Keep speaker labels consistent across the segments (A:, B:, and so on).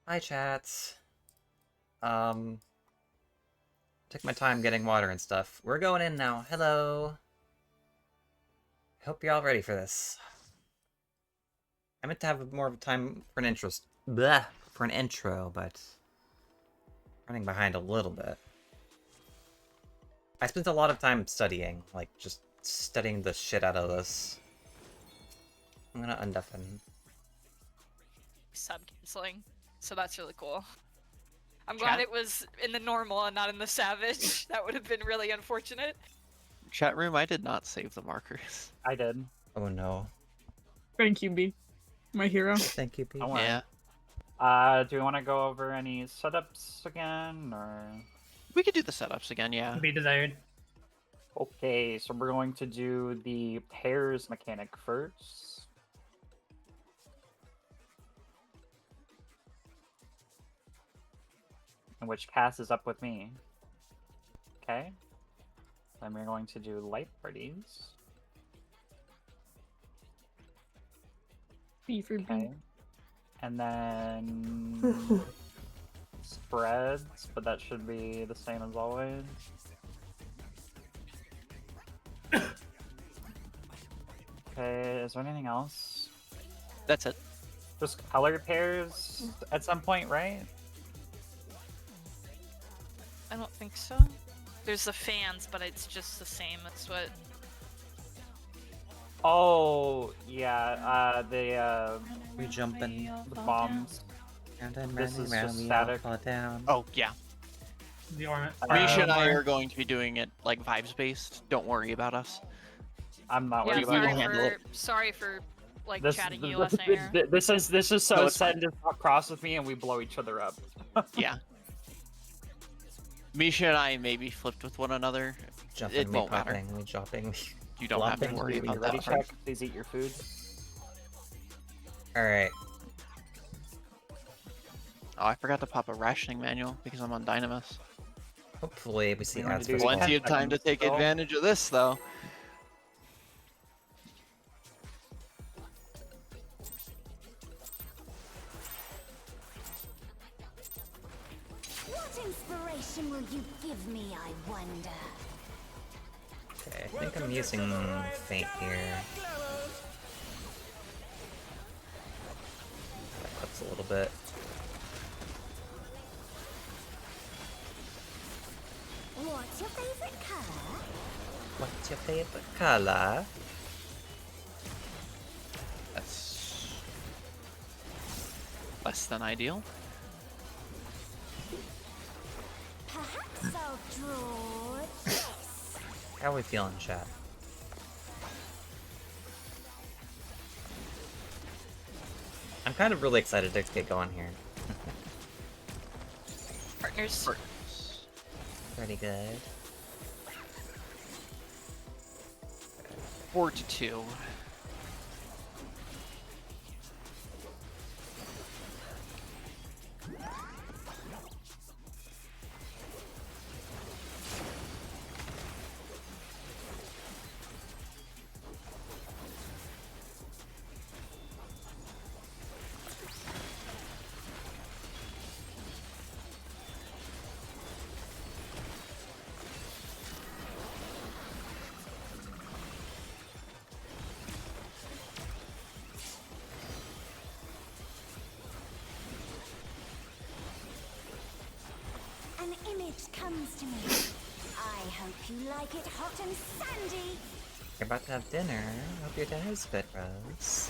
A: Hi, chats. Took my time getting water and stuff. We're going in now. Hello. I hope you're all ready for this. I meant to have more of a time for an intro. Bleh, for an intro, but running behind a little bit. I spent a lot of time studying, like just studying the shit out of this. I'm gonna undeafen.
B: Sub canceling, so that's really cool. I'm glad it was in the normal and not in the savage. That would have been really unfortunate.
C: Chat room, I did not save the markers.
D: I did.
A: Oh no.
E: Thank you, B. My hero.
A: Thank you, Pete.
D: Don't worry.
C: Yeah.
D: Do we want to go over any setups again, or?
C: We could do the setups again, yeah.
F: Be desired.
D: Okay, so we're going to do the pairs mechanic first. In which Cass is up with me. Okay. Then we're going to do light parties.
E: B for B.
D: Okay. And then spreads, but that should be the same as always. Okay, is there anything else?
C: That's it.
D: Just color pairs at some point, right?
B: I don't think so. There's the fans, but it's just the same. That's what.
D: Oh, yeah,
A: We jumping.
D: the bombs.
A: And then
D: This is
A: round
D: just
A: we
D: static.
A: all fall down.
C: Oh, yeah.
F: The ornament.
C: Misha and I
D: Um,
C: are going to be doing it, like, vibes-based. Don't worry about us.
D: I'm not
B: Yeah,
D: worried
C: we will
D: about
C: handle
D: it.
B: sorry for like
D: This,
B: chatting
D: th-
B: you
D: th-
B: last night.
D: th-
B: Aaron.
D: th- this is so
C: No, it's
D: Sen just got cross with me and we blow each other up.
C: Yeah. Misha and I may be flipped with one another.
A: Jumping,
C: It
A: we
C: won't matter.
A: popping, we dropping.
C: You don't have to
A: Flopping.
C: worry
D: When
C: about
D: you're ready,
C: that part.
D: check. Please eat your food.
A: Alright.
C: Oh, I forgot to pop a rationing manual because I'm on Dynamis.
A: Hopefully we see
D: We only
A: ads
D: do
A: first.
D: one.
C: Plenty of time to take advantage of this, though.
G: What inspiration will you give me, I wonder?
A: Okay, I think I'm using Faint here. That clips a little bit.
G: What's your favorite color?
A: What's your favorite color?
C: That's less than ideal.
G: Perhaps I'll draw this.
A: How are we feeling, chat? I'm kind of really excited to get going here.
B: Partners.
A: Pretty good.
C: 4 to 2.
G: An image comes to me. I hope you like it hot and sandy.
A: You're about to have dinner. Hope your dinner's good, Rose.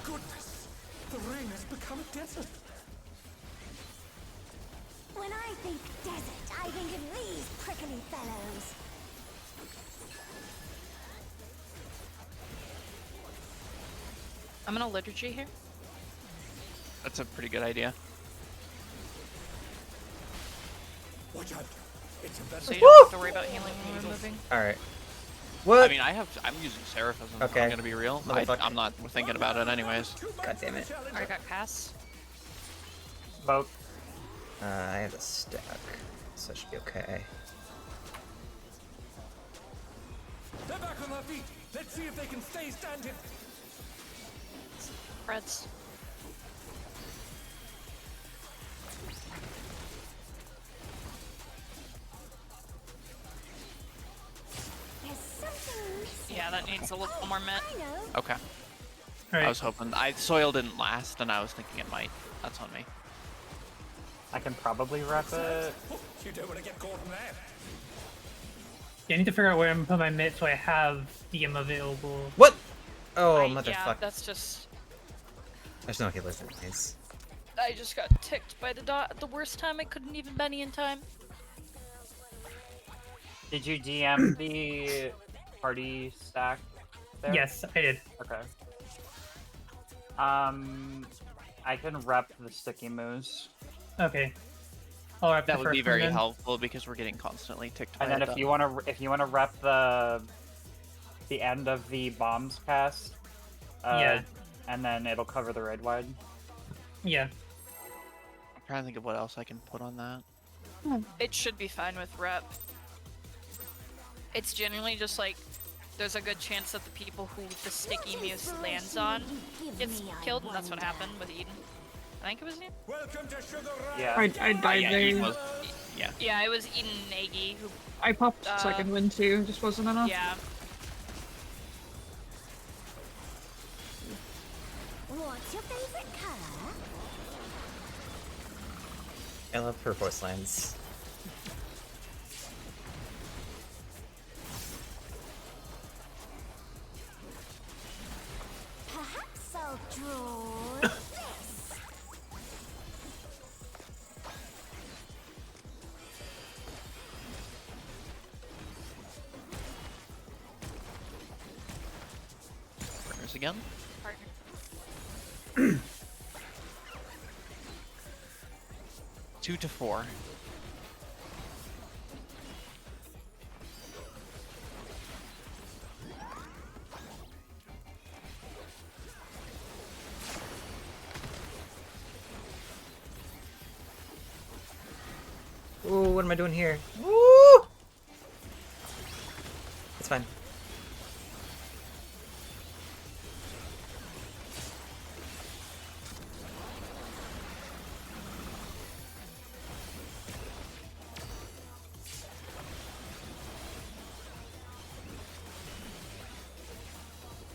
H: Goodness! The rain has become a desert!
G: When I think desert, I think of these prickly fellows.
B: I'm gonna liturgy here.
C: That's a pretty good idea.
H: Watch out! It's a
B: So
H: better.
B: you don't have to worry about healing when you're moving.
A: Alright. What?
C: I mean, I'm using Seraphism.
A: Okay.
C: I'm gonna be real.
A: Motherfucker.
C: I'm not thinking about it anyways.
A: God damn it.
B: I got pass.
D: Both.
A: I have a stack, so it should be okay.
H: They're back on their feet. Let's see if they can stay standing.
B: Reds. Yeah, that needs a little more mint.
G: I know.
C: Okay.
E: Alright.
C: I was hoping. Soil didn't last, and I was thinking it might. That's on me.
D: I can probably rep it.
H: You don't want to get caught in that.
E: Yeah, I need to figure out where I'm gonna put my mitt so I have DM available.
A: What? Oh,
B: Yeah,
A: motherfucker.
B: that's just.
A: There's no healers in these.
B: I just got ticked by the dot at the worst time. I couldn't even Benny in time.
D: Did you DM the party stack there?
E: Yes, I did.
D: Okay. I can rep the sticky moose.
E: Okay. I'll wrap
C: That
E: the
C: would be
E: first one
C: very
E: then.
C: helpful because we're getting constantly ticked by
D: And then
C: it.
D: if you wanna rep the end of the bombs cast,
E: Yeah.
D: and then it'll cover the raid wide.
E: Yeah.
C: I'm trying to think of what else I can put on that.
B: It should be fine with rep. It's generally just like there's a good chance that the people who the sticky muse lands on gets killed, and that's what happened with Eden. I think it was Eden.
H: Welcome to Sugar Rush.
D: Yeah.
E: I died
C: yeah,
E: there.
C: Eden was- yeah.
B: Yeah, it was Eden and Aggie who.
E: I popped second wind too, just wasn't enough.
B: Yeah.
G: What's your favorite color?
A: I love her voice lines.
G: Perhaps I'll draw this.
C: Partners again.
B: Partner.
C: 2 to 4.
A: Ooh, what am I doing here? Woo! It's fine.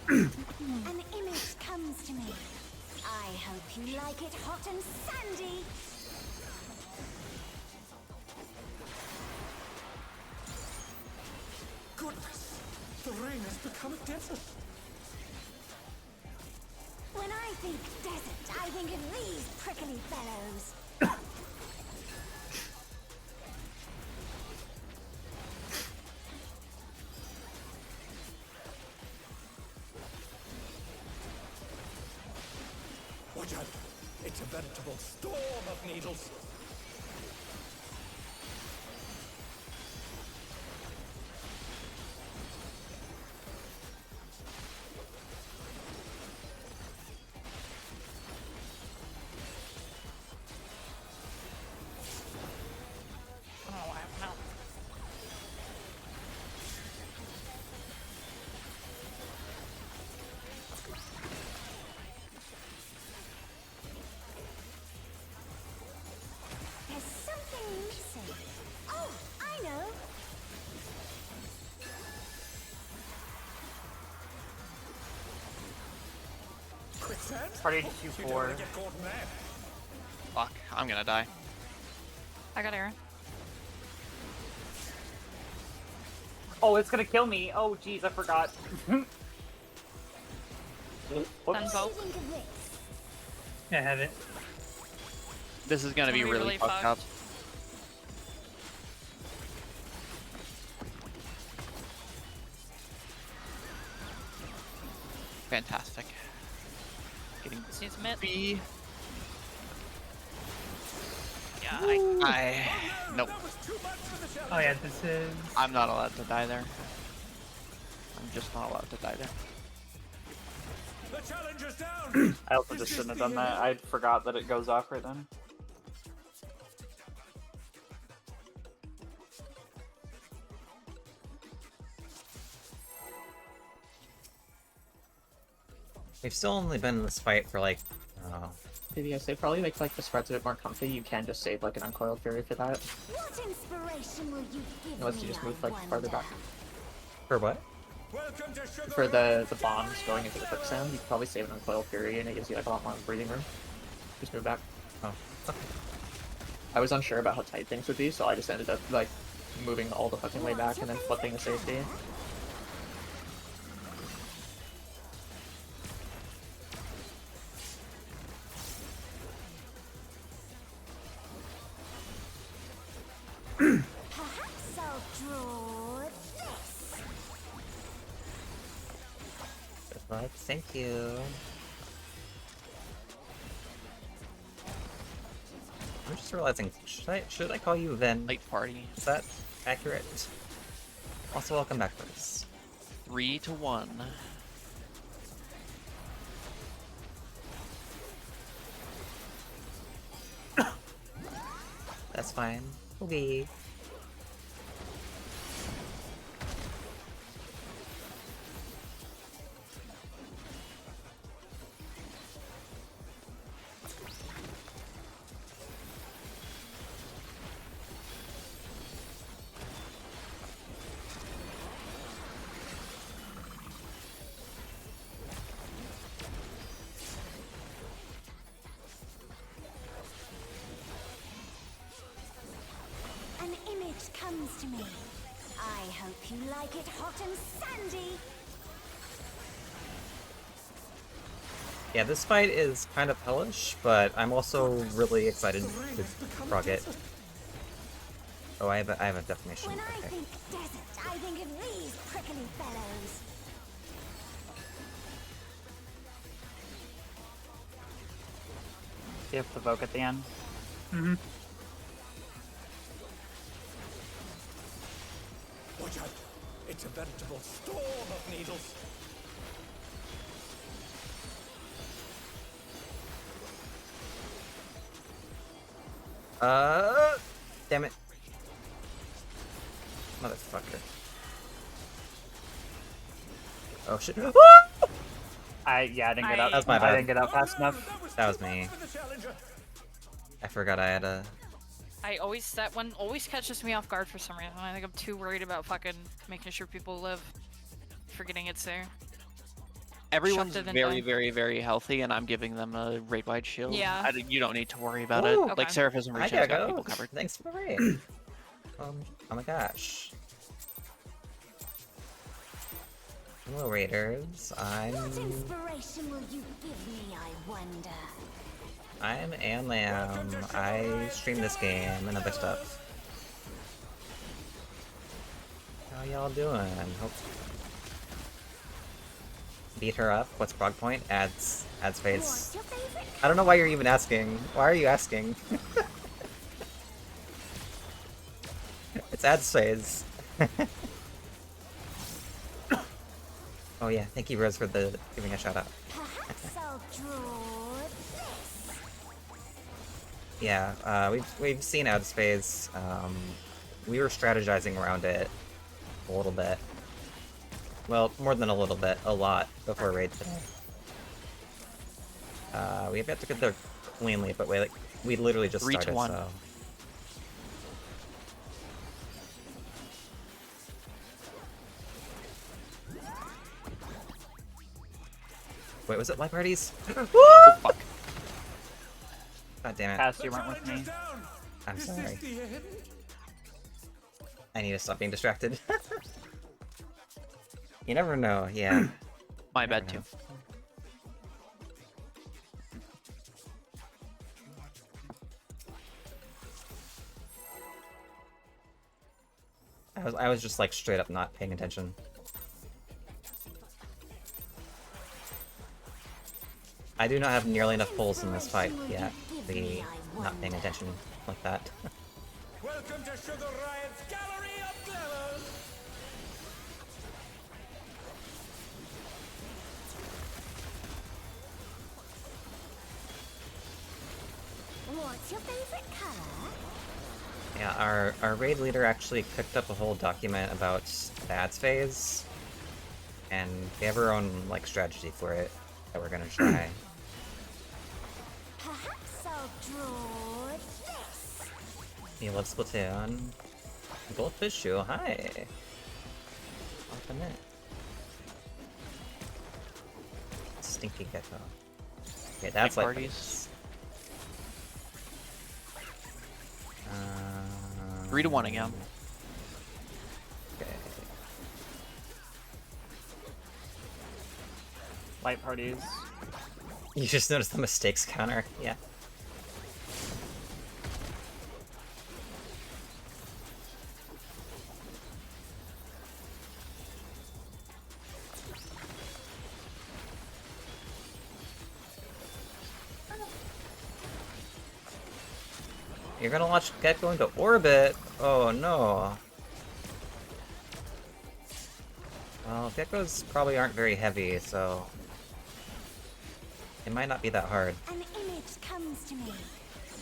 G: An image comes to me. I hope you like it hot and sandy.
H: Goodness, the rain has become a desert.
G: When I think desert, I think of these prickly fellows.
H: Watch out. It's a veritable storm of needles.
B: Oh, I don't know.
G: There's something missing. Oh, I know.
H: Quicksand?
D: Party
H: You don't
D: 2-4.
H: want to get caught in that.
C: Fuck, I'm gonna die.
B: I got Aaron.
D: Oh, it's gonna kill me. Oh, jeez, I forgot.
B: Then
D: Whoops.
G: What do you
B: vote.
G: think of this?
E: Yeah, I have it.
C: This is gonna be really fucked up. Fantastic. Getting
B: This needs mint.
C: B.
B: Yeah,
C: Nope.
H: That was too much for the challenge.
E: Oh yeah, this is.
C: I'm not allowed to die there. I'm just not allowed to die there.
H: The challenge is down.
D: I also just shouldn't have done that. I forgot that it goes off right then.
A: We've still only been in this fight for like, oh,
F: Maybe I say probably make like the spreads a bit more comfy. You can just save like an uncoiled fury for that.
G: What inspiration will you give
F: Unless
G: me,
F: you just
G: I
F: move like farther
G: wonder?
F: back.
A: for what?
F: For the bombs going into the quicksand, you can probably save it on Coil Fury, and it gives you like a lot more breathing room. Just move back.
A: Oh, okay.
F: I was unsure about how tight things would be, so I just ended up like moving all the fucking way back and then flipping to safety.
G: Perhaps I'll draw this.
A: Good luck. Thank you. I'm just realizing, should I call you Ven?
C: Late party.
A: Is that accurate? Also, welcome back, Bruce.
C: 3-1.
A: That's fine. Okay.
G: An image comes to me. I hope you like it hot and sandy.
A: Yeah, this fight is kind of hellish, but I'm also really excited to prog it. Oh, I have a definition.
G: When I
A: Okay.
G: think desert, I think of these prickly fellows.
D: Do you have provoke at the end?
E: Mm-hmm.
H: Watch out! It's a veritable storm of needles.
A: Damn it. Motherfucker. Oh shit.
D: Yeah, I didn't get
B: I-
D: up.
A: That's my
D: I
A: bad.
D: didn't get up fast enough.
A: That was me. I forgot I had a...
B: That one always catches me off guard for some reason. I think I'm too worried about fucking making sure people live. Forgetting it's there.
C: Everyone's
B: Shut it and
C: very,
B: die.
C: very, very healthy, and I'm giving them a raid-wide shield.
B: Yeah.
C: You don't need to worry about
A: Ooh.
C: it. Like,
B: Okay.
C: Seraphis and
A: I
C: Ricio's
A: gotta
C: got
A: go.
C: people covered.
A: Thanks for the raid. Oh my gosh. Hello, Raiders.
G: What inspiration will you give me, I wonder?
A: I'm Am. I stream this game and other stuff. How y'all doing? Hope... Beat her up? What's prog point? Adds phase.
G: What's your favorite?
A: I don't know why you're even asking. Why are you asking? It's ads phase. Oh yeah, thank you Rose for the giving a shout out.
G: Perhaps I'll draw this.
A: Yeah, we've seen ads phase. We were strategizing around it a little bit. Well, more than a little bit, a lot before raid today. We have to get there cleanly, but we literally just
C: 3 to
A: started,
C: 1.
A: so. Wait, was it light parties?
C: Oh, fuck.
A: God damn it.
D: Cass, you weren't with me.
A: I'm sorry. I need to stop being distracted. You never know, yeah.
C: My
A: Never
C: bad,
A: know.
C: too.
A: I was just like straight up not paying attention. I do not have nearly enough pulls in this fight yet to be not paying attention like that.
H: Welcome to Sugar Riot's Gallery of Glamour!
G: What's your favorite color?
A: Yeah, our raid leader actually cooked up a whole document about the ads phase, and they have our own like strategy for it that we're gonna try.
G: Perhaps I'll draw this.
A: You love Splatoon. Goldfish Shoe, hi! Welcome in. stinky gecko. Okay, that's
C: Big
A: like
C: parties. 3-1 again.
A: Okay.
D: Light parties.
A: You just noticed the mistakes counter. Yeah. You're gonna launch Gecko into orbit? Oh no. Well, geckos probably aren't very heavy, so it might not be that hard.
G: An image comes to me.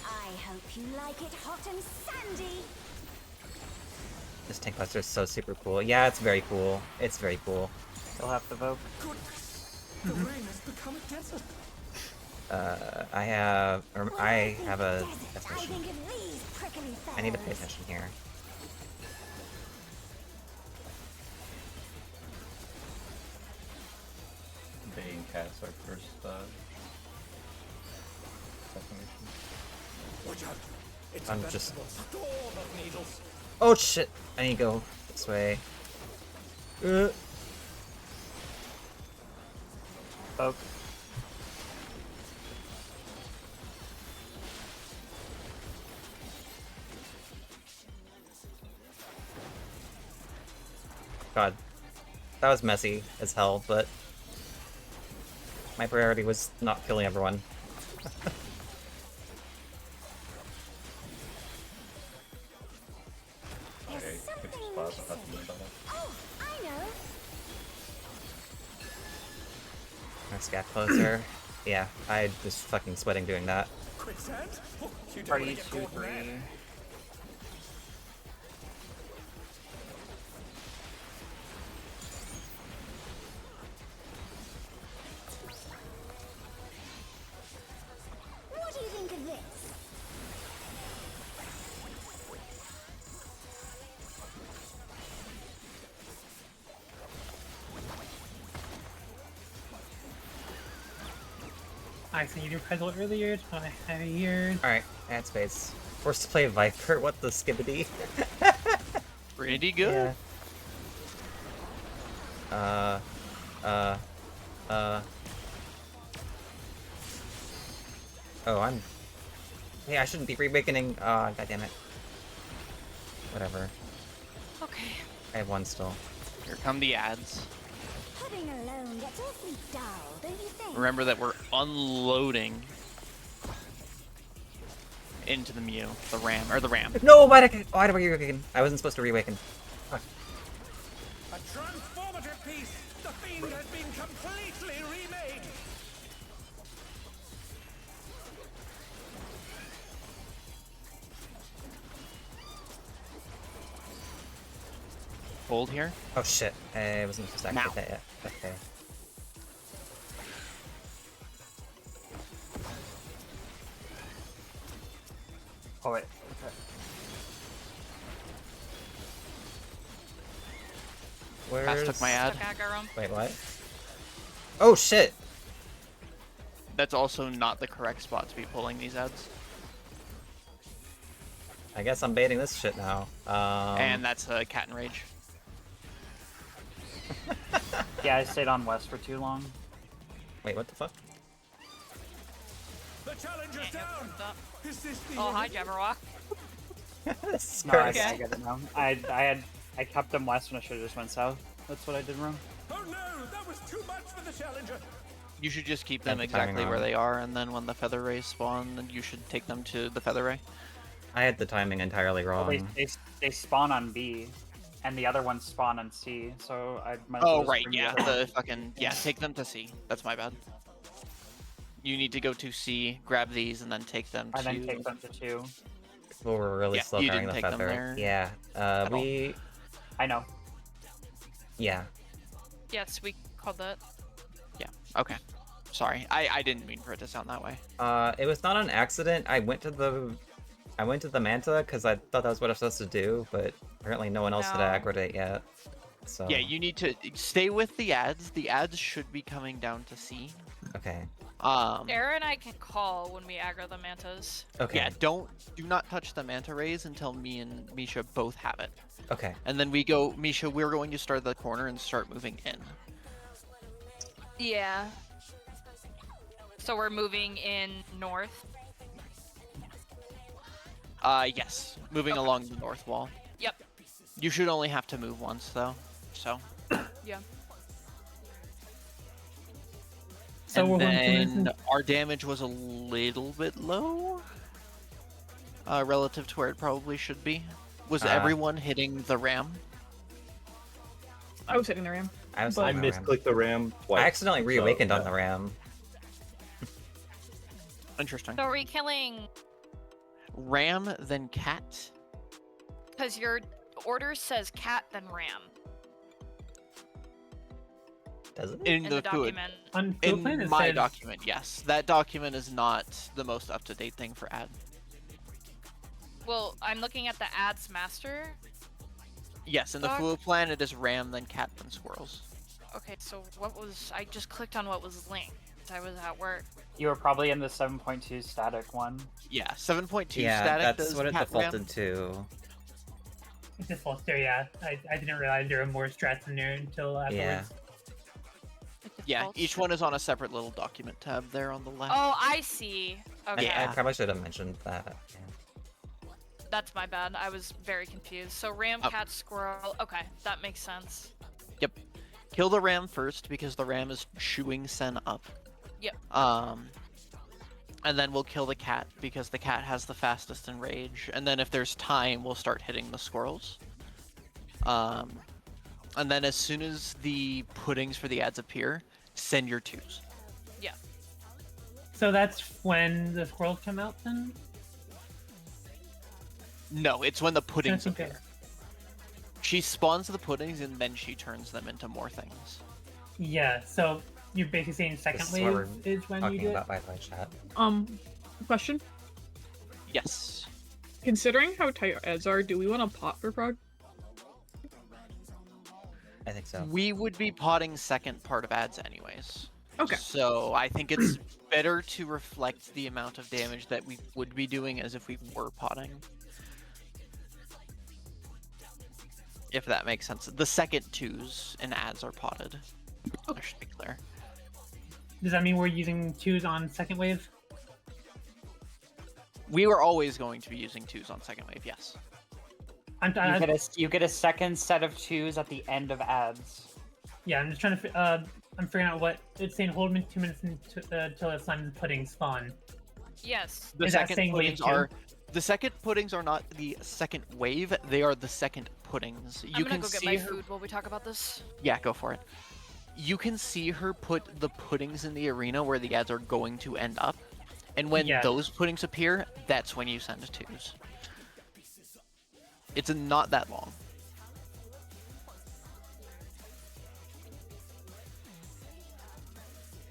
G: I hope you like it hot and sandy.
A: This Tank Buster is so super cool. Yeah, it's very cool. It's very cool.
D: You'll have to vote.
H: Goodness! The rain has become a desert.
A: I have a
G: Desert, I
A: definition.
G: think of these prickly
A: I need to pay
G: fellows.
A: attention here.
I: Baying cats are first definition.
H: Watch out! It's
A: I'm
H: a
A: just-
H: veritable storm of needles.
A: Oh shit! I need to go this way.
D: Vote.
A: God. That was messy as hell, but my priority was not killing everyone.
G: There's
I: Okay,
G: something
I: good spot.
G: missing.
I: I'll have to think about it.
G: Oh, I know.
A: Let's get closer. Yeah, I was fucking sweating doing that.
H: Quicksand? Oh, you don't
D: Party
H: want to get
D: 2,
H: caught
D: 3.
H: there.
G: What do you think of this?
E: I seen you do puzzle earlier. So I have a year.
A: Alright, add space. Forced to play Viper, what the skibbity?
C: Pretty good.
A: Uh, Oh, I'm... Hey, I shouldn't be reawakening. God damn it. Whatever.
B: Okay.
A: I have one still.
C: Here come the ads.
G: Pudding alone gets awfully dull, don't you think?
C: Remember that we're unloading into the Mew, the ram, or the ram.
A: No, why did I reawaken? I wasn't supposed to reawaken. Fuck.
H: A transformative piece! The fiend has been completely remade!
C: Hold here.
A: Oh shit, I wasn't supposed to activate
C: Now.
A: that yet. Okay.
D: Oh wait. Okay.
A: Where's...
C: Pass took my ad.
B: Stuck aggro.
A: Wait, what? Oh shit!
C: That's also not the correct spot to be pulling these ads.
A: I guess I'm baiting this shit now.
C: And that's a cat and rage.
D: Yeah, I stayed on west for too long.
A: Wait, what the fuck?
H: The challenger's down! Is this the
B: Oh, hi,
H: end?
B: Jabberwock.
A: This is
D: No, I
A: crazy.
D: get it now. I kept them west when I should have just went south. That's what I did wrong.
H: Oh no! That was too much for the challenger!
C: You should just keep them
A: Got the timing
C: exactly where
A: wrong.
C: they are, and then when the feather rays spawn, then you should take them to the feather ray.
A: I had the timing entirely
D: Well,
A: wrong.
D: they spawn on B, and the other ones spawn on C. So I might. as well
C: Oh
D: just
C: right,
D: bring
C: yeah,
D: other-
C: the fucking take them to C. That's my bad. You need to go to C, grab these, and then take them to.
D: And then take them to 2.
A: People were really
C: Yeah,
A: slow
C: you
A: carrying
C: didn't
A: the
C: take them
A: feather.
C: there
A: Yeah.
C: at all.
A: We...
D: I know.
A: Yeah.
B: Yes, we called that.
C: Yeah. Okay. Sorry, I didn't mean for it to sound that way.
A: It was not an accident. I went to the Manta because I thought that was what I was supposed to do, but apparently no one else had
B: No.
A: aggroed it yet. So
C: Yeah, you need to stay with the ads. The ads should be coming down to C.
A: Okay.
B: Era and I can call when we aggro the mantas.
A: Okay.
C: Yeah, do not touch the manta rays until me and Misha both have it.
A: Okay.
C: And then we go, Misha, we're going to start the corner and start moving in.
B: Yeah. So we're moving in north.
C: Yes. Moving along the north wall.
B: Yep.
C: You should only have to move once, though. So.
B: Yeah.
E: So
C: And
E: we're
C: then our damage was a little bit low. Relative to where it probably should be. Was everyone hitting the ram?
J: I was hitting the ram.
A: I was
J: But-
I: I
A: on the ram.
I: misclicked the ram twice.
A: I accidentally
I: so,
A: reawakened on
I: yeah.
A: the ram.
C: Interesting.
B: So are we killing?
C: Ram, then cat.
B: Because your order says cat, then ram
A: Does it?
C: In
B: in
C: the
B: the
C: fluid.
B: document.
E: On Field Plan,
C: In
E: it
C: my
E: says,
C: document, yes. That document is not the most up-to-date thing for add.
B: Well, I'm looking at the ads master.
C: Yes, in the
B: Doc?
C: fluid plan, it is ram, then cat, then squirrels.
B: Okay, so what was? I just clicked on what was linked. I was at work.
D: You were probably in the 7.2 static one.
C: Yeah, 7.2
A: Yeah,
C: static
A: that's
C: does
A: what it
C: cat ram.
A: defaulted to.
E: it defaults there, yeah. I didn't realize there were more strats in there until afterwards.
A: Yeah.
B: It
C: Yeah,
B: defaults
C: each
B: to-
C: one is on a separate little document tab there on the left.
B: Oh, I see. Okay.
A: I
C: Yeah.
A: probably should have mentioned that. Yeah.
B: That's my bad. I was very confused. So ram,
C: Oh.
B: cat, squirrel. Okay, that makes sense.
C: Yep. Kill the ram first because the ram is shooing Sen up.
B: Yep.
C: And then we'll kill the cat because the cat has the fastest enrage. And then if there's time, we'll start hitting the squirrels. And then as soon as the puddings for the ads appear, send your twos.
B: Yeah.
E: So that's when the squirrels come out then?
C: No, it's when the puddings
E: Okay.
C: appear. She spawns the puddings and then she turns them into more things.
E: Yeah, so you're basically saying second
A: This is what
E: wave
A: we're
E: is when you
A: Talking
E: do it?
A: about by the way, chat.
J: Question.
C: Yes.
J: Considering how tight our ads are, do we want to pot for prog?
A: I think so.
C: We would be potting second part of ads anyways.
J: Okay.
C: So I think it's better to reflect the amount of damage that we would be doing as if we were potting. If that makes sense. The second twos and ads are potted. I should be clear.
E: Does that mean we're using twos on second wave?
C: We were always going to be using twos on second wave, yes.
D: You get a second set of twos at the end of ads.
E: Yeah, I'm just trying to. I'm figuring out what it's saying. Hold 2 minutes until it's time pudding spawn.
B: Yes.
C: The
E: Is that
C: second
E: saying wave
C: puddings
E: two?
C: are the second puddings are not the second wave, they are the second puddings.
B: I'm
C: You
B: gonna
C: can
B: go get
C: see
B: my
C: her
B: food while we talk about this.
C: Yeah, go for it. You can see her put the puddings in the arena where the ads are going to end up. And when
E: Yeah.
C: those puddings appear, that's when you send twos. It's not that long.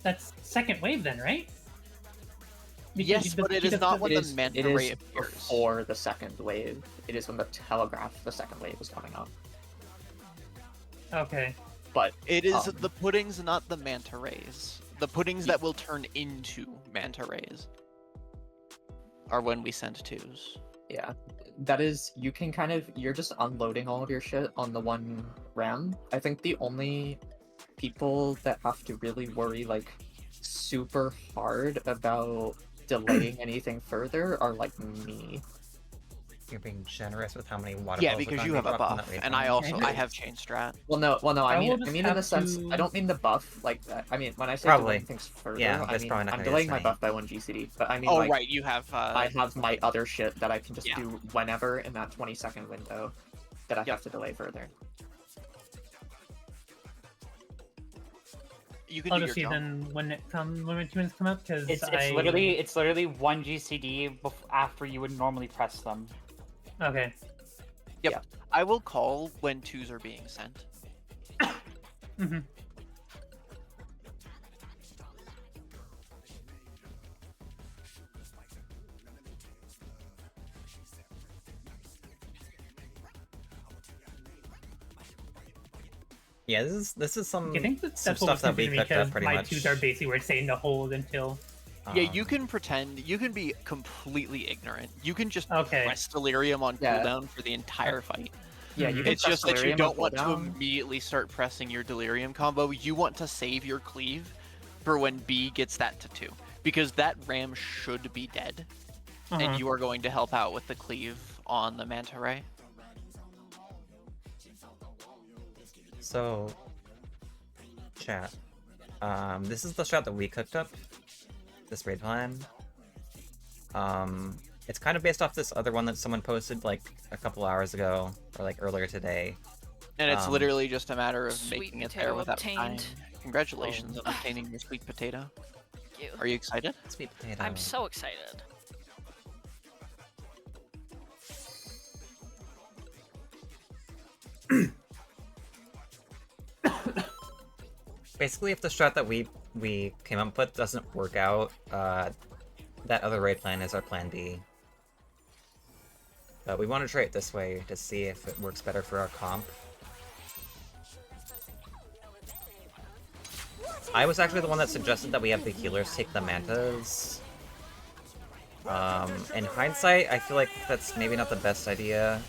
E: That's second wave then, right? Because
C: Yes, but it is not when
F: It
C: the
F: is,
C: manta
F: it
C: ray
F: is
C: appears.
F: before the second wave. It is when the telegraph the second wave is coming up.
E: Okay.
F: But
C: It is
F: Um,
C: the puddings, not the manta rays. The puddings that will turn into manta rays are when we send twos.
F: yeah, that is, you can kind of, you're just unloading all of your shit on the one ram. I think the only people that have to really worry like super hard about delaying anything further are like me.
A: You're being generous with how many water
C: Yeah,
A: bottles are
C: because
A: gonna
C: you
A: be
C: have a
A: dropped on
C: buff,
A: that wave
C: and
A: one.
C: I have chain strat.
F: Well, no, I
E: I
F: mean,
E: will just
F: in the
E: have
F: sense,
E: to-
F: I don't mean the buff like that. I mean, when I say
A: Probably.
F: delaying things further,
A: Yeah,
F: I
A: that's
F: mean,
A: probably not
F: I'm
A: gonna be the
F: delaying my
A: same.
F: buff by one GCD, but I mean,
C: Oh
F: like,
C: right, you have.
F: I have my other shit that I can just
C: Yeah.
F: do whenever in that 20-second window that I
C: Yep.
F: have to delay further.
C: You can
E: I'll
C: do
E: just
C: your
E: see
C: jump.
E: then when my 2 minutes come up because
D: It's literally one GCD after you would normally press them.
E: Okay.
C: I will call when twos are being sent.
E: Mm-hmm.
A: Yeah, this is some
E: I think
A: some
E: that's what was
A: stuff that we
E: confusing me
A: cooked up
E: because
A: pretty
E: my
A: much.
E: twos are basically were saying to hold until.
C: Yeah, you
A: Um,
C: can pretend. You can be completely ignorant. You can just
E: Okay.
C: press delirium on
F: Yeah.
C: cooldown for the entire fight.
F: Yeah, you can
C: It's
F: press
C: just that you
F: delirium on
C: don't want to
F: cooldown.
C: immediately start pressing your delirium combo. You want to save your cleave for when B gets that to 2. Because that ram should be dead. And you are going to help out with the cleave on the manta ray.
A: So, chat. This is the shot that we cooked up. This raid plan. It's kind of based off this other one that someone posted like a couple hours ago or like earlier today.
C: And it's literally just a matter of
B: Sweet
C: making it
B: potato
C: there without
B: obtained.
C: time. Congratulations on obtaining your sweet potato.
B: Thank you.
C: Are you excited?
A: Sweet potato.
B: I'm so excited.
A: Basically, if the strat that we came up with doesn't work out, that other raid plan is our plan B. But we want to try it this way to see if it works better for our comp. I was actually the one that suggested that we have the healers take the mantas. In hindsight, I feel like that's maybe not the best idea.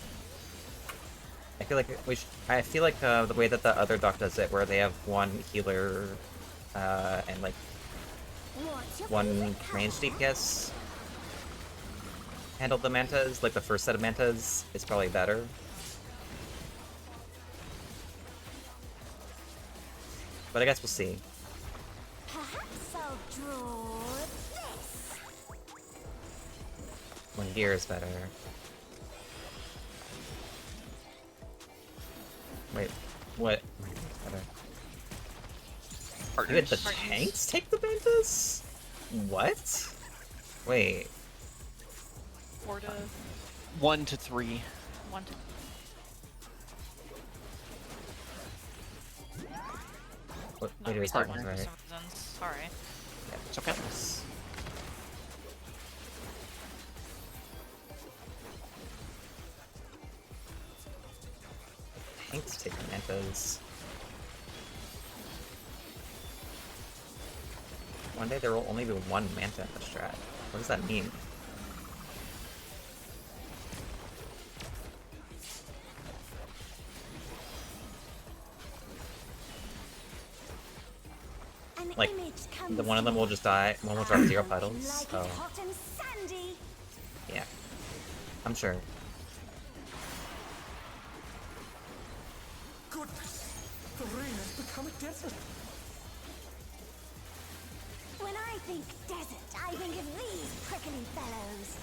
A: I feel like the way that the other doc does it, where they have one healer and like one range DPS handle the mantas, like the first set of mantas, is probably better. But I guess we'll see.
G: Perhaps I'll draw this.
A: When gear is better. Wait, what? When gear is better. Did the tanks take the mantas? What? Wait.
B: 4 to
C: 1 to 3.
B: 1 to.
A: What?
B: No,
A: Wait,
B: we
A: wait,
B: thought
A: that
B: one
A: one's
B: for
A: right.
B: some reasons. Sorry.
A: Yeah,
C: It's okay.
A: Tanks take the mantas. One day there will only be one manta in the strat. What does that mean?
G: An
A: Like,
G: image comes
A: the one of them will just die, one will drop 0 puddles.
G: like it
A: Oh,
G: hot and sandy.
A: yeah. I'm sure.
H: Goodness! The rain has become a desert.
G: When I think desert, I think of these prickly fellows.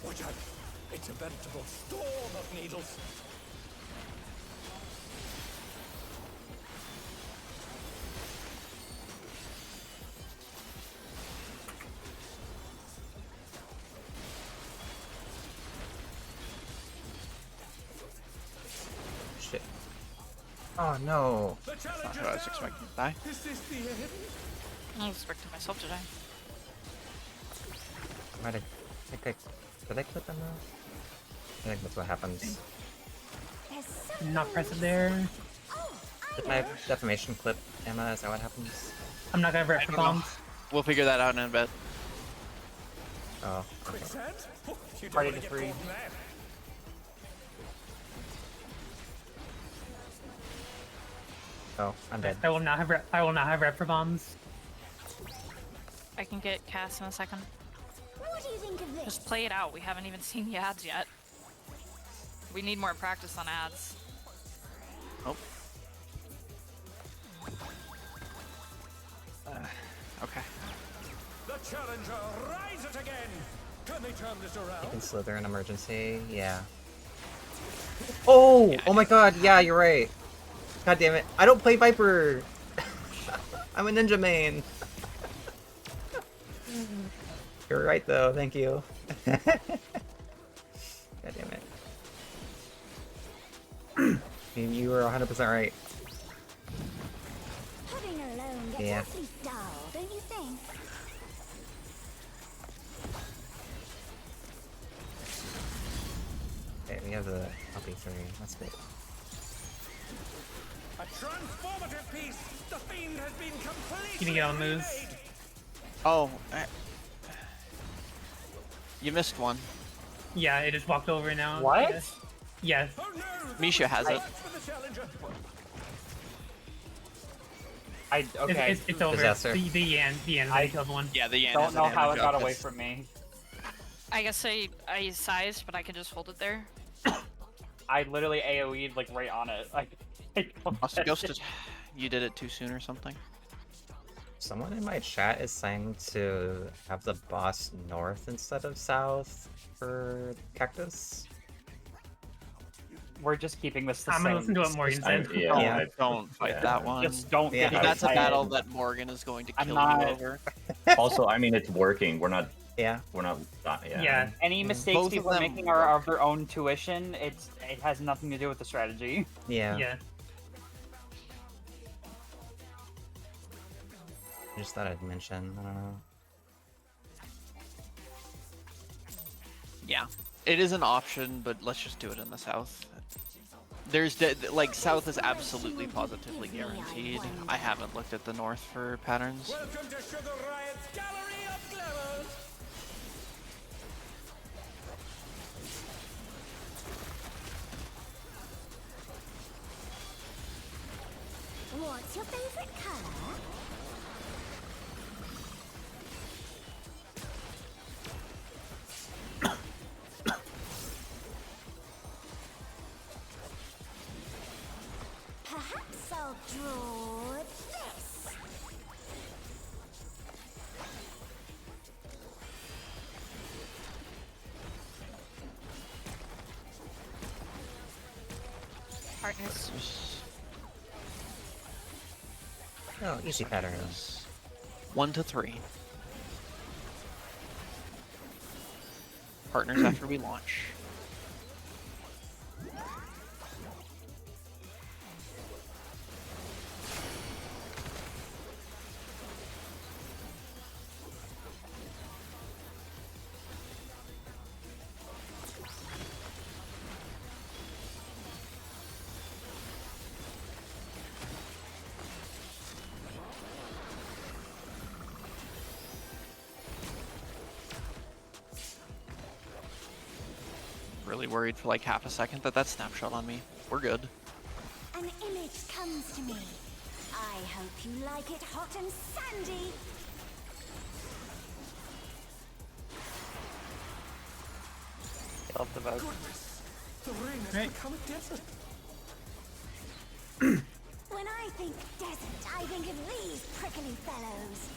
H: Watch out! It's a veritable storm of needles.
A: Shit. Oh no.
H: The
C: Not
H: challenge
C: who I was expecting to die.
H: Is this the end?
B: I was expecting myself to die.
A: Might have. Did I clip them though? I think that's what happens.
G: There's something
E: Not press it there.
G: Oh,
A: Did my defamation clip, Emma? Is that what happens?
E: I'm not gonna rep for bombs.
C: We'll figure that out in a bit.
A: Oh. Okay.
H: Quicksand? Oh, you don't
D: Party
H: want to
D: to
H: get
D: free.
H: caught in that.
A: Oh, I'm dead.
E: I will not have rep for bombs.
B: I can get Cass in a second.
G: what do you think of this?
B: Just play it out. We haven't even seen the ads yet. We need more practice on ads.
C: Oh. Okay.
H: The challenger rises again. Can they turn this
A: I
H: around?
A: can slither in emergency. Yeah. Oh! Oh my god, yeah, you're right. God damn it. I don't play Viper! I'm a ninja main. You're right though, thank you. God damn it. You were 100% right.
G: Pudding alone gets
A: Yeah.
G: awfully dull.
A: have the LP3. That's big.
H: A transformative piece! The fiend has been completely
E: Can you get on moves?
H: remade!
C: Oh, you missed one.
E: Yeah, it just walked over now.
D: What?
E: Yes. Yes.
H: Oh no!
C: Misha has it.
H: For the challenger.
D: Okay.
E: It's over.
A: Disaster.
E: The Yan killed one.
C: Yeah, the Yan
D: Don't
C: has
D: know
C: a
D: how it
C: damage
D: got
C: up.
D: away from me.
B: I guess I sized, but I can just hold it there.
D: I literally AoE'd like right on it. I don't
C: Must have ghosted. You did it too soon or something.
A: Someone in my chat is saying to have the boss north instead of south for Cactus.
D: We're just keeping this the
E: I'm
D: same.
E: gonna listen to what Morgan said.
A: Yeah.
C: Don't fight that one.
D: Just don't
A: Yeah.
D: get
C: That's a
D: excited.
C: battle that Morgan is going to
D: I'm
C: kill
D: not-
C: you over.
I: Also, I mean, it's working. We're not.
A: Yeah.
I: We're not. Yeah.
E: Yeah.
D: Any mistakes
C: Both of
D: people are
C: them
D: making are
C: work.
D: of their own tuition. It has nothing to do with the strategy.
A: Yeah.
E: Yeah.
A: I just thought I'd mention. I don't know.
C: Yeah, it is an option, but let's just do it in the south. There's like south is absolutely positively guaranteed. I haven't looked at the north for patterns.
H: Welcome to Sugar Riot's Gallery of Glamours!
G: What's your favorite color? Perhaps I'll draw this.
B: Partners.
A: Oh, easy patterns.
C: 1 to 3. Partners after we launch. Really worried for like half a second that snapshot on me. We're good.
G: An image comes to me. I hope you like it hot and sandy.
D: Love the vote.
H: The ring has
E: Right.
H: become a desert.
G: When I think desert, I think of these prickly fellows.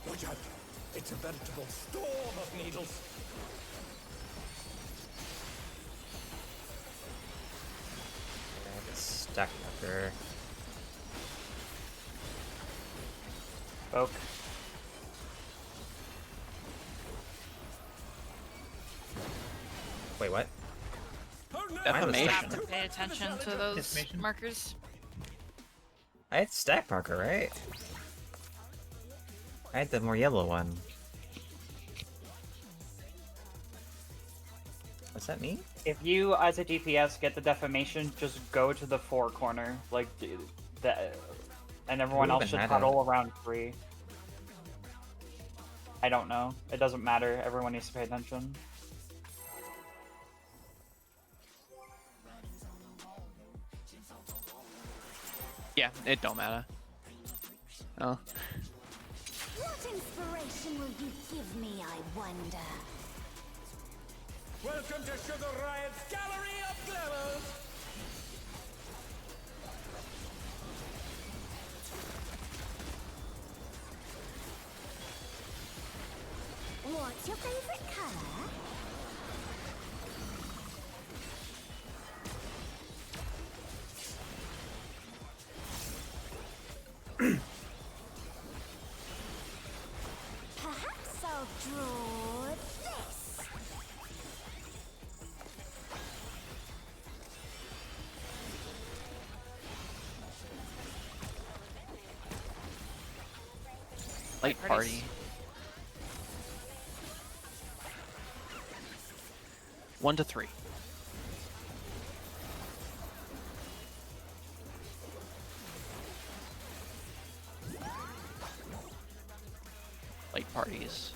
H: Watch out. It's a veritable storm of needles.
A: I have a stack marker.
D: Oak.
A: Wait, what?
H: Oh no!
C: Defamation.
B: Have to pay attention to those
E: Defamation.
B: markers.
A: I had stack marker, right? I had the more yellow one. What's that mean?
D: If you, as a DPS, get the defamation, just go to the 4 corner, like and everyone
A: Who
D: else
A: even
D: should
A: had
D: huddle around 3. I don't know. It doesn't matter. Everyone needs to pay attention.
C: Yeah, it don't matter. Oh.
G: What inspiration will you give me, I wonder?
H: Welcome to Sugar Riot's Gallery of Glamours!
G: What's your favorite color? Perhaps I'll draw this.
C: Light party. One to three. Light parties.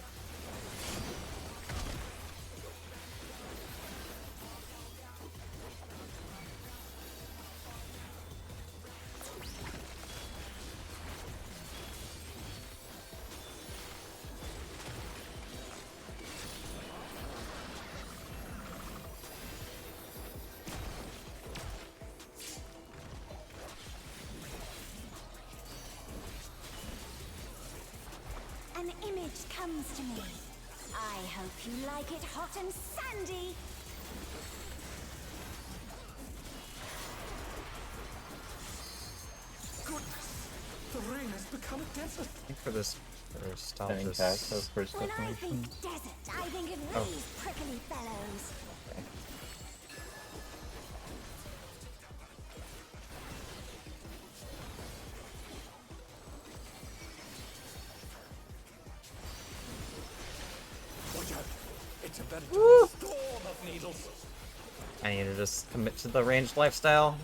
G: An image comes to me. I hope you like it hot and sandy.
H: Goodness, the rain has become a desert.
A: I think for this first, I'll
I: Sending
A: just...
I: cast as first
G: When I think
I: destinations.
G: desert, I think of
A: Oh.
G: these prickly fellows.
H: Watch out. It's a veritable storm of needles.
A: I need to just commit to the ranged lifestyle.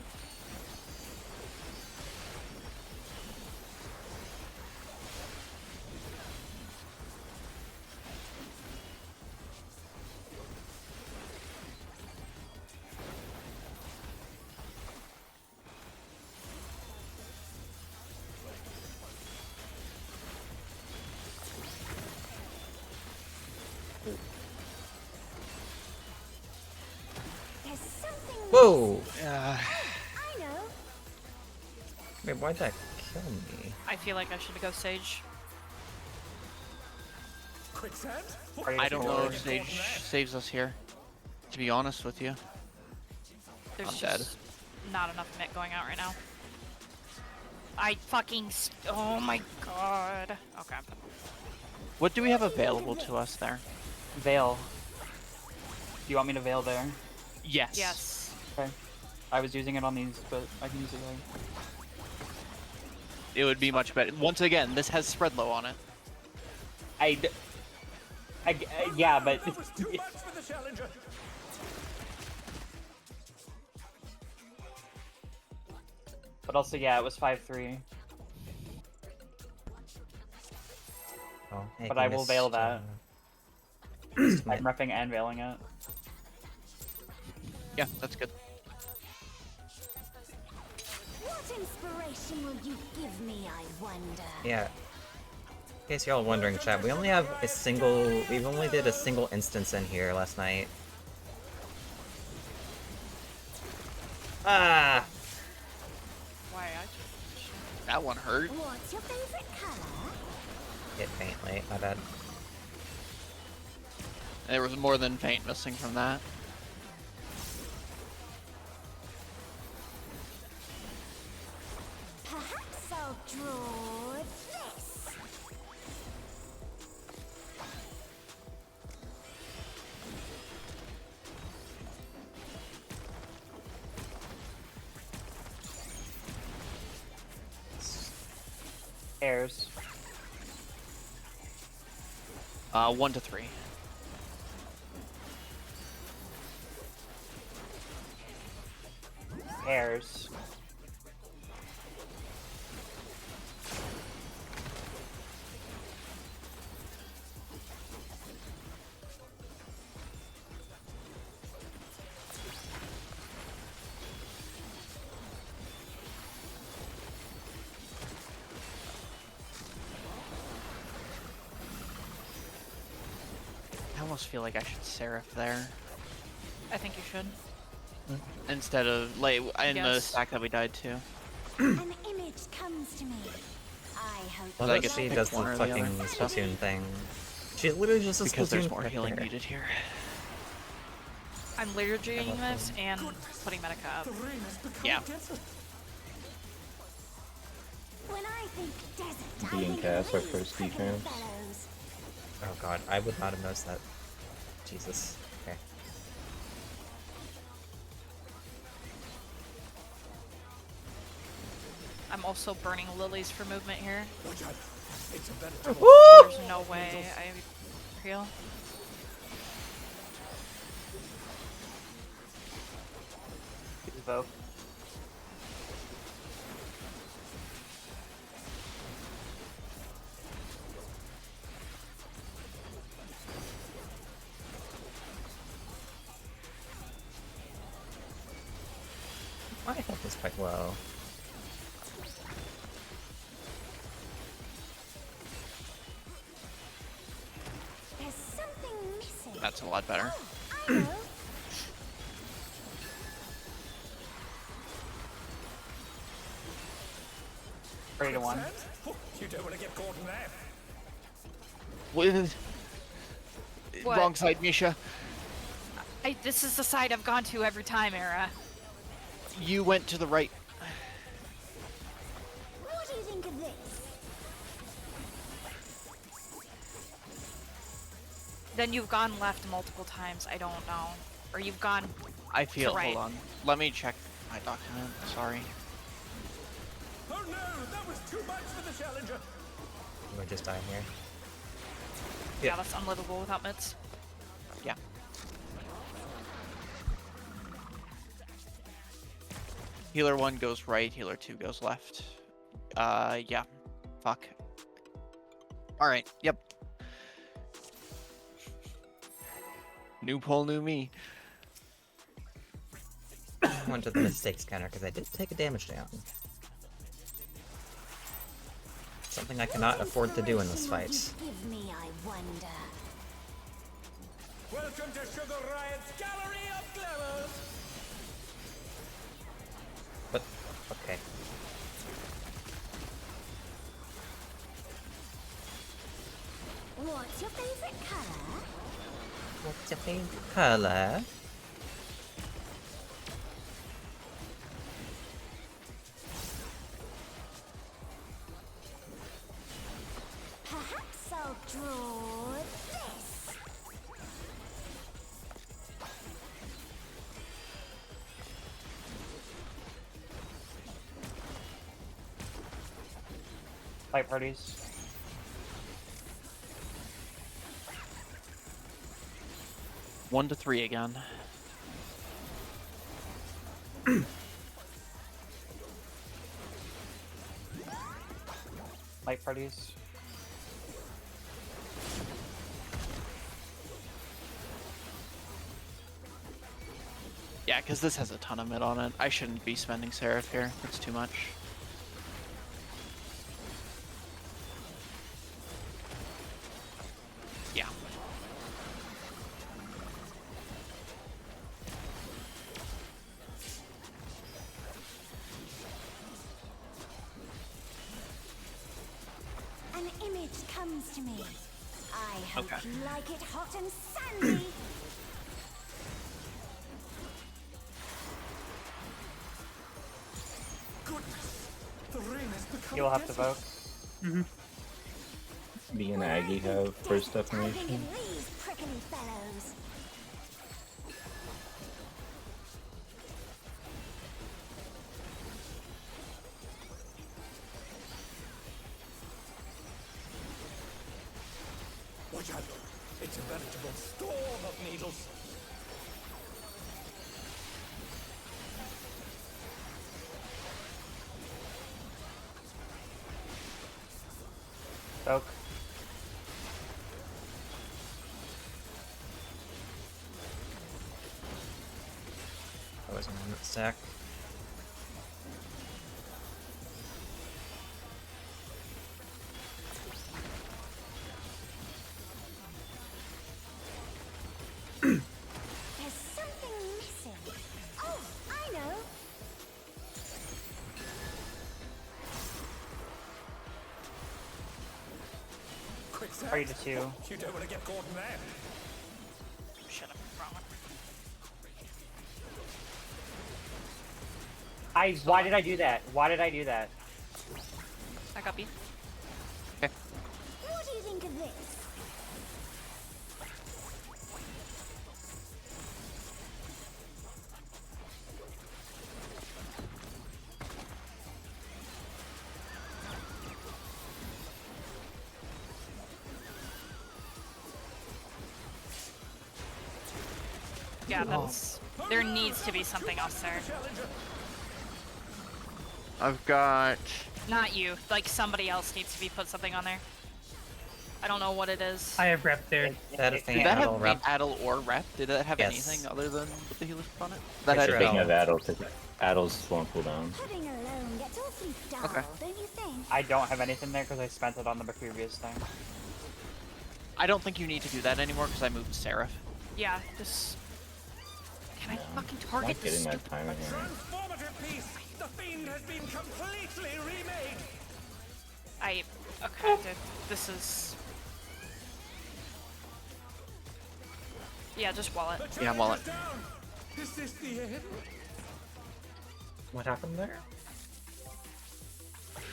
G: There's something
A: Whoa!
G: I know.
A: Wait, why'd that kill me?
B: I feel like I should go Sage.
H: Quicksand?
C: I don't know if Sage saves us here. To be honest with you.
B: There's
C: I'm
B: just
C: dead.
B: not enough mitt going out right now. I fucking. Oh my god. Okay.
C: What do we have available to us there?
D: Veil. Do you want me to veil there?
C: Yes.
B: Yes.
D: Okay. I was using it on these, but I can use it there.
C: It would be much better. Once again, this has spread low on it.
D: Yeah, but
H: That was too much for the challenger.
D: but also yeah, it was 5-3.
A: Oh, hey,
D: But I will veil
A: missed,
D: I'm repping and veiling it.
C: Yeah, that's good.
G: What inspiration will you give me, I wonder?
A: Yeah. In case y'all wondering, chat, we only have a single... We've only did a single instance in here last night. Ah!
B: Why
C: That one hurt.
G: What's your favorite color?
A: Hit faintly, my bad.
C: There was more than faint missing from that.
G: Perhaps I'll draw this.
D: Airs.
C: 1 to 3.
D: Airs.
C: I almost feel like I should Seraph there.
B: I think you should.
C: Instead of, like, in the
B: Yes.
C: stack that we died to.
G: An image comes to me. I hope
A: Well,
C: I
A: that
C: guess
A: she
C: pick
A: does the
C: one or the other.
A: fucking Splatoon thing. She literally just does
C: Because there's
A: Splatoon
C: more
A: right
C: healing
A: there.
C: needed here.
B: I'm liturgying this and putting Medica up.
H: The rain has become
C: Yeah.
H: a desert.
G: when I think desert,
I: Being
G: I think
I: cast our
G: of these
I: first
G: prickly
I: defense.
G: fellows.
A: Oh god, I would not have noticed that. Jesus. Okay.
B: I'm also burning lilies for movement here.
H: Watch out. It's a veritable
B: There's no way I heal.
D: Evoke.
A: My health is quite low.
G: There's something missing.
C: That's a lot better.
G: I know.
D: Three to one.
H: Oh, you don't want to get caught in that.
C: With
B: What?
C: wrong side, Misha.
B: This is the side I've gone to every time, Era.
C: You went to the right.
G: What do you think of this?
B: Then you've gone left multiple times. I don't know. Or you've gone.
C: I feel.
B: right.
C: Hold on. Let me check my document. Sorry.
H: Oh no, that was too much for the challenger.
A: We're just dying here.
B: Yeah, that's unlivable without mitts.
C: Yeah. Healer 1 goes right, healer 2 goes left. Yeah. Fuck. Alright, yep. New poll, new me.
A: I went to the mistakes counter because I did take a damage down. Something I cannot afford to do in this fight.
G: Give me, I wonder.
H: Welcome to Sugar Riot's Gallery of Glamours.
A: But, okay.
G: What's your favorite color?
A: What's your favorite color?
G: Perhaps I'll draw this.
D: Light parties.
C: One to 3 again.
D: Light parties.
C: Yeah, because this has a ton of mid on it. I shouldn't be spending Seraph here. That's too much. Yeah.
G: An image comes to me. I hope
C: Okay.
G: you like it hot and sandy.
H: Goodness, the rain has become
D: You'll have to
H: desolate.
D: vote.
I: Me and Aggie have first
G: Tapping
I: definition.
G: in these prickly fellows.
H: Watch out. It's a veritable storm of needles.
D: Soak.
A: I wasn't on that stack.
G: There's something missing. Oh, I know.
H: Quick,
D: 3 to 2.
H: You don't want to get caught in that.
B: Shut up, wrong one.
D: Why did I do that? Why did I do that?
B: I copy.
G: What do you think of this?
B: Yeah, that's... There needs to be something else there.
C: I've got...
B: Not you. Like, somebody else needs to be put something on there. I don't know what it is.
E: I have rep there.
A: That a
C: Did
A: faint
C: that
A: addle
C: have
A: rep.
C: Addle or Rep? Did that have
A: Yes.
C: anything other than with the Helix on it? That
A: Pretty
C: had
A: sure
C: faint.
I: Speaking of Addle, Addle's won't cool down.
G: Pudding alone gets awfully dull,
C: Okay.
G: don't you think?
D: I don't have anything there because I spent it on the previous thing.
C: I don't think you need to do that anymore because I moved Seraph.
B: Yeah, this... Can I fucking
I: I'm
B: target
I: not
B: this
I: getting that
B: stupid...
I: timing here.
H: Transformative piece! The fiend has been completely remade!
B: Okay, dude. This is... Yeah, just wall it.
H: The
C: Yeah, wallet.
H: challenge is down. Is this the end?
D: What happened there?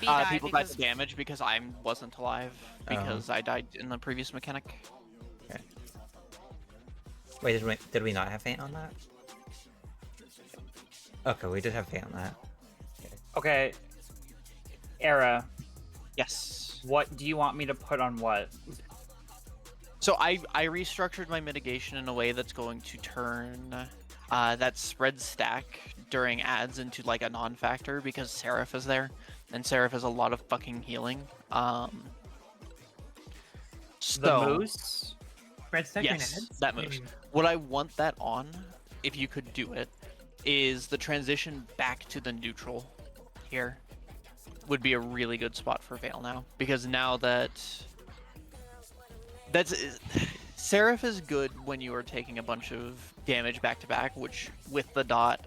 B: B died
C: People died
B: because...
C: to damage because I wasn't alive because I died in the previous mechanic.
A: Okay. Wait, did we not have faint on that? Okay, we did have faint on that.
D: Okay. Era,
C: Yes.
D: what do you want me to put on what?
C: So I restructured my mitigation in a way that's going to turn that spread stack during ads into like a non-factor because Seraph is there, and Seraph has a lot of fucking healing.
D: The
C: So,
D: moose?
E: Red stack
C: yes,
E: ads?
C: that moves. What I want that on, if you could do it, is the transition back to the neutral here would be a really good spot for Veil now, because now that's Seraph is good when you are taking a bunch of damage back to back, which with the dot,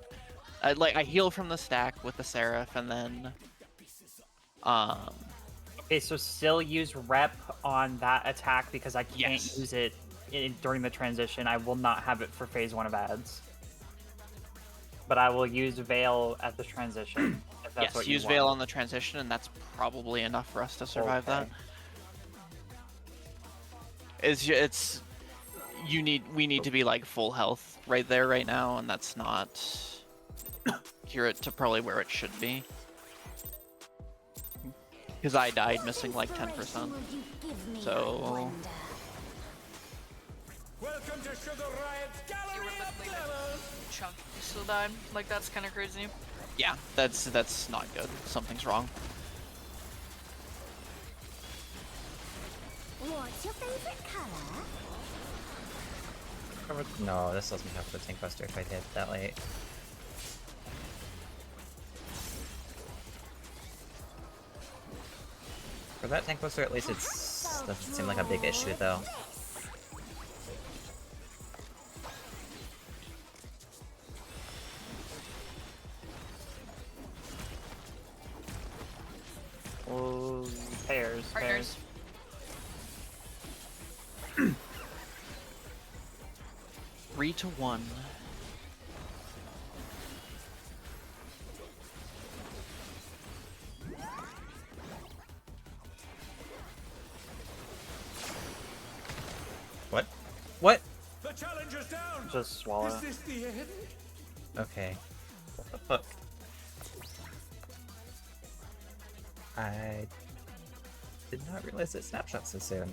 C: like I heal from the stack with the Seraph, and then
D: Okay, so still use rep on that attack because I can't
C: Yes.
D: use it during the transition. I will not have it for phase 1 of ads. But I will use Veil at the transition. If that's
C: yes,
D: what you
C: use
D: want.
C: Veil on the transition, and that's probably enough for us to survive
D: Okay.
C: that. It's we need to be like full health right there right now, and that's not accurate to probably where it should be. Because I died missing like 10%. So
H: Welcome to Sugar Riot's
B: You
H: Gallery
B: were
H: of
B: literally
H: Glamour!
B: chunk. You still died. Like, that's kind of crazy.
C: yeah, that's not good. Something's wrong.
G: What's your favorite color?
A: No, this doesn't have the tank buster if I hit that late. For that tank buster, at least it's doesn't seem like a big issue though.
D: Oh, pairs.
B: Partners.
C: 3-1.
A: What? What?
H: The challenge is down!
D: Just swallow.
H: Is this the end?
A: Okay. What the fuck? I did not realize it snapshots so soon.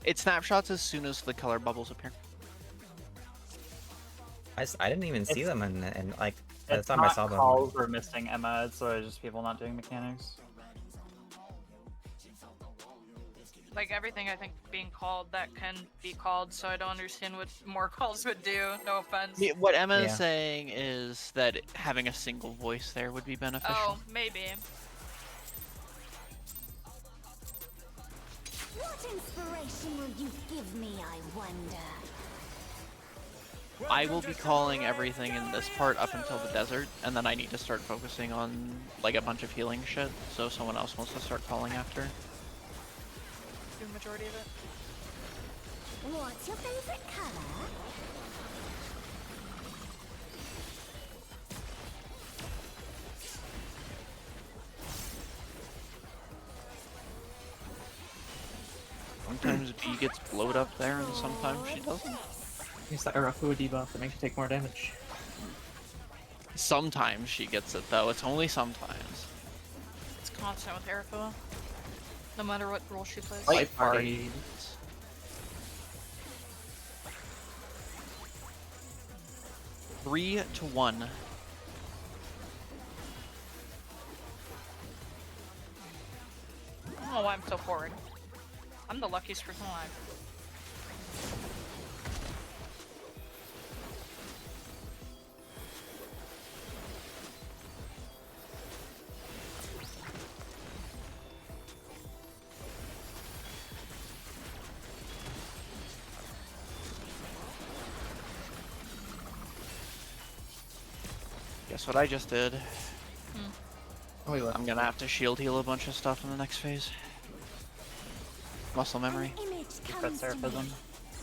C: It snapshots as soon as the color bubbles appear.
A: I didn't even see
D: It's-
A: them and like by the
D: It's
A: time I
D: not
A: saw them.
D: calls we're missing, Emma. It's sort of just people not doing mechanics.
B: Like, everything I think being called that can be called, so I don't understand what more calls would do. No offense.
C: Yeah, what Emma is
A: Yeah.
C: saying is that having a single voice there would be beneficial.
B: Oh, maybe.
G: What inspiration will you give me, I wonder?
C: I will be calling everything in this part up until the desert, and then I need to start focusing on like a bunch of healing shit, so someone else wants to start calling after.
B: Do the majority of it.
G: What's your favorite color?
C: Sometimes B gets blowed up there, and sometimes she doesn't.
F: Use the Arafu debuff that makes you take more damage.
C: Sometimes she gets it though, it's only sometimes.
B: It's constant with Erifua. No matter what role she plays.
C: Light
F: party.
C: parties. 3-1.
B: I don't know why I'm so forward. I'm the luckiest person alive.
C: Guess what I just did?
F: Oh, you
C: I'm gonna have to shield heal a bunch of stuff in the next phase. Muscle memory.
G: An image
D: Got
G: comes to me.
D: Seraphism.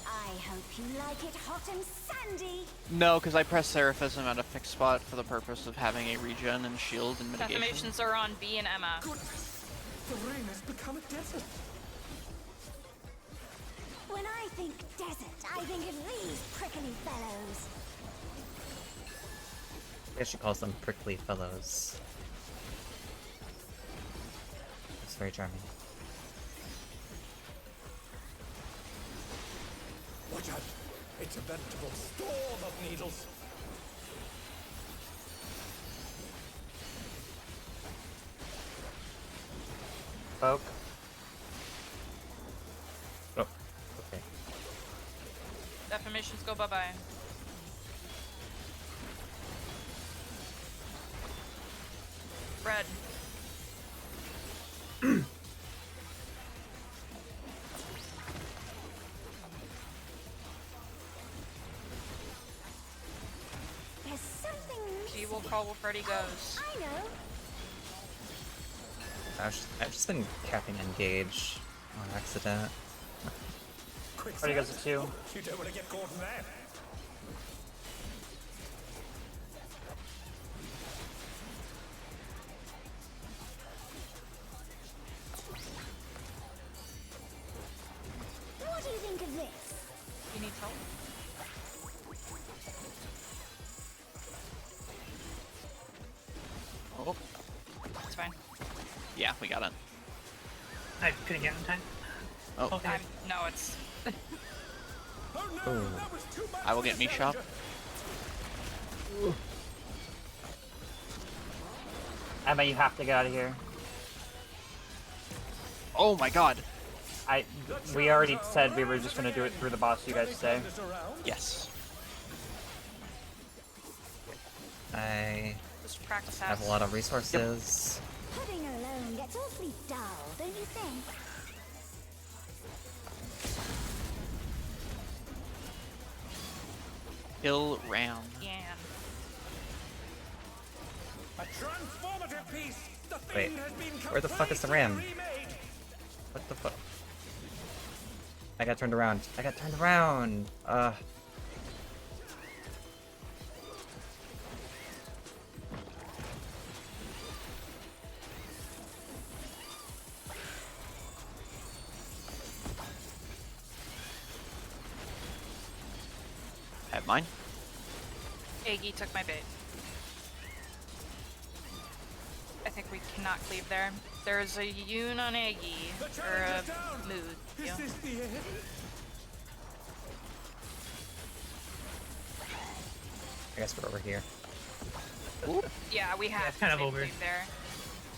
G: I hope you like it hot and sandy.
C: No, because I pressed Seraphism at a fixed spot for the purpose of having a regen and shield and mitigation.
B: Defamations are on B and Emma.
H: Goodness, the rain has become a desert.
G: When I think desert, I think of these prickly fellows.
A: I guess she calls them prickly fellows. It's very charming.
H: Watch out! It's a veritable storm of needles.
D: Poke.
A: Oh, okay.
B: Defamations go bye-bye. Red.
G: There's something
B: She
G: missing.
B: will call where Freddy goes.
G: I know.
A: I've just been capping engage on accident.
H: Quick,
D: Freddy goes to 2.
H: You don't want to get caught in that.
G: What do you think of this?
B: He needs help.
C: Oh,
B: It's fine.
C: yeah, we got it.
E: I couldn't get in time.
C: Oh,
E: Okay.
B: No, it's...
H: Oh no, that was too much.
C: I will
H: for
C: get
H: the
C: me shop.
H: scavenger.
D: Emma, you have to get out of here.
C: Oh my god.
D: We already said we were just gonna do it through the boss. You guys stay.
H: This around.
C: Yes.
A: I
B: Just practice
A: have a lot of resources.
G: Pudding alone gets awfully dull, don't you think?
C: Kill round.
B: Yeah.
H: A transformative piece. The
A: Wait,
H: fiend has been
A: where the fuck is the
H: completely
A: ram?
H: remade.
A: What the fuck? I got turned around. I got turned around.
C: I have mine.
B: Aggie took my bait. I think we cannot cleave there. There's a Yoon on Aggie,
H: The
B: or
H: challenge
B: a
H: is down.
B: mood.
H: Is
B: Yeah.
H: this the end?
A: I guess we're over here.
B: Yeah, we have
E: it's
B: to
E: kind of
B: say
E: over.
B: cleave there.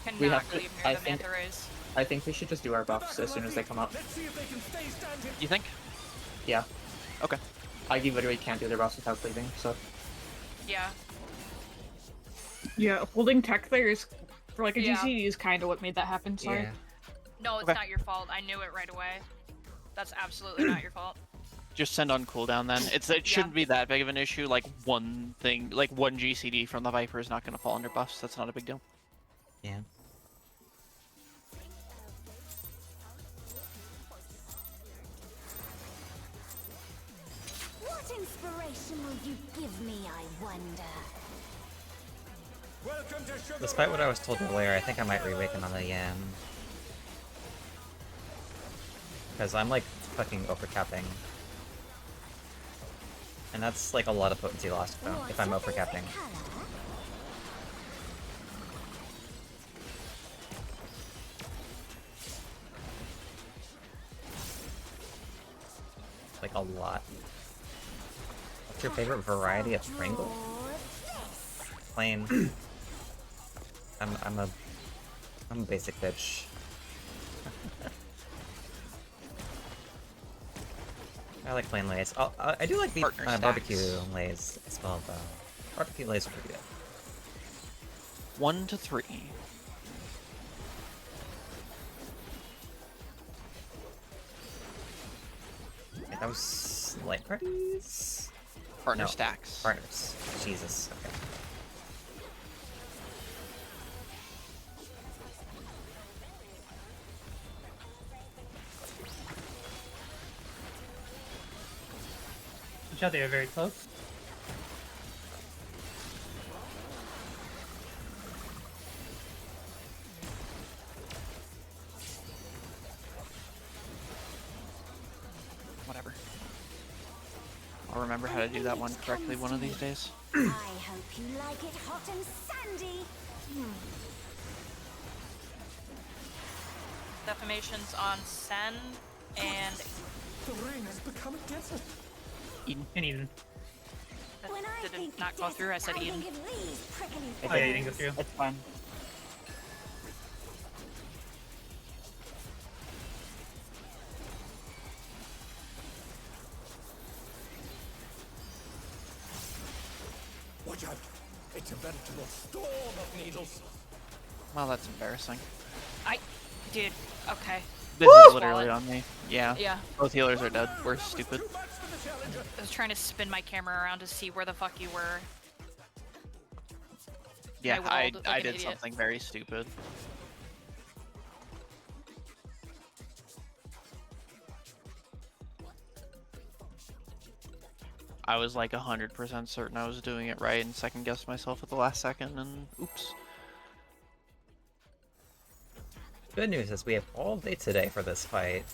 F: We
B: Cannot
F: have to-
B: cleave
F: I
B: near the
F: think-
B: Manta Rays.
F: I think we should just do our buffs as soon as they come up.
H: Let's see if they can stay standing.
C: You think?
F: Yeah.
C: Okay.
F: Ivy literally can't do their buffs without cleaving, so.
B: Yeah.
J: Yeah, holding tech there is for like a
B: Yeah.
J: GCD is kind of what made that happen. Sorry.
A: Yeah.
B: No, it's
C: Okay.
B: not your fault. I knew it right away. That's absolutely not your fault.
C: Just send on cooldown then. It shouldn't be that big of an issue. Like one thing, like one GCD from the Viper is not going to fall under buffs. That's not a big deal.
A: Yeah.
G: What inspiration will you give me, I wonder?
H: Welcome to Sugar
A: Despite what I was told earlier, I think I might reawaken on the Yam. Because I'm like fucking overcapping. And that's like a lot of potency lost if I'm
G: What's your
A: overcapping.
G: favorite color?
A: Like a lot. What's your favorite variety of Pringle? plain. I'm a basic bitch. I like plain lays. I do like the
C: Partner
A: barbecue
C: stacks.
A: lays as well, though. Barbecue lays are pretty good.
C: 1 to 3.
A: Wait, that was light parties?
C: Partner
A: No,
C: stacks.
A: Partners. Jesus. Okay.
E: Watch out, they are very close.
C: Whatever. I'll remember how to do that one correctly one of these days.
G: I hope you like it hot and sandy.
B: Defamations on Sen and
H: The rain has become a desert.
C: Eden.
E: And Eden.
B: that
G: When I
B: did
G: think
B: not go through. I said
G: desert,
B: Eden.
G: think of these prickly
E: Oh yeah, you
G: things.
E: didn't go through.
D: It's fine.
H: Watch out. It's a veritable storm of needles.
C: Well, that's embarrassing.
B: Dude, okay.
C: This is literally on me. Yeah.
B: Yeah.
C: Both healers are dead. We're stupid.
H: Too much for the challenger.
B: I was trying to spin my camera around to see where the fuck you were.
C: Yeah,
B: I walled like
C: I
B: an
C: did
B: idiot.
C: something very stupid. I was like 100% certain I was doing it right and second guessed myself at the last second and oops.
A: Good news is we have all day today for this fight.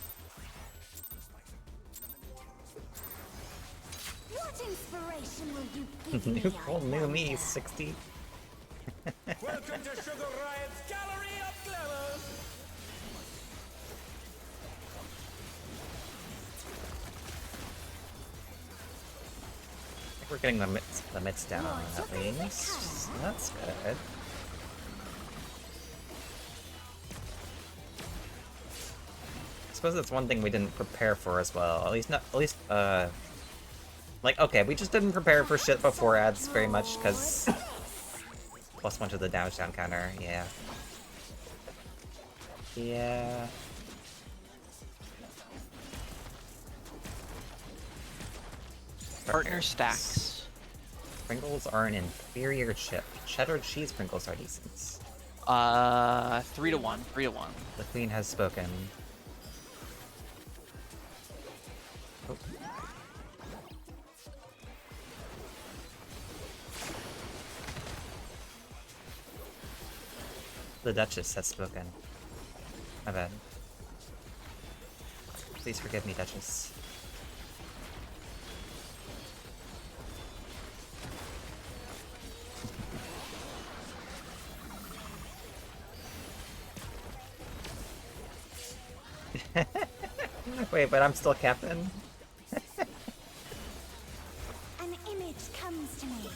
G: What inspiration will you give me?
A: New
G: I
A: full new me,
G: wonder?
A: 60.
H: Welcome to Sugar Riot's Gallery of Glamour.
A: I think we're getting the mitts down at least. That's good. I suppose that's one thing we didn't prepare for as well. Like, okay, we just didn't prepare for shit before ads very much, because +1 to the damage down counter, yeah. Yeah.
C: Partner stacks.
A: Pringles are an inferior chip. Cheddar cheese Pringles are decent.
C: 3 to 1. 3 to 1.
A: The queen has spoken. Oh. The Duchess has spoken. My bad. Please forgive me, Duchess. Wait, but I'm still captain?
G: An image comes to me.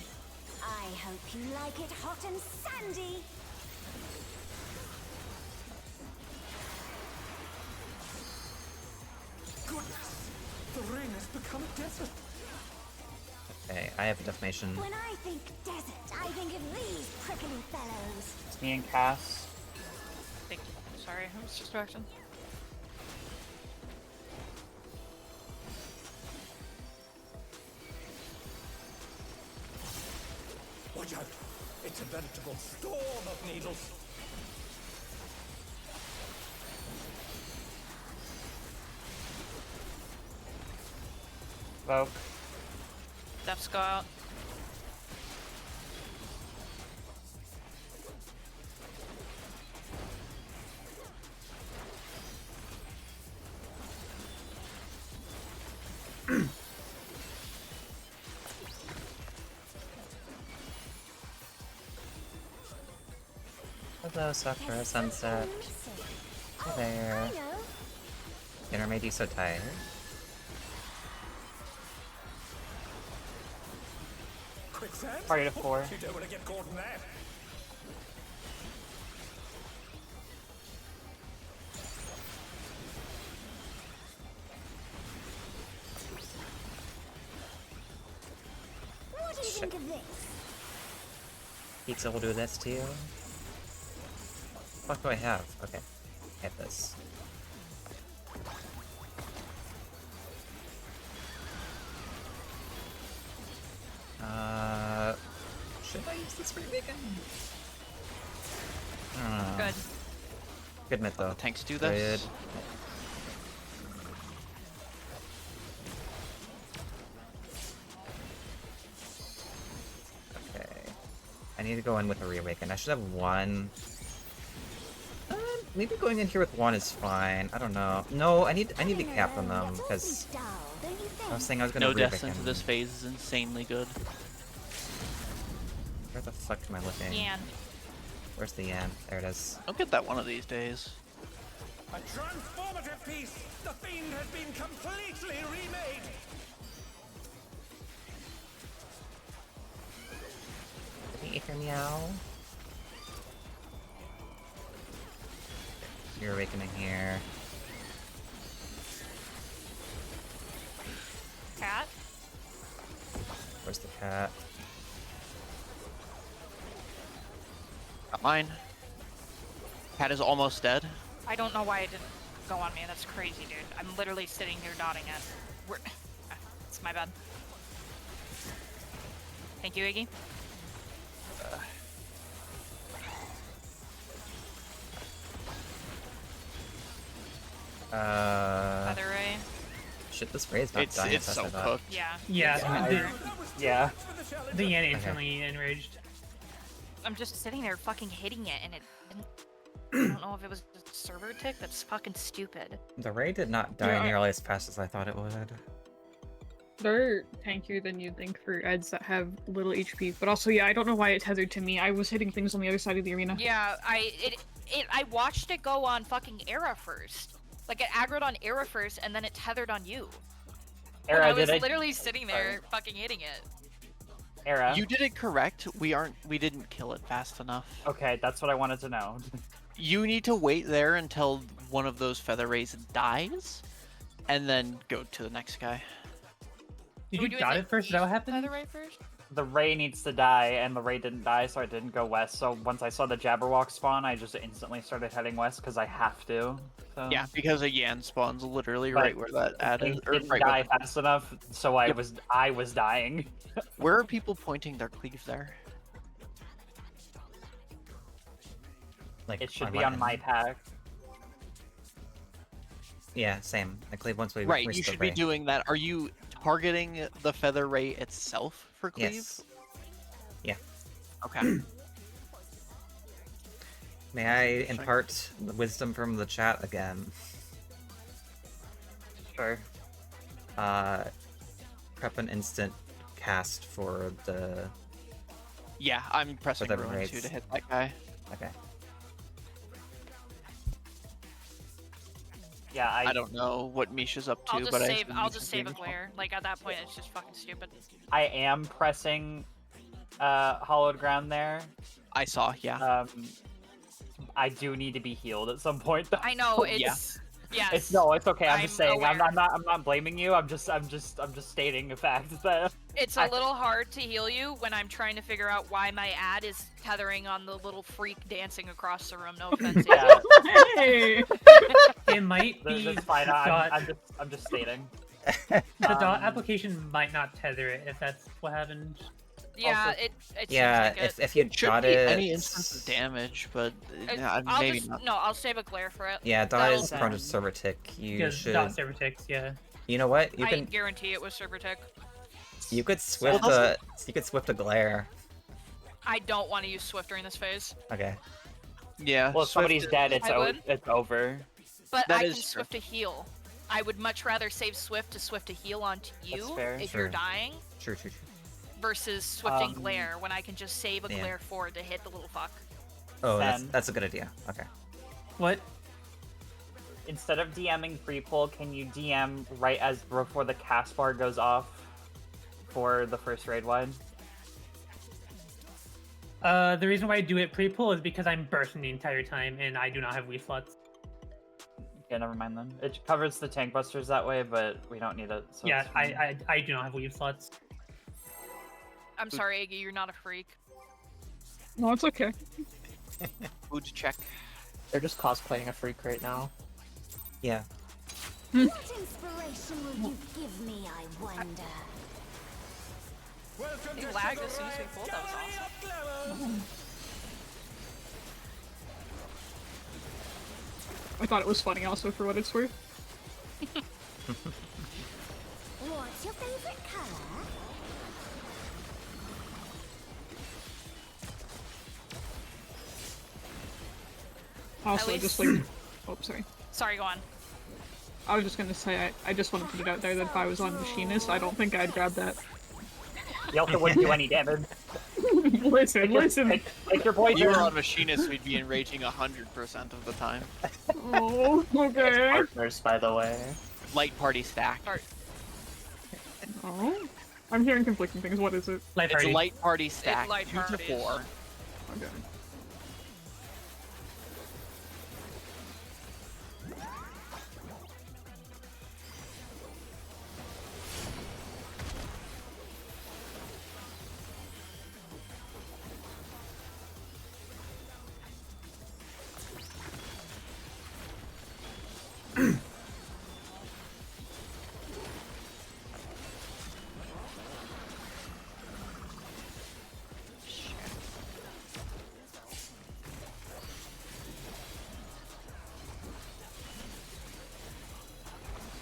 G: I hope you like it hot and sandy.
H: Goodness. The rain has become a desert.
A: Okay, I have a defamation.
G: When I think desert, I think of these prickly fellows.
D: It's me and Cass.
B: Thank you. Sorry, I was distracted.
H: Watch out. It's a veritable storm of needles.
D: Vogue.
B: Deaths go out.
A: Hello, Sakura Sunset. Hey there.
G: I know.
A: Dinner made you so tired.
H: Quicksand?
D: Target of 4.
H: You don't want to get caught in that.
G: What do you think of this?
A: Pizza will do this to you. What do I have? Okay. Get this. Should I use this for bacon?
B: Good.
A: Good myth though.
C: The tanks do
A: Good.
C: this.
A: Okay. I need to go in with a reawaken. I should have one. Maybe going in here with one is fine. I don't know. No, I need to cap on them because I was saying I was gonna
C: No
A: reawaken.
C: deaths into this phase is insanely good.
A: Where the fuck am I looking?
B: Yan.
A: Where's the Yan? There it is.
C: I'll get that one of these days.
H: A transformative piece! The fiend has been completely remade!
A: The aether meow. You're awakening here.
B: Cat.
A: Where's the cat?
C: Got mine. Cat is almost dead.
B: I don't know why it didn't go on me. That's crazy, dude. I'm literally sitting here dotting it. It's my bad. Thank you, Iggy. Feather ray.
A: Shit, this ray is not dying
C: It's
A: as
C: so
A: fast as I thought.
C: cooked.
B: Yeah.
E: Yeah,
D: Yeah.
E: the Yan instantly enraged.
B: I'm just sitting there fucking hitting it, and it didn't. I don't know if it was a server tick. That's fucking stupid.
A: The ray did not die
J: Yeah,
A: nearly as fast as I thought it would.
J: They're tankier than you'd think for Eds that have little HP. But also, yeah, I don't know why it tethered to me. I was hitting things on the other side of the arena.
B: Yeah, I watched it go on fucking Era first. Like it aggroed on Era first, and then it tethered on you. And
D: Era,
B: I was
D: did I...
B: literally sitting there fucking hitting it.
D: Era.
C: You did it correct. We didn't kill it fast enough.
D: Okay, that's what I wanted to know.
C: You need to wait there until one of those feather rays dies, and then go to the next guy.
E: Did
B: we
E: you
B: doing
E: dot
B: the
E: it first? Is that what happened?
B: Feather ray first?
D: The ray needs to die, and the ray didn't die, so I didn't go west. So once I saw the Jabberwock spawn, I just instantly started heading west because I have to. So.
C: Yeah, because a Yan spawns literally
D: But
C: right where that ad is.
D: It
C: Or
D: didn't
C: right
D: die
C: where,
D: fast enough, so I was dying.
C: where are people pointing their cleave there?
A: Like
D: It should
A: on
D: be
A: what
D: on
A: end?
D: my pack.
A: Yeah, same. I cleave once we
C: Right,
A: reach
C: you
A: the
C: should
A: ray.
C: be doing that. Are you targeting the feather ray itself for cleave?
A: Yes. Yeah.
C: Okay.
A: May I impart the wisdom from the chat again?
D: Sure.
A: Prep an instant cast for the...
C: Yeah, I'm pressing
A: the
C: ruin 2
A: raids.
C: to hit that guy.
A: Okay.
D: Yeah,
C: I don't know what Misha's up to,
B: I'll just
C: but
B: save.
C: I
B: I'll just save a glare. Like at that point, it's just fucking stupid.
D: I am pressing hollowed ground there.
C: I saw, yeah.
D: I do need to be healed at some point though.
B: I know
C: Yeah.
B: it's. Yes.
D: It's okay. I'm just saying. I'm
B: aware.
D: not blaming you. I'm just stating a fact that
B: It's a little hard to heal you when I'm trying to figure out why my ad is tethering on the little freak dancing across the room. No offense.
D: yeah,
J: Hey!
E: It might be
D: that's fine.
E: dot.
D: I'm just stating.
E: The dot application might not tether it if that's what happened.
B: Yeah,
D: Also-
B: it
A: Yeah,
B: seems like it.
A: if you
C: Should
A: dot
C: be
A: it...
C: any instance of damage, but
B: I'll
C: maybe
B: just,
C: not.
B: No, I'll save a glare for it.
A: Yeah, dot
B: That'll-
A: is prone to server tick. You
E: Because
A: should...
E: dot server ticks, yeah.
A: You know what? You
B: I
A: can...
B: guarantee it was server tick.
A: You could swift
C: Well,
A: a glare.
B: I don't want to use Swift during this phase,
A: Okay.
C: Yeah.
D: Well, if somebody's
C: Swift-
D: dead,
B: I would.
D: it's over.
B: but
C: That
B: I
C: is
B: can
C: true.
B: Swift a heal. I would much rather save Swift to heal onto you
D: That's fair.
B: if
A: Sure.
B: you're dying,
A: True.
B: versus swifting
D: Um,
B: glare when I can just save a
A: yeah.
B: glare forward to hit the little fuck.
A: Oh,
D: Then-
A: that's a good idea. Okay.
E: What?
D: Instead of DMing free pull, can you DM right as before the cast bar goes off for the first raid one?
E: The reason why I do it pre-pull is because I'm bursting the entire time, and I do not have weave slots.
D: Okay, never mind then. It covers the tank busters that way, but we don't need it. So
E: Yeah,
D: it's fine.
E: I do not have weave slots.
B: I'm sorry, Iggy, you're not a freak.
J: No, it's okay.
C: Food check.
F: They're just cosplaying a freak right now.
A: Yeah.
G: What inspiration will you give me, I wonder?
H: Welcome
B: They
H: to
B: lagged
H: Sugar
B: as soon as we
H: Riot
B: pulled, that was
H: Gallery
B: awesome.
H: of Glamour.
J: I thought it was funny also for what it's worth.
G: What's your favorite color?
J: Also,
B: least-
J: just like, oh, sorry.
B: Sorry, go on.
J: I was just gonna say, I just want to put it out there that if I was on Machinist, I don't think I'd grab that.
D: You also wouldn't do any damage.
J: listen.
D: Take your
C: If
D: poison.
C: you were on Machinist, we'd be enraging 100% of the time.
J: Oh, okay.
F: Partners, by the way.
C: Light party stack.
J: Oh, I'm hearing conflicting things. What is it?
E: Light
C: It's
E: party.
C: light party stack,
B: light
C: 2 to
B: parties.
C: 4.
J: Okay.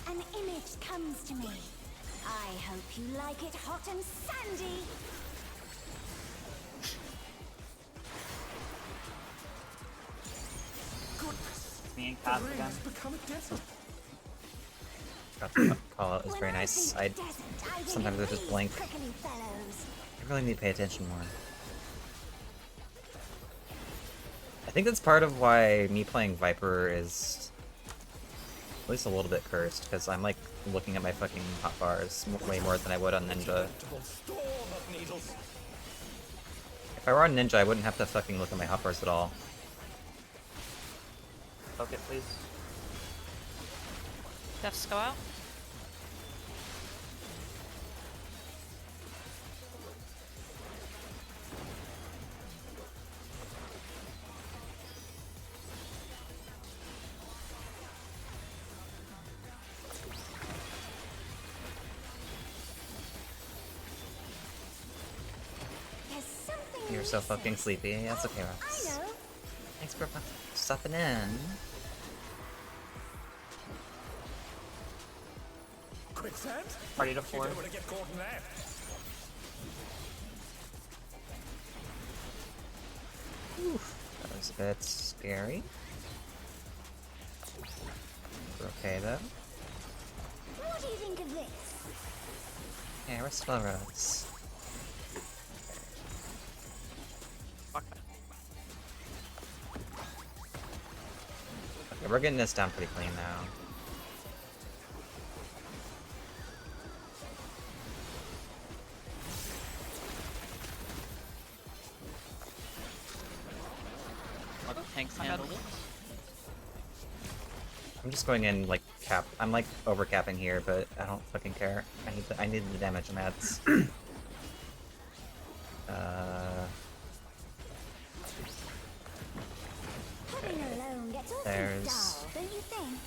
G: An image comes to me. I hope you like it hot and sandy.
D: Me and Cass
H: Rain
D: again.
H: has become a desert.
A: Got the call out. It was very
G: When I
A: nice.
G: think
A: I
G: desert, I think
A: sometimes I
G: of
A: just
G: these
A: blink.
G: prickly fellows.
A: really need to pay attention more. I think that's part of why me playing Viper is at least a little bit cursed, because I'm like looking at my fucking hotbars way more than I would on Ninja.
H: Storm of needles.
A: If I were on Ninja, I wouldn't have to fucking look at my hotbars at all.
D: Poke it, please.
B: Deaths go out.
G: There's something
A: You're so fucking sleepy. That's okay,
G: I
A: Rox.
G: know.
A: Thanks for stopping in.
H: Quicksand?
D: Party to
H: You
D: 4.
H: don't want to get caught in that.
A: That was a bit scary. We're okay though.
G: What do you think of this?
A: Yeah, we're still roads.
C: Fuck.
A: Okay, we're getting this down pretty clean now.
C: Let the tanks
B: My bad.
C: handle it.
A: I'm just going in like cap. I'm like over capping here, but I don't fucking care. I need the damage meds.
G: Heaven alone gets awfully
A: There's
G: dull, don't you think?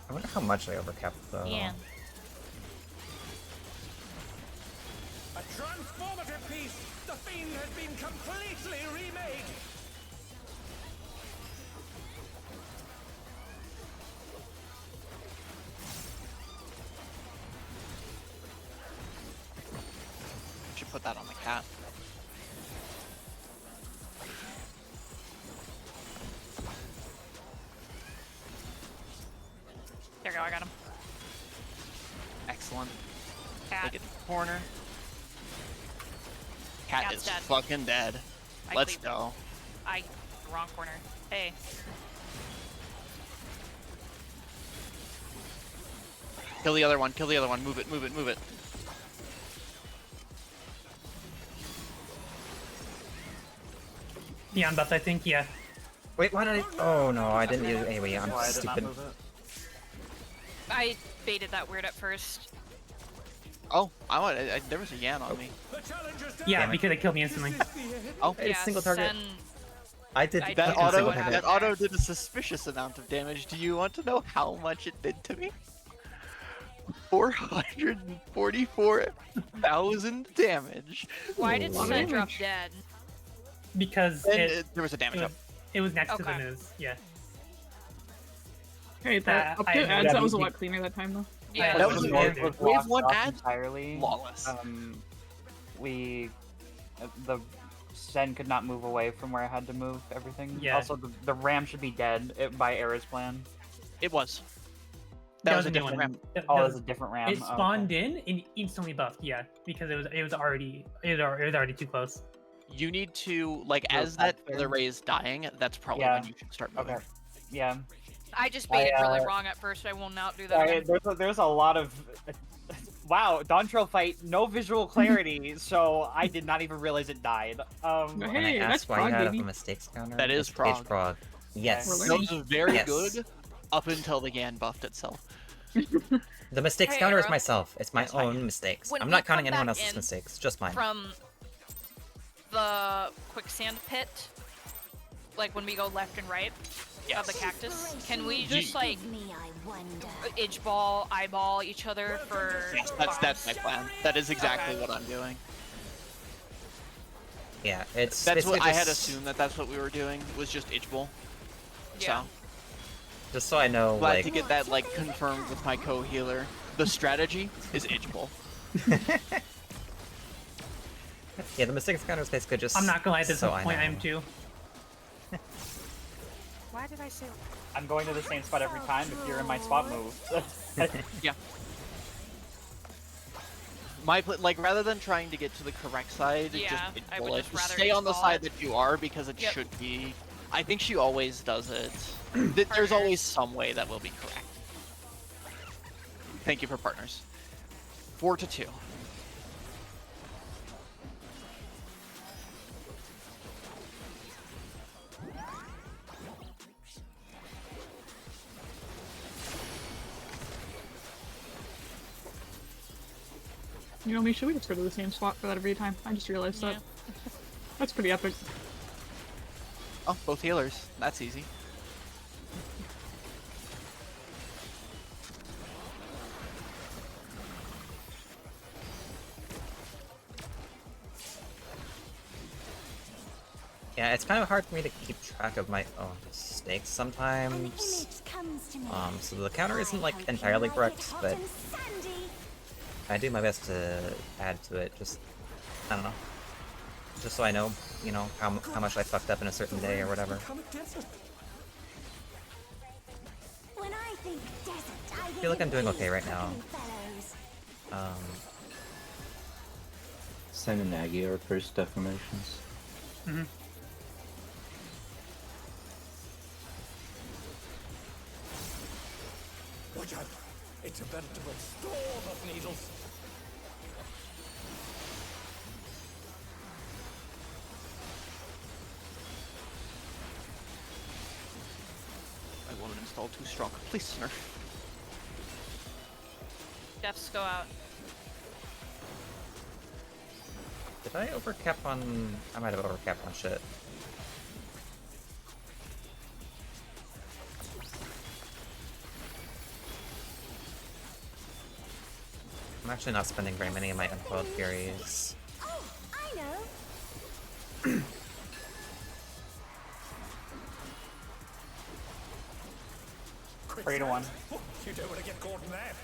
A: I wonder how much I overcapped though.
B: Yeah.
H: A transformative piece! The Fiend has been completely remade!
C: Should put that on the cat.
B: There you go, I got him.
C: Excellent.
B: Cat.
C: Take it to the corner. Cat
B: Cat's
C: is
B: dead.
C: fucking dead.
B: I
C: Let's
B: cleaved.
C: go.
B: Wrong corner. Hey.
C: Kill the other one. Kill the other one. Move it. Move it. Move it.
E: Yeah, unbuffed, I think, yeah.
A: Wait, why did I? Oh no, I didn't use anyway. I'm
D: Why did I not
A: stupid.
D: move it?
B: I baited that weird at first.
C: Oh, there was a Yan on me.
H: The challenger's down.
E: Yeah,
A: Damn it.
E: because it killed me instantly.
C: Oh,
A: Hey,
B: Yeah,
A: single target.
B: Sen-
A: I did
B: I
C: that
B: don't know
C: auto
B: what happened
C: that
B: there.
C: auto did a suspicious amount of damage. Do you want to know how much it did to me? 444,000 damage.
B: Why did
J: Wow.
B: Sen drop dead?
E: Because
C: And there was a damage
E: it
C: up.
E: was, it was next to the
B: Okay.
E: news, yeah.
J: Hey, that up
E: I-
J: to ads,
D: yeah,
J: that was a
D: we-
J: lot cleaner that time though.
B: Yeah,
C: That was
D: the
C: a
D: north
C: very-
D: was
C: we have
D: blocked
C: one
D: off
C: ad?
D: entirely.
C: Flawless.
D: We the Sen could not move away from where I had to move everything.
E: Yeah.
D: Also, the ram should be dead by Era's plan.
C: It was.
E: That
C: was
E: was
C: a
E: a new
C: different
E: one.
C: ramp.
E: That
D: Oh,
E: was-
D: there's a different ram.
E: It
D: Oh,
E: spawned
D: okay.
E: in and instantly buffed, yeah, because it was already too close.
C: You need to like
D: Yeah,
C: as that
D: that's
C: the
D: fair.
C: ray is dying. That's probably
D: Yeah.
C: when you should start moving.
D: Okay. Yeah.
B: I just baited really
D: I,
B: wrong at first. I will not do that
D: Sorry,
B: again.
D: there's a lot of. Wow, Dontrell fight, no visual clarity, so I did not even realize it died.
A: Can I
J: Hey, that's
A: ask why you
J: Prague,
A: had
J: baby.
A: a mistakes counter?
C: That is
A: It's
C: Prague.
A: Prague. Yes.
J: We're
C: That
J: learning.
C: was very
A: Yes.
C: good up until the Yan buffed itself.
A: The mistakes
B: Hey,
A: counter is
B: Arrow.
A: myself. It's my
C: That's fine.
A: own mistakes.
B: When
A: I'm
B: we
A: not counting
B: come
A: anyone
B: back
A: else's
B: in
A: mistakes, just mine.
B: From the quicksand pit, like when we go left and right of the cactus, can we just like
G: Me, I wonder.
B: edge ball, eyeball each other for?
C: Yes, that's my plan. That is exactly
B: Okay.
C: what I'm doing.
A: Yeah, it's
C: That's what
A: basically
C: I had
A: just-
C: assumed that's what we were doing was just itch bowl.
B: Yeah.
C: So
A: Just so I know,
C: glad
A: like,
C: to get that like confirmed with my co-healer. The strategy is itch bowl.
A: yeah, the mistakes counter is basically just.
E: I'm not gonna lie, at this
A: so I
E: point
A: know.
E: I'm too.
B: Why did I say?
D: I'm going to the same spot every time if you're in my spot move.
C: Yeah. My like rather than trying to get to the correct side,
B: Yeah,
C: just itch
B: I would
C: bowl it.
B: just rather
C: Stay on the
B: itch ball
C: side
B: it.
C: that you are because it
B: Yep.
C: should be. I think she always does it. There's always some way that will be correct. Thank you for partners. 4-2.
J: You know, Misha, we just go to the same spot for that every time. I just realized that. That's pretty epic.
C: Oh, both healers. That's easy.
A: Yeah, it's kind of hard for me to keep track of my own mistakes
G: An
A: sometimes.
G: image comes to me.
A: So the counter isn't
G: I
A: like
G: hope you
A: entirely
G: like
A: correct,
G: it hot
A: but
G: and sandy.
A: I do my best to add to it. Just, I don't know, just so I know, you know, how much I fucked up in a certain day or whatever.
H: Become a desert.
G: When I think desert, I
A: feel like I'm doing okay right now.
G: Fellows.
I: Sen and Aggie are first deformations.
E: Mm-hmm.
H: Watch out. It's a veritable storm of needles.
C: I won't install too strong. Please, Snurf.
B: Deaths go out.
A: Did I overcap on? I might have overcapped on shit. I'm actually not spending very many of my uncoiled furies.
G: Oh, I know.
H: Quick
D: 3-1.
H: Oh, you don't want to get caught in that.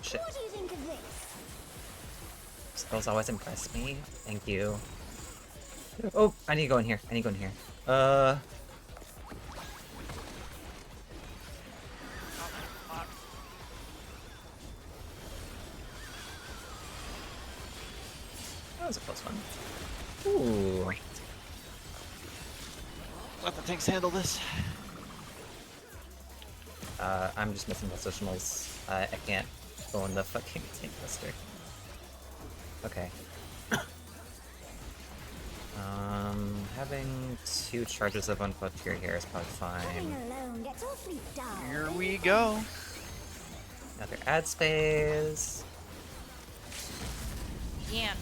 A: Shit.
G: What do you think of this?
A: Spells always impress me. Thank you. Oh, I need to go in here. I need to go in here. That was a close one. Ooh.
C: Let the tanks handle this.
A: I'm just missing positionals. I can't go in the fucking tank lister. Okay. Having 2 charges of unplugged here is probably fine.
G: alone gets awfully dull.
C: Here we go.
A: Another ad space.
B: Yan.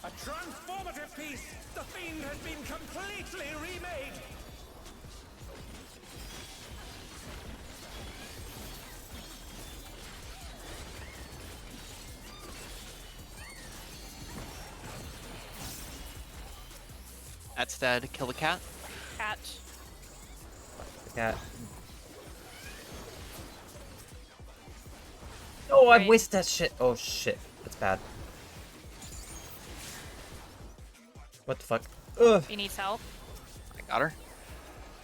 H: A transformative piece! The fiend has been completely remade!
C: That's dead. Kill the cat.
B: Cat.
A: The cat. Oh, I've
B: Right.
A: wasted that shit. Oh shit, that's bad. What the fuck? Ugh.
B: He needs help.
C: I got her.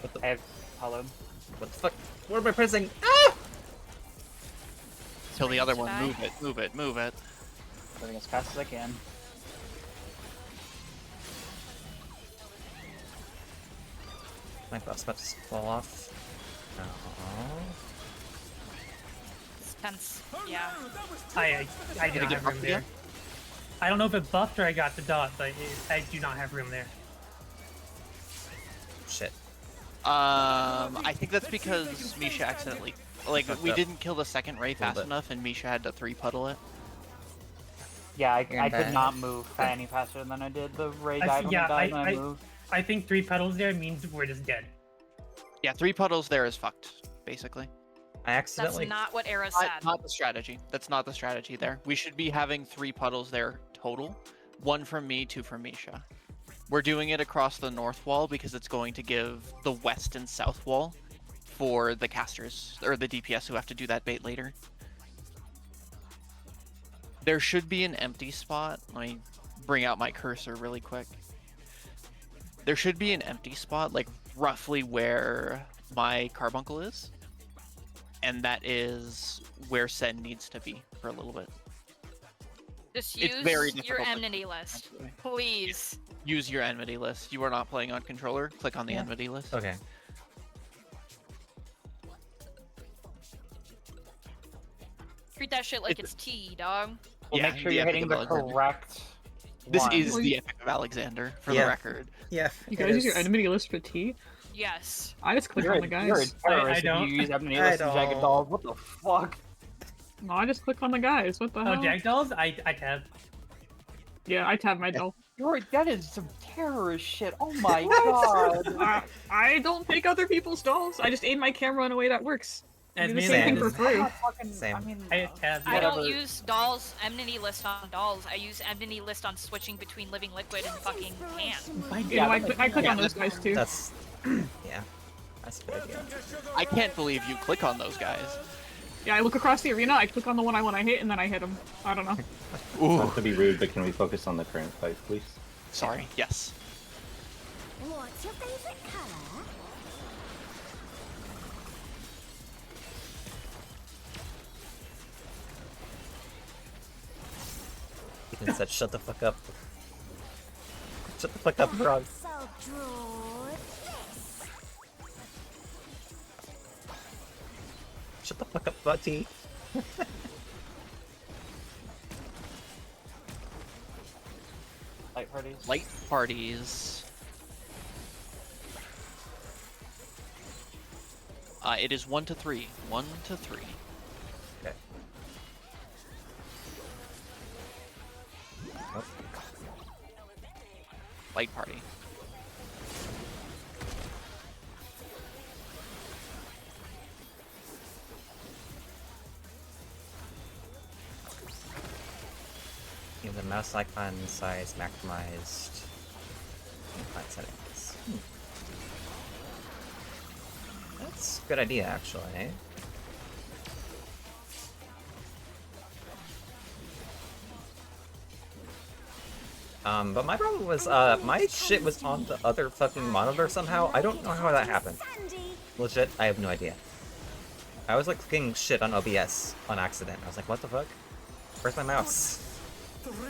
A: What the?
D: I have hollow.
A: What the fuck? What am I pressing? Ah!
C: Kill the other
B: Should
C: one.
B: I?
C: Move it. Move it. Move it.
D: Moving as fast as I can.
A: My buff's about to fall off. Oh.
B: It's tense.
H: Oh
B: Yeah.
H: no, that was too
E: I
H: much for the
E: I do
C: Did it
E: not
C: get
E: have
C: buffed
E: room there.
C: again?
E: I don't know if it buffed or I got the dot, but I do not have room there.
A: Shit.
C: I think that's because Misha accidentally, like,
A: Fucked
C: we
A: up.
C: didn't kill the second ray fast
A: bit.
C: enough, and Misha had to 3-puddle it.
D: Yeah, I
A: You're
D: could
A: bad.
D: not move any faster than I did. The ray
E: I-
D: died when
E: yeah,
D: it died, and
E: I-
D: I moved.
E: I think 3 puddles there means we're just dead.
C: Yeah, 3 puddles there is fucked, basically.
A: I
B: That's
A: accidentally.
B: not what Era
C: Not,
B: said.
C: not the strategy. That's not the strategy there. We should be having 3 puddles there total. 1 from me, 2 from Misha. We're doing it across the north wall because it's going to give the west and south wall for the casters, or the DPS who have to do that bait later. There should be an empty spot. Let me bring out my cursor really quick. There should be an empty spot, like roughly where my carbuncle is. And that is where Sen needs to be for a little bit.
B: Just
C: It's
B: use
C: very
B: your
C: difficult to
B: enmity
C: do,
B: list,
C: actually.
B: please.
C: Use your enmity list. You are not playing on controller. Click on the
A: Yeah.
C: enmity list.
A: Okay.
B: Treat that shit like it's tea, dog.
D: Well,
C: Yeah,
D: make sure
C: the
D: you're
C: Epic
D: hitting
C: of
D: the
C: Alexander.
D: correct
C: This
D: one.
C: is the Epic of Alexander, for
A: Yeah.
C: the record.
A: Yeah.
J: You guys use your enemy list for tea?
B: Yes.
J: I just click
D: You're
J: on
D: a,
J: the
D: you're a
J: guys.
D: terrorist if
E: don't.
D: you use Ebony
A: I
D: List and Jagged
A: don't.
D: Dolls. What the fuck?
J: No, I just click on the guys. What the
E: Oh,
J: hell?
E: Jackdaws? I tab.
J: Yeah, I tab my doll.
D: That is some terrorist shit. Oh my god.
J: I don't take other people's dolls. I just aim my camera in a way that works. I
E: As
J: do
E: me
J: the same thing
A: Same.
J: for free.
D: I'm not fucking,
A: Same.
D: I mean,
E: I tab.
B: I don't
D: Whatever.
B: use dolls enmity list on dolls. I use enmity list on switching between living liquid and fucking pan.
J: You know, I click on those guys too.
A: That's. Yeah. That's a good idea.
C: I can't believe you click on those guys.
J: Yeah, I look across the arena, I click on the one I want to hit, and then I hit him. I don't know.
I: Not to be rude, but can we focus on the current fight, please?
C: Sorry. Yes.
G: What's your favorite color?
A: Ethan said, "Shut the fuck up." Shut the fuck up, frog.
G: So draw this.
A: Shut the fuck up, Buddy.
D: light parties.
C: Light parties. It is 1 to 3. 1 to 3.
A: Okay. Oh,
C: Light party.
A: the mouse icon size maximized. Icon settings. That's a good idea, actually. But my problem was, my shit was on the other fucking monitor somehow. I don't know how that happened. Legit, I have no idea. I was like clicking shit on OBS on accident. I was like, what the fuck? Where's my mouse?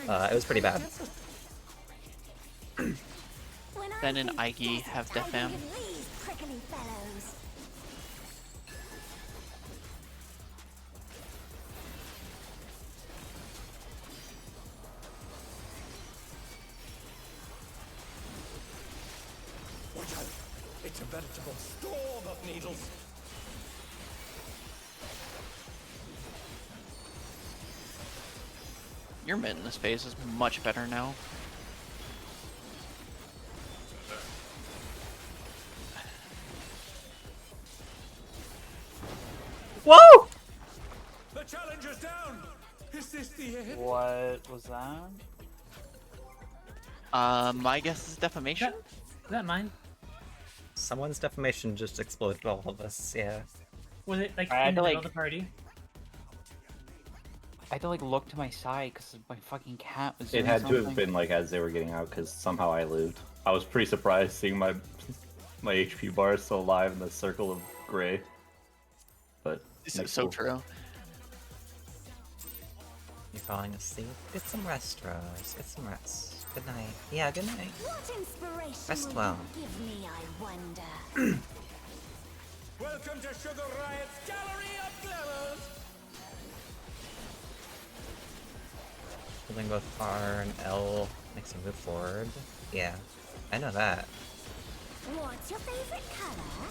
A: It was pretty bad.
G: When I
C: Ben and
G: think
C: Iggy
G: desert,
C: have
G: I
C: Def
G: think
C: Am.
G: of these prickly fellows.
H: Watch out! It's a veritable storm of needles.
C: Your mid in this phase is much better now.
A: Whoa!
H: The challenger's down. Is this the end?
D: What was that?
C: My guess is defamation.
E: Is that mine?
A: Someone's defamation just exploded all of us, yeah.
E: Was it like
D: I had
E: in the
D: to,
E: middle
D: like-
E: of the party?
D: I had to like look to my side because my fucking cat was
I: It
D: doing
I: had to have
D: something.
I: been like as they were getting out because somehow I lived. I was pretty surprised seeing my HP bar still alive in the circle of gray. But
C: This is
I: next
C: so
I: roll.
C: true.
A: You're falling asleep? Get some rest, Rose. Get some rest. Good night. Yeah, good night.
G: What inspiration
A: Rest
G: will
A: well.
G: you give me, I wonder?
H: Welcome to Sugar Riot's Gallery of Glamours.
A: Holding both R and L makes you move forward. Yeah, I know that.
G: What's your favorite color?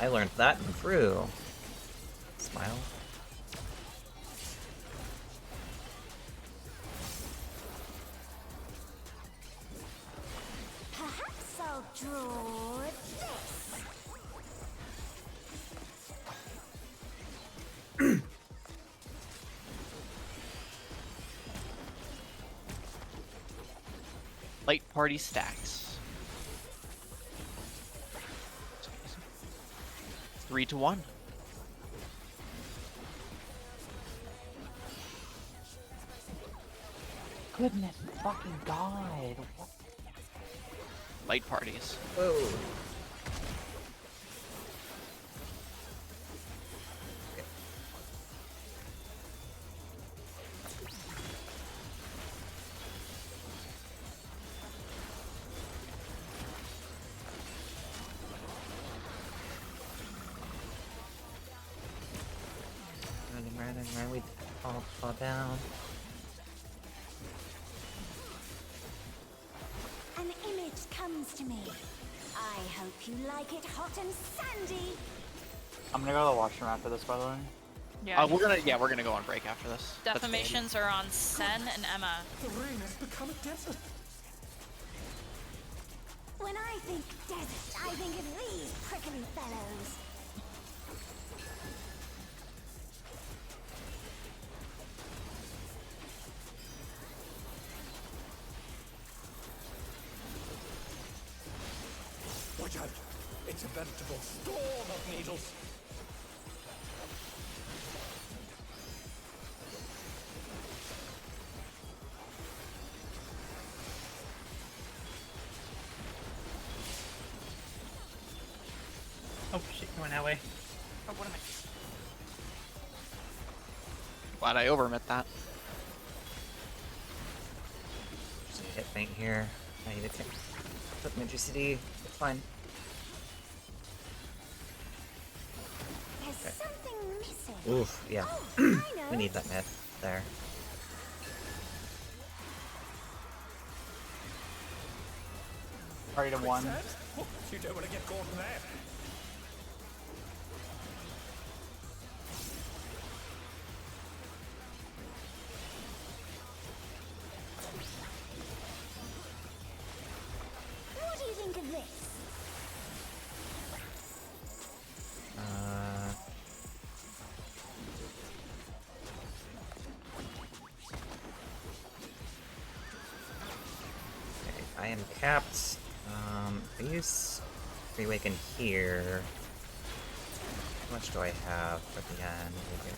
A: I learned that in Brew. Smile.
G: Perhaps I'll draw this.
C: Light party stacks. 3-1.
D: Goodness fucking god. What?
C: Light parties.
A: Whoa. Running, we all fall down.
G: An image comes to me. I hope you like it hot and sandy.
D: I'm gonna go to the washroom after this, by the way.
B: Yeah.
C: We're gonna go on break after this. That's good.
B: Defamations are on Sen and Emma.
H: The rain has become a desert.
G: When I think desert, I think of these prickly fellows.
H: Watch out! It's a veritable storm of needles.
E: Oh shit, you went that way.
B: Oh, what am I?
C: Glad I overmit that.
A: Just a hit feint here. I need to put my GCD. It's fine.
G: There's something missing.
A: Oof, yeah.
G: Oh, I know.
A: We need that myth there.
D: Party to one.
H: Oh, you don't want to get caught in there.
G: What do you think of this?
A: Okay, I am capped. If I use Free Awaken here, how much do I have for the end here?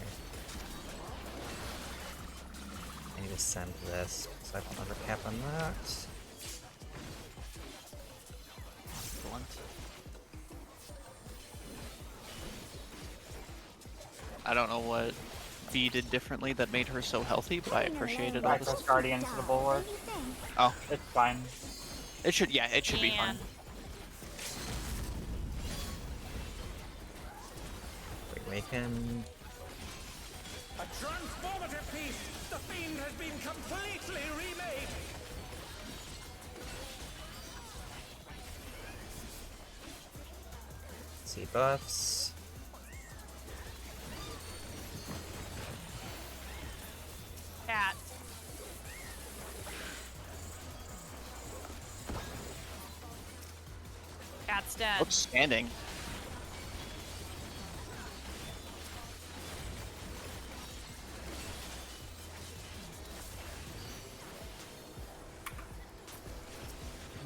A: I need to send this, so I don't ever cap on that.
C: Excellent. I don't know what V did differently that made her so healthy, but I appreciate it all.
D: Reckless Guardian to the bulwark.
C: Oh,
D: It's fine.
C: It should, yeah, it should be fun.
B: And
A: Reawaken.
H: A transformative piece! The fiend has been completely remade!
A: See buffs.
B: cat. Cat's dead.
C: Outstanding.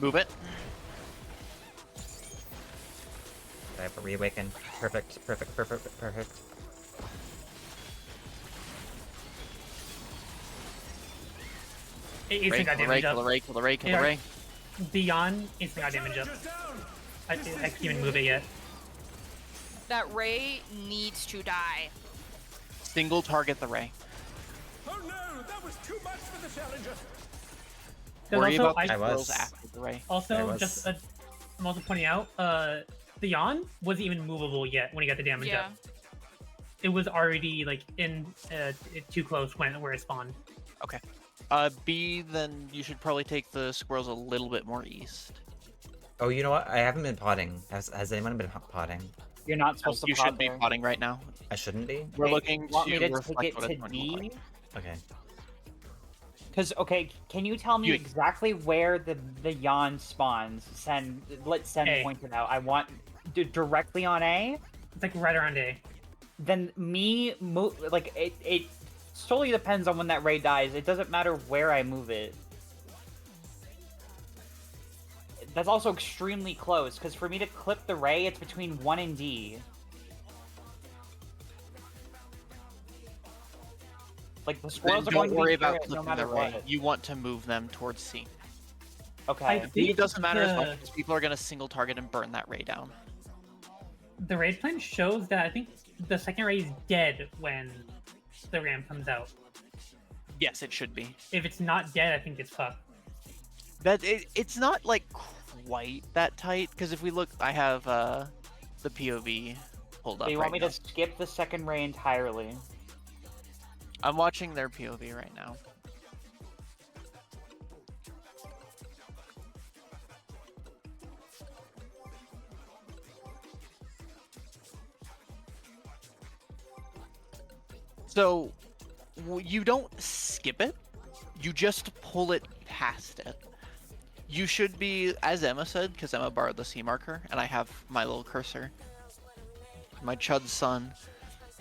C: Move it.
A: I have a reawaken. Perfect, perfect, perfect, perfect.
E: Instant got
C: Kill
E: damage
C: the
E: up.
C: ray, kill the ray, kill the
E: Yeah.
C: ray.
E: Beyond instant got damage up.
H: Challenger's down!
E: I can't even move it yet.
B: That Ray needs to die.
C: Single target the ray.
H: Oh no, that was too much for the challenger!
E: There's
C: Worry
E: also,
C: about the
A: I
C: squirrels
A: was-
C: after the ray.
A: I
E: also
A: was-
E: just I'm also pointing out, Beyond wasn't even movable yet when he got the damage
B: Yeah.
E: up. It was already like in too close when where it spawned.
C: Okay. B, then you should probably take the squirrels a little bit more east.
A: Oh, you know what? I haven't been potting. Has anyone been potting?
D: You're not supposed
C: You
D: to
C: should
D: pot
C: be
D: there.
C: potting right now.
A: I shouldn't be?
C: We're
D: Hey,
C: looking
D: want me to
C: reflect
D: take it
C: what
D: to
C: it's going to look
D: D?
C: like.
A: Okay.
D: Because okay, can you tell me
C: You-
D: exactly where the yawn spawns? Let Sen
E: A.
D: point it out. I want directly on A.
E: It's like right around A.
D: Then like it solely depends on when that ray dies. It doesn't matter where I move it. That's also extremely close, because for me to clip the ray, it's between 1 and D. Like, the
C: Then
D: squirrels are going
C: don't
D: to
C: worry
D: be
C: about
D: here no
C: clipping
D: matter
C: the ray.
D: what.
C: You want to move them towards C.
D: Okay.
C: B doesn't matter as much
E: the-
C: because people are going to single target and burn that ray down.
E: The raid plan shows that I think the second ray is dead when the ram comes out.
C: Yes, it should be.
E: If it's not dead, I think it's fucked.
C: It's not like quite that tight because if we look, I have the POV pulled up.
D: So you
C: right
D: want me
C: now.
D: to skip the second ray entirely?
C: I'm watching their POV right now. So you don't skip it, you just pull it past it. You should be, as Emma said, because Emma borrowed the C marker, and I have my little cursor, my Chud's son.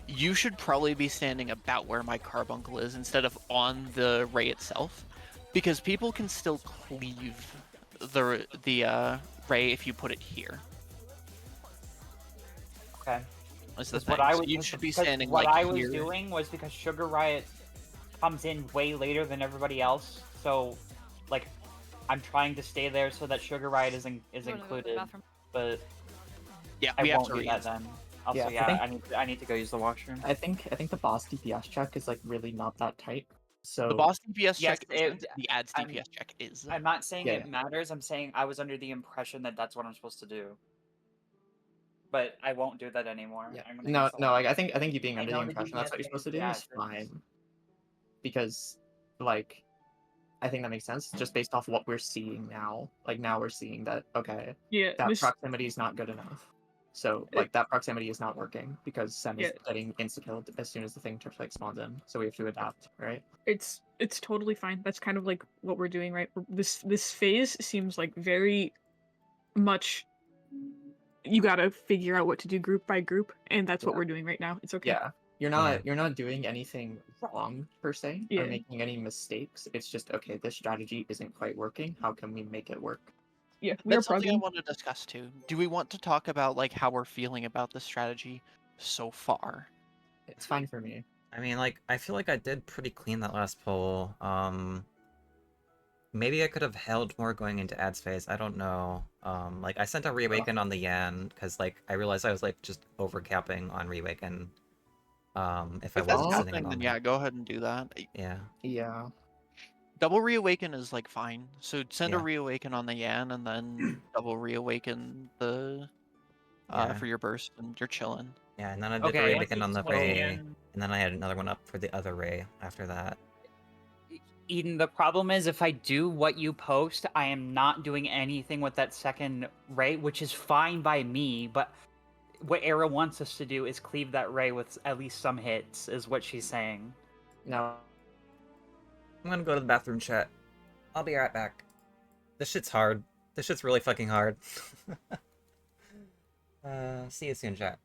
C: You should probably be standing about where my carbuncle is instead of on the ray itself, because people can still cleave the ray if you put it here.
D: Okay.
C: That's the
D: Because what
C: thing.
D: I
C: So
D: was
C: you should be
D: because
C: standing
D: what
C: like
D: I was
C: here.
D: doing was because Sugar Riot comes in way later than everybody else, so like I'm trying to stay there so that Sugar Riot is
B: I'm gonna go to the
D: included,
B: bathroom.
D: but
C: Yeah,
D: I
C: we have
D: won't
C: to
D: do
C: read.
D: that then. Also,
F: Yeah, I
D: yeah,
F: think-
D: I need to go use the washroom.
F: I think the boss DPS check is like really not that tight. So
C: The boss DPS
D: Yes,
C: check
D: it-
C: isn't, the ads
D: I'm-
C: DPS check is.
D: I'm not saying
F: Yeah.
D: it matters. I'm saying I was under the impression that that's what I'm supposed to do. But I won't do that anymore.
F: Yeah.
D: I'm gonna
F: No,
D: use the
F: no.
D: washroom.
F: I think you being
D: I
F: under
D: know
F: the
D: the
F: impression that's what you're
D: DPS
F: supposed to do
D: yeah,
F: is fine. Because, like, I think that makes sense just based off what we're seeing now. Like now we're seeing that okay,
J: Yeah,
F: that
J: this,
F: proximity is not good enough. So like that proximity is not working because Sem is
J: Yeah.
F: getting insta-killed as soon as the thing like spawns in. So we have to adapt, right?
J: it's totally fine. That's kind of like what we're doing, right? This phase seems like very much you gotta figure out what to do group by group, and that's what
F: Yeah.
J: we're doing right now. It's okay.
F: Yeah. You're not doing anything wrong per se
J: Yeah.
F: or making any mistakes. It's just okay, this strategy isn't quite working. How can we make it work?
J: Yeah, we are
C: That's something I
J: plugging.
C: want to discuss too. Do we want to talk about like how we're feeling about the strategy so far?
F: It's fine for me.
A: I mean, like, I feel like I did pretty clean that last poll. Maybe I could have held more going into ad space. I don't know. Like, I sent a Reawaken on the Yan, because, like, I realized I was, like, just overcapping on Reawaken. If I
C: If that's
A: wasn't sitting
C: happening,
A: on
C: then
A: them.
C: yeah, go ahead and do that.
A: Yeah.
F: Yeah.
C: Double reawaken is like fine. So send a
A: Yeah.
C: reawaken on the Yan and then double reawaken the
A: Yeah.
C: for your burst and you're chilling.
A: Yeah, and then I did the
D: Okay,
A: reawaken on the
E: so-
A: Ray, and then I had another one up for the other Ray after that.
D: Eden, the problem is if I do what you post, I am not doing anything with that second ray, which is fine by me, but what Era wants us to do is cleave that ray with at least some hits, is what she's saying.
F: No.
A: I'm gonna go to the bathroom, chat. I'll be right back. This shit's hard. This shit's really fucking hard. See you soon, chat.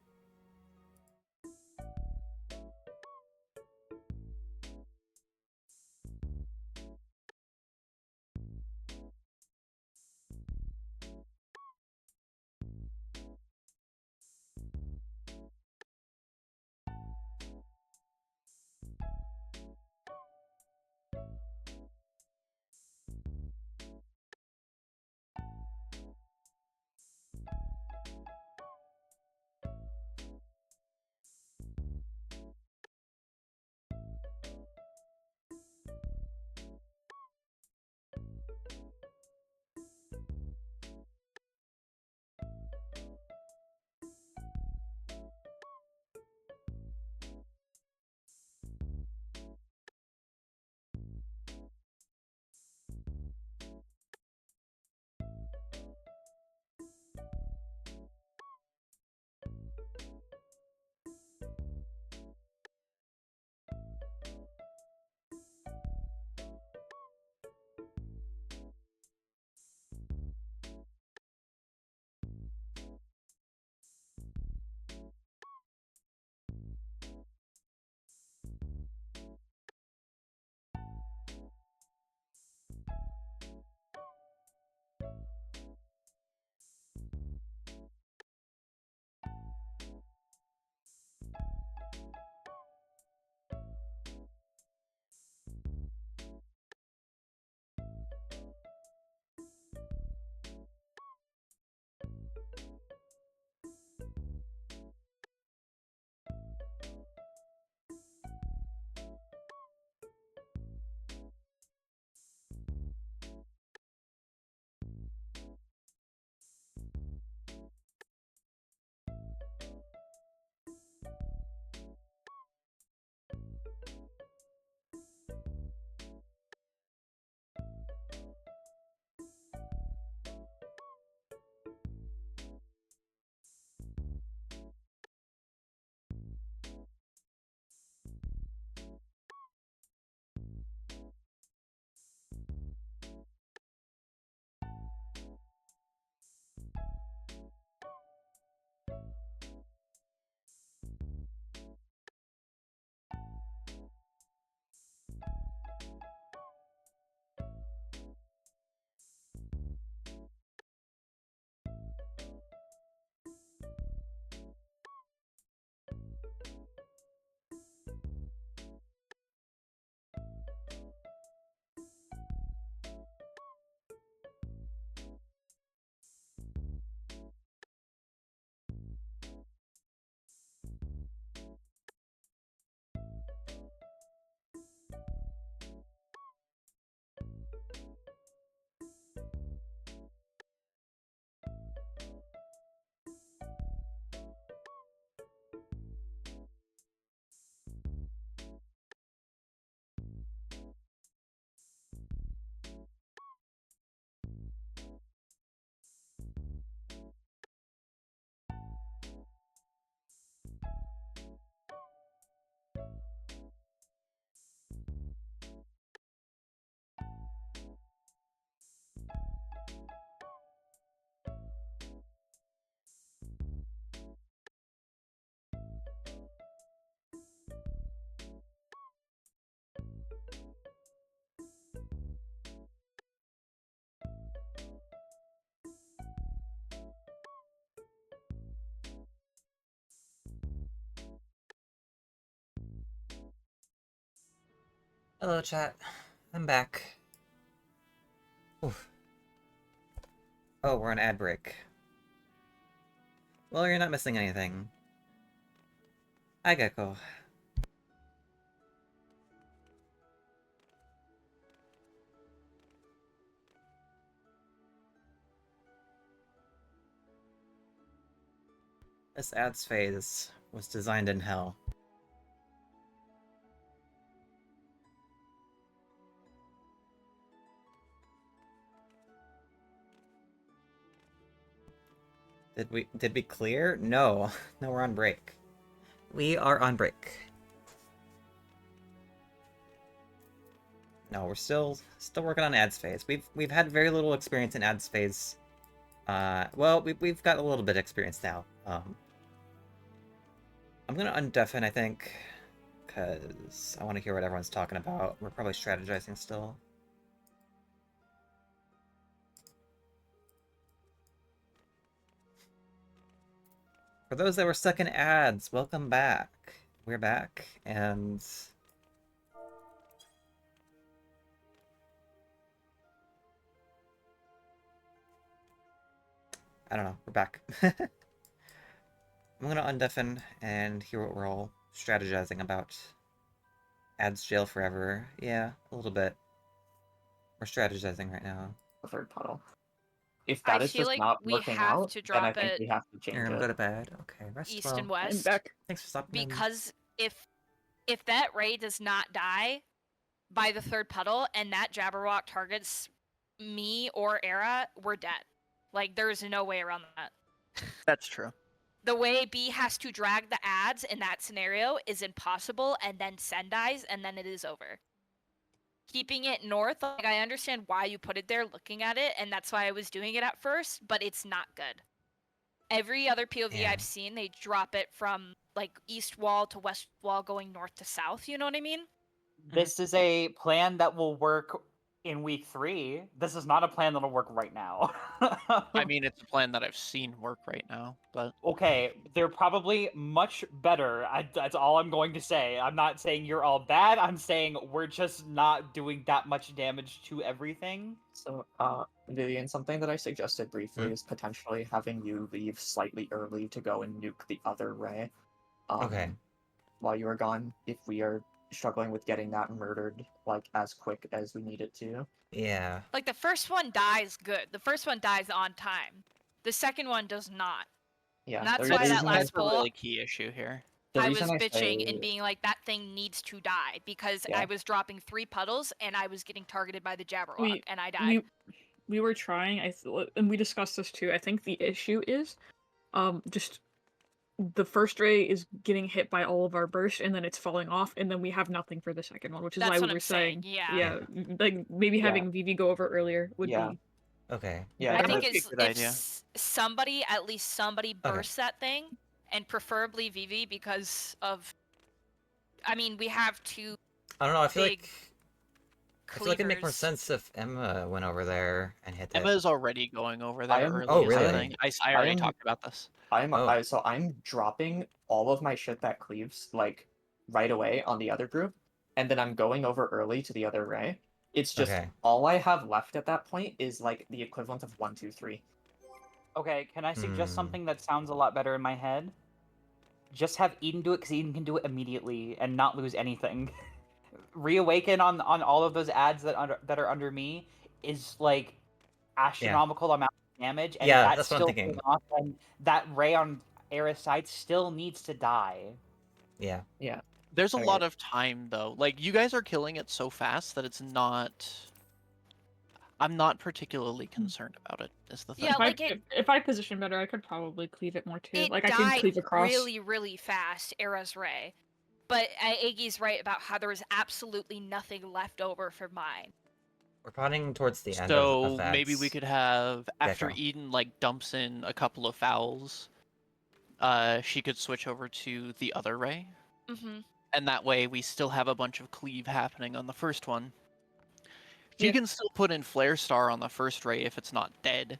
A: Hello, chat. I'm back. Oof. Oh, we're on ad break. Well, you're not missing anything. Hi, Gecko. This ads phase was designed in hell. Did we clear? No. No, we're on break. We are on break. No, we're still working on ads phase. We've had very little experience in ads phase. Well, we've got a little bit of experience now. I'm gonna undeafen, I think, because I want to hear what everyone's talking about. We're probably strategizing still. For those that were stuck in ads, welcome back. We're back, and I don't know, we're back. I'm gonna undeafen and hear what we're all strategizing about. Ads jail forever. Yeah, a little bit. We're strategizing right now.
F: The third puddle. If
B: I
F: that is
B: feel
F: just
B: like
F: not
B: we
F: working
B: have
F: out,
B: to
F: then I
B: drop
F: think
B: it
F: we have to change
A: Aaron,
F: it.
A: go to bed. Okay, rest
B: east
A: well.
B: and west.
J: I'm back.
A: Thanks for stopping in.
B: Because if that ray does not die by the third puddle and that Jabberwock targets me or Era, we're dead. Like, there's no way around that.
C: That's true.
B: The way B has to drag the ads in that scenario is impossible, and then Sen dies, and then it is over. Keeping it north, like, I understand why you put it there looking at it, and that's why I was doing it at first, but it's not good. Every other POV
A: Yeah.
B: I've seen, they drop it from, like, east wall to west wall going north to south, you know what I mean?
D: This is a plan that will work in week 3. This is not a plan that'll work right now.
C: I mean, it's a plan that I've seen work right now, but
D: Okay, they're probably much better. That's all I'm going to say. I'm not saying you're all bad. I'm saying we're just not doing that much damage to everything.
F: So, Vivian, something that I suggested briefly is potentially having you leave slightly early to go and nuke the other ray.
A: Okay.
F: While you are gone, if we are struggling with getting that murdered, like, as quick as we need it to.
A: Yeah.
B: Like, the first one dies good. The first one dies on time. The second one does not.
F: Yeah,
B: And that's
F: the
B: why that
F: reason I-
B: last
C: that's a
B: pull,
C: really key issue here.
F: the
B: I was
F: reason
B: bitching
F: say-
B: and being like, that thing needs to die, because
F: Yeah.
B: I was dropping 3 puddles and I was getting targeted by the Jabberwock,
J: We-
B: and I died.
J: We were trying, and we discussed this too. I think the issue is, just the first ray is getting hit by all of our burst, and then it's falling off, and then we have nothing for the second one, which is
B: That's
J: why
B: what
J: we
B: I'm
J: were
B: saying,
J: saying,
B: yeah.
J: like maybe
F: Yeah.
J: having Vivi go over earlier would
F: Yeah.
J: be.
A: Okay.
F: Yeah,
B: I
J: better.
B: think
C: That'd be a
B: it's
C: good
B: if
C: idea.
B: somebody, at least somebody, bursts that thing, and preferably Vivi, because of. I mean, we have 2
A: I don't know, I feel
B: big
A: like it'd make more
B: cleavers.
A: sense if Emma went over there and hit
C: Emma
A: it.
C: is already going over there
F: am-
C: early.
A: Oh,
C: is the
A: really?
C: thing. I already
F: am-
C: talked about this.
A: Oh.
F: So I'm dropping all of my shit that cleaves, like, right away on the other group, and then I'm going over early to the other ray. It's just
A: Okay.
F: all I have left at that point is like the equivalent of 1, 2, 3.
D: Okay, can I suggest
A: Hmm.
D: something that sounds a lot better in my head? Just have Eden do it, because Eden can do it immediately and not lose anything. Reawaken on all of those ads that are under me is like astronomical amount of damage, and
A: Yeah,
D: that's
A: that's what I'm
D: still
A: thinking.
D: going off, and that ray on Era's side still needs to die.
A: Yeah.
C: There's a
F: Okay.
C: lot of time though. Like you guys are killing it so fast that it's not. I'm not particularly concerned about it. Is the thing.
B: Yeah,
J: If
B: like
J: if I position better, I could probably cleave it more too.
B: It
J: Like I can
B: died
J: cleave across.
B: really, really fast, Era's Ray. But Iggy's right about how there was absolutely nothing left over for mine.
A: We're potting towards the end
C: So
A: of that.
C: maybe we could have after
A: Gecko.
C: Eden like dumps in a couple of fouls, she could switch over to the other ray,
B: Mm-hmm.
C: and that way we still have a bunch of cleave happening on the first one. She
J: Yeah.
C: can still put in Flare Star on the first ray if it's not dead,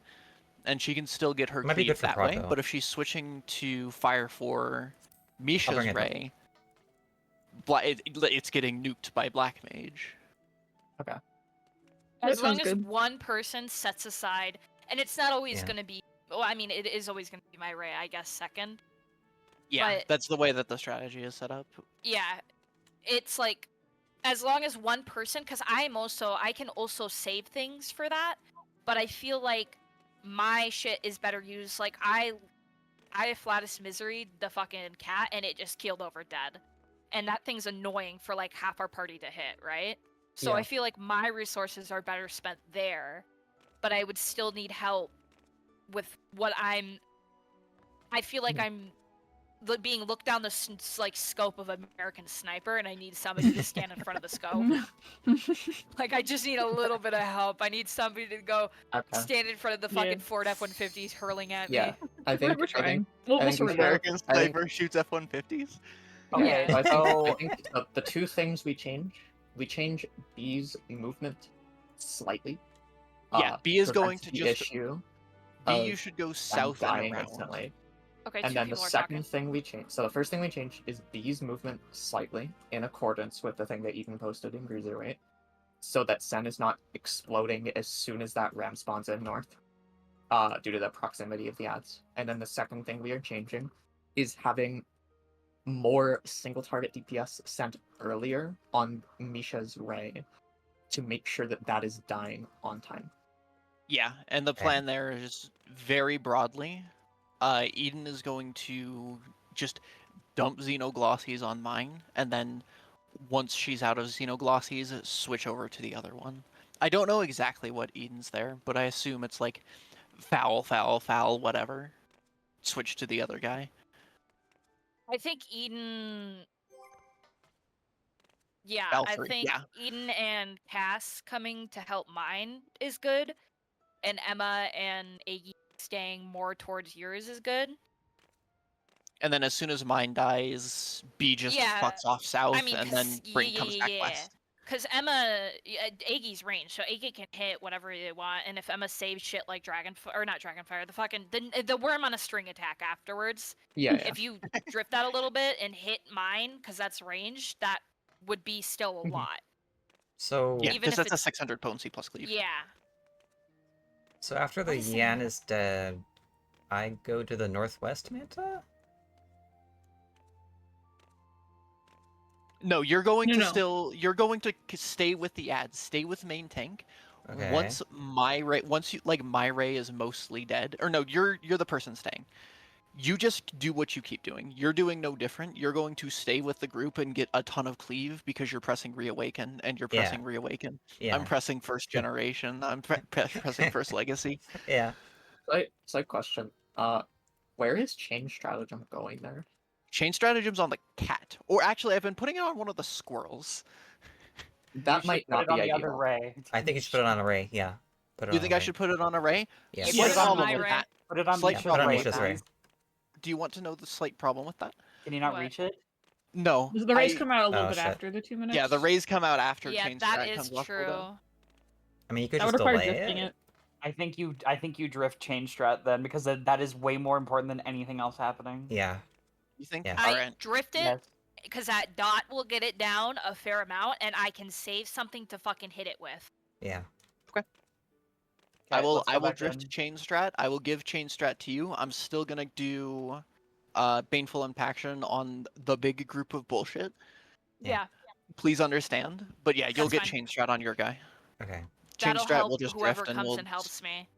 C: and she can still get her
A: Might be good
C: cleave
A: for
C: that
A: prod,
C: way.
A: though.
C: But if she's switching to Fire for Misha's
A: bring it up.
C: ray, it's getting nuked by Black Mage.
J: That
B: As long
J: sounds
B: as
J: good.
B: one person sets aside, and it's not always
A: Yeah.
B: going to be. Well, I mean, it is always going to be my Ray, I guess, second.
C: Yeah,
B: But-
C: that's the way that the strategy is set up.
B: Yeah, it's like as long as one person, because I can also save things for that, but I feel like my shit is better used. Like I I flattest misery the fucking cat, and it just keeled over dead. And that thing's annoying for like half our party to hit, right? So
F: Yeah.
B: I feel like my resources are better spent there, but I would still need help with what I feel like I'm being looked down the like scope of American Sniper, and I need somebody to stand in front of the scope. Like I just need a little bit of help. I need somebody to go
F: Okay.
B: stand in front of the fucking Ford F-150s hurling at
F: Yeah.
B: me.
F: I think
J: We're
F: I
J: trying.
F: think
J: We'll
F: I think
J: sort
F: we
J: it out.
C: American
F: I think-
C: Sniper shoots F-150s.
D: Okay,
F: I
D: so
F: think the two things we change B's movement slightly.
C: Yeah, B is going
F: prevents
C: to
F: the
C: just
F: issue.
C: B.
F: of
C: You should go
F: them
C: south and
F: dying
C: around.
F: instantly.
B: Okay,
F: And
B: two
F: then the
B: people are
F: second
B: talking.
F: thing we change. So the first thing we changed is B's movement slightly in accordance with the thing that Eden posted in Cruiserweight, so that Sen is not exploding as soon as that ram spawns in north, due to the proximity of the ads. And then the second thing we are changing is having more single target DPS sent earlier on Misha's Ray to make sure that that is dying on time.
C: Yeah, and the
A: Okay.
C: plan there is very broadly. Eden is going to just dump Xenoglossies on mine, and then once she's out of Xenoglossies, switch over to the other one. I don't know exactly what Eden's there, but I assume it's like foul, foul, foul, whatever. Switch to the other guy.
B: I think Eden. Yeah, I
C: Valkyrie,
B: think
C: yeah.
B: Eden and Cass coming to help mine is good, and Emma and Iggy staying more towards yours is good.
C: And then as soon as mine dies, B just
B: Yeah,
C: fucks off south,
B: I mean,
C: and then Brink comes back west.
B: Because Emma, Iggy's range, so Iggy can hit whatever they want, and if Emma saves shit like not Dragonfire, the fucking the worm on a string attack afterwards.
F: Yeah.
B: If you drift that a little bit and hit mine, because that's range, that would be still a lot.
A: So
C: Yeah,
B: Even
C: because
B: if
C: that's a
B: it's-
C: 600 potency plus cleave.
B: Yeah.
A: so after the
B: What is it?
A: Yan is dead, I go to the northwest Manta?
C: No, you're going
J: No,
C: to
J: no.
C: still. You're going to stay with the ads. Stay with main tank.
A: Okay.
C: Once my ray is mostly dead, or no, you're the person staying. You just do what you keep doing. You're doing no different. You're going to stay with the group and get a ton of cleave because you're pressing reawaken and you're
A: Yeah.
C: pressing reawaken.
A: Yeah.
C: I'm pressing first generation. I'm pressing first legacy.
A: Yeah.
F: Side question. Where is change stratagem going there?
C: Change stratagems on the cat, or actually, I've been putting it on one of the squirrels.
F: That
D: you
F: might
D: should put
F: not
D: it
F: be
D: on the
F: ideal.
D: other Ray.
A: I think you should put it on Array. Yeah. Put it
C: You
A: on
C: think I
A: Array.
C: should put it on array?
A: Yeah.
B: You
C: Slight
B: put it on
C: problem
B: my
C: with
B: ray.
C: that.
D: Put it on
C: Slight
D: Misha's
A: Put it on
D: Ray.
A: Misha's Ray.
C: Do you want to know the slight problem with that?
D: Can you not
B: What?
D: reach it?
C: No.
J: The rays
C: I-
J: come out a little
A: Oh,
J: bit
A: shit.
J: after the 2 minutes.
C: Yeah, the rays come out after
B: Yeah,
C: change
B: that
C: strat
B: is
C: comes off
B: true.
C: cooldown.
A: I mean, you could
J: That would
A: just
J: require
A: delay
J: drifting it.
D: I think you drift change strat then, because that is way more important than anything else happening.
A: Yeah.
C: You think?
A: Yeah.
B: I
C: Alright.
B: drift it
D: Yes.
B: because that dot will get it down a fair amount, and I can save something to fucking hit it with.
A: Yeah.
C: I
D: Okay,
C: will
D: let's go back
C: drift
D: in.
C: chain strat. I will give chain strat to you. I'm still gonna do baneful impaction on the big group of bullshit.
A: Yeah.
B: Yeah,
C: Please understand. But yeah, you'll
B: That's
C: get
B: fine.
C: chain strat on your guy.
A: Okay.
C: Chain
B: that'll
C: strat
B: help
C: will just
B: whoever
C: drift and
B: comes
C: we'll
B: and helps me.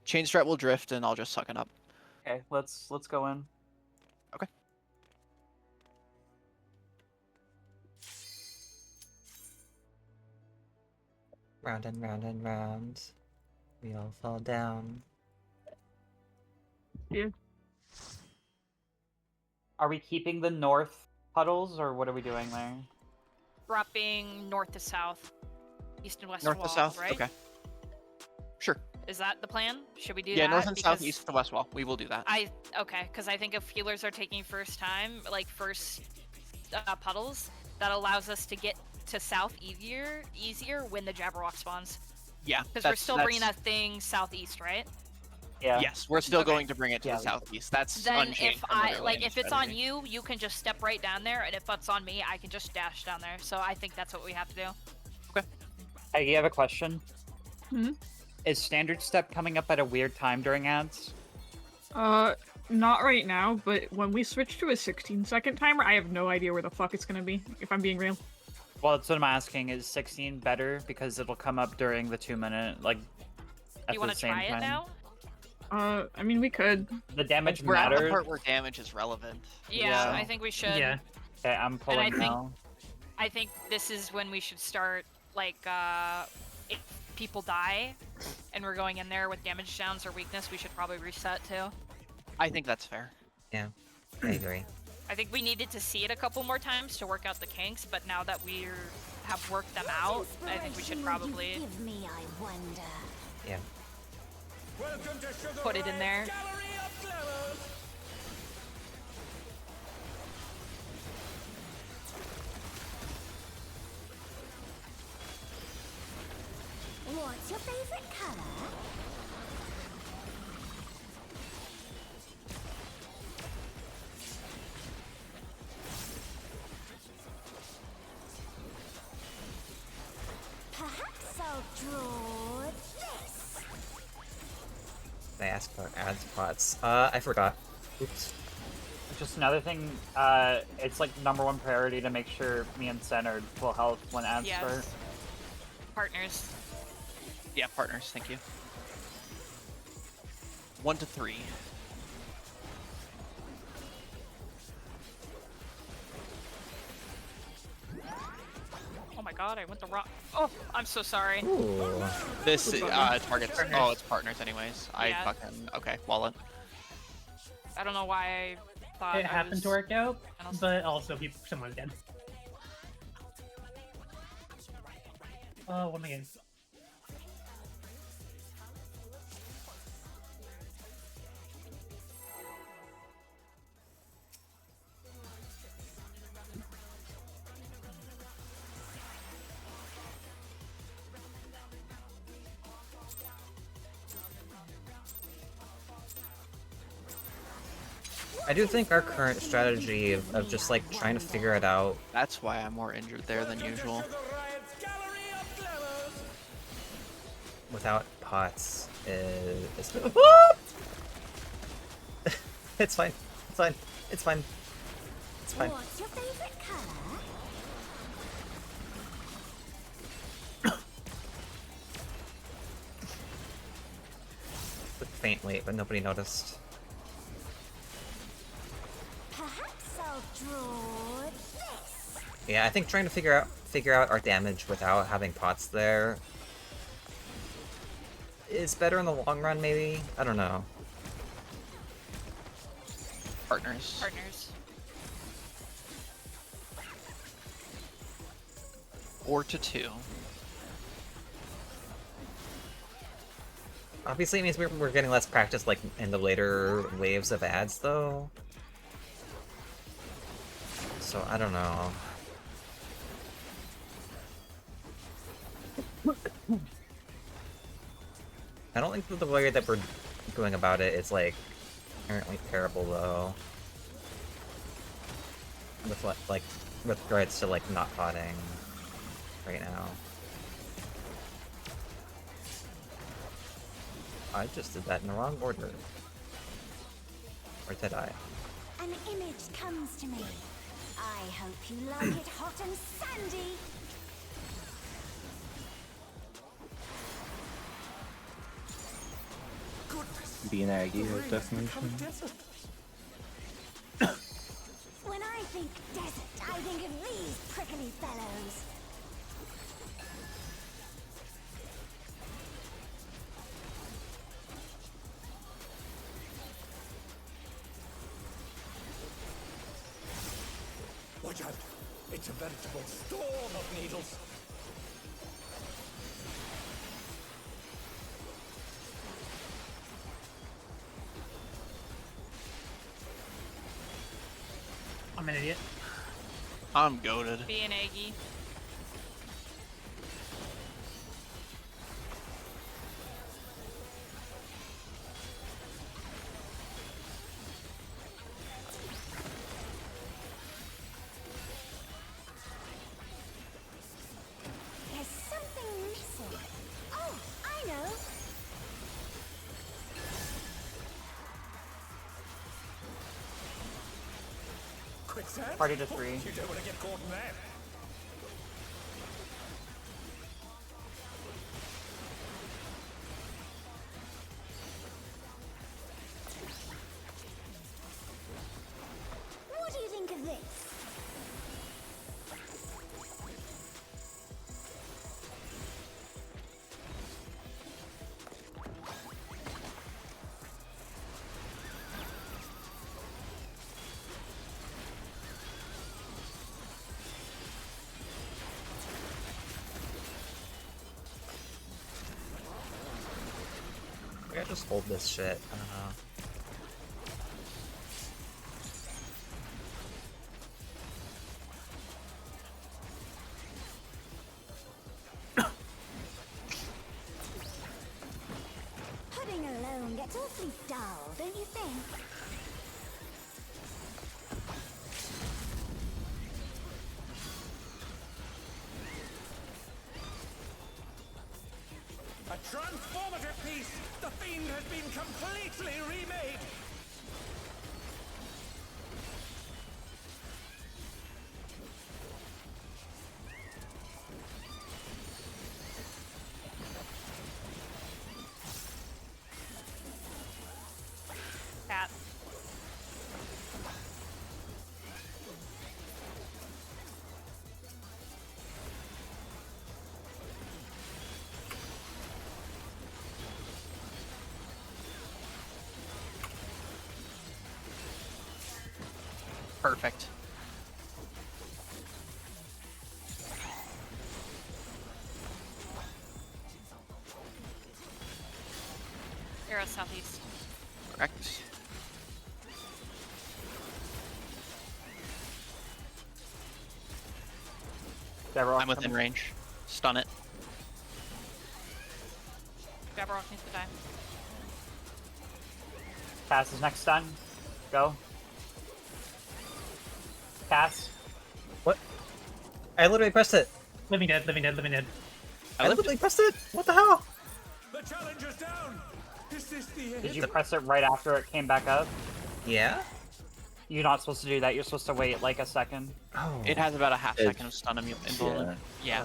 C: chain strat will drift and I'll just suck it up.
D: Okay, let's go in.
A: Round and round and round. We all fall down.
D: Are we keeping the north puddles, or what are we doing there?
B: Dropping north to south, east and west
C: North
B: wall,
C: to south?
B: right?
C: Okay. Sure.
B: Is that the plan? Should we do
C: Yeah,
B: that?
C: north and south,
B: Because
C: east to west wall. We will do that.
B: Okay, because I think if healers are taking first puddles, that allows us to get to south easier when the Jabberwock spawns.
C: Yeah.
B: Because we're still bringing that thing southeast, right?
D: Yeah.
C: Yes, we're still
B: Okay.
C: going to bring it to
D: Yeah,
C: the southeast. That's
B: Then
C: unchanged
B: if
C: from
B: I
C: literally
B: like
C: any
B: if it's on
C: strategy.
B: you, you can just step right down there, and if it's on me, I can just dash down there. So I think that's what we have to do.
D: Hey, you have a question?
J: Hmm?
D: Is standard step coming up at a weird time during ads?
J: Not right now, but when we switch to a 16-second timer, I have no idea where the fuck it's gonna be, if I'm being real.
D: Well, that's what I'm asking. Is 16 better because it'll come up during the 2 minute, like, at
B: You
D: the
B: want to
D: same
B: try
D: time?
B: it now?
J: I mean, we could.
D: The damage
C: We're at the
D: matters.
C: part where damage is relevant.
B: Yeah,
D: Yeah.
B: I think we should.
E: Yeah.
D: Okay, I'm pulling
B: think-
D: now.
B: I think this is when we should start, like, if people die and we're going in there with damage downs or weakness, we should probably reset too.
C: I think that's fair.
A: Yeah, I agree.
B: I think we needed to see it a couple more times to work out the kinks, but now that we have worked them out, I think we should
G: Inspiration
B: probably
G: you give me, I wonder.
A: Yeah.
H: Welcome to Sugar
B: put it in there.
H: Gallery of Glamours.
G: What's your favorite color? Perhaps I'll draw this.
A: They asked for ads pots. I forgot. Oops.
D: Just another thing, it's like #1 priority to make sure me and Sen are full health when ads
B: Yes.
D: start.
B: Partners.
C: Yeah, partners, thank you. 1 to 3.
B: Oh my god, I went the wrong. Oh, I'm so sorry.
A: Ooh.
C: This targets. Oh, it's partners anyways. I
B: Yeah.
C: fucking okay. Wallet.
B: I don't know why I thought
E: It
B: I
E: happened
B: was...
E: to work out,
B: I don't-
E: but also someone's dead. Oh, what am I getting?
A: I do think our current strategy of just like trying to figure it out
C: That's why I'm more injured there than usual.
H: Sugar Riot's Gallery of Glamours.
A: without pots is it's fine. It's fine. It's fine. It's fine.
G: What's your favorite color?
A: Faintly, but nobody noticed.
G: Perhaps I'll draw this.
A: Yeah, I think trying to figure out our damage without having pots there is better in the long run, maybe? I don't know.
C: Partners.
B: Partners.
C: Or to 2.
A: Obviously it means we're getting less practice like in the later waves of ads though. So I don't know. I don't think that the way that we're going about it is like inherently terrible though. With like with regards to like not potting right now. I just did that in the wrong order. Or did I?
G: An image comes to me. I hope you like it hot and sandy.
I: Being Aggie has definition.
G: When I think desert, I think of these prickly fellows.
H: Watch out! It's a veritable storm of needles.
E: I'm an idiot.
C: I'm goaded.
B: Be an Aggie.
G: There's something missing. Oh, I know.
H: Quicksand?
D: Party to 3.
H: You don't want to get caught in that.
A: I just hold this shit? I don't know.
G: Pudding alone gets awfully dull, don't you think?
H: A transformative piece! The fiend has been completely remade!
B: Cat.
C: Perfect.
B: Arrow southeast.
C: Correct. I'm within range. Stun it.
B: Jabberwock needs to die.
D: Cass is next stun. Go. Cass.
A: What? I literally pressed it.
E: Living dead, living dead, living dead.
A: I literally pressed it. What the hell?
H: The challenger's down! Is this the end?
D: Did you press it right after it came back up?
A: Yeah.
D: You're not supposed to do that. You're supposed to wait like a second.
A: Oh.
C: It has about a half second of stun involvement. Yeah.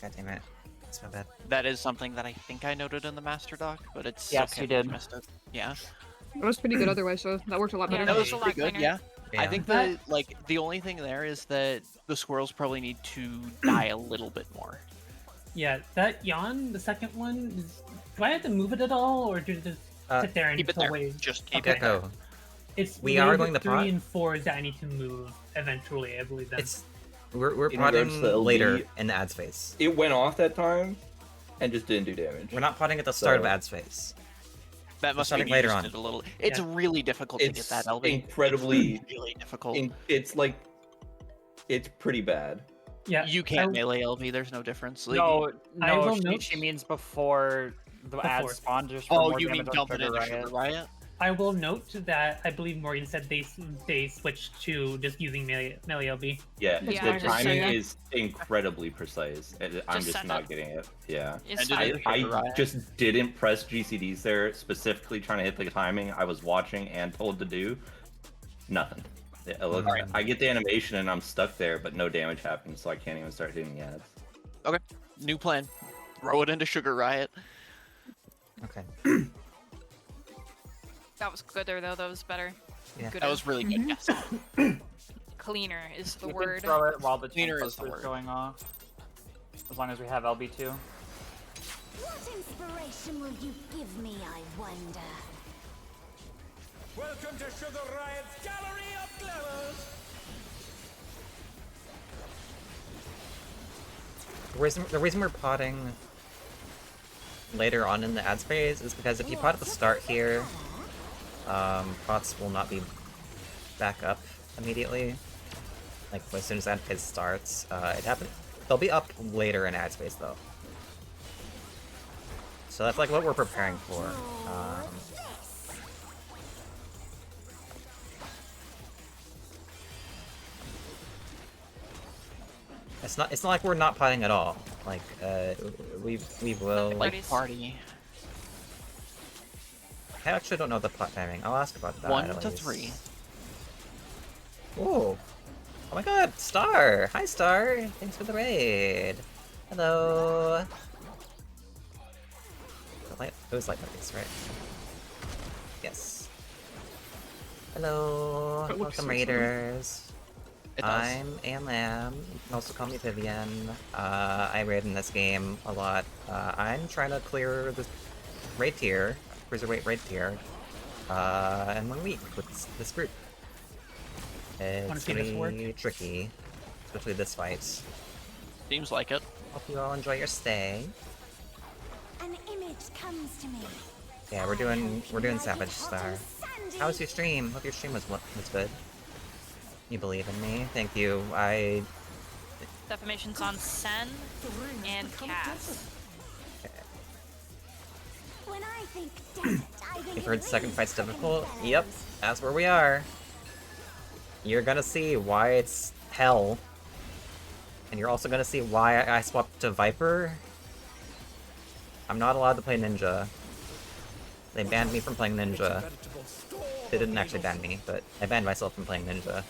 A: God damn it. That's my bad.
C: That is something that I think I noted in the master doc, but it's
D: Yes,
C: okay
D: you
C: if I
D: did.
C: missed it. Yeah.
J: That was pretty good otherwise, so that worked a lot better.
B: Yeah,
C: That was
B: a lot
C: pretty good,
B: cleaner.
C: yeah.
A: Yeah.
C: I think that, like, the only thing there is that the squirrels probably need to die a little bit more.
E: Yeah, that yawn, the second one, is... do I have to move it at all, or do it just sit there and
C: Keep it there.
E: wait?
C: Just keep
E: Okay.
C: it there.
A: Gecko.
E: It's
A: We are
E: wave
A: going to
E: 3
A: pot?
E: and 4 is that I need to move eventually, I believe. Then.
A: It's we're
K: In regards
A: potting
K: to LB,
A: later in the ad space.
K: It went off that time and just didn't do damage.
A: We're not potting at the start of
K: So-
A: ad space.
C: That must
A: starting
C: be
A: later
C: just
A: on.
C: did a little. It's
E: Yeah.
C: really difficult to get
K: It's
C: that LB.
K: incredibly
C: It's really difficult.
K: It's like it's pretty bad.
E: Yeah,
C: You can't melee LB. There's no difference. Like,
D: No,
E: I
D: no,
E: will
D: she,
E: note-
D: she means before the ad
E: Before.
D: spawn, just for
C: Oh,
D: more
C: you mean
D: damage on
C: dump it
D: Sugar
C: into
D: Riot.
C: Sugar Riot?
E: I will note that I believe Morgan said they switched to just using melee LB.
K: Yeah,
B: Yeah,
K: the
B: just
K: timing
B: send it.
K: is incredibly precise. And I'm
B: Just
K: just
B: send
K: not
B: it.
K: getting it. Yeah.
B: It's
C: And did
B: fine.
C: it- Sugar
K: I
C: Riot.
K: just didn't press GCDs there specifically trying to hit the timing I was watching and told to do. Nothing. Yeah, look,
A: Alright.
K: I get the animation and I'm stuck there, but no damage happens, so I can't even start hitting the ads.
C: Okay. New plan. Throw it into Sugar Riot.
A: Okay.
B: That was gooder though. That was better.
A: Yeah.
B: Gooder.
C: That was really good. Yes.
B: Cleaner is the
D: You can
B: word.
D: throw it while the
C: Cleaner
D: chain
C: is the
D: cluster
C: word.
D: going off. As long as we have LB2.
G: What inspiration will you give me, I wonder?
H: Welcome to Sugar Riot's Gallery of Glamours!
A: The reason we're potting later on in the ad space is because if you pot at the start here, pots will not be back up immediately. Like as soon as ad phase starts, they'll be up later in ad space though. So that's like what we're preparing for. It's not like we're not potting at all. Like we will.
B: Like-
C: Like party.
A: I actually don't know the pot timing. I'll ask about that.
C: 1
A: at
C: to
A: least.
C: 3.
A: Ooh. Oh my god, Star! Hi, Star! Thanks for the raid! Hello! It was like this, right? Yes. Hello!
J: It looks
A: Welcome,
J: so
A: raiders!
C: It does.
A: I'm Lam. You can also call me Vivian. I raid in this game a lot. I'm trying to clear the raid tier, Cruiserweight raid tier, in 1 week with this group. It's
E: see this work?
A: pretty tricky, especially this fight.
C: Seems like it.
A: Hope you all enjoy your stay.
G: An image comes to me.
A: Yeah, we're doing Savage Star. How was your stream? Hope your stream was good. You believe in me? Thank you.
B: Defamation's on Sen and Cass.
G: When I think desert, I think
A: You've
G: it
A: heard second
G: rains
A: fight's
G: frickin'
A: difficult?
G: fellows.
A: Yep, that's where we are. You're gonna see why it's hell. And you're also gonna see why I swapped to Viper. I'm not allowed to play Ninja. They banned me from playing Ninja. They didn't actually ban me, but I banned myself from playing Ninja.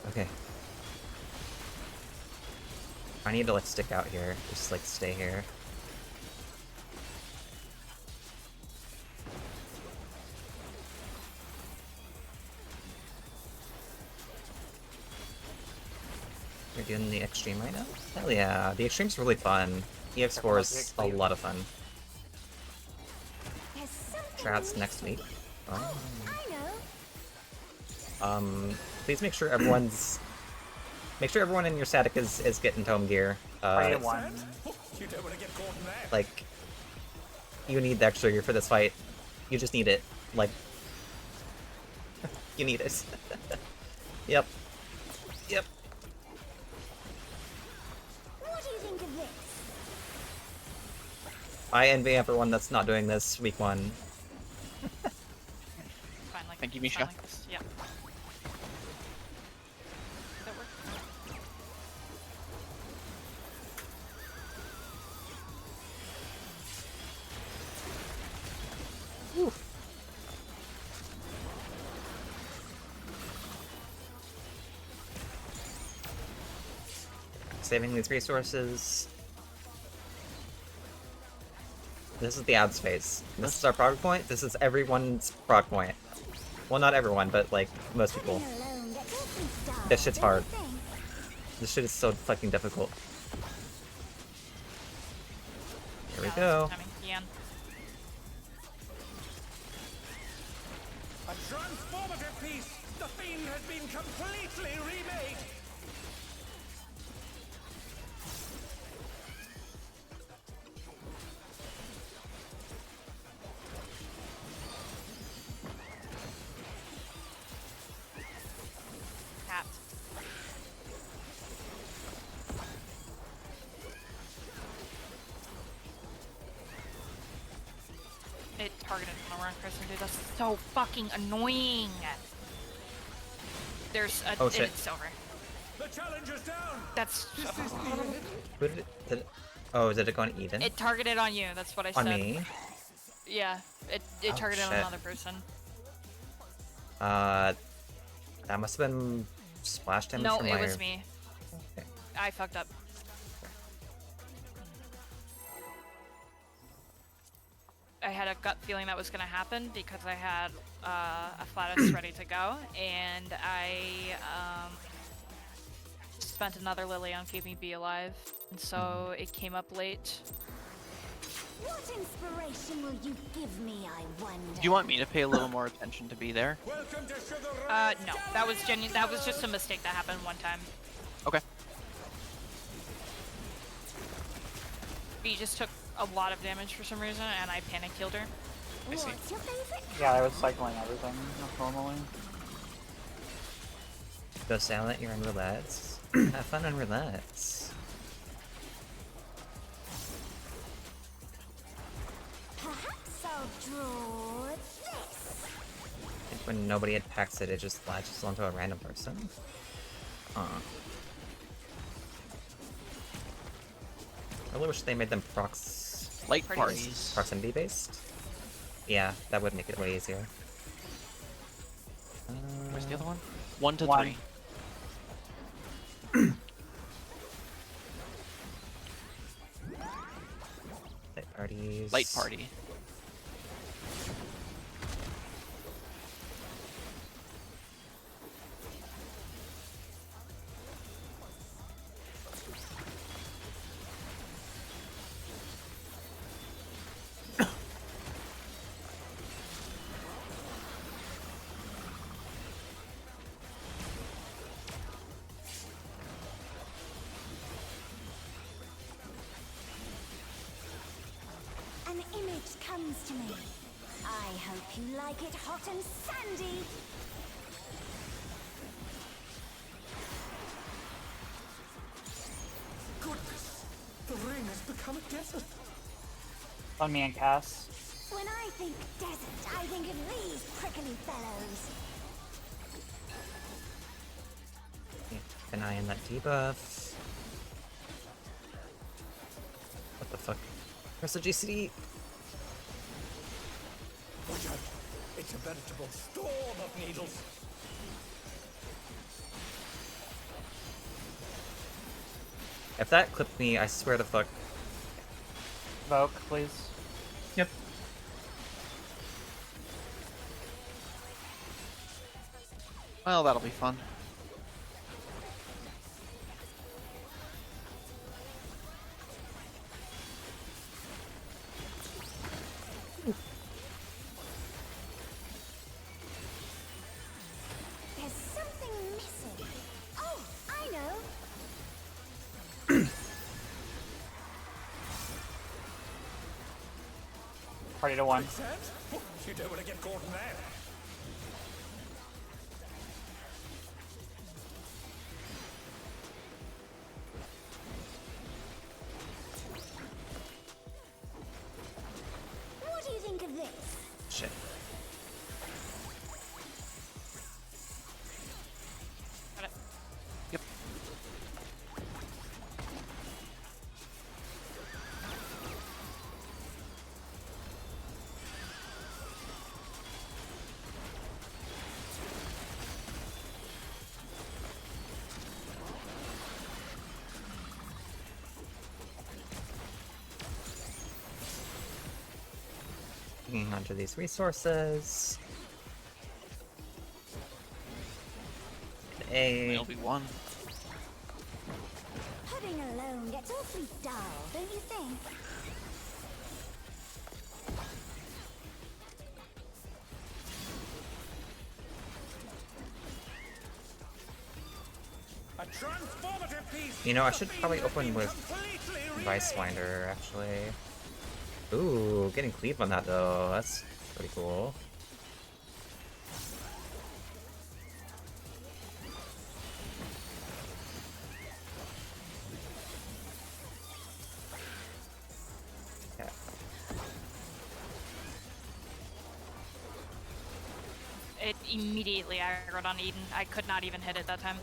A: Okay. I need to like stick out here. Just like stay here. You're doing the extreme right now? Hell yeah, the extreme's really fun. EX4 is a lot of fun.
G: There's something
A: Strats next week. Oh.
G: I know.
A: Please make sure everyone in your static is getting tome gear.
E: Play one.
H: You don't want to get caught in that.
A: Like, you need the extra gear for this fight. You just need it. Like, you need it. Yep. Yep.
G: What do you think of this?
A: I envy everyone that's not doing this week 1.
B: Fine, like,
C: Thank you,
B: fine
C: Misha.
B: like this. Yeah. That work?
A: 'Saving these resources. This is the ads phase. This is our prog point. This is everyone's prog point. Well, not everyone, but like most people.
G: Being alone gets awfully starved,
A: This shit's
G: don't you
A: hard.
G: think?
A: This shit is so fucking difficult. Here we
B: Yeah,
A: go.
B: that's timing. Ian.
H: A transformative piece! The fiend has been completely remade!
B: Cat. It targeted on the wrong person, dude. That's so fucking annoying. There's a.
A: Oh, shit.
B: It's over.
H: The challenge is down!
B: That's.
A: Who did it? Oh, did it go on even?
B: It targeted on you. That's what I
A: On
B: said.
A: me?
B: Yeah. It
A: Oh,
B: targeted on
A: shit.
B: another person.
A: That must have been splash damage
B: No,
A: from
B: it
A: my...
B: was me.
A: Okay.
B: I fucked up. I had a gut feeling that was gonna happen because I had a Flatus ready to go, and I spent another Lily on keeping me be alive, and so it came up late.
G: What inspiration will you give me, I wonder?
C: Do you want me to pay a little more attention to be there?
H: Welcome to Sugar
B: No, that was genuine. That was just a mistake that happened one time.
C: Okay.
B: B just took a lot of damage for some reason, and I panic healed her.
C: I see.
G: What's your favorite?
D: Yeah, I was cycling everything normally.
A: Go silent, you're on roulette. Have fun on roulette.
G: Perhaps I'll draw this.
A: When nobody had packs it, it just latches onto a random person. Huh. I really wish they made them
C: Light parties.
A: proximity based. Yeah, that would make it way easier.
C: Where's the other one? 1 to
D: One.
C: 3.
A: Light parties.
C: Light party.
G: comes to me. I hope you like it hot and sandy.
H: Goodness, the ring has become a desert.
D: On me and Cass.
G: When I think desert, I think of these prickly fellows.
A: Keep an eye on that debuff. What the fuck? Press the GCD.
H: Watch out, it's a veritable storm of needles.
A: If that clipped me, I swear to fuck.
D: Voke, please.
E: Yep.
C: Well, that'll be fun.
G: There's something missing. Oh, I know.
D: Party to 1.
H: Quicksand? Oh, you don't want to get caught in there.
G: What do you think of this?
A: Shit.
B: Got it.
C: Yep.
A: Hanging onto these resources. A.
C: It'll be 1.
G: Pudding alone gets awfully dull, don't you think?
H: A transformative piece.
A: You know, I
H: The
A: should
H: fiend
A: probably
H: has
A: open
H: been
A: with
H: completely
A: Vice
H: remade.
A: Finder, actually. Ooh, getting cleave on that though. That's pretty cool. Yeah.
B: It immediately aggroed on Eden. I could not even hit it that time.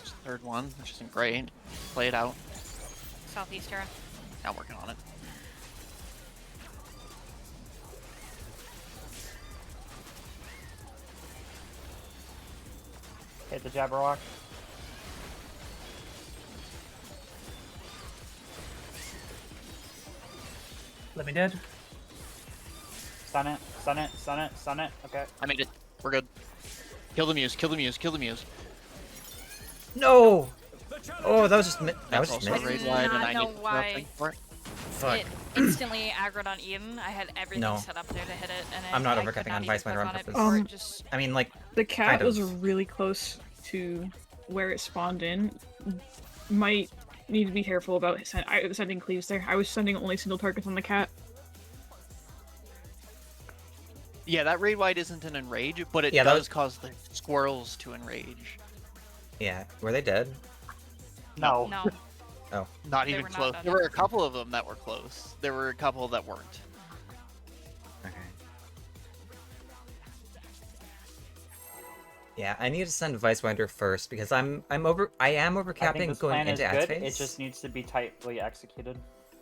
C: Just third one, which isn't great. Play it out.
B: Southeast Terra.
C: Now working on it.
D: Hit the Jabberwock.
E: Let me dead.
D: Stun it, stun it, stun it, stun it. Okay.
C: I made it. We're good. Kill the Muse, kill the Muse, kill the Muse.
A: No!
H: The challenge
A: Oh,
H: is
A: that was just
H: down.
A: that was
C: That's
A: just
C: also
A: mid.
C: raid
B: I do
C: wide, and
B: not
C: I
B: know
C: need
B: why.
C: nothing for it.
A: Fuck.
B: It instantly aggroed on Eden. I had everything
A: No.
B: set up there to hit it, and
A: I'm not
B: I could
A: overcapping
B: not
A: on
B: even
A: Vice Finder
B: click
A: on
B: on it
A: purpose.
B: before it just.
A: I mean, like,
J: The cat
A: Kind
J: was
A: of.
J: really close to where it spawned in. Might need to be careful about sending cleaves there. I was sending only single targets on the cat.
C: Yeah, that raid wide isn't an enrage, but it
A: Yeah, that
C: does
A: was-
C: cause the squirrels to enrage.
A: yeah. Were they dead?
D: No.
B: No.
A: Oh.
C: Not
B: They
C: even
B: were not
C: close.
B: dead.
C: There were a couple of them that were close. There were a couple that weren't.
A: Okay. Yeah, I need to send Vice Winder first because I am
D: I think
A: overcapping
D: this
A: going
D: plan is
A: into
D: good.
A: X-Phase.
D: It just needs to be tightly executed.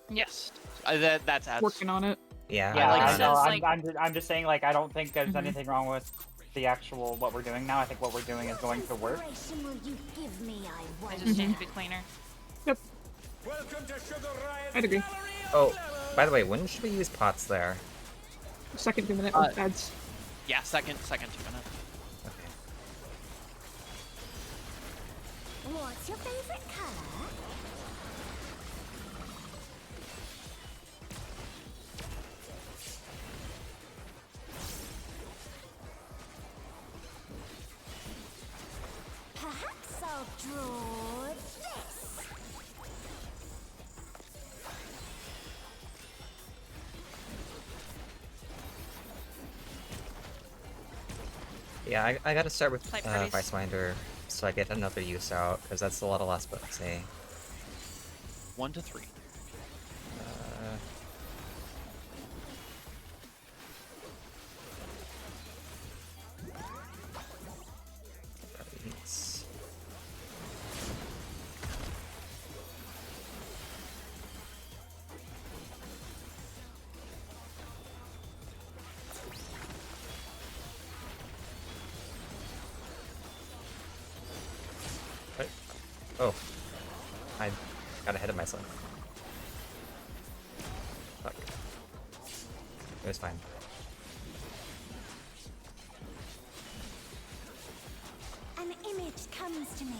B: Yes.
C: That's ads.
J: Working on it.
A: Yeah,
D: Yeah,
C: like
D: I
C: it
D: know.
B: says,
D: I'm just saying, like, I don't think there's
J: Mhm.
D: anything wrong with the actual what we're doing now. I think what we're doing is going to work.
G: What inspiration will you give me, I
B: I
G: wonder?
B: just need to be cleaner.
H: Welcome to Sugar Riot's
J: I'd agree.
H: Gallery of
A: Oh,
H: Glamour.
A: by the way, when should we use pots there?
J: Second 2 minute ads.
C: Yeah, second 2 minute.
A: Okay.
G: What's your favorite color? Draw this.
A: Yeah, I gotta start with
B: Play pretties.
A: Vicewinder so I get another use out, because that's a lot of last but say.
C: 1 to 3.
A: It's... What? Oh. I got ahead of myself. Fuck. It was fine.
G: An image comes to me.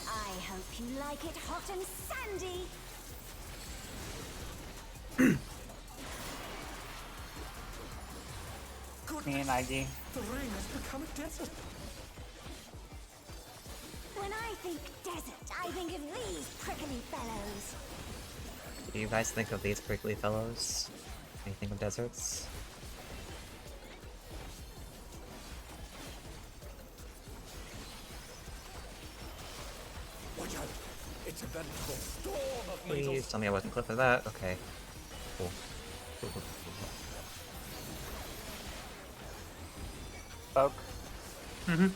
G: I hope you like it hot and sandy.
D: Me and IG.
H: The rain has become a desert.
G: When I think desert, I think of these prickly fellows.
A: Do you guys think of these prickly fellows? Anything of deserts?
H: Watch out! It's a veritable storm of
A: Please
H: needles.
A: tell me I wasn't clipped for that. Okay. Cool.
D: Poke.
E: Mm-hmm.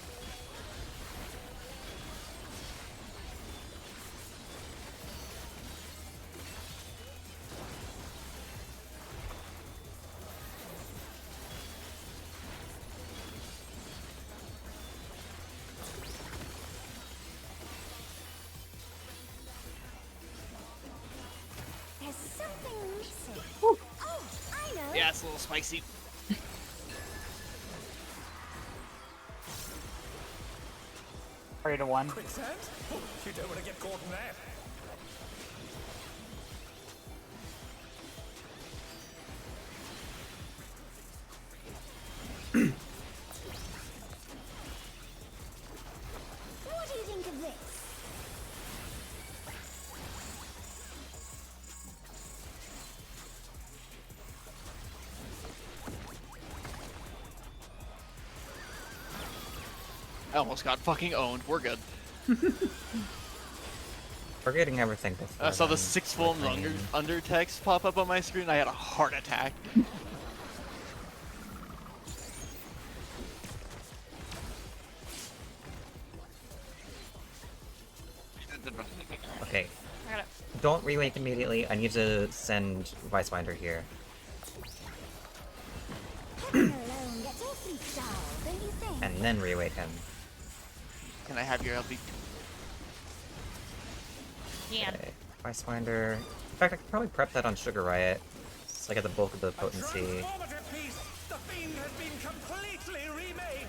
G: There's something missing. Oh, I know.
C: Yeah, it's a little spicy.
D: 3 to 1.
H: Quicksand? Oh, you don't want to get caught in that.
G: What do you think of this?
C: I almost got fucking owned. We're good.
A: Forgetting everything before.
C: I saw the
A: then,
C: 6 full
A: like,
C: under text pop up on my screen. I had a heart attack.
A: Okay.
B: I got it.
A: Don't re-wake immediately. I need to send Vicewinder here.
G: Heaven alone gets awfully dull, don't you think?
A: And then re-wake him.
C: Can I have your LB?
B: Yeah.
A: Okay. Vicewinder. In fact, I could probably prep that on Sugar Riot. So I get the bulk of the potency.
H: Transformative piece! The fiend has been completely remade!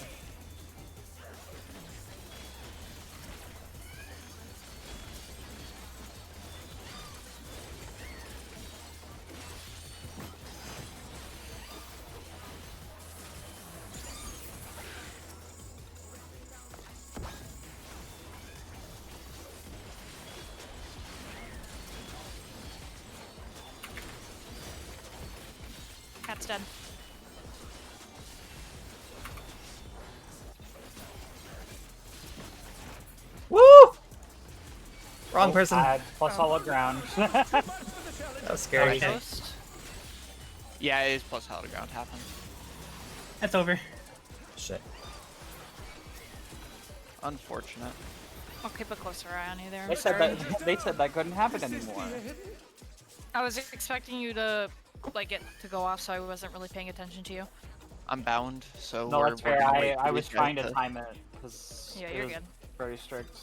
B: Cat's dead.
A: Woo! Wrong person.
D: Bad. Plus solid ground.
A: That was scary.
B: Okay. Ghost.
C: Yeah, it is plus hell to ground happened.
E: That's over.
A: Shit.
C: Unfortunate.
B: I'll keep a closer eye on you there.
D: They said that they said that couldn't happen anymore.
B: I was expecting you to like it to go off, so I wasn't really paying attention to you.
C: I'm bound, so
D: No, that's fair.
C: gonna wait for
D: I
C: these
D: was
C: guys
D: trying to time it because
B: Yeah,
D: it
B: you're
D: was
B: good.
D: very strict.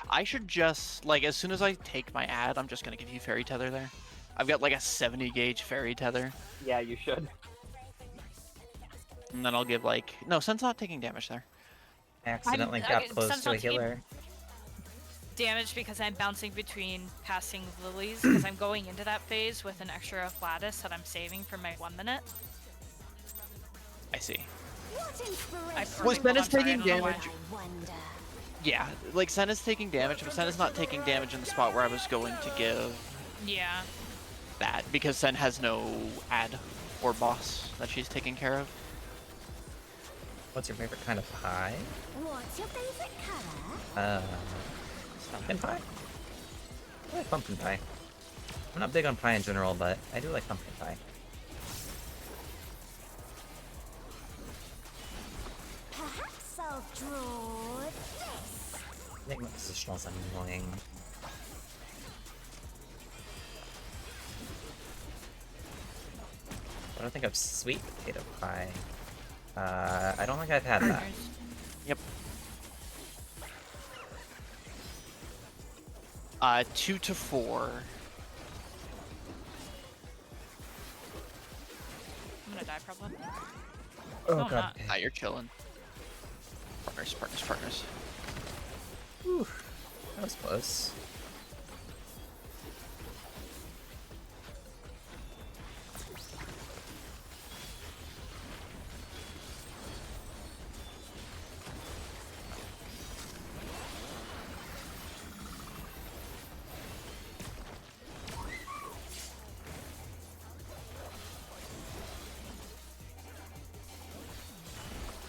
C: I should just, like, as soon as I take my ad, I'm just gonna give you Fairy Tether there. I've got like a 70 gauge Fairy Tether.
D: Yeah, you should.
C: And then I'll give like, no, Sen's not taking damage there.
A: I accidentally got close
B: Sen's
A: to a
B: not taking
A: healer.
B: damage because I'm bouncing between casting lilies because I'm going into that phase with an extra Flatus that I'm saving for my 1 minute.
C: I see.
G: What
B: I
G: inspiration?
C: Was
B: perfect-
C: Menace
B: I'm sorry, I
C: taking
B: don't know why.
C: damage?
G: I wonder.
C: Yeah, like Sen is taking damage, but Sen is not taking damage in the spot where I was going to give
B: Yeah.
C: that, because Sen has no ad or boss that she's taking care of.
A: What's your favorite kind of pie?
G: What's your favorite color?
A: Pumpkin pie? I like pumpkin pie. I'm not big on pie in general, but I do like pumpkin pie.
G: Perhaps I'll draw this.
A: I think my positional is annoying. I don't think I've sweet potato pie. I don't think I've had that.
C: Yep. 2 to 4.
B: I'm gonna die probably.
A: Oh
B: No, I'm
A: god.
B: not.
C: Ah, you're chilling. Partners.
A: Whew. That was close.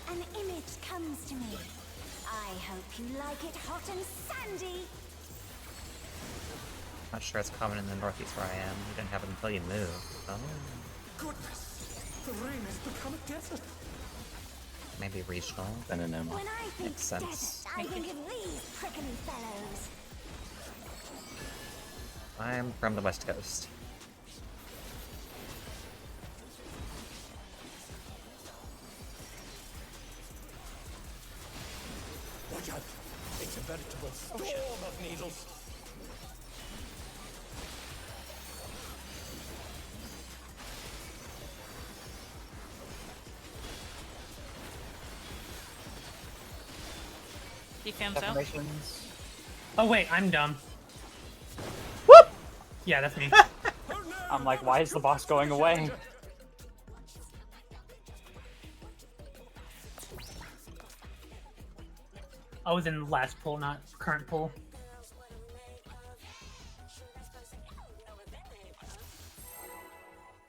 G: An image comes to me. I hope you like it hot and sandy.
A: Not sure it's common in the northeast where I am. You didn't have it until you moved. Oh.
H: Goodness, the rain has become a desert.
A: Maybe regional.
K: Then an Emma.
G: When I think
A: Makes sense.
G: desert, I think of these prickly fellows.
A: I'm from the west coast.
H: Watch out, it's a veritable storm of needles.
B: Defams out.
D: Decorations.
E: Oh wait, I'm dumb. Whoop! Yeah, that's me.
D: I'm like, why is the boss going away?
E: I was in last pool, not current pool.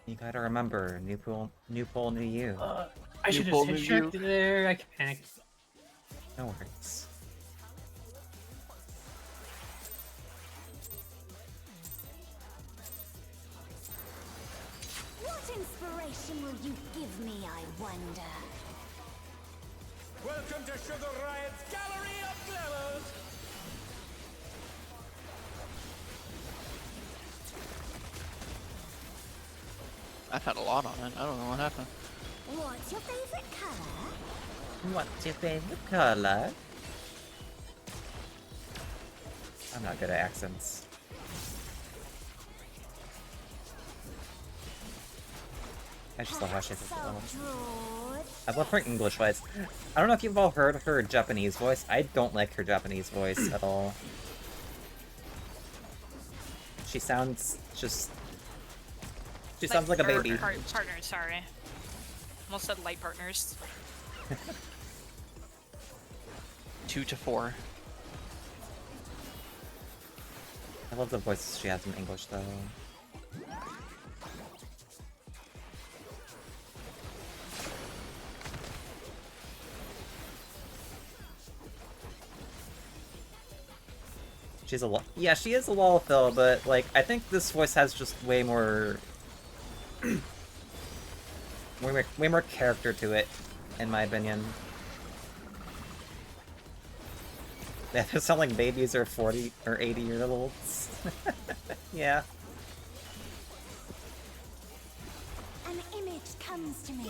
A: You gotta remember, new pool, new you.
E: I should
C: pulled
E: just
C: me,
E: hit shift there. I panicked.
A: No worries.
G: What inspiration will you give me, I wonder?
H: Welcome to Sugar Riot's Gallery of Glamours.
C: I've had a lot on it. I don't know what happened.
G: What's your favorite color?
A: What's your favorite color? I'm not good at accents. I just love how she says it. I love her English voice. I don't know if you've all heard her Japanese voice. I don't like her Japanese voice at all. She sounds just... She sounds like a baby.
B: Partners, sorry. Almost said light partners.
C: 2 to 4.
A: I love the voices she has in English, though. She's a yeah, she is a Lolithil, but like I think this voice has just way more, way more character to it, in my opinion. Yeah, they sound like babies or 40 or 80-year-olds. Yeah.
G: An image comes to me.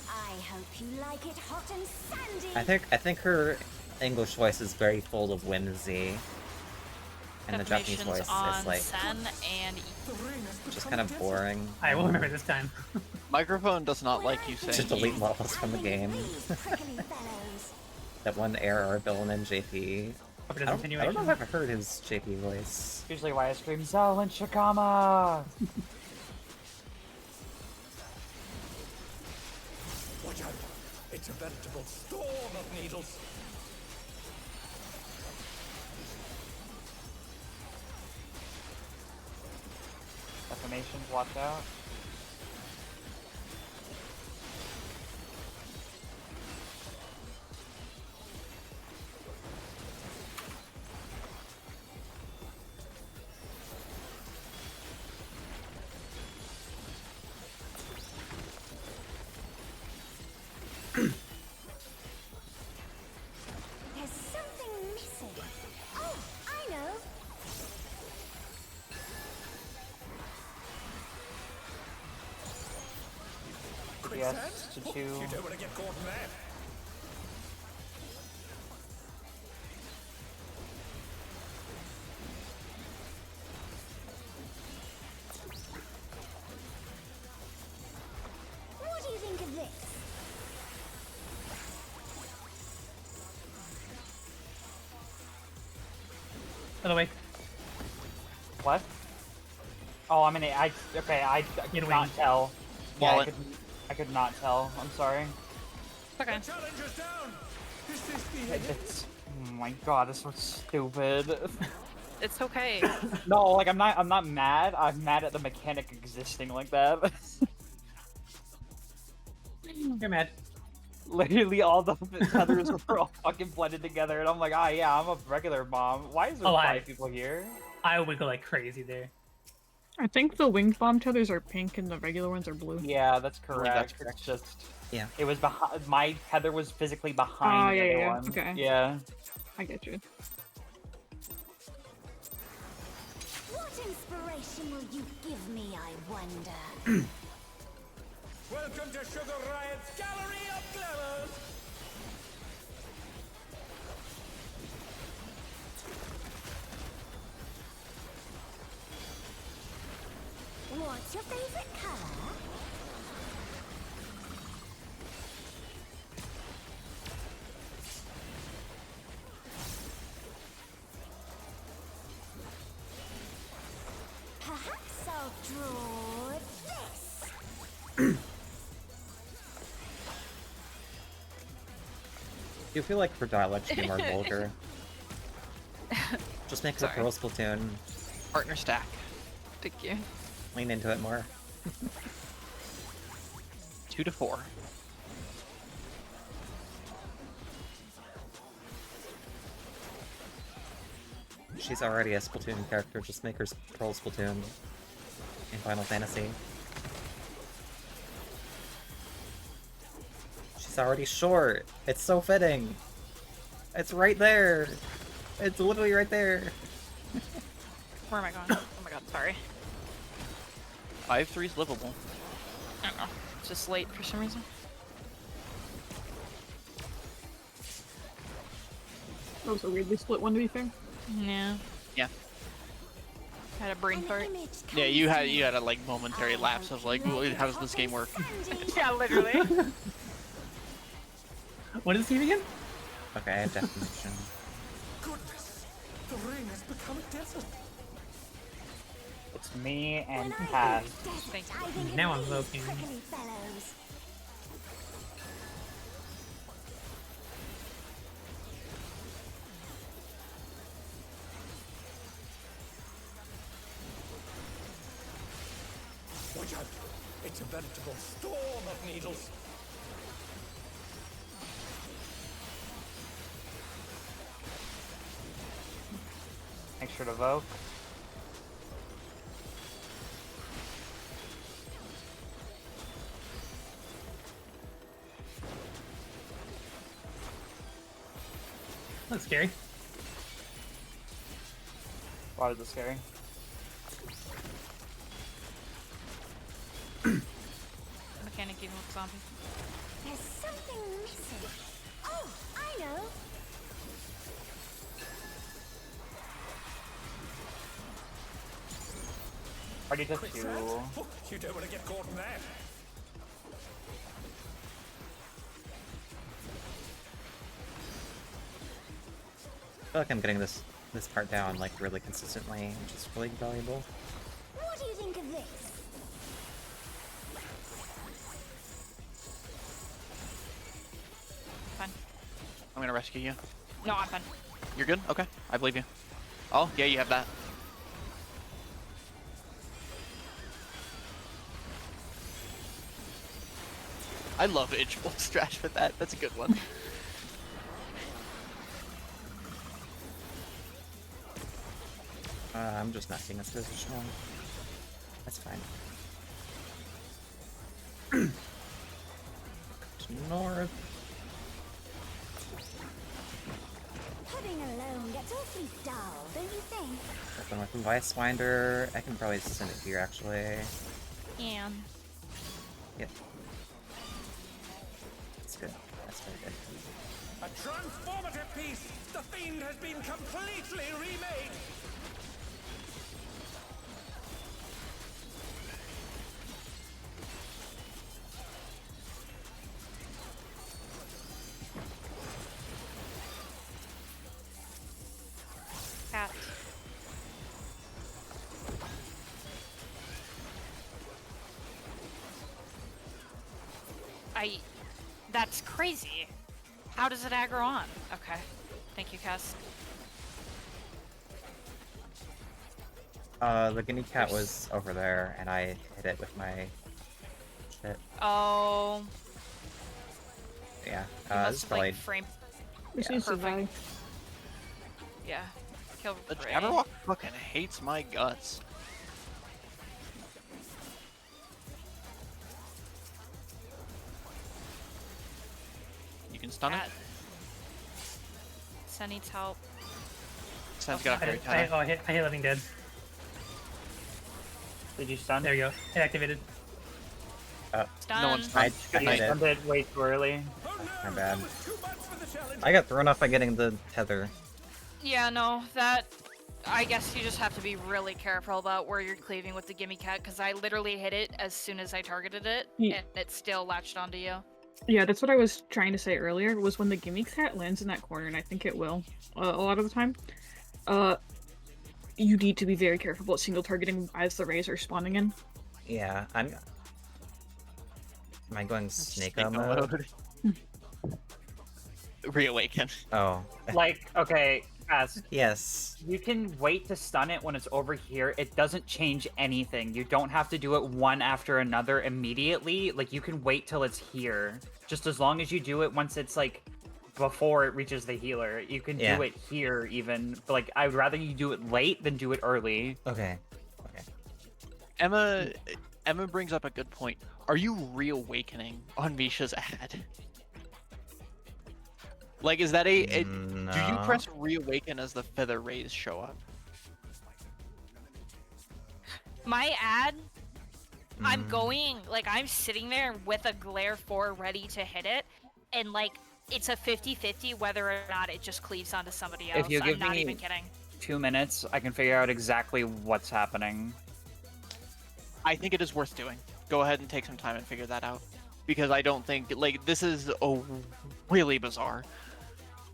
G: I hope you like it hot and sandy.
A: I think her English voice is very full of whimsy. And the Japanese voice is like
B: Sen and
A: just kind of boring.
E: I will remember this time.
C: Microphone does not like you saying
A: Just delete
C: E.
A: levels from the game. That one ARR villain in JP. I don't know if I've heard his JP voice.
D: Usually why I scream Zell and Shikama!
H: Watch out, it's a veritable storm of needles.
D: animations, watch out.
G: There's something missing. Oh, I know.
D: Yes, to 2.
H: You don't want to get caught in that.
G: What do you think of this?
E: By the way,
D: What? Oh, I'm okay, I
E: Get
D: could
E: away.
D: not tell. Yeah,
C: Wallet.
D: I could not tell. I'm sorry.
B: Okay.
H: The challenger's down. Is this the end?
D: It's, oh my god, this was stupid.
B: It's okay.
D: No, like I'm not mad. I'm mad at the mechanic existing like that.
E: you're mad.
D: Literally all the feathers were all fucking blended together, and I'm like, ah, yeah, I'm a regular mom. Why is there
E: Oh,
D: 5 people here?
E: I would go like crazy there.
J: I think the winged bomb tethers are pink and the regular ones are blue.
D: Yeah, that's
C: believe
D: correct.
C: that's correct.
D: It's just,
A: Yeah.
D: it was behind. My tether was physically behind
J: Oh,
D: the
J: yeah,
D: other
J: yeah,
D: one.
J: okay.
D: Yeah.
J: I get you.
G: What inspiration will you give me, I wonder?
H: Welcome to Sugar Riot's Gallery of Glamours.
G: What's your favorite color? Perhaps I'll draw this.
A: Do you feel like for dialect to be more vulgar? Just make it a
B: Sorry.
A: Pearl Splatoon.
C: Partner stack.
B: Thank you.
A: Lean into it more.
C: 2 to 4.
A: She's already a Splatoon character, just make her Pearl Splatoon in Final Fantasy. She's already short. It's so fitting. It's right there. It's literally right there.
B: Where am I going? Oh my god, sorry.
C: 5-3's livable.
B: I don't know. It's just late for some reason.
J: That was a weirdly split one, to be fair.
B: Yeah.
C: Yeah.
B: Had a brain
G: An
B: fart.
G: image
C: Yeah,
G: comes
C: you
G: to
C: had
G: me.
C: a like momentary lapse of like, how does this game work?
B: Yeah, literally.
E: What is he again?
A: Okay, I have definition.
H: Goodness, the ring has become a desert.
D: It's me and
G: When I
D: Cass.
G: think desert,
B: Thank
G: I think of
E: Now I'm
G: these
E: voting.
G: prickly fellows.
H: Watch out. It's a veritable storm of needles.
D: Make sure to vote.
E: That's scary.
D: Why is it scary?
B: Mechanic even with zombie.
G: There's something missing. Oh, I know.
D: Already took
H: Quick
D: 2.
H: set. Oh, you don't want to get caught in that.
A: I feel like I'm getting this part down like really consistently, which is really valuable.
G: What do you think of this?
B: Fine.
C: I'm gonna rescue you.
B: No, I'm fine.
C: You're good? Okay, I believe you. Oh, yeah, you have that. I love Edge Bolt stretch with that. That's a good one.
A: I'm just not seeing this positional. That's fine. North.
G: Pudding alone gets awfully dull, don't you think?
A: Open with Vice Winder. I can probably send it here actually.
B: Yeah.
A: Yep. That's good. That's very good.
H: A transformative piece! The fiend has been completely remade!
B: Cat. That's crazy. How does it aggro on? Okay. Thank you, Cass.
A: The guinea cat was over there, and I hit it with my shit.
B: Oh.
A: Yeah.
B: You
A: This
B: must
A: is
B: have,
A: probably...
B: like, framed.
J: This
A: Yeah.
J: needs to die.
B: Yeah. Kill
C: The
B: Ray.
C: Jabberwock fucking hates my guts. You can stun it.
B: Sen needs help.
C: Sen's got a fairy
E: I
C: tether.
E: hit Living Dead.
D: Did you stun?
E: There you go. It activated.
B: Stun.
C: No one's
A: I
C: stunned.
A: hit it.
D: Stunned it way too early.
A: My bad. I got thrown off by getting the tether.
B: Yeah, no, that... I guess you just have to be really careful about where you're cleaving with the Gimme Cat, because I literally hit it as soon as I targeted it,
J: Yeah.
B: and it still latched onto you.
J: Yeah, that's what I was trying to say earlier, was when the Gimme Cat lands in that corner, and I think it will, a lot of the time, you need to be very careful about single targeting as the rays are spawning in.
A: Yeah, Am I going snake mode?
C: Reawaken.
A: Oh.
D: Like, okay, Cass,
A: Yes.
D: you can wait to stun it when it's over here. It doesn't change anything. You don't have to do it one after another immediately. Like, you can wait till it's here. Just as long as you do it once it's, like, before it reaches the healer. You can
A: Yeah.
D: do it here, even. But, like, I'd rather you do it late than do it early.
A: Okay. Okay.
C: Emma brings up a good point. Are you reawakening on Misha's ad? Like, is that do you
A: No.
C: press reawaken as the feather rays show up?
B: My ad, I'm going, like, I'm sitting there with a Glare 4 ready to hit it, and, like, it's a 50-50 whether or not it just cleaves onto somebody else.
D: If you
B: I'm
D: give
B: not
D: me
B: even kidding.
D: 2 minutes, I can figure out exactly what's happening.
C: I think it is worth doing. Go ahead and take some time and figure that out. Because I don't think, like, this is really bizarre.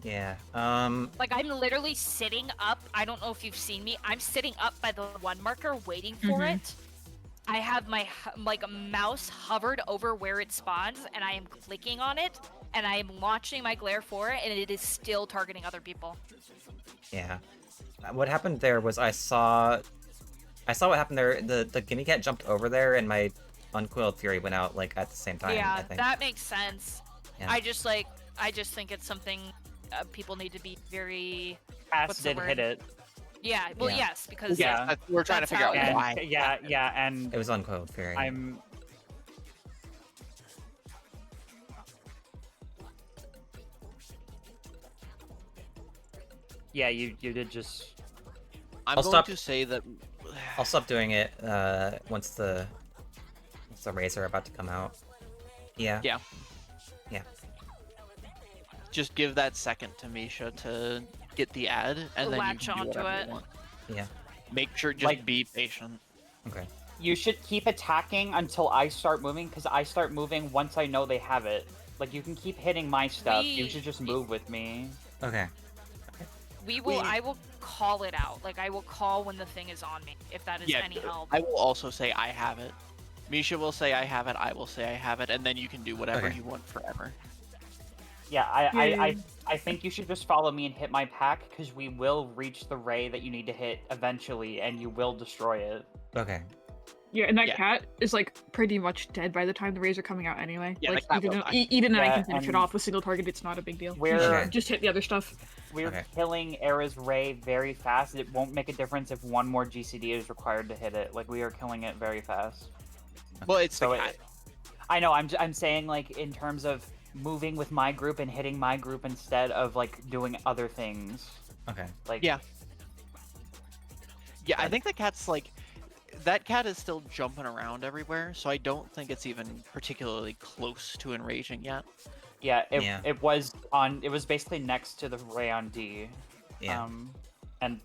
A: Yeah.
B: Like, I'm literally sitting up. I don't know if you've seen me. I'm sitting up by the 1 marker waiting for it. I have my, like, mouse hovered over where it spawns, and I am clicking on it, and I am launching my Glare 4, and it is still targeting other people.
A: Yeah. What happened there was I saw what happened there. The Gimme Cat jumped over there, and my Uncoiled Fury went out, like, at the same time,
B: Yeah,
A: I think.
B: that makes sense.
A: Yeah.
B: I just think it's something people need to be very...
D: Cass
B: what's the
D: did
B: word?
D: hit it.
B: Yeah, well,
A: Yeah.
B: yes, because...
D: Yeah.
C: We're trying to
B: That's
C: figure out
B: how-
C: why.
D: And, yeah, and
A: It was Uncoiled Fury.
D: I'm... Yeah, you did just...
C: I'm
A: I'll
C: going
A: stop-
C: to say that...
A: I'll stop doing it once the rays are about to come out. Yeah.
C: Yeah.
A: Yeah.
C: Just give that second to Misha to get the ad, and then
B: Latch
C: you can do
B: onto
C: whatever
B: it.
C: you want.
A: Yeah.
C: Make sure, just
D: Like-
C: be patient.
A: Okay.
D: You should keep attacking until I start moving, because I start moving once I know they have it. Like, you can keep hitting my stuff. You
B: We-
D: should just move with me.
A: Okay.
B: I will call it out. Like, I will call when the thing is on me, if that is
C: Yeah,
B: any help.
C: I will also say I have it. Misha will say I have it, I will say I have it, and then you can do whatever
A: Okay.
C: you want forever.
D: Yeah, I think you should just follow me and hit my pack, because we will reach the ray that you need to hit eventually, and you will destroy it.
A: Okay.
J: Yeah, and that
C: Yeah.
J: cat is like pretty much dead by the time the rays are coming out anyway.
C: Yeah,
J: like
C: the cat will die.
J: Eden and I
D: Yeah,
J: can finish it
D: and
J: off with single target. It's not a big deal.
D: We're
A: Okay.
J: Just hit the other stuff.
D: we're
A: Okay.
D: killing Era's Ray very fast. It won't make a difference if one more GCD is required to hit it. Like we are killing it very fast.
C: Well, it's
D: So
C: the cat.
D: I know. I'm saying like in terms of moving with my group and hitting my group instead of like doing other things.
A: Okay.
D: Like
C: Yeah. Yeah, I think the cat's like that cat is still jumping around everywhere, so I don't think it's even particularly close to enraging yet.
D: Yeah,
A: Yeah.
D: it was basically next to the Ray on D.
A: Yeah.
D: And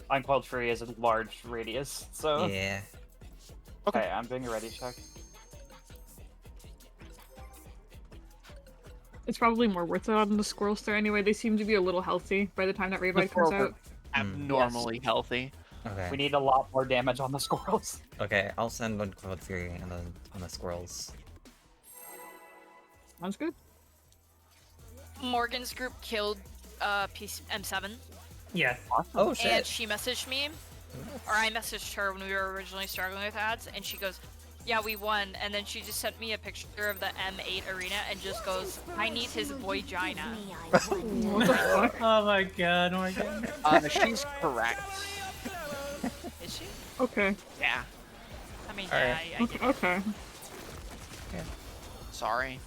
D: Unquelled Fury is a large radius, so
A: Yeah.
D: okay, I'm doing a ready check.
J: It's probably more worth it on the squirrels there anyway. They seem to be a little healthy by the time that
C: The
J: Raybite comes
C: squirrels are
J: out.
C: abnormally healthy.
A: Okay.
D: We need a lot more damage on the squirrels.
A: Okay, I'll send Unquelled Fury on the squirrels.
J: Sounds good.
B: Morgan's group killed M7,
E: Yeah.
A: Oh
B: and
A: shit.
B: she messaged me, or I messaged her when we were originally struggling with ads, and she goes, "Yeah, we won." And then she just sent me a picture of the M8 arena and just goes, "I need his boygina."
J: What the fuck?
E: Oh my god, Morgan.
C: She's correct.
B: Is she?
J: Okay.
C: Yeah.
B: I mean,
A: Alright.
B: yeah, I get it.
J: Okay.
C: Sorry.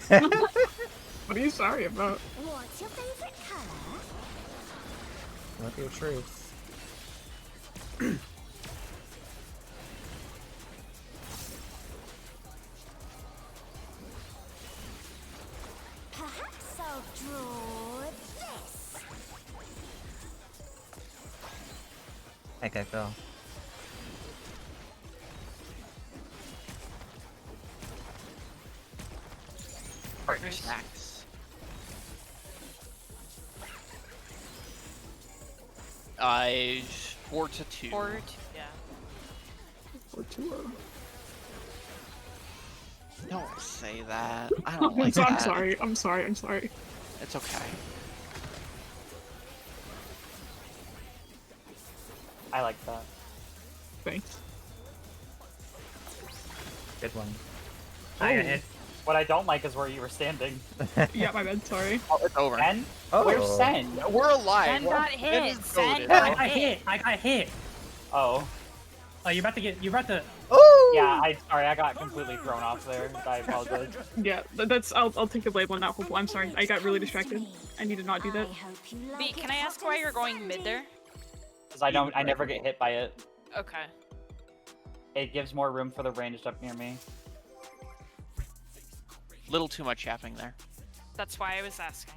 J: What are you sorry about?
G: What's your favorite color?
A: What your truth?
G: Perhaps I'll draw this.
A: Hey, Gecko.
C: Partner snacks. I 4-2.
B: 4-2, yeah.
J: Or two.
C: Don't say that. I don't like
J: I'm
C: that.
J: sorry. I'm sorry. I'm sorry.
C: It's okay.
D: I like that.
J: Thanks.
A: Good one.
E: I got hit.
D: What I don't like is where you were standing.
J: Yeah, my bad. Sorry.
C: Oh, it's over.
D: Sen?
A: Oh.
D: Where's Sen?
C: We're alive.
B: Sen got hit. Sen
E: I
B: got
E: got
B: hit.
E: hit. I got hit.
D: Oh.
E: Oh, you're about to.
A: Oh!
D: Yeah, sorry, I got completely thrown off there. I apologize.
J: Yeah, that's. I'll take the blame on that. Hopefully, I'm sorry. I got really distracted. I need to not do that.
G: I hope you like
B: B,
G: it
B: can I ask
G: hot
B: why
G: and
B: you're going mid
G: sandy.
B: there?
D: Because I never get hit by it.
B: Okay.
D: It gives more room for the ranged up near me.
C: Little too much yapping there.
B: That's why I was asking.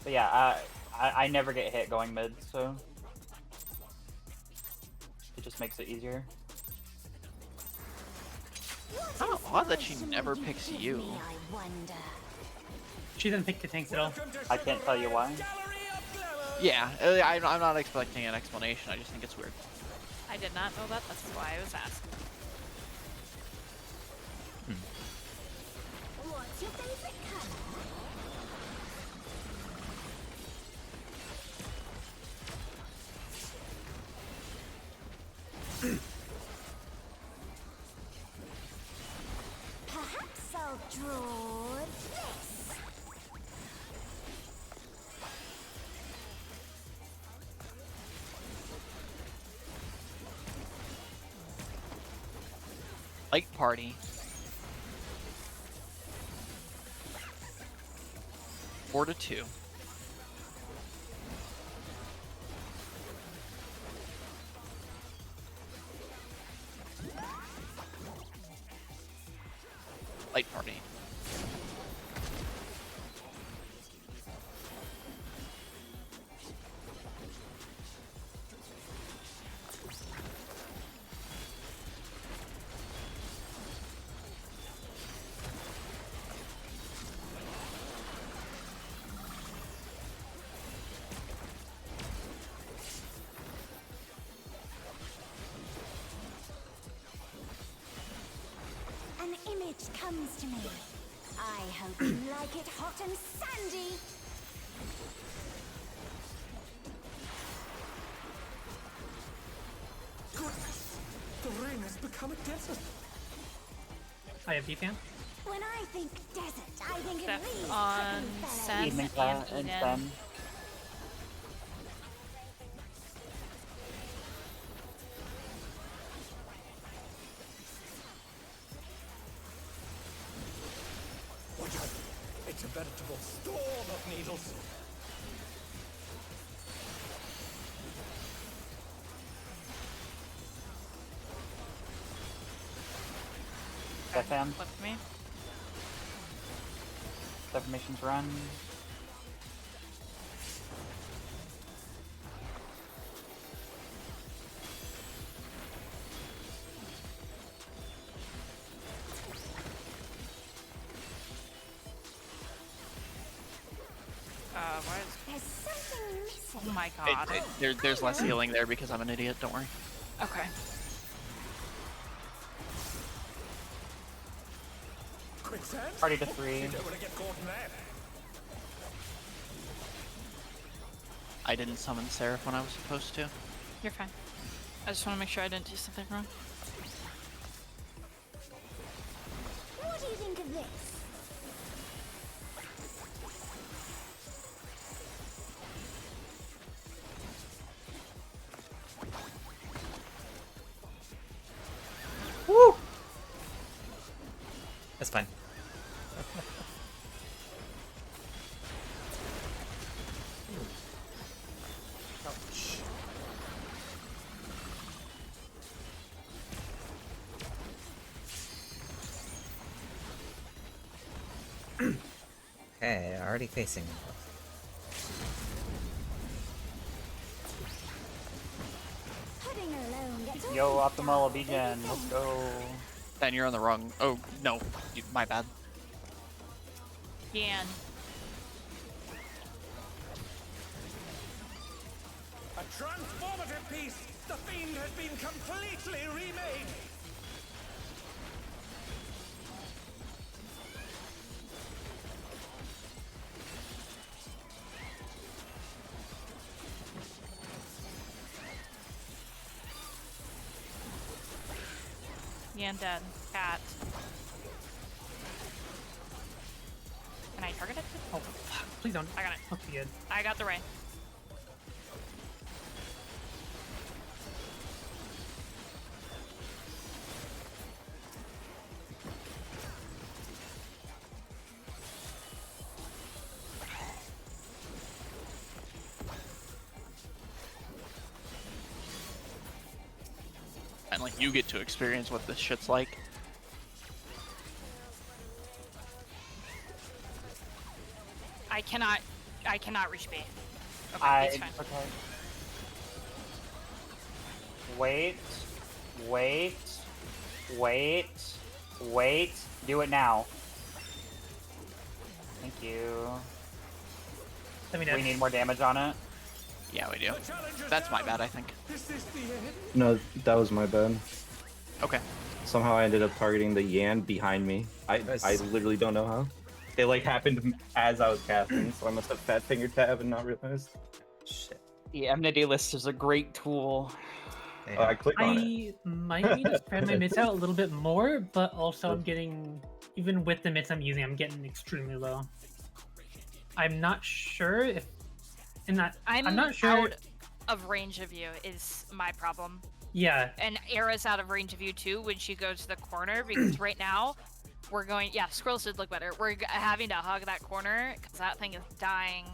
D: But yeah, I never get hit going mid, so it just makes it easier.
C: Oh, odd that she never picks you.
G: I wonder.
E: She doesn't pick the tanks at all.
D: I can't tell you why.
C: Yeah, I'm not expecting an explanation. I just think it's weird.
B: I did not know that. That's why I was asking.
G: What's your favorite color? Perhaps I'll draw this.
C: Like party. 4-2. Light party.
G: An image comes to me. I hope you like it hot and sandy.
H: Goodness! The rain has become a desert.
E: I have VPN.
G: When I think desert, I think of
B: Steph
G: these
B: on
G: prickly fellows.
B: Sen
D: Evening
B: and
D: class and
B: Eden.
D: then
H: Watch out! It's a veritable storm of needles.
D: FM.
B: Flip me.
D: Defamation's run.
B: Why is...
G: There's something missing.
B: Oh my god.
C: There's less healing there because I'm an idiot. Don't worry.
B: Okay.
H: Quicksand?
D: Party to 3.
H: You don't want to get caught in that.
C: I didn't summon Seraph when I was supposed to.
B: You're fine. I just want to make sure I didn't do something wrong.
G: What do you think of this?
D: Woo!
A: That's fine. Ouch. Okay, already facing.
G: Pudding alone gets all
D: Yo,
G: the
D: optimal
G: stars.
D: Abijan, let's go.
C: Ben, you're on the wrong. Oh no, my bad.
B: Yan.
H: A transformative piece! The fiend has been completely remade!
B: Yan dead. Cat. Can I target it?
E: Oh, fuck. Please don't.
B: I got it.
E: Okay, good.
B: I got the ray.
C: And like you get to experience what this shit's like.
B: I cannot reach B. Okay, it's fine.
D: Okay. Wait. Wait. Wait. Wait. Do it now. Thank you.
E: Let me
D: We
E: know.
D: need more damage on it.
C: Yeah, we do.
H: The challenge is
C: That's my
H: down.
C: bad, I think.
H: Is this the end?
I: No, that was my bad.
C: Okay.
I: Somehow I ended up targeting the Yan behind me. I literally don't know how. It like happened as I was casting, so I must have fat finger tab and not realized.
A: Shit.
D: The enmity list is a great tool.
A: Yeah.
I: I clicked on it.
E: I might need to spread my mitts out a little bit more, but also I'm getting, even with the mitts I'm using, I'm getting extremely low. I'm not sure if, in that, I'm not sure.
B: out of range of you is my problem.
E: Yeah,
B: And Era's out of range of you too when she goes to the corner because right now we're going. Yeah, squirrels did look better. We're having to hug that corner because that thing is dying.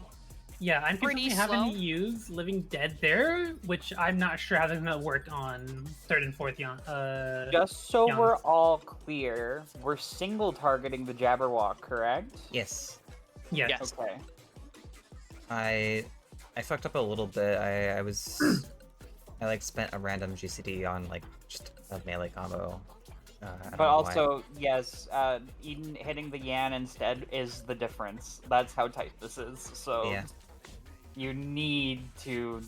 E: yeah, I'm
B: Pretty
E: consistently having
B: slow.
E: to use Living Dead there, which I'm not sure how that's gonna work on third and fourth
D: Just so
E: Yans.
D: we're all clear, we're single targeting the Jabberwock, correct?
A: Yes.
E: yeah.
C: Yes.
D: Okay.
A: I fucked up a little bit. I was I like spent a random GCD on like just a melee combo. I don't
D: But
A: know why.
D: also, yes, Eden hitting the Yan instead is the difference. That's how tight this is. So
A: Yeah.
D: you need to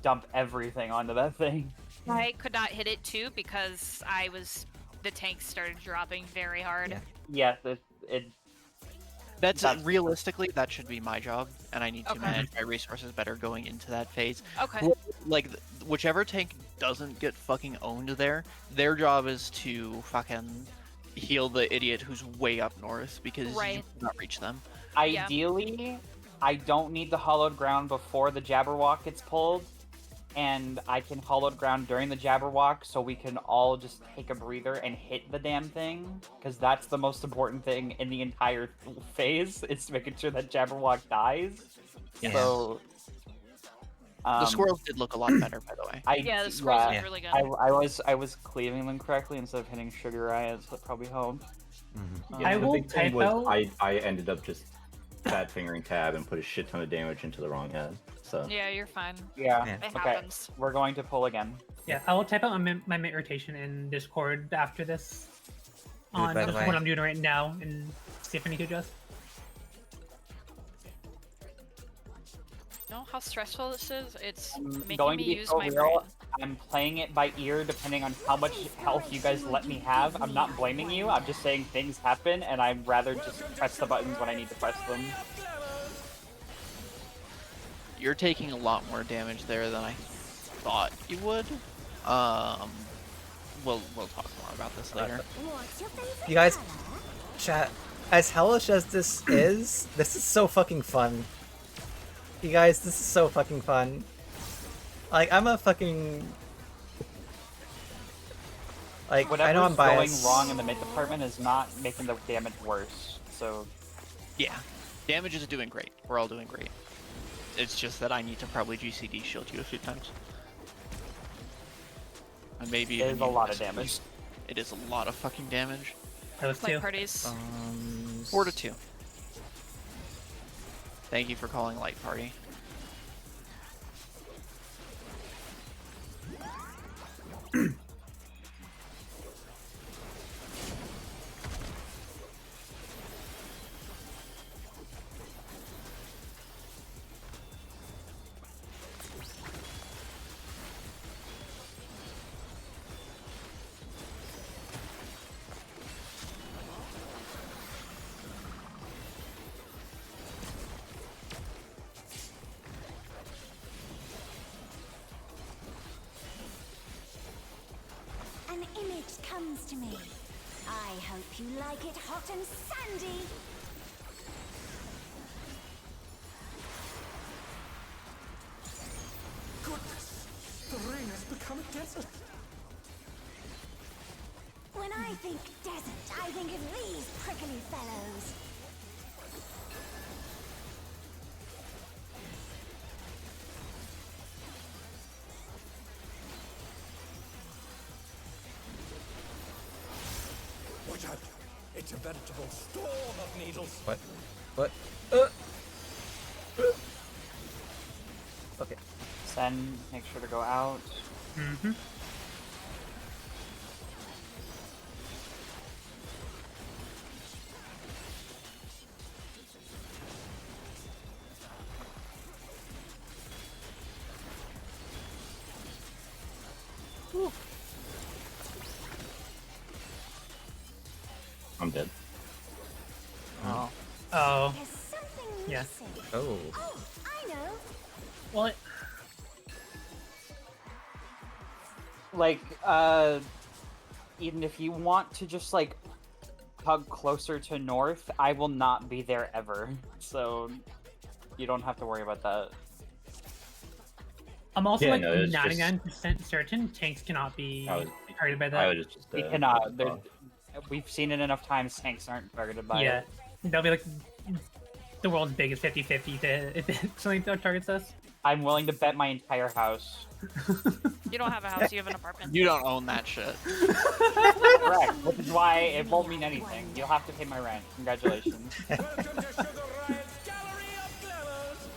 D: dump everything onto that thing.
B: I could not hit it too because the tanks started dropping very hard.
A: Yeah.
D: Yes,
C: That's
D: That's-
C: realistically that should be my job, and I need to
B: Okay.
C: manage my resources better going into that phase.
B: Okay.
C: Like whichever tank doesn't get fucking owned there, their job is to fucking heal the idiot who's way up north because you
B: Right.
C: cannot reach them.
D: Ideally, I don't need the hollowed ground before the Jabberwock gets pulled, and I can hollowed ground during the Jabberwock so we can all just take a breather and hit the damn thing, because that's the most important thing in the entire phase, is making sure that Jabberwock dies.
A: Yes.
D: So...
C: The squirrels did look a lot better, by the way.
B: Yeah, the squirrels
D: yeah,
B: look really good.
D: I was cleaving them correctly instead of hitting Sugar Eye, so that probably helped.
E: I
I: the
E: will
I: big thing
E: type
I: was
E: out.
I: I ended up just fat fingering tab and put a shit ton of damage into the wrong head. So
B: Yeah, you're fine.
D: Yeah,
A: Yeah.
B: It
D: okay.
B: happens.
D: We're going to pull again.
E: Yeah, I will type out my mid rotation in Discord after this. On
A: by the
E: this is
A: way.
E: what I'm doing right now, and see if I need to adjust.
B: You know how stressful this is? It's
D: I'm
B: making
D: going
B: me
D: to be
B: use
D: so
B: my
D: real.
B: brain.
D: I'm playing it by ear depending on how much health you guys let me have. I'm not blaming you. I'm just saying things happen, and I'd rather just press the buttons when I need to press them.
C: You're taking a lot more damage there than I thought you would. We'll talk more about this later.
G: What's your favorite
A: You guys-
G: color?
A: Chat, as hellish as this is so fucking fun. You guys, this is so fucking fun. Like, I'm a fucking... Like, I know I'm
D: Whatever's going
A: biased.
D: wrong in the mid department is not making the damage worse. So
C: Yeah, damage is doing great. We're all doing great. It's just that I need to probably GCD shield you a few times. And maybe
D: it
C: even
D: is a
C: you
D: lot
C: as
D: of damage.
C: opposed- It is a lot of fucking damage.
E: Those
B: Like
E: two.
B: parties.
C: 4 to 2. Thank you for calling Light Party.
G: An image comes to me. I hope you like it hot and sandy.
H: Goodness, the rain has become a desert.
G: When I think desert, I think of these prickly fellows.
H: Watch out! It's a veritable storm of needles.
A: What? What? Okay.
D: Send, make sure to go out.
E: Mm-hmm.
I: I'm dead.
C: Oh.
E: Oh.
G: There's something
E: Yeah.
G: missing.
A: Oh.
G: Oh, I know.
E: Well,
D: Like, Eden, if you want to just like hug closer to north, I will not be there ever. So you don't have to worry about that.
E: I'm also
I: Yeah,
E: like
I: no, it's
E: 99% certain tanks cannot be
I: I was,
E: targeted by
I: I
E: that.
I: was just.
D: We cannot. We've seen it enough times. Tanks aren't targeted by
E: Yeah.
D: it.
E: That'll be like the world's biggest 50-50 if something that targets us.
D: I'm willing to bet my entire house.
B: You don't have a house, you have an apartment.
C: You don't own that shit.
D: Correct. Which is why it won't mean anything. You'll have to pay my rent. Congratulations.
H: Welcome to Sugar Riot's Gallery of Glamours.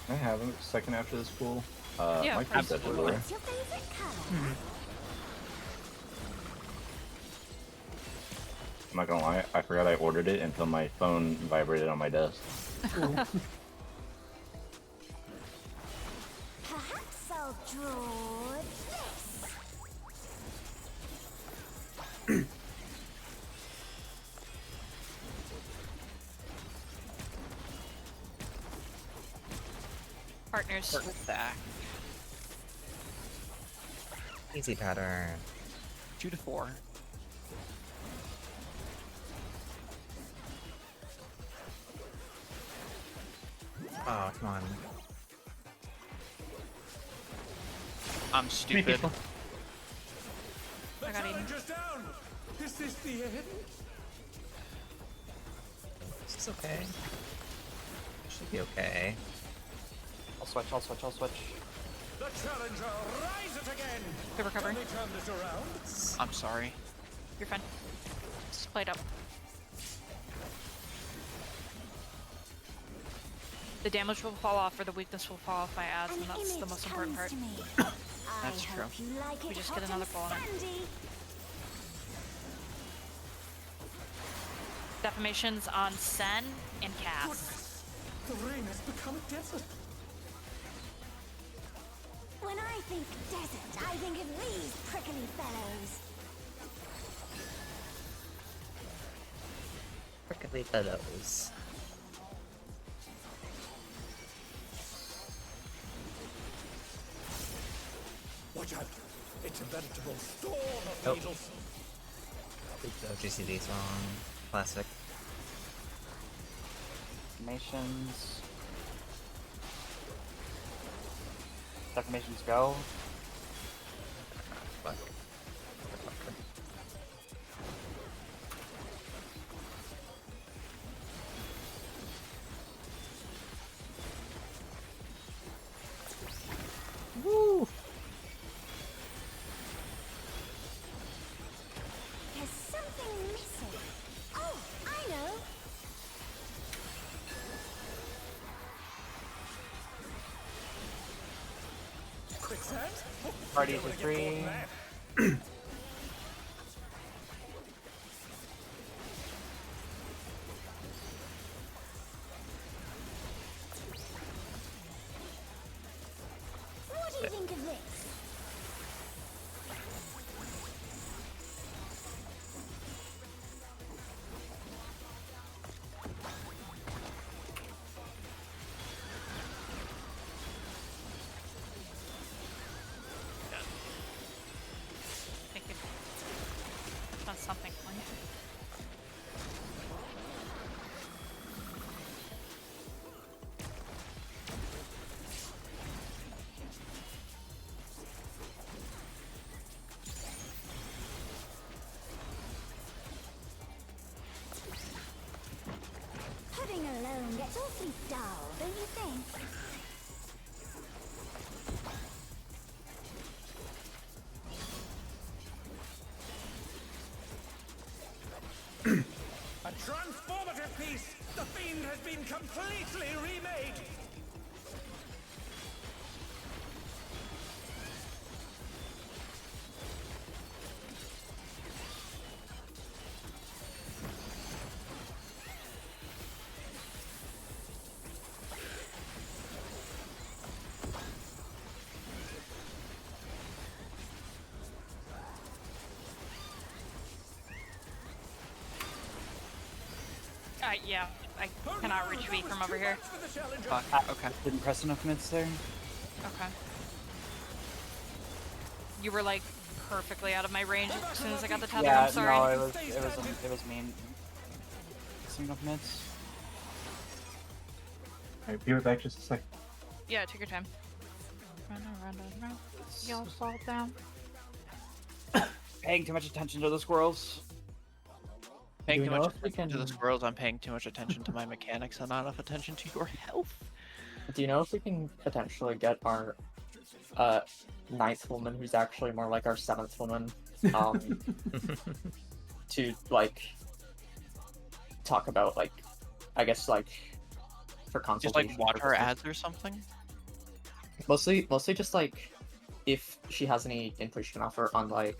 I: Can I have a second after this pool?
B: Yeah,
I: my
B: of
I: team's
B: course.
I: at the door.
G: What's your favorite color?
I: I'm not gonna lie, I forgot I ordered it until my phone vibrated on my desk.
G: Perhaps I'll draw this.
B: Bangers.
C: Stack.
A: Easy pattern.
C: 2 to 4.
A: Oh, come on.
C: I'm
E: Three
C: stupid.
E: people.
H: The
B: I got eaten.
H: challenger's down! Is this the end?
A: This is okay. Should be okay.
F: I'll switch.
H: The challenger, rise it again!
B: Good recovery.
H: Can we turn this around?
C: I'm sorry.
B: You're fine. Just play it up. The damage will fall off, or the weakness will fall off my ads, and that's the most important part.
C: That's true.
B: We just get another ball on it. Defamations on Sen and Cass.
H: Goodness, the rain has become a desert.
G: When I think desert, I think of these prickly fellows.
A: Prickly fellows.
H: Watch out! It's a veritable storm of
A: Oh.
H: needles.
A: Oh, GCD's wrong. Classic.
D: Defamations. Defamations go.
A: Fuck. Woo!
G: There's something missing. Oh, I know.
H: Quicksand? Oh,
D: Party
H: you
D: to
H: don't wanna get
D: 3.
H: caught in that.
G: What do you think of this?
B: Thank you. That's something for you.
G: Pudding alone gets awfully dull, don't you think?
H: A transformative piece! The fiend has been completely remade!
B: Yeah, I cannot reach V from over here.
C: Fuck. Okay.
D: Didn't press enough mids there.
B: Okay. You were like perfectly out of my range as soon as I got the tether.
D: Yeah,
B: I'm sorry.
D: no, it was mean. Pressing enough mids.
I: Alright, be right back just a sec.
B: Yeah, take your time. Run. Y'all fall down.
D: Paying too much attention to the squirrels.
C: Paying
F: Do
C: too
F: we know
C: much
F: if we
C: attention to the
F: can-
C: squirrels, I'm paying too much attention to my mechanics and not enough attention to your health.
F: Do you know if we can potentially get our ninth woman, who's actually more like our seventh woman, to like talk about like, I guess like for
C: Just
F: consultation.
C: like watch our
F: purposes.
C: ads or something?
F: Mostly just like if she has any input she can offer on like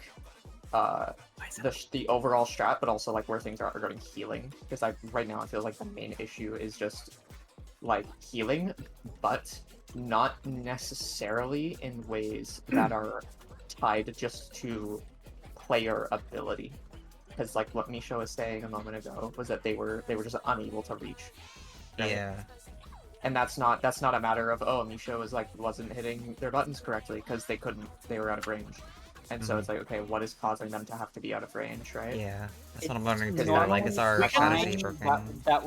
F: the overall strat, but also like where things are regarding healing. Because right now I feel like the main issue is just like healing, but not necessarily in ways that are tied just to player ability. Because like what Misha was saying a moment ago was that they were just unable to reach. Right?
A: Yeah.
F: And that's not a matter of, oh, Misha wasn't hitting their buttons correctly because they were out of range. And so
A: Mhm.
F: it's like, okay, what is causing them to have to be out of range, right?
A: Yeah, that's what I'm
D: It's
A: wondering too.
F: normally
A: Like, is our strategy
D: fine.
A: broken?
D: That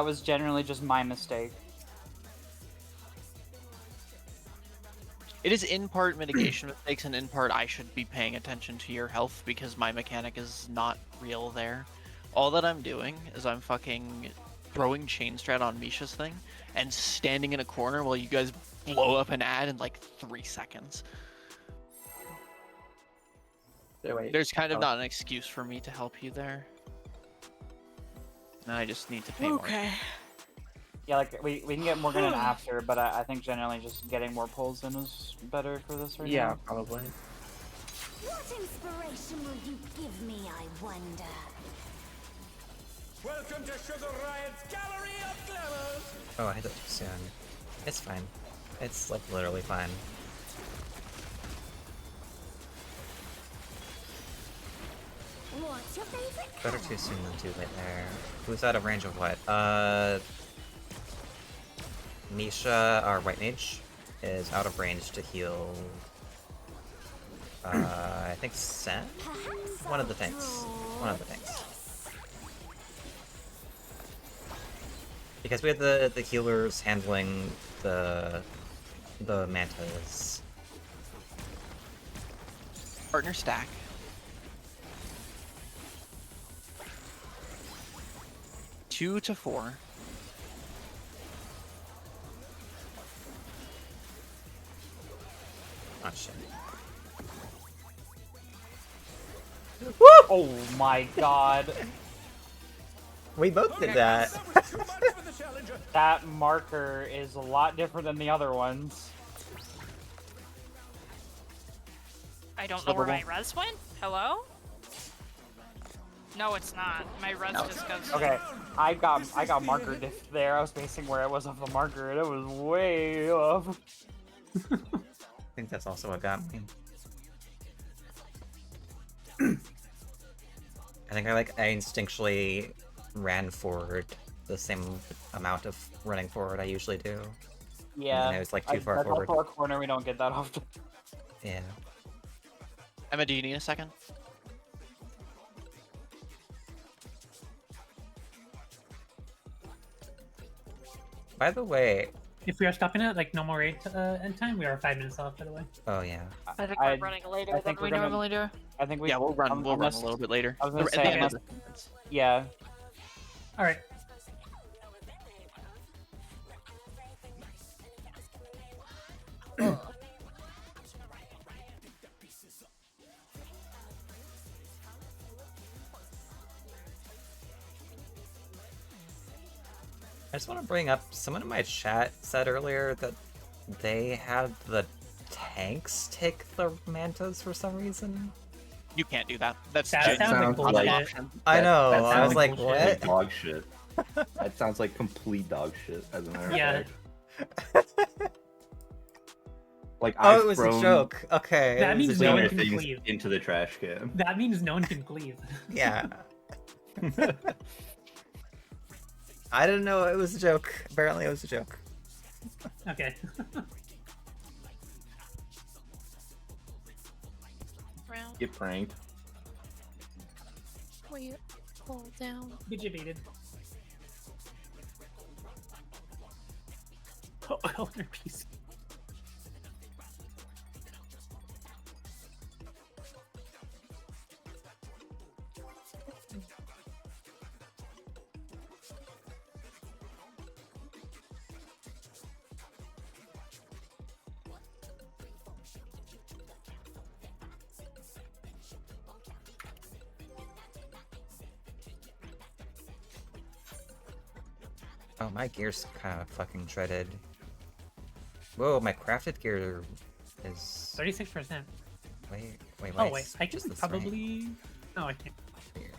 D: was generally just my mistake.
C: It is in part mitigation mistakes, and in part I should be paying attention to your health because my mechanic is not real there. All that I'm doing is I'm fucking throwing chain strat on Misha's thing and standing in a corner while you guys blow up an ad in like 3 seconds.
F: Wait,
C: There's kind of
F: oh.
C: not an excuse for me to help you there. And I just need to pay more.
D: Yeah, like we can get Morgan in after, but I think generally just getting more pulls in is better for this right
F: Yeah,
D: now.
F: probably.
G: What inspiration will you give me, I wonder?
H: Welcome to Sugar Riot's Gallery of Glamours!
A: Oh, I hit it too soon. It's fine. It's like literally fine.
G: What's your favorite
A: Better
G: color?
A: too soon than too late there. Who's out of range of what? Misha, our white mage, is out of range to heal. I think Sen?
G: Perhaps
A: One of the
G: I'll
A: tanks.
G: draw
A: One of the tanks.
G: this.
A: Because we had the healers handling the mantas.
C: Partner stack. Two to 4.
A: Oh shit.
D: Oh my god.
A: We both did that.
H: That was too much for the challenger.
D: That marker is a lot different than the other ones.
B: I don't know where my
D: Slippable.
B: res went. Hello? No, it's not. My res just goes.
D: Okay, I got marker diff there. I was basing where it was off the marker, and it was way off.
A: I think that's also what got me. I think I instinctually ran forward the same amount of running forward I usually do.
D: Yeah,
A: And I was like too far
D: that's
A: forward.
D: also a corner we don't get that often.
A: Yeah.
C: Emma, do you need a second?
A: By the way,
E: If we are stopping at like normal rate end time, we are 5 minutes off, by the way.
A: oh yeah.
B: I think
D: I-
B: we're running later
D: I
B: than
D: think
B: we
D: we're gonna-
B: normally do.
D: I think we.
C: Yeah, we'll run. We'll run a
D: unless-
C: little bit later.
D: I was gonna
C: At the
D: say,
C: end of
D: unless-
C: the-
D: Yeah.
E: All right.
A: I just want to bring up, someone in my chat said earlier that they had the tanks take the mantas for some reason.
C: You can't do that. That's
E: That
C: just
E: sounds like
I: sounds
E: bullshit.
I: like-
C: option.
A: I know,
I: that
A: I was
I: sounds
A: like,
E: bullshit.
A: what?
I: Dog shit. That sounds like complete dog shit, as a matter of
E: Yeah.
I: fact. Like,
A: Oh,
I: I've
A: it was
I: thrown
A: a joke. Okay.
E: That
A: it was
E: means
A: a
E: no
A: joke.
E: one
I: cleaner
E: can
I: things
E: cleave.
I: into the trash can.
E: That means no one can cleave.
A: Yeah. I didn't know it was a joke. Apparently it was a joke.
E: Okay.
B: Round.
I: Get pranked.
B: We pull down.
E: Get debated. Oh, elder piece.
A: Oh, my gear's kind of fucking shredded. Whoa, my crafted gear is...
E: 36%.
A: Wait,
E: Oh wait, I
A: just
E: can
A: this rank.
E: probably. No, I can't.
A: Weird.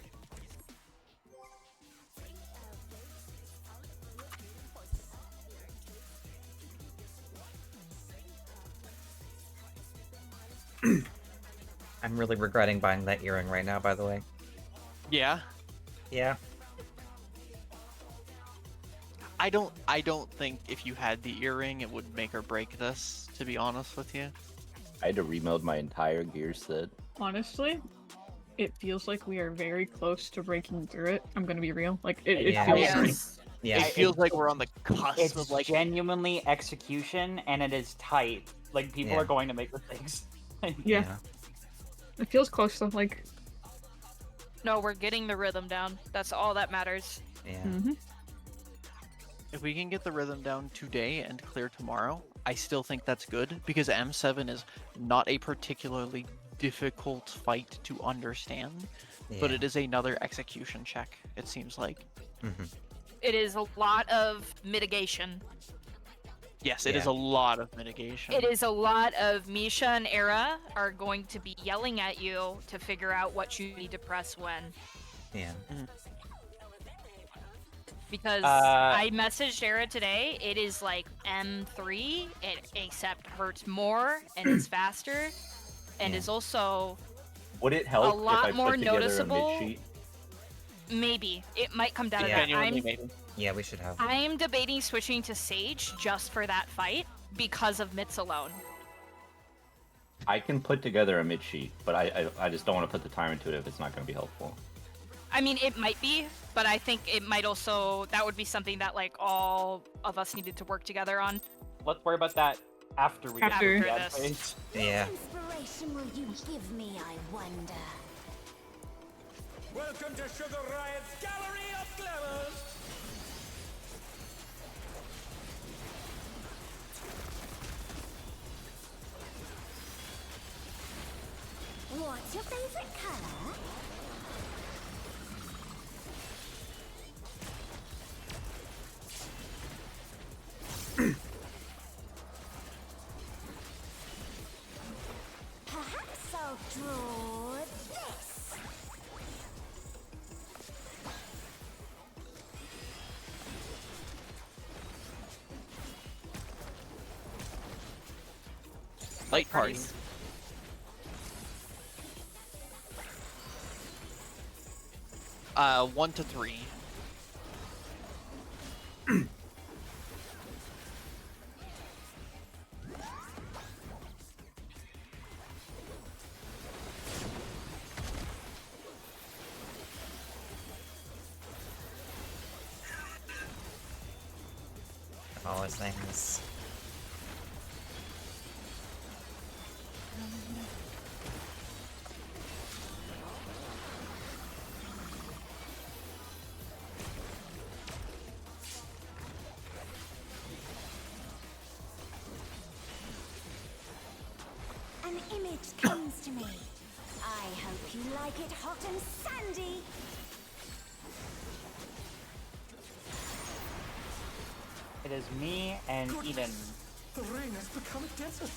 A: I'm really regretting buying that earring right now, by the way.
C: Yeah.
A: Yeah.
C: I don't think if you had the earring, it would make or break this. To be honest with you.
I: I had to rebuild my entire gear set.
J: Honestly, it feels like we are very close to breaking through it. I'm gonna be real. Like it
A: Yeah.
J: feels
B: Yes.
J: pretty.
A: Yeah.
C: It feels like we're on the cusp
D: It's
C: of like.
D: genuinely execution, and it is tight. Like people
A: Yeah.
D: are going to make mistakes.
J: Yeah. It feels close to like.
B: No, we're getting the rhythm down. That's all that matters.
A: Yeah.
J: Mhm.
C: If we can get the rhythm down today and clear tomorrow, I still think that's good because M7 is not a particularly difficult fight to understand, but
A: Yeah.
C: it is another execution check, it seems like.
A: Mhm.
B: It is a lot of mitigation.
C: Yes, it is
A: Yeah.
C: a lot of mitigation.
B: It is a lot of Misha and Era are going to be yelling at you to figure out what you need to press when.
A: Yeah.
B: Because
D: Uh,
B: I messaged Era today, it is like M3, except hurts more and is faster, and
A: Yeah.
B: is also
I: Would it help
B: lot
I: if I
B: more
I: put together
B: noticeable.
I: a mid sheet?
B: maybe. It might come down to
A: Yeah.
B: that.
C: Genuinely, maybe.
A: Yeah, we should have.
B: I'm debating switching to Sage just for that fight because of Mitz alone.
I: I can put together a mid sheet, but I just don't want to put the time into it if it's not going to be helpful.
B: I mean, it might be, but I think it might also, that would be something that like all of us needed to work together on.
D: Let's worry about that after we
J: After
D: get
B: this.
D: to the phase.
A: Yeah.
G: What inspiration will you give me, I wonder?
H: Welcome to Sugar Riot's Gallery of Glamours!
G: What's your favorite color? Perhaps I'll draw this.
C: Light party.
B: Parties.
C: One to three.
A: Always things.
G: An image comes to me. I hope you like it hot and sandy.
D: It is me and Eden.
H: The rain has become a desert.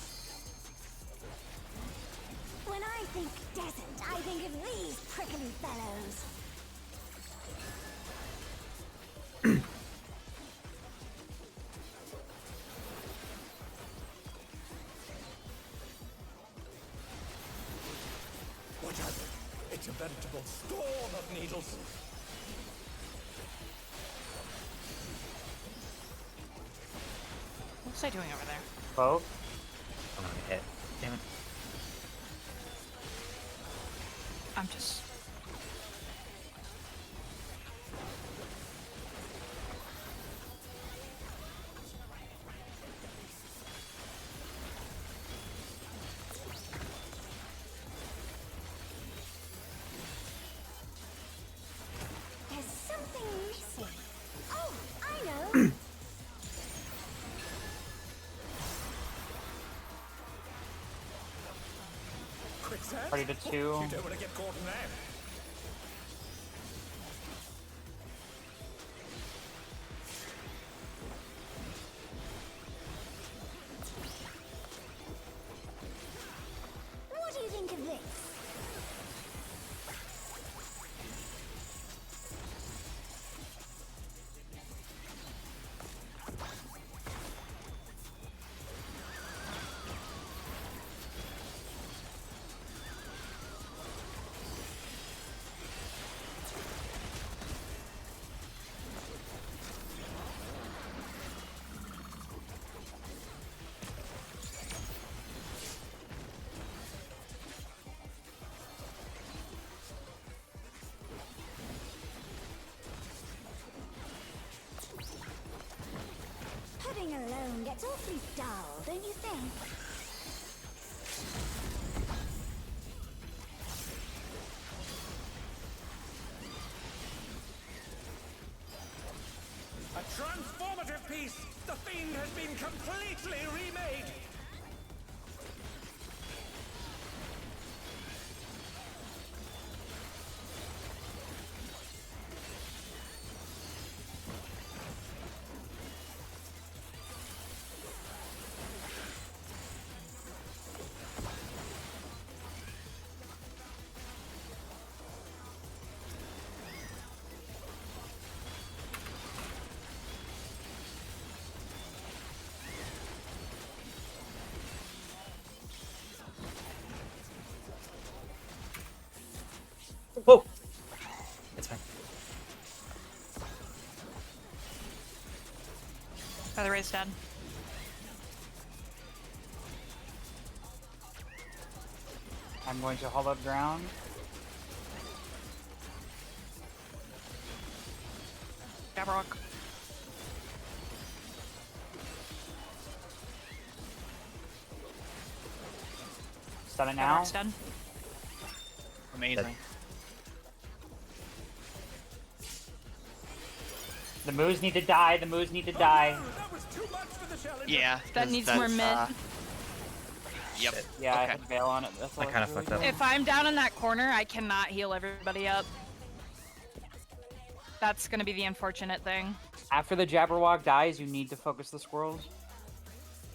G: When I think desert, I think of these prickly fellows.
H: What are they? It's a veritable storm of needles.
B: What's I doing over there?
D: Both.
A: I'm gonna get hit. Damn it.
B: I'm just...
G: There's something missing. Oh, I know.
H: Quicksand?
D: Party to two.
H: You don't want to get caught in that.
G: What do you think of this? gets awfully dull, don't you think?
H: A transformative piece! The fiend has been completely remade!
A: Whoa! It's fine.
B: Feather Ray's dead.
D: I'm going to hollow ground.
B: Jabberwock.
D: Stun it now.
B: Jabberwock's dead.
C: Amazing.
D: The moves need to die. The moves need to die.
H: That was too much for the challenger.
C: Yeah.
B: That
C: 'cause
B: needs more
C: that's,
B: mid.
C: Yep.
D: Yeah, I
C: Okay.
D: had bail on it. That's all
A: I kind of
D: really
A: fucked up.
D: did.
B: If I'm down in that corner, I cannot heal everybody up. That's gonna be the unfortunate thing.
D: After the Jabberwock dies, you need to focus the squirrels.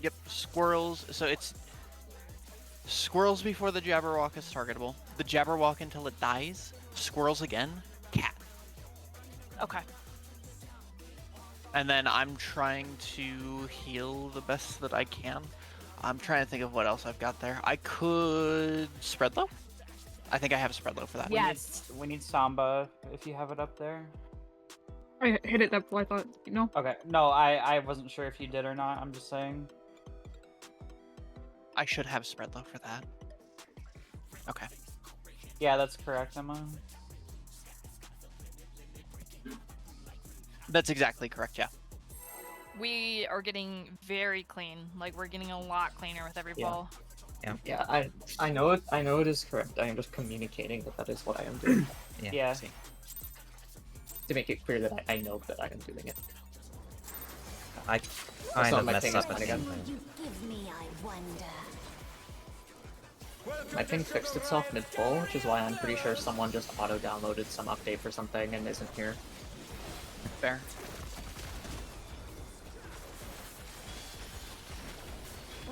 C: Yep. Squirrels. So it's squirrels before the Jabberwock is targetable. The Jabberwock until it dies. Squirrels again. Cat.
B: Okay.
C: And then I'm trying to heal the best that I can. I'm trying to think of what else I've got there. I could spread low. I think I have a spread low for that.
B: Yes.
D: We need Samba if you have it up there.
J: I hit it up. I thought, you know.
D: Okay. No, I wasn't sure if you did or not. I'm just saying.
C: I should have spread low for that. Okay.
D: Yeah, that's correct, Emma.
C: That's exactly correct, yeah.
B: We are getting very clean. Like, we're getting a lot cleaner with every
F: Yeah.
B: ball.
F: Yeah, I know it. I know it is correct. I am just communicating that that is what I am doing
D: Yeah.
C: See.
F: to make it clear that I know that I am doing it.
A: I
F: That's
A: kind
F: not
A: of
F: my
A: messed
F: thing,
A: up
F: it's
A: at the
F: fine
A: end.
F: again.
G: You give me, I wonder.
F: My ping fixed itself mid-full, which is why I'm pretty sure someone just auto-downloaded some update for something and isn't here.
C: Fair.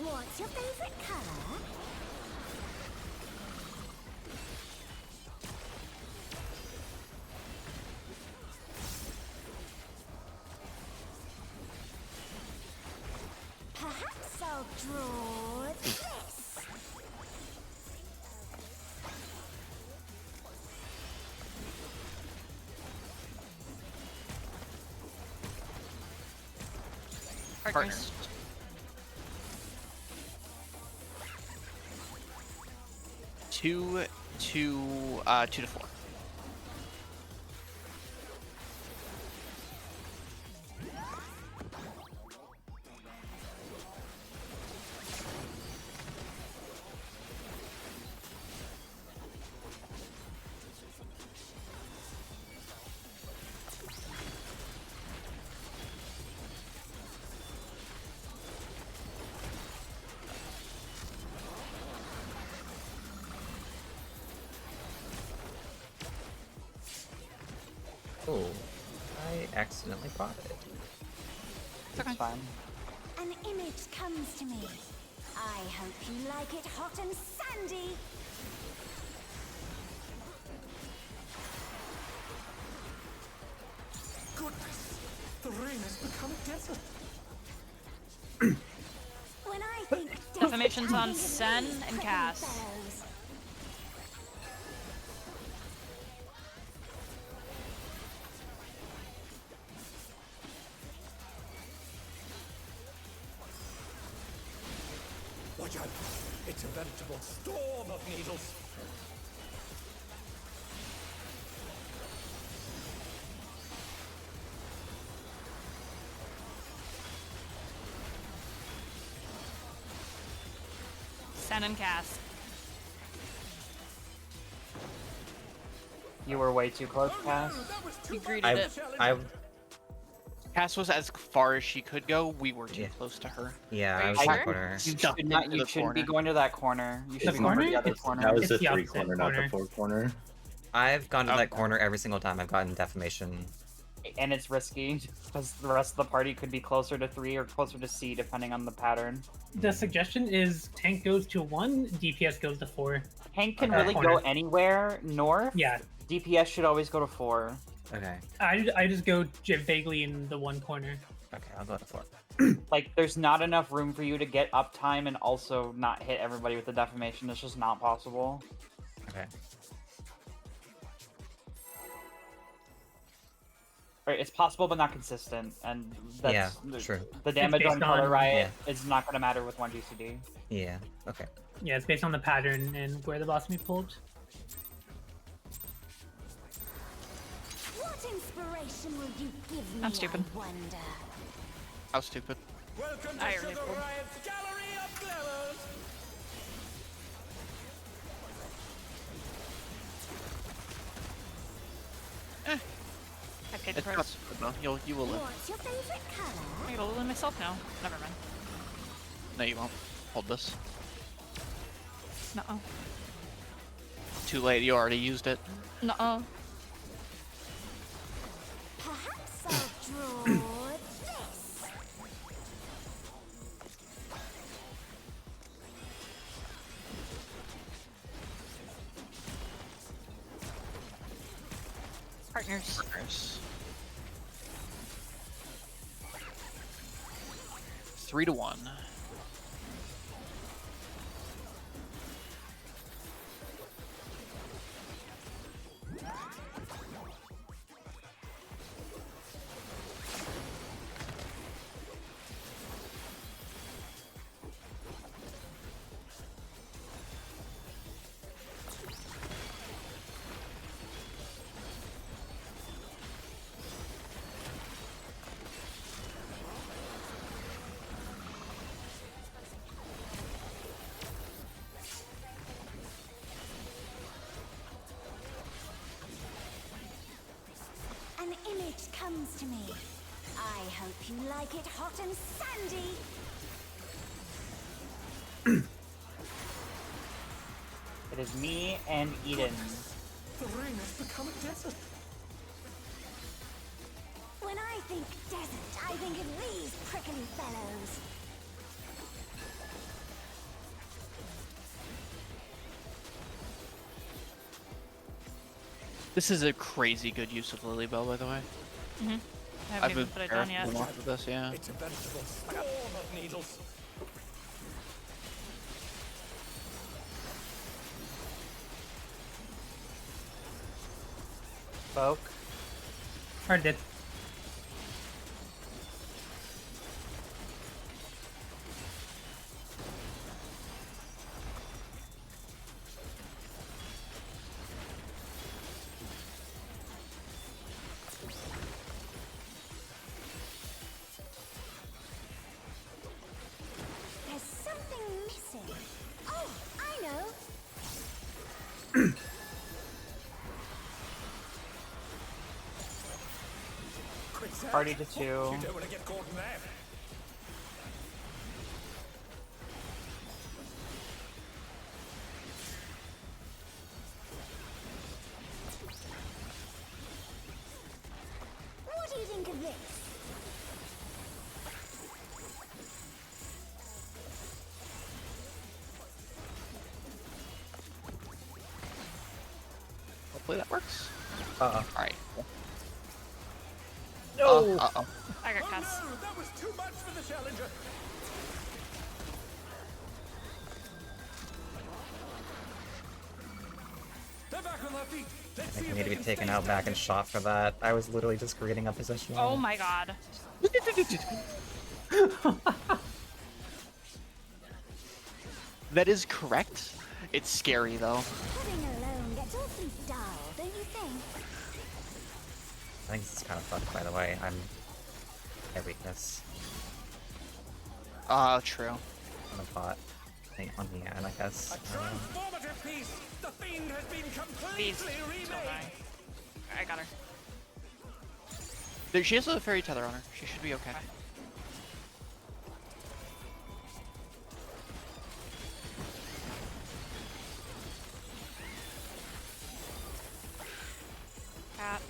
G: What's your favorite color? Perhaps I'll draw this.
B: Partners.
C: 2 to 4.
A: Oh, I accidentally bought it.
D: It's fine.
G: An image comes to me. I hope you like it hot and sandy.
H: Goodness! The rain has become desert!
G: When I think
B: Defamation's on Sen and Cass.
G: Bellows.
H: Watch out! It's a veritable storm of needles!
B: Send and cast.
D: You were way too close, Cass.
B: You greeted it.
A: I
C: Cass was as far as she could go. We were too
A: Yeah.
C: close to her.
A: yeah,
B: Are
A: I
B: you
A: was in the
B: sure?
A: corner.
D: You
C: Stuck
D: should not.
C: into
D: You
C: the
D: shouldn't be
C: corner.
D: going to that corner. You should
E: The
D: be going to
E: corner?
D: the other
E: It's-
D: corner.
I: That was
E: It's
I: the
E: the
I: 3
E: opposite
I: corner, not the
E: corner.
I: 4 corner.
A: I've gone to
C: Okay.
A: that corner every single time I've gotten defamation.
D: And it's risky because the rest of the party could be closer to 3 or closer to C depending on the pattern.
E: The suggestion is tank goes to 1, DPS goes to 4.
D: Tank can
A: Okay.
D: really
E: Corner.
D: go anywhere north.
E: Yeah,
D: DPS should always go to 4.
A: Okay.
E: I just go vaguely in the one corner.
A: Okay, I'll go to 4.
D: Like, there's not enough room for you to get uptime and also not hit everybody with the defamation. It's just not possible.
A: Okay.
D: Right, it's possible, but not consistent, and that's
A: Yeah, true.
D: the damage on
E: based
D: Color
E: on-
D: Riot is not going to matter with 1 GCD.
A: Yeah. Okay.
E: Yeah, it's based on the pattern and where the boss can be pulled.
G: What inspiration will you give me?
B: I'm stupid.
G: I wonder.
C: How stupid.
H: Welcome to
B: I already
H: Sugar
B: pulled.
H: Riot's Gallery of Glamours!
B: I paid the
C: It's not
B: price.
C: stupid though. You will live.
G: What's your favorite color?
B: I gotta live myself now. Never mind.
C: No, you won't. Hold this.
B: Nuh-uh.
C: Too late. You already used it.
B: Nuh-uh.
G: Perhaps I'll draw this.
B: Partners.
C: Nice. 3-1.
G: An image comes to me. I hope you like it hot and sandy.
D: It is me and Eden.
H: The ring has become a desert.
G: When I think desert, I think of these prickly fellows.
C: This is a crazy good use of Lily Bell, by the way.
B: Mm-hmm. I haven't
C: I've
B: even
C: been
B: put it down yet.
C: preparing for this, yeah.
H: It's a veritable swarm of needles.
D: Folk.
E: Hard did.
G: There's something missing. Oh, I know.
H: Quick, Zach.
D: Party to 2.
H: You don't want to get caught in that.
G: What do you think of this?
C: Hopefully that works.
A: Uh-oh.
C: Alright.
A: No!
C: Uh-oh.
B: I got
H: Oh
B: cuss.
H: no, that was too much for the challenger. They're back on their feet.
A: I
H: Let's
A: think
H: see
A: I
H: if
A: need to
H: they
A: be
H: can
A: taken
H: stay
A: out back and
H: standing.
A: shot for that. I was literally just creating a position.
B: Oh my god.
C: That is correct. It's scary, though.
G: Living alone gets awfully dull, don't you think?
A: I think this is kind of fucked, by the way. I'm a weakness.
C: True.
A: I'm a bot. on the ad, I guess.
H: A transformative piece! The fiend has been
B: Beast.
H: completely
B: Still
H: remade!
B: dying. I got her.
C: She has a fairy tether on her. She should be okay.
B: Cat.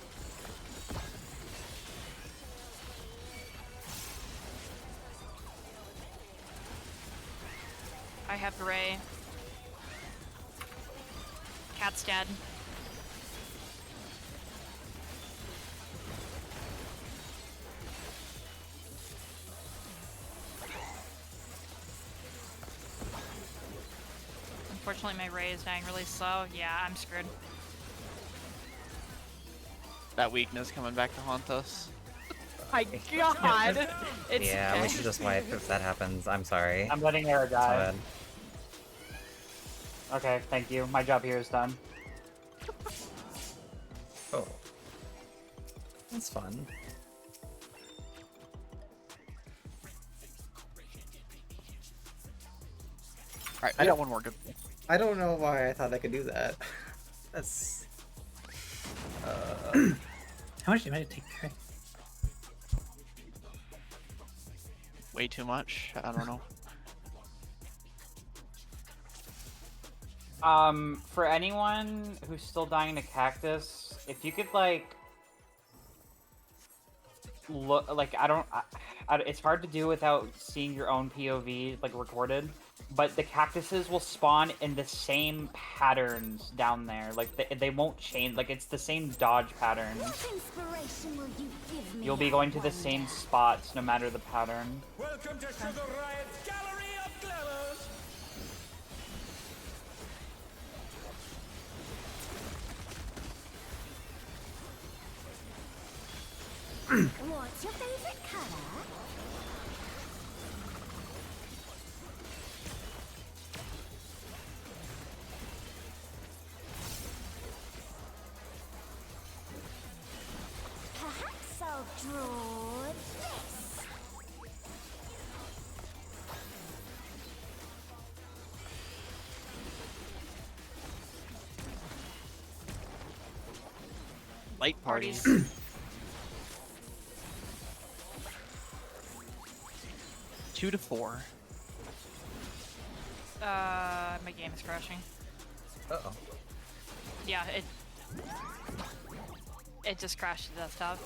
B: I have Ray. Cat's dead. Unfortunately, my Ray is dying really slow. Yeah, I'm screwed.
C: That weakness coming back to haunt us.
B: My God! It's
A: Yeah,
B: okay.
A: we should just wipe if that happens. I'm sorry.
D: I'm letting Era
A: So
D: die.
A: bad.
D: Okay, thank you. My job here is done.
A: Oh. That's fun.
C: Alright, I got one more good.
A: I don't know why I thought I could do that. That's...
E: How much damage did it take Trey?
C: Way too much. I don't know.
D: For anyone who's still dying to cactus, if you could like look, like it's hard to do without seeing your own POV like recorded, but the cactuses will spawn in the same patterns down there. Like they won't change. Like it's the same dodge pattern.
G: What inspiration will you give me?
D: You'll be going to the same spots no matter the pattern.
H: Welcome to Sugar Riot's Gallery of Glamours!
G: What's your favorite color? Perhaps I'll draw this.
C: Light parties. 2 to 4.
B: My game is crashing.
A: Uh-oh.
B: Yeah, it just crashed the desktop.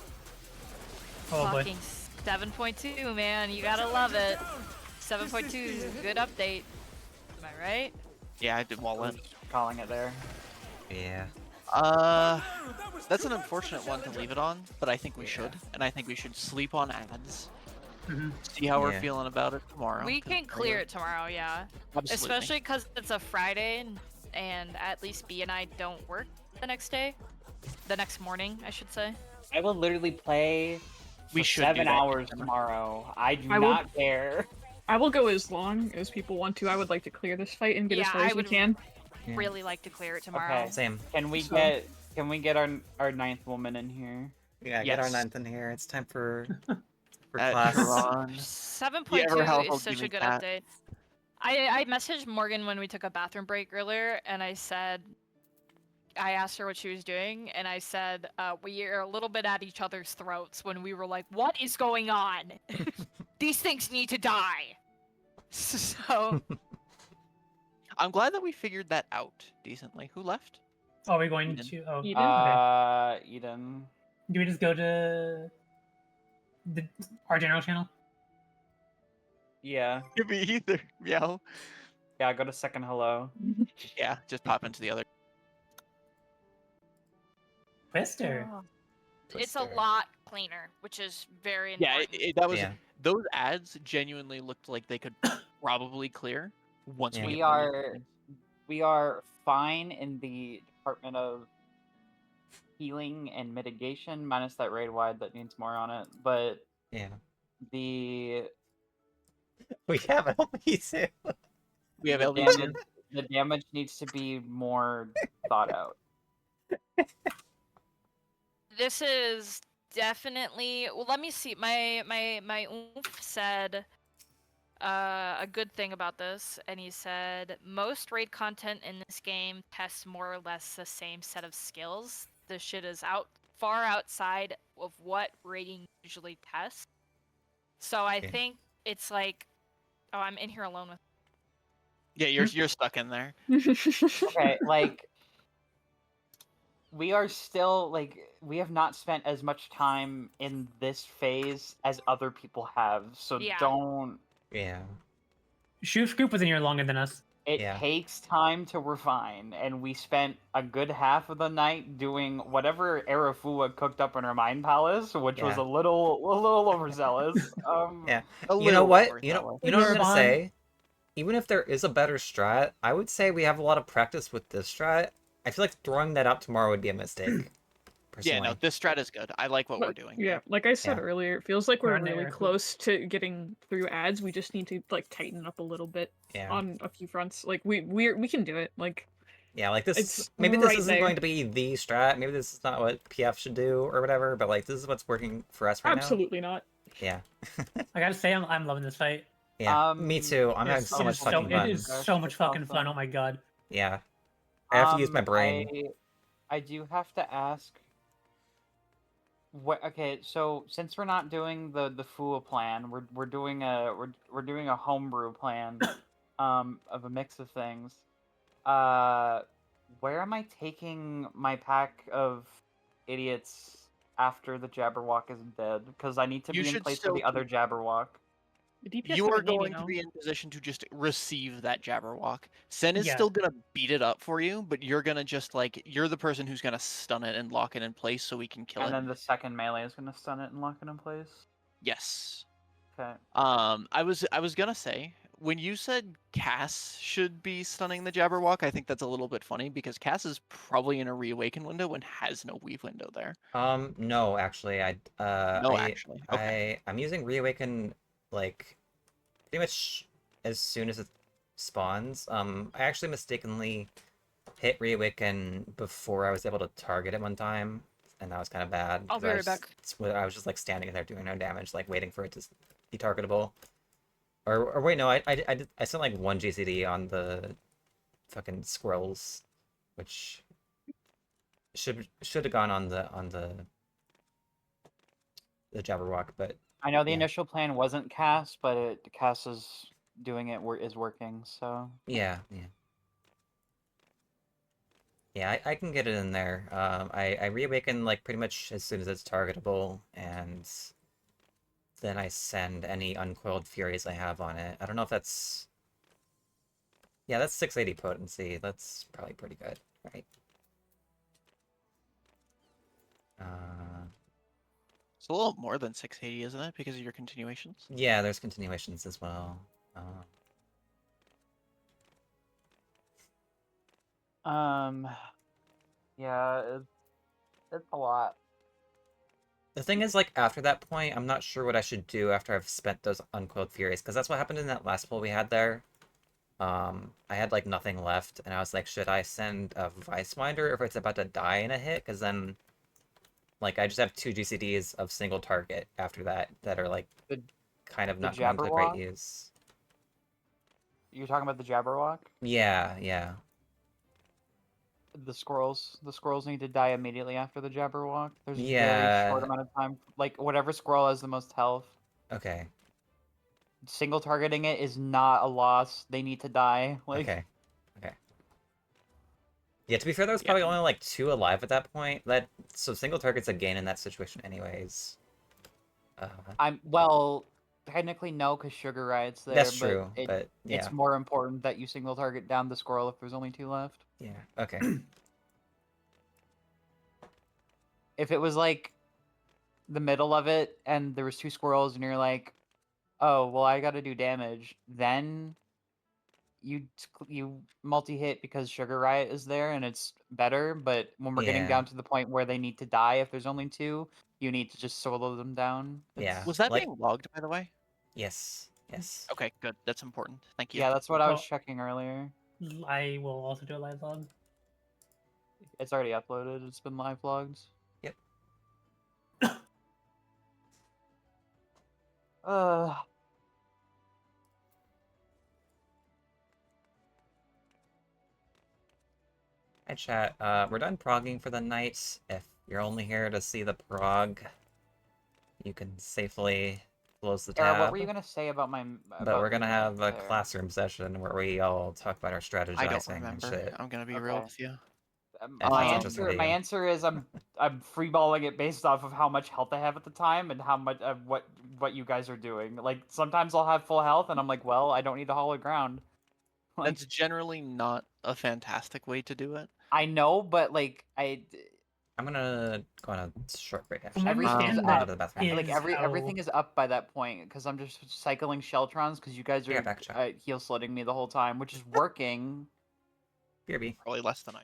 E: Oh boy.
B: Fucking 7.2, man, you gotta love it. 7.2 is a good update. Am I right?
C: Yeah, I did wallet.
D: Calling it there.
A: Yeah.
C: That's an unfortunate one to leave it on, but I think we should. And I think we should sleep on ads. See how we're
A: Yeah.
C: feeling about it tomorrow.
B: We can clear it tomorrow, yeah.
C: Absolutely.
B: Especially because it's a Friday and at least B and I don't work the next day. The next morning, I should say.
D: I will literally play
C: We
D: for
C: should do
D: 7
C: that.
D: hours tomorrow. I do
J: I will-
D: not care.
J: I will go as long as people want to. I would like to clear this fight and get as
B: Yeah,
J: far
B: I
J: as we
B: would
J: can.
A: Yeah.
B: really like to clear it tomorrow.
D: Okay.
A: Same.
D: Can we
J: So-
D: get our ninth woman in here?
A: Yeah, get our
C: Yes.
A: 9th in here. It's time for
C: At
A: class.
C: Tehran.
B: 7.2
C: household
B: is such a
C: Gimme
B: good
C: cat.
B: update. I messaged Morgan when we took a bathroom break earlier, and I asked her what she was doing, and I said, we are a little bit at each other's throats when we were like, what is going on? These things need to die. So,
C: I'm glad that we figured that out decently. Who left?
E: Oh, we're going
C: Eden.
E: to. Oh,
J: Eden?
E: okay.
D: Eden.
E: Do we just go to our general channel?
D: Yeah.
C: Me either. Meow.
D: Yeah, go to second hello.
C: Yeah, just pop into the other.
E: Twister.
B: it's a
A: Twister.
B: lot cleaner, which is very
C: Yeah,
B: important.
C: that was
A: Yeah.
C: those ads genuinely looked like they could probably clear once
A: Yeah.
C: we
D: We
C: get more
D: are
C: experience.
D: we are fine in the department of healing and mitigation, minus that raid wide that needs more on it. But
A: Yeah.
D: the
A: We have LP2.
C: We have
D: the
C: LD2.
D: damage, the damage needs to be more thought out.
B: This is definitely. Well, let me see. My oomph said a good thing about this, and he said most raid content in this game tests more or less the same set of skills. This shit is far outside of what raiding usually tests. So I
A: Yeah.
B: think it's like, oh, I'm in here alone with.
C: Yeah, you're stuck in there.
D: Okay, like we are still like we have not spent as much time in this phase as other people have, so
B: Yeah.
D: don't.
A: Yeah.
E: Shoot's group was in here longer than us.
D: It
A: Yeah.
D: takes time to refine, and we spent a good half of the night doing whatever Arafua cooked up in her mind palace, which was
A: Yeah.
D: a little overzealous.
A: Yeah.
C: A
A: You know
C: little
A: what?
C: overzealous.
A: You know what I'm gonna
E: Spawn.
A: say? Even if there is a better strat, I would say we have a lot of practice with this strat. I feel like throwing that out tomorrow would be a mistake.
C: Yeah,
A: Personally.
C: no, this strat is good. I like what we're doing.
J: Yeah, like I said
A: Yeah.
J: earlier, it feels like we're
E: We're on the
J: really
E: air.
J: close to getting through ads. We just need to like tighten up a little bit
A: Yeah.
J: on a few fronts. Like we can do it. Like
A: Yeah, like this.
J: it's
A: Maybe this
J: right
A: isn't
J: there.
A: going to be the strat. Maybe this is not what PF should do or whatever. But like, this is what's working for us right
J: Absolutely not.
A: now. Yeah.
E: I gotta say, I'm loving this fight.
A: Yeah. Me too. I'm having
E: It's
A: so much
E: so,
A: fucking fun.
E: it is so much fucking fun. Oh my god.
A: Yeah. I have to use my brain.
D: I do have to ask. What? Okay, so since we're not doing the FUA plan, we're doing a homebrew plan, of a mix of things. Where am I taking my pack of idiots after the Jabberwock is dead? Because I need to
C: You
D: be in
C: should
D: place for
C: still
D: the other Jabberwock.
J: The DPS
C: You are
J: coming in,
C: going to be in position to just receive that Jabberwock. Sen is
E: Yeah.
C: still gonna beat it up for you, but you're gonna just like you're the person who's gonna stun it and lock it in place so we can kill
D: And
C: it.
D: then the second melee is gonna stun it and lock it in place.
C: Yes.
D: Okay.
C: I was gonna say when you said Cass should be stunning the Jabberwock, I think that's a little bit funny because Cass is probably in a reawaken window and has no weave window there.
A: No, actually,
C: No, actually. Okay.
A: I'm using Reawaken like pretty much as soon as it spawns. I actually mistakenly hit Reawaken before I was able to target it one time, and that was kind of bad.
B: I'll
A: 'cause
B: be right back.
A: I was just like standing there doing no damage, like waiting for it to be targetable. Or wait, no, I sent like one GCD on the fucking squirrels, which should have gone on the Jabberwock, but
D: I know the
A: yeah.
D: initial plan wasn't Cass, but Cass is doing it is working. So
A: Yeah. Yeah, I can get it in there. I reawaken like pretty much as soon as it's targetable, and then I send any uncoiled furies I have on it. I don't know if that's... Yeah, that's 680 potency. That's probably pretty good, right?
C: It's a little more than 680, isn't it? Because of your continuations?
A: Yeah, there's continuations as well.
D: Yeah, it's a lot.
A: The thing is, like, after that point, I'm not sure what I should do after I've spent those uncoiled furies, because that's what happened in that last pull we had there. I had, like, nothing left, and I was like, should I send a Vice Winder if it's about to die in a hit? Because then, like, I just have 2 GCDs of single target after that are, like, kind of not going to great
D: Jabberwock?
A: use.
D: You're talking about the Jabberwock?
A: Yeah.
D: The squirrels need to die immediately after the Jabberwock. There's a very
A: Yeah.
D: short amount of time. Like, whatever squirrel has the most health.
A: Okay.
D: Single targeting it is not a loss. They need to die. Like,
A: Okay. Yeah, to be fair, there was probably only, like, 2 alive at that point. So single target's a gain in that situation anyways.
D: well, technically no, because Sugar Riot's there.
A: That's true, but yeah.
D: It's more important that you single target down the squirrel if there's only 2 left.
A: Yeah, okay.
D: If it was like the middle of it and there was 2 squirrels and you're like, oh well, I got to do damage, then you multi-hit because Sugar Riot is there and it's better. But when we're getting
A: Yeah.
D: down to the point where they need to die, if there's only 2, you need to just solo them down.
A: Yeah.
C: Was that
A: like...
C: being logged, by the way?
A: Yes.
C: Okay, good. That's important. Thank you.
D: Yeah, that's what I was checking earlier.
E: I will also do a live log.
D: It's already uploaded. It's been live logged.
A: Yep. Hi chat, we're done progging for the night. If you're only here to see the prog, you can safely close the tab.
D: What were you gonna say about my?
A: But we're gonna
D: leaving
A: have a
D: there?
A: classroom session where we all talk about our strategizing
C: I don't
A: and
C: remember.
A: shit.
C: I'm gonna be real
D: Okay.
C: with you.
A: If
D: My
A: that's interesting
D: answer,
A: to
D: my
A: you.
D: answer is I'm freeballing it based off of how much health I have at the time and how much what you guys are doing. Like sometimes I'll have full health and I'm like, well, I don't need to hollow ground. Like,
C: That's generally not a fantastic way to do it.
D: I know, but like
A: I'm gonna go on a short break
E: From
A: actually.
E: what I
D: everything's
E: understand,
A: Go
E: that
A: to
D: up.
A: the bathroom.
D: Like
E: is how...
D: everything is up by that point because I'm just cycling Sheltrons because you guys
A: Yeah,
D: are
A: back chat.
D: heal slitting me the whole time, which is working.
A: BRB.
C: Probably less than I.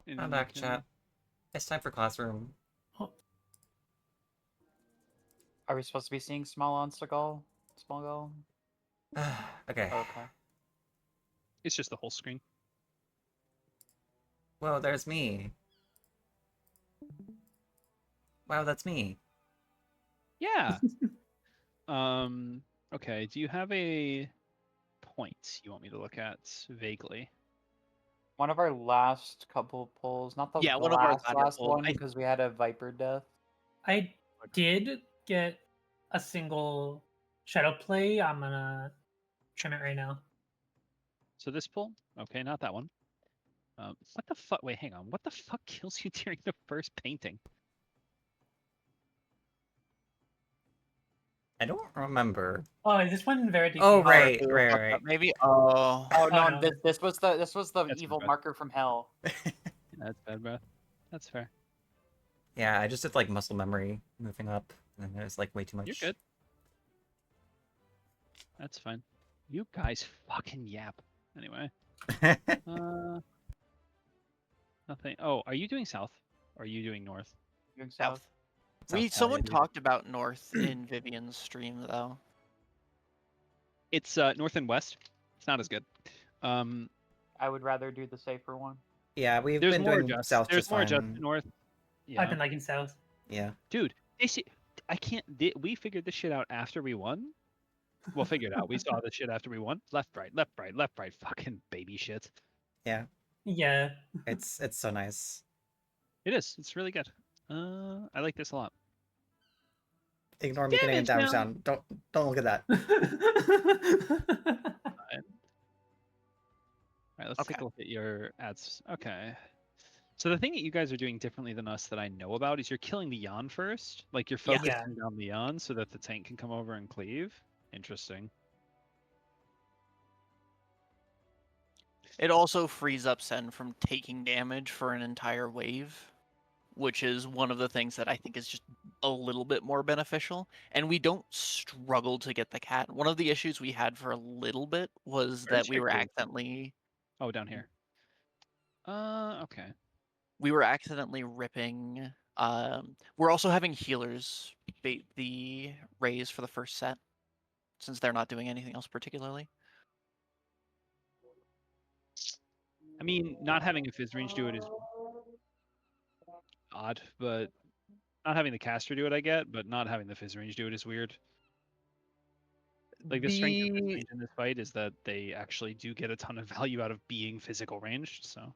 L: And
A: I'm
L: then we
A: back,
L: can...
A: chat. It's time for classroom.
D: Are we supposed to be seeing small on Skull? Small goal?
A: Okay.
D: Okay.
L: It's just the whole screen.
A: Whoa, there's me. Wow, that's me.
L: Yeah. Okay, do you have a point you want me to look at vaguely?
D: One of our last couple pulls, not the
C: Yeah, one of our latter
D: last
C: pulls.
D: one because we had a Viper death.
E: I did get a single shadow play. I'm gonna trim it right now.
L: So this pull? Okay, not that one. What the fuck? Wait, hang on. What the fuck kills you during the first painting?
A: I don't remember.
E: Oh, is this one very deep?
A: Oh, right.
C: Maybe. Oh.
D: Oh no,
E: no.
D: this was the
L: That's
D: evil
L: bad.
D: marker from hell.
L: That's bad, bro. That's fair.
A: Yeah, I just did like muscle memory moving up, and it was like way too much.
L: You're good. That's fine. You guys fucking yap. Anyway. Nothing. Oh, are you doing south? Or are you doing north?
D: Doing
C: South.
A: South.
C: Someone talked about north in Vivian's stream though.
L: It's north and west. It's not as good.
D: I would rather do the safer one.
A: Yeah, we've
L: There's
A: been
L: more
A: doing
L: adjust.
A: south
L: There's
A: just
L: more adjust
A: fine.
L: north. Yeah.
E: I've been liking south.
A: Yeah.
L: Dude, I can't. We figured this shit out after we won. Well, figured out. We saw this shit after we won. Left, right, left, right, left, right. Fucking baby shit.
A: Yeah.
E: Yeah.
A: It's so nice.
L: It is. It's really good. I like this a lot.
A: Ignore me getting a damage down. Don't look at that.
L: All right, let's take a look at your ads. Okay. So the thing that you guys are doing differently than us that I know about is you're killing the Yon first. Like you're focusing down the Yon so that the tank can come over and cleave. Interesting.
C: It also frees up Sen from taking damage for an entire wave, which is one of the things that I think is just a little bit more beneficial. And we don't struggle to get the cat. One of the issues we had for a little bit was that we were accidentally...
L: Oh, down here. Okay.
C: We were accidentally ripping... we're also having healers bait the rays for the first set, since they're not doing anything else particularly.
L: I mean, not having a fizz range do it is odd, but not having the caster do it I get, but not having the fizz range do it is weird. Like the strength of fizz range in this fight is that they actually do get a ton of value out of being physical ranged, so.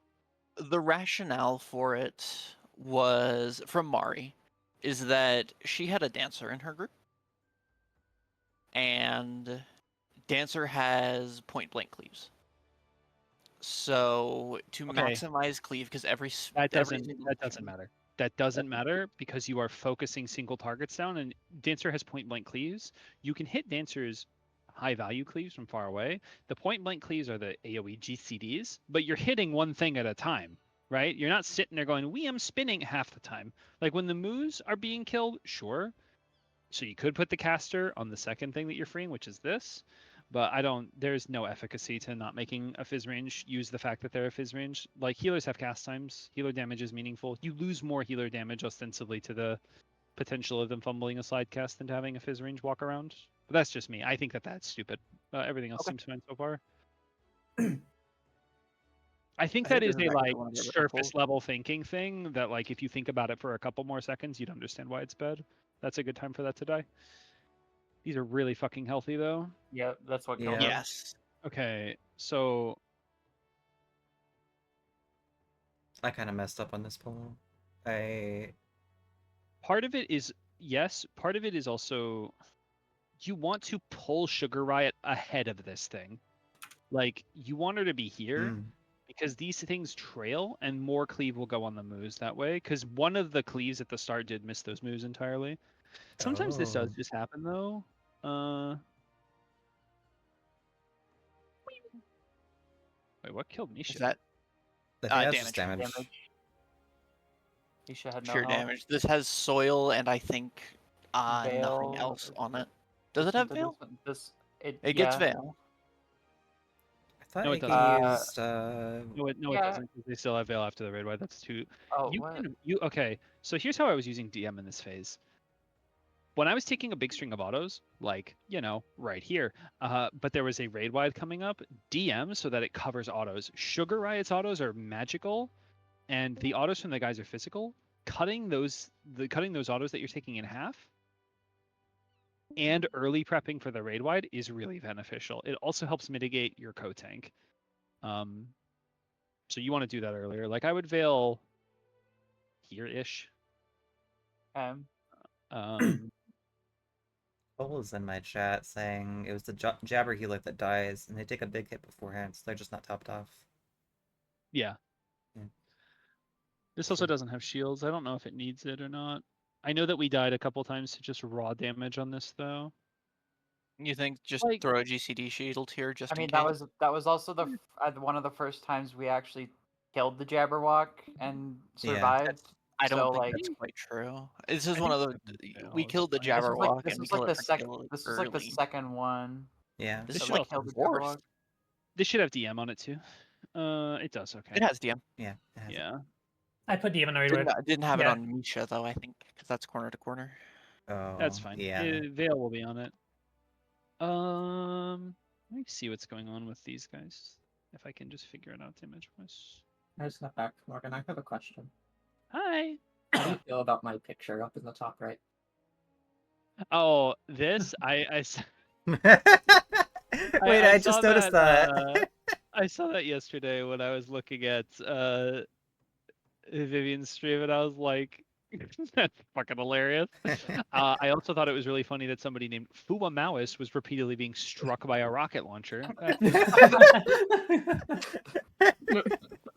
C: The rationale for it was, from Mari, is that she had a dancer in her group. And dancer has point blank cleaves. So to maximize cleave, because
L: that doesn't matter. That doesn't matter because you are focusing single targets down, and dancer has point blank cleaves. You can hit dancer's high value cleaves from far away. The point blank cleaves are the AoE GCDs, but you're hitting one thing at a time, right? You're not sitting there going, I'm spinning half the time. Like when the moves are being killed, sure. So you could put the caster on the second thing that you're freeing, which is this. But there's no efficacy to not making a fizz range use the fact that they're a fizz range. Like healers have cast times. Healer damage is meaningful. You lose more healer damage ostensibly to the potential of them fumbling a slide cast than to having a fizz range walk around. But that's just me. I think that that's stupid. Everything else seems fine so far. I think that is a like surface level thinking thing that like if you think about it for a couple more seconds, you'd understand why it's bad. That's a good time for that to die. These are really fucking healthy though.
D: Yeah, that's what killed them.
C: Yes.
L: Okay, so
A: I kind of messed up on this pull.
L: Part of it is yes. Part of it is also you want to pull Sugar Riot ahead of this thing. Like you want her to be here because these things trail and more cleave will go on the moves that way. Because one of the cleaves at the start did miss those moves entirely. Sometimes this does just happen though. Wait, what killed Nisha?
C: Is that
A: damage.
D: Nisha had no
C: pure
D: health.
C: damage. This has soil and I think nothing else on it. Does it have veil? It gets veil.
A: I thought
L: no,
A: it used.
L: No, it doesn't. Because they still have veil after the raid. Why? That's too.
D: Oh,
L: okay. So here's how I was using DM in this phase. When I was taking a big string of autos, like, right here, but there was a raid wide coming up, DM so that it covers autos. Sugar Riot's autos are magical, and the autos from the guys are physical. Cutting those autos that you're taking in half, and early prepping for the raid wide is really beneficial. It also helps mitigate your co-tank. So you want to do that earlier. Like I would veil here-ish.
A: Cole is in my chat saying it was the Jabber healer that dies, and they take a big hit beforehand, so they're just not topped off.
L: Yeah. This also doesn't have shields. I don't know if it needs it or not. I know that we died a couple times to just raw damage on this, though.
C: You think just throw a GCD shield here just in case?
D: that was also the one of the first times we actually killed the Jabberwock and survived.
C: I don't think that's quite true. This is one of the we killed the Jabberwock and we killed it
D: This was like the second one.
A: Yeah.
L: This should have DM on it too. It does. Okay.
C: It has DM.
A: Yeah. It has it.
L: Yeah.
E: I put the Divinoid Whip.
C: Didn't have it
E: Yeah.
C: on Misha though, I think, because that's corner to corner.
A: Oh,
L: That's fine.
A: yeah.
L: Veil will be on it. Let me see what's going on with these guys. If I can just figure it out image-wise.
F: I just got back, Morgan. I have a question.
L: Hi.
F: How do you feel about my picture up in the top right?
L: Oh, this I
A: Wait, I just
L: saw
A: noticed that.
L: I saw that yesterday when I was looking at Vivian's stream, and I was like, "That's fucking hilarious." I also thought it was really funny that somebody named Fua Maoist was repeatedly being struck by a rocket launcher.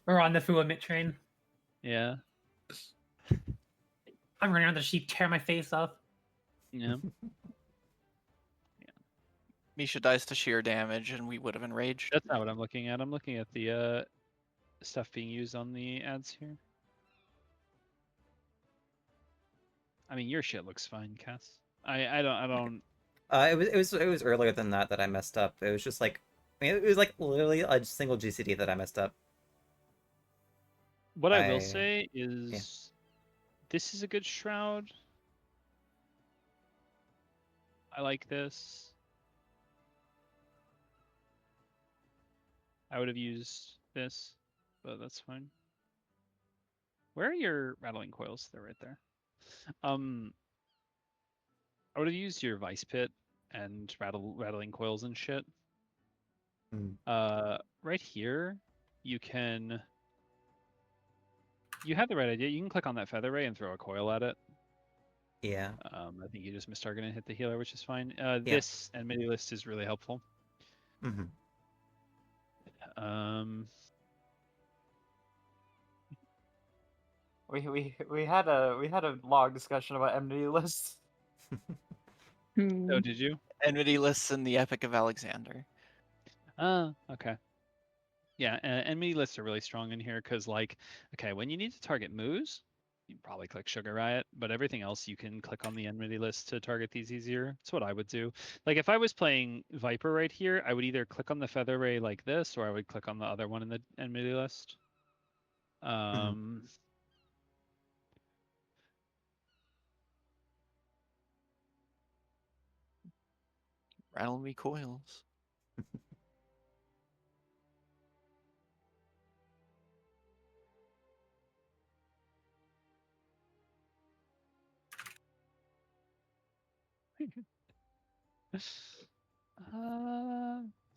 E: We're on the Fua Mit train.
L: Yeah.
E: I'm running around the sheep, tear my face off.
L: Yeah.
C: Misha dies to sheer damage, and we would have enraged.
L: That's not what I'm looking at. I'm looking at the stuff being used on the ads here. I mean, your shit looks fine, Cass. I don't.
A: It was earlier than that I messed up. It was just like, I mean, it was like literally a single GCD that I messed up.
L: What I will say is, this is a good shroud. I like this. I would have used this, but that's fine. Where are your rattling coils? They're right there. I would have used your vice pit and rattling coils and shit. Right here, you have the right idea. You can click on that feather ray and throw a coil at it.
A: Yeah.
L: I think you just missed target and hit the healer, which is fine. This and mini list is really helpful.
A: Mm-hmm.
D: We had a long discussion about enmity lists.
L: Oh, did you?
C: Enmity lists in the Epic of Alexander.
L: Okay. Yeah, enemy lists are really strong in here because, like, okay, when you need to target moves, you probably click Sugar Riot, but everything else you can click on the enmity list to target these easier. That's what I would do. Like, if I was playing Viper right here, I would either click on the Feather Ray like this, or I would click on the other one in the enmity list.
C: Rattle me coils.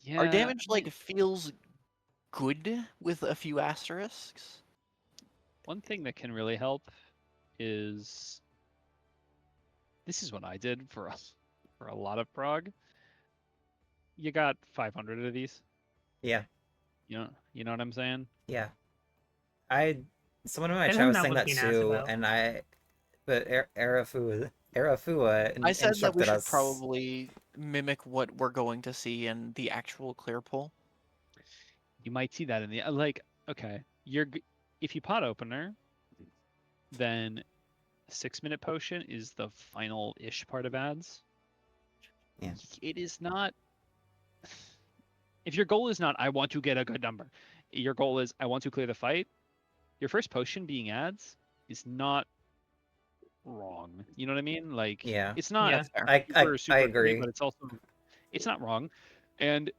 L: Yeah.
C: Our damage like feels good with a few asterisks.
L: One thing that can really help is this is what I did for a lot of prog. You got 500 of these.
A: Yeah.
L: You know what I'm saying?
A: Yeah. Someone in my chat was saying that too, and but Arafua
C: I said that we
A: instructed
C: should
A: us.
C: probably mimic what we're going to see in the actual clear pull.
L: You might see that in the okay, if you pot opener, then 6-minute potion is the final-ish part of ads.
A: Yeah.
L: It is not. If your goal is not I want to get a good number, your goal is I want to clear the fight. Your first potion being ads is not wrong. You know what I mean? Like,
A: yeah,
L: it's not.
A: Yeah.
L: Super
A: I agree,
L: but it's not wrong. And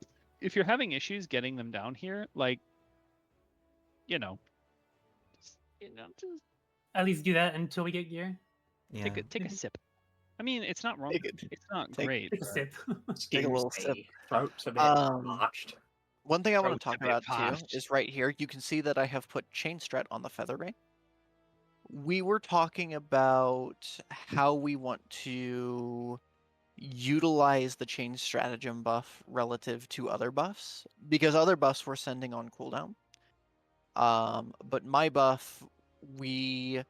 L: if you're having issues getting them down here, like, just
E: at least do that until we get gear.
A: Yeah.
L: Take a sip. I mean, it's not wrong. It's not great.
E: Take a sip.
C: Take a little sip.
F: Notched.
C: One thing I want
L: Throat
C: to talk
L: to be
C: about too
L: parched.
C: is right here. You can see that I have put Chain Strat on the Feather Ray. We were talking about how we want to utilize the Chain Stratagem buff relative to other buffs, because other buffs we're sending on cooldown. But my buff,
L: To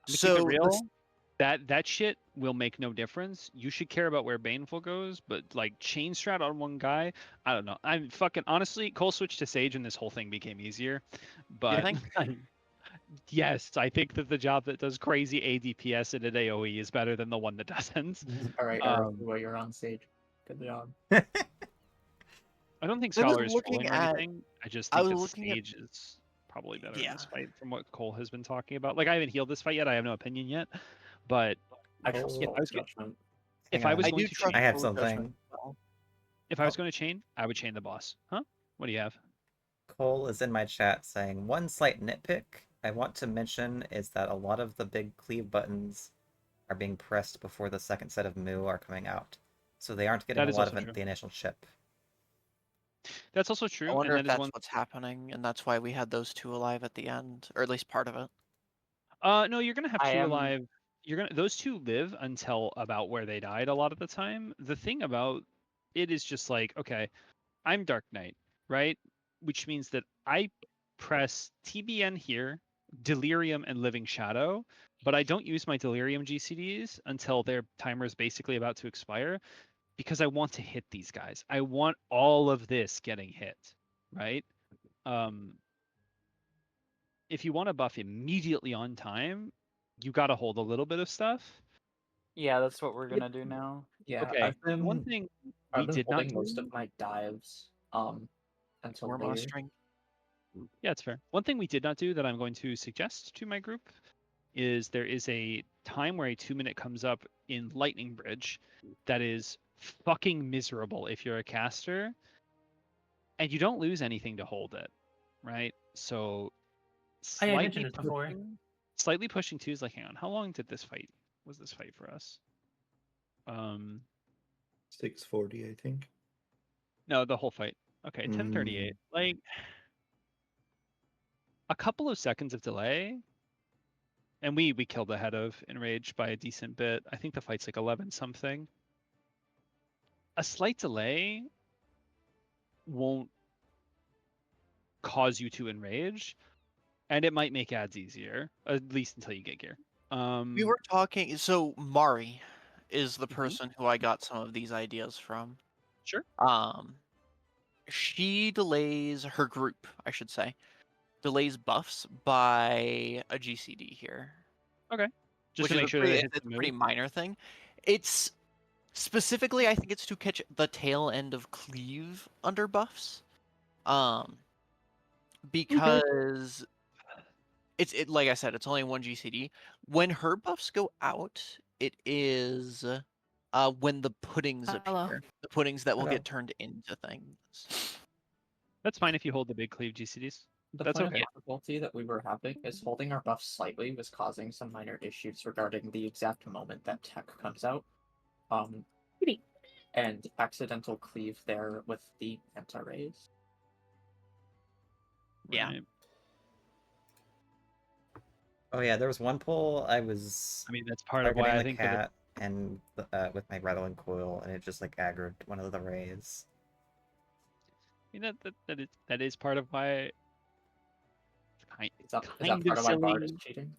L: keep it real, that shit will make no difference. You should care about where Baneful goes, but like chain strat on one guy, I don't know. I'm fucking honestly, Cole switched to Sage and this whole thing became easier. But yes, I think that the job that does crazy ADPS in an AoE is better than the one that doesn't.
F: All right, Arafua, you're on Sage. Good job.
L: I don't think
C: I was
L: Scholar is
C: looking
L: trolling or
C: at-
L: anything. I just
C: I
L: think
C: was
L: that
C: looking at-
L: Sage is probably better in
C: Yeah.
L: this fight from what Cole has been talking about. Like I haven't healed this fight yet. I have no opinion yet. But
F: I trust
A: Cole-
F: Cole's
L: I was
F: judgment.
L: if
F: Hang
L: I was
F: on.
C: I
L: going
C: do
L: to
C: trust
A: I have
C: Cole's
A: something.
C: judgment as well.
L: if I was going to chain, I would chain the boss. Huh? What do you have?
A: Cole is in my chat saying, one slight nitpick I want to mention is that a lot of the big cleave buttons are being pressed before the second set of moo are coming out. So they aren't getting
L: That
A: a
L: is
A: lot of
L: also true.
A: the initial chip.
L: That's also
C: I
L: true,
C: wonder
L: and
C: if
L: that is
C: that's
L: one.
C: what's happening, and that's why we had those 2 alive at the end, or at least part of it.
L: No, you're gonna have
D: I
L: 2
D: am-
L: alive. Those 2 live until about where they died a lot of the time. The thing about it is just like, okay, I'm Dark Knight, right? Which means that I press TBN here, Delirium and Living Shadow, but I don't use my Delirium GCDs until their timer is basically about to expire because I want to hit these guys. I want all of this getting hit, right? If you want to buff immediately on time, you got to hold a little bit of stuff.
D: Yeah, that's what we're gonna do now.
F: Yeah,
L: Okay, one thing we
F: I've been
L: did not
F: holding most
L: do.
F: of my dives until
C: More
F: later.
C: mastering.
L: Yeah, it's fair. One thing we did not do that I'm going to suggest to my group is there is a time where a 2-minute comes up in Lightning Bridge that is fucking miserable if you're a caster, and you don't lose anything to hold it, right? So
E: I mentioned this before.
L: slightly pushing 2 is like, hang on, how long did this fight? Was this fight for us?
I: 640, I think.
L: No, the whole fight. Okay, 10:38. Like a couple of seconds of delay, and we killed the head of Enrage by a decent bit. I think the fight's like 11 something. A slight delay won't cause you to enrage, and it might make ads easier, at least until you get gear.
C: We were talking. So Mari is the person who I got some of these ideas from.
L: Sure.
C: She delays her group, I should say, delays buffs by a GCD here.
L: Okay. Just
C: Which
L: to
C: is
L: make
C: a
L: sure
C: pretty,
L: that
C: it's a pretty minor thing. It's specifically, I think it's to catch the tail end of cleave under buffs. Because it's like I said, it's only 1 GCD. When her buffs go out, it is when the puddings appear. The puddings that will
F: Hello.
C: get turned into things.
L: That's fine if you hold the big cleave GCDs.
F: The
L: That's
F: point
L: okay.
F: of difficulty that we were having is holding our buff slightly was causing some minor issues regarding the exact moment that tech comes out. And accidental cleave there with the anti-rays.
C: Yeah.
L: Right.
A: Oh yeah, there was one pull I
L: mean, that's part of why
A: targeting
L: I
A: the
L: think
A: cat and with my rattling coil, and it just like aggroed one of the rays.
L: I mean, that is part of why.
F: Is that part of why Bard is cheating?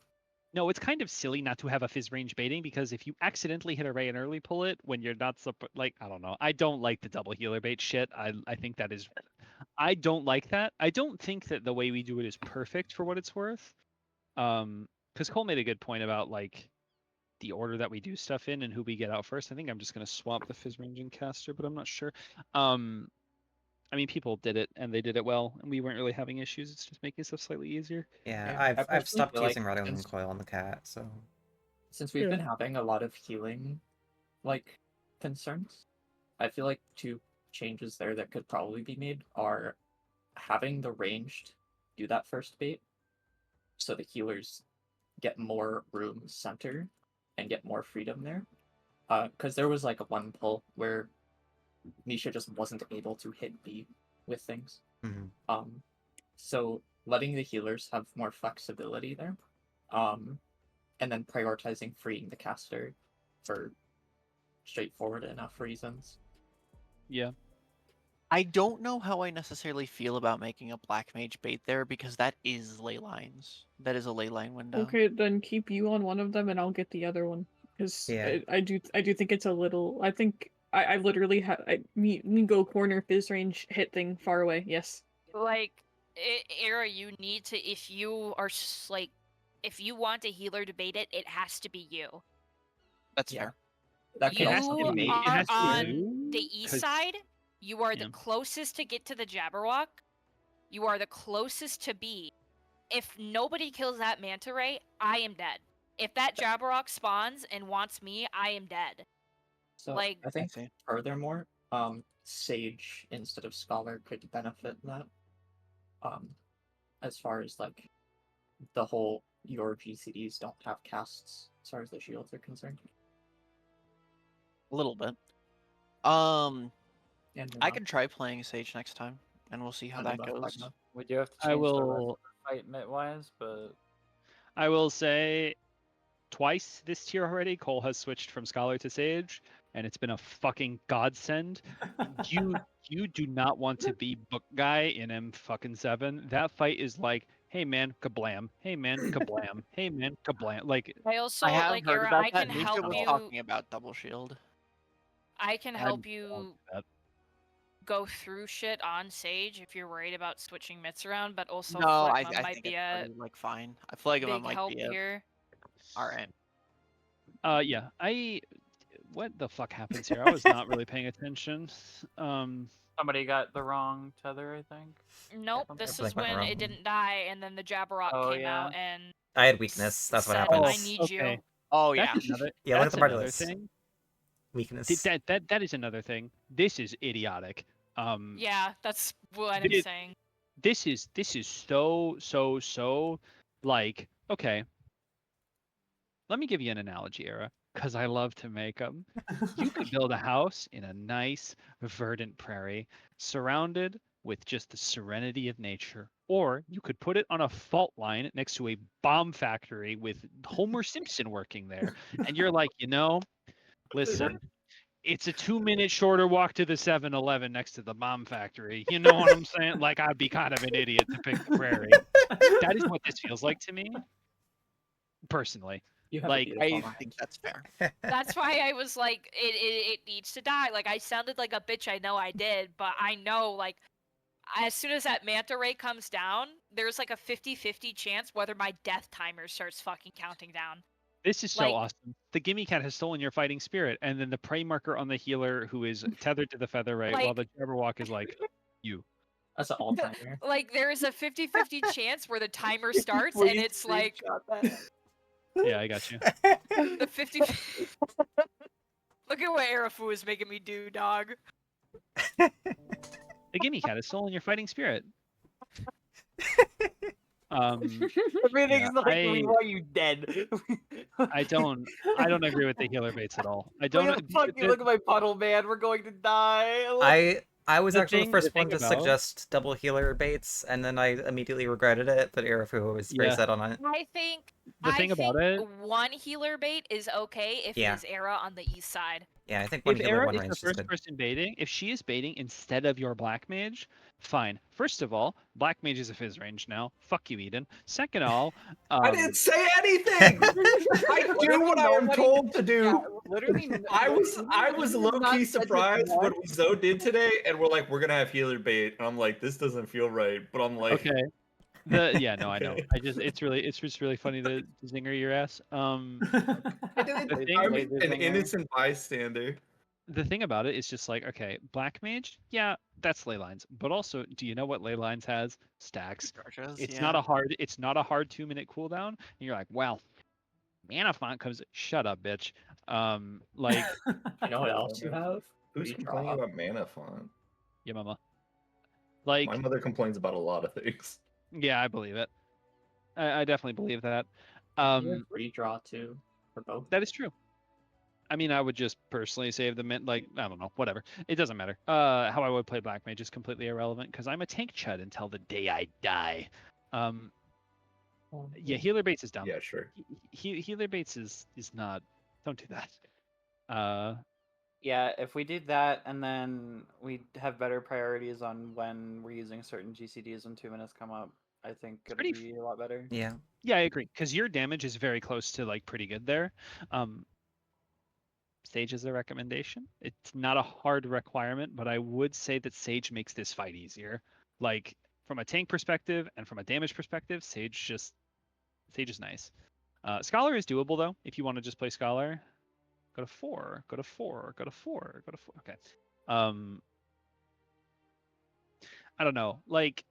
L: No, it's kind of silly not to have a fizz range baiting because if you accidentally hit a ray and early pull it when you're not like, I don't know. I don't like the double healer bait shit. I think that is, I don't like that. I don't think that the way we do it is perfect for what it's worth. Because Cole made a good point about like the order that we do stuff in and who we get out first. I think I'm just gonna swap the fizz ranging caster, but I'm not sure. I mean, people did it and they did it well, and we weren't really having issues. It's just making stuff slightly easier.
A: Yeah,
F: I
A: I've
F: personally
A: stopped
F: feel like
A: using rattling
F: since-
A: coil on the cat, so
F: Since we've been having a lot of healing, like, concerns, I feel like 2 changes there that could probably be made are having the ranged do that first bait, so the healers get more room center and get more freedom there. Because there was like a one pull where Nisha just wasn't able to hit B with things. So letting the healers have more flexibility there. And then prioritizing freeing the caster for straightforward enough reasons.
L: Yeah.
C: I don't know how I necessarily feel about making a black mage bait there because that is ley lines. That is a ley line window.
J: Okay, then keep you on one of them and I'll get the other one. Because
A: Yeah.
J: I do think it's a little. I think I literally have me go corner fizz range hit thing far away. Yes.
B: Like, Era, you need to, if you are like, if you want a healer to bait it, it has to be you.
C: That's fair.
F: That
B: You
F: can also be made.
B: are on the east side. You are
L: Yeah.
B: the closest to get to the Jabberwock. You are the closest to be. If nobody kills that manta ray, I am dead. If that Jabberwock spawns and wants me, I am dead.
F: So
B: Like,
F: I think
C: see.
F: furthermore, Sage instead of Scholar could benefit in that. As far as like the whole your GCDs don't have casts as far as the shields are concerned.
C: A little bit.
F: And
C: I can try playing Sage next time, and we'll see how that goes.
M: We do have to
L: I
M: change the rest of
L: will.
M: the fight mid-wise, but
L: I will say, twice this tier already, Cole has switched from Scholar to Sage, and it's been a fucking godsend. You do not want to be book guy in M7. That fight is like, hey man, kablam. Hey man, kablam. Hey man, kablam. Like,
B: I also
C: I have
B: like
C: heard
B: Era.
C: about
B: I
C: that.
B: can
C: Nisha
B: help
C: was
B: you.
C: talking about double shield.
B: I can
L: I
B: help
L: don't
B: you
L: do that.
B: go through shit on Sage if you're worried about switching mitts around, but also
C: No, I
B: Phlegma might
C: think
B: be
C: it's
B: a
C: pretty, like fine. Phlegma
B: big
C: might
B: help
C: be it.
B: here.
C: All right.
L: Yeah, what the fuck happens here? I was not really paying attention.
M: somebody got the wrong tether, I think.
B: Nope,
M: Something.
B: this
A: Like
B: is
A: went
B: when
A: wrong.
B: it didn't die, and then the Jabberwock
M: Oh,
B: came out and
A: I had weakness. That's what
B: said,
A: happened.
B: I need you.
L: Okay.
C: Oh yeah.
L: That's another.
A: Yeah, look at
L: That's
A: the
L: another
A: Margulis.
L: thing.
A: Weakness.
L: That is another thing. This is idiotic.
B: Yeah, that's what I'm
L: Thi-
B: saying.
L: This is so like, okay. Let me give you an analogy, Era, because I love to make them. You could build a house in a nice, verdant prairie, surrounded with just the serenity of nature. Or you could put it on a fault line next to a bomb factory with Homer Simpson working there. And you're like, listen, it's a 2-minute shorter walk to the 7-Eleven next to the bomb factory. You know what I'm saying? Like, I'd be kind of an idiot to pick the prairie. That is what this feels like to me, personally.
F: You have
L: Like,
C: I think that's fair.
B: That's why I was like, it needs to die. Like, I sounded like a bitch, I know I did, but I know, like, as soon as that manta ray comes down, there's like a 50-50 chance whether my death timer starts fucking counting down.
L: This is so
B: Like-
L: awesome. The Gimme Cat has stolen your fighting spirit, and then the prey marker on the healer who is tethered to the feather ray, while the Jabberwock is like, you.
F: That's an all timer.
B: Like, there's a 50-50 chance where the timer starts, and it's like
L: Yeah, I got you.
B: the 50. Look at what Arafu is making me do, dog.
L: The Gimme Cat has stolen your fighting spirit.
M: Everything's
L: yeah,
M: like, we want you dead.
L: I don't agree with the healer baits at all. I don't.
M: Look at my puddle, man. We're going to die.
A: I was
L: The
A: actually
L: thing-
A: the first
L: the
A: one
L: thing
A: to
L: about-
A: suggest double healer baits, and then I immediately regretted it, but Irafu was very
L: Yeah.
A: set on it.
B: I think
L: The thing about it-
B: one healer bait is okay if
A: Yeah.
B: it is Era on the east side.
A: Yeah, I think one
L: If
A: healer,
L: Era
A: one
L: is the
A: range is
L: first
A: good.
L: person baiting, if she is baiting instead of your black mage, fine. First of all, black mage is a fizz range now. Fuck you, Eden. Second of all,
K: I didn't say anything. I do what I am told to do.
M: Literally,
K: I was low key surprised when Zo did today, and we're like, we're gonna have healer bait, and I'm like, this doesn't feel right, but I'm like,
L: okay. No, I know. It's just really funny to zinger your ass.
K: I'm
L: thing-
K: an innocent bystander.
L: The thing about it is just like, okay, black mage, yeah, that's ley lines. But also, do you know what ley lines has? Stacks. It's not a hard 2-minute cooldown. And you're like, well, mana font comes. Shut up, bitch. Like,
F: You know what else you have?
K: Who's complaining about mana font?
L: yeah, mama. Like,
K: My mother complains about a lot of things.
L: yeah, I believe it. I definitely believe that.
F: You have redraw too for both.
L: That is true. I mean, I would just personally save the mint. Like, I don't know, whatever. It doesn't matter. How I would play black mage is completely irrelevant because I'm a tank chud until the day I die. Yeah, healer baits is dumb.
K: Yeah, sure.
L: Healer baits is not. Don't do that.
M: Yeah, if we did that and then we have better priorities on when we're using certain GCDs when 2 minutes come up, I think it'll
L: pretty
M: be a lot better.
A: Yeah.
L: Yeah, I agree. Because your damage is very close to like pretty good there. Sage is a recommendation. It's not a hard requirement, but I would say that Sage makes this fight easier. Like from a tank perspective and from a damage perspective, Sage is nice. Scholar is doable though. If you want to just play Scholar, go to 4, go to 4, go to 4, go to 4. Okay. I don't know. Like,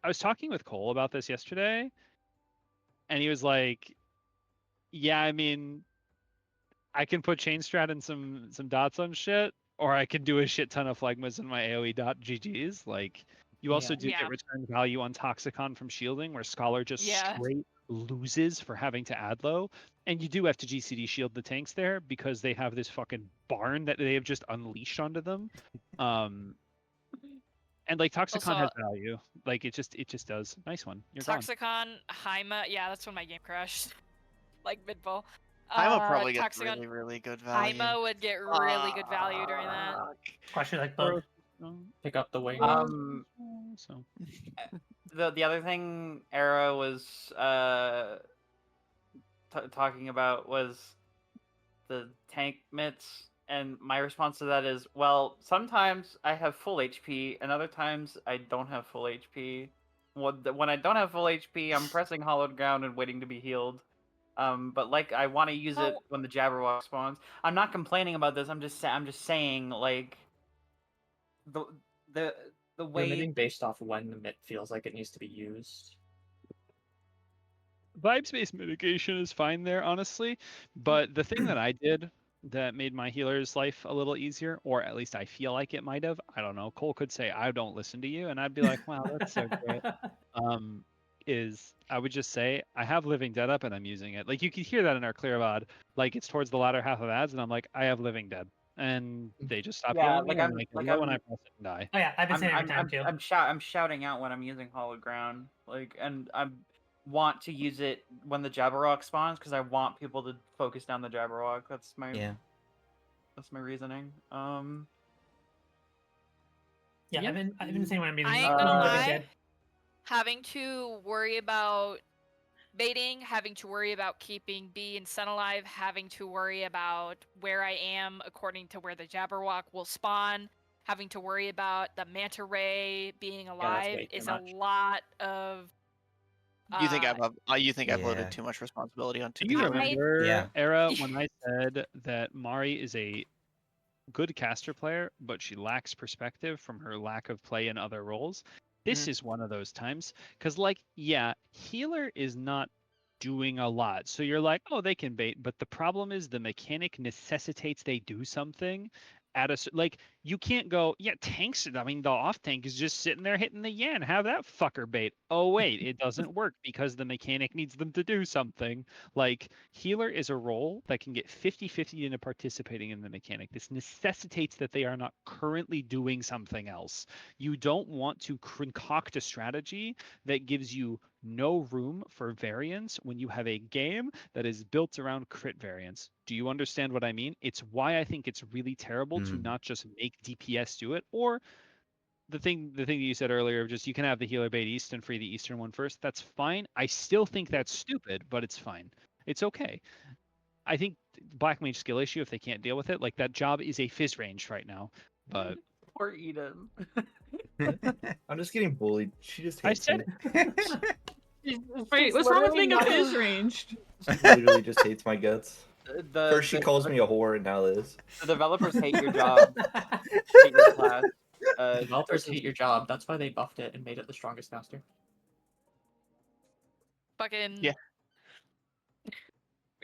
L: I was talking with Cole about this yesterday, and he was like, "Yeah, I mean, I can put chain strat and some dots on shit, or I can do a shit ton of phlegmas in my AoE dot GGs. Like, you also do
B: Yeah.
L: get return value on Toxicon from shielding, where Scholar just
B: Yeah.
L: straight loses for having to add low, and you do have to GCD shield the tanks there because they have this fucking barn that they have just unleashed onto them. And like Toxicon
B: Also,
L: has value. Like it just does. Nice one. You're gone.
B: Toxicon, Haima, yeah, that's when my game crashed. Like mid-ball.
C: Haima probably gets
B: Toxicon,
C: really, really good value.
B: Haima would get really good value during that.
E: Question like bug.
F: Pick up the wing.
L: So
M: The other thing Era was talking about was the tank mitts, and my response to that is, well, sometimes I have full HP, and other times I don't have full HP. When I don't have full HP, I'm pressing hollowed ground and waiting to be healed. But like I want to use it when the Jabberwock spawns. I'm not complaining about this. I'm just saying like the
F: You're
M: way
F: mitting based off when the mitt feels like it needs to be used.
L: vibes-based mitigation is fine there, honestly. But the thing that I did that made my healer's life a little easier, or at least I feel like it might have, I don't know. Cole could say, "I don't listen to you," and I'd be like, "Wow, that's so great." Is I would just say I have Living Dead up and I'm using it. Like you can hear that in our clear VOD. Like it's towards the latter half of ads, and I'm like, I have Living Dead, and they just stop healing me, and I can go when I press it and die.
E: Oh yeah, I've been saying it every time too.
M: I'm shouting out when I'm using Hollowed Ground, like, and I want to use it when the Jabberwock spawns because I want people to focus down the Jabberwock. That's my reasoning.
E: Yeah, I've been saying when I'm using.
B: I ain't gonna lie. Having to worry about baiting, having to worry about keeping B and Sun alive, having to worry about where I am according to where the Jabberwock will spawn, having to worry about the Manta Ray being alive is a lot of.
C: You think I've loaded too much responsibility on two
L: Do you
C: people?
L: remember, Era, when I said that Mari is a good caster player, but she lacks perspective from her lack of play in other roles? This is one of those times. Because, like, yeah, healer is not doing a lot. So you're like, oh, they can bait. But the problem is the mechanic necessitates they do something at a... Like, you can't go, yeah, tanks... I mean, the off tank is just sitting there hitting the Yan. Have that fucker bait. Oh, wait, it doesn't work because the mechanic needs them to do something. Like, healer is a role that can get 50-50 into participating in the mechanic. This necessitates that they are not currently doing something else. You don't want to concoct a strategy that gives you no room for variance when you have a game that is built around crit variance. Do you understand what I mean? It's why I think it's really terrible to not just make DPS do it, or the thing that you said earlier of just you can have the healer bait east and free the eastern one first. That's fine. I still think that's stupid, but it's fine. It's okay. I think Black Mage skill issue if they can't deal with it. Like that job is a fizz range right now, but
M: Poor Eden.
I: I'm just getting bullied. She just hates me.
J: Wait, what's wrong with being a fizz ranged?
I: She literally just hates my guts.
M: The-
I: First she
M: the-
I: calls me a whore, and now this.
M: The developers hate your job. Hate your class.
F: Developers hate your job. That's why they buffed it and made it the strongest caster.
B: Fucking
C: yeah.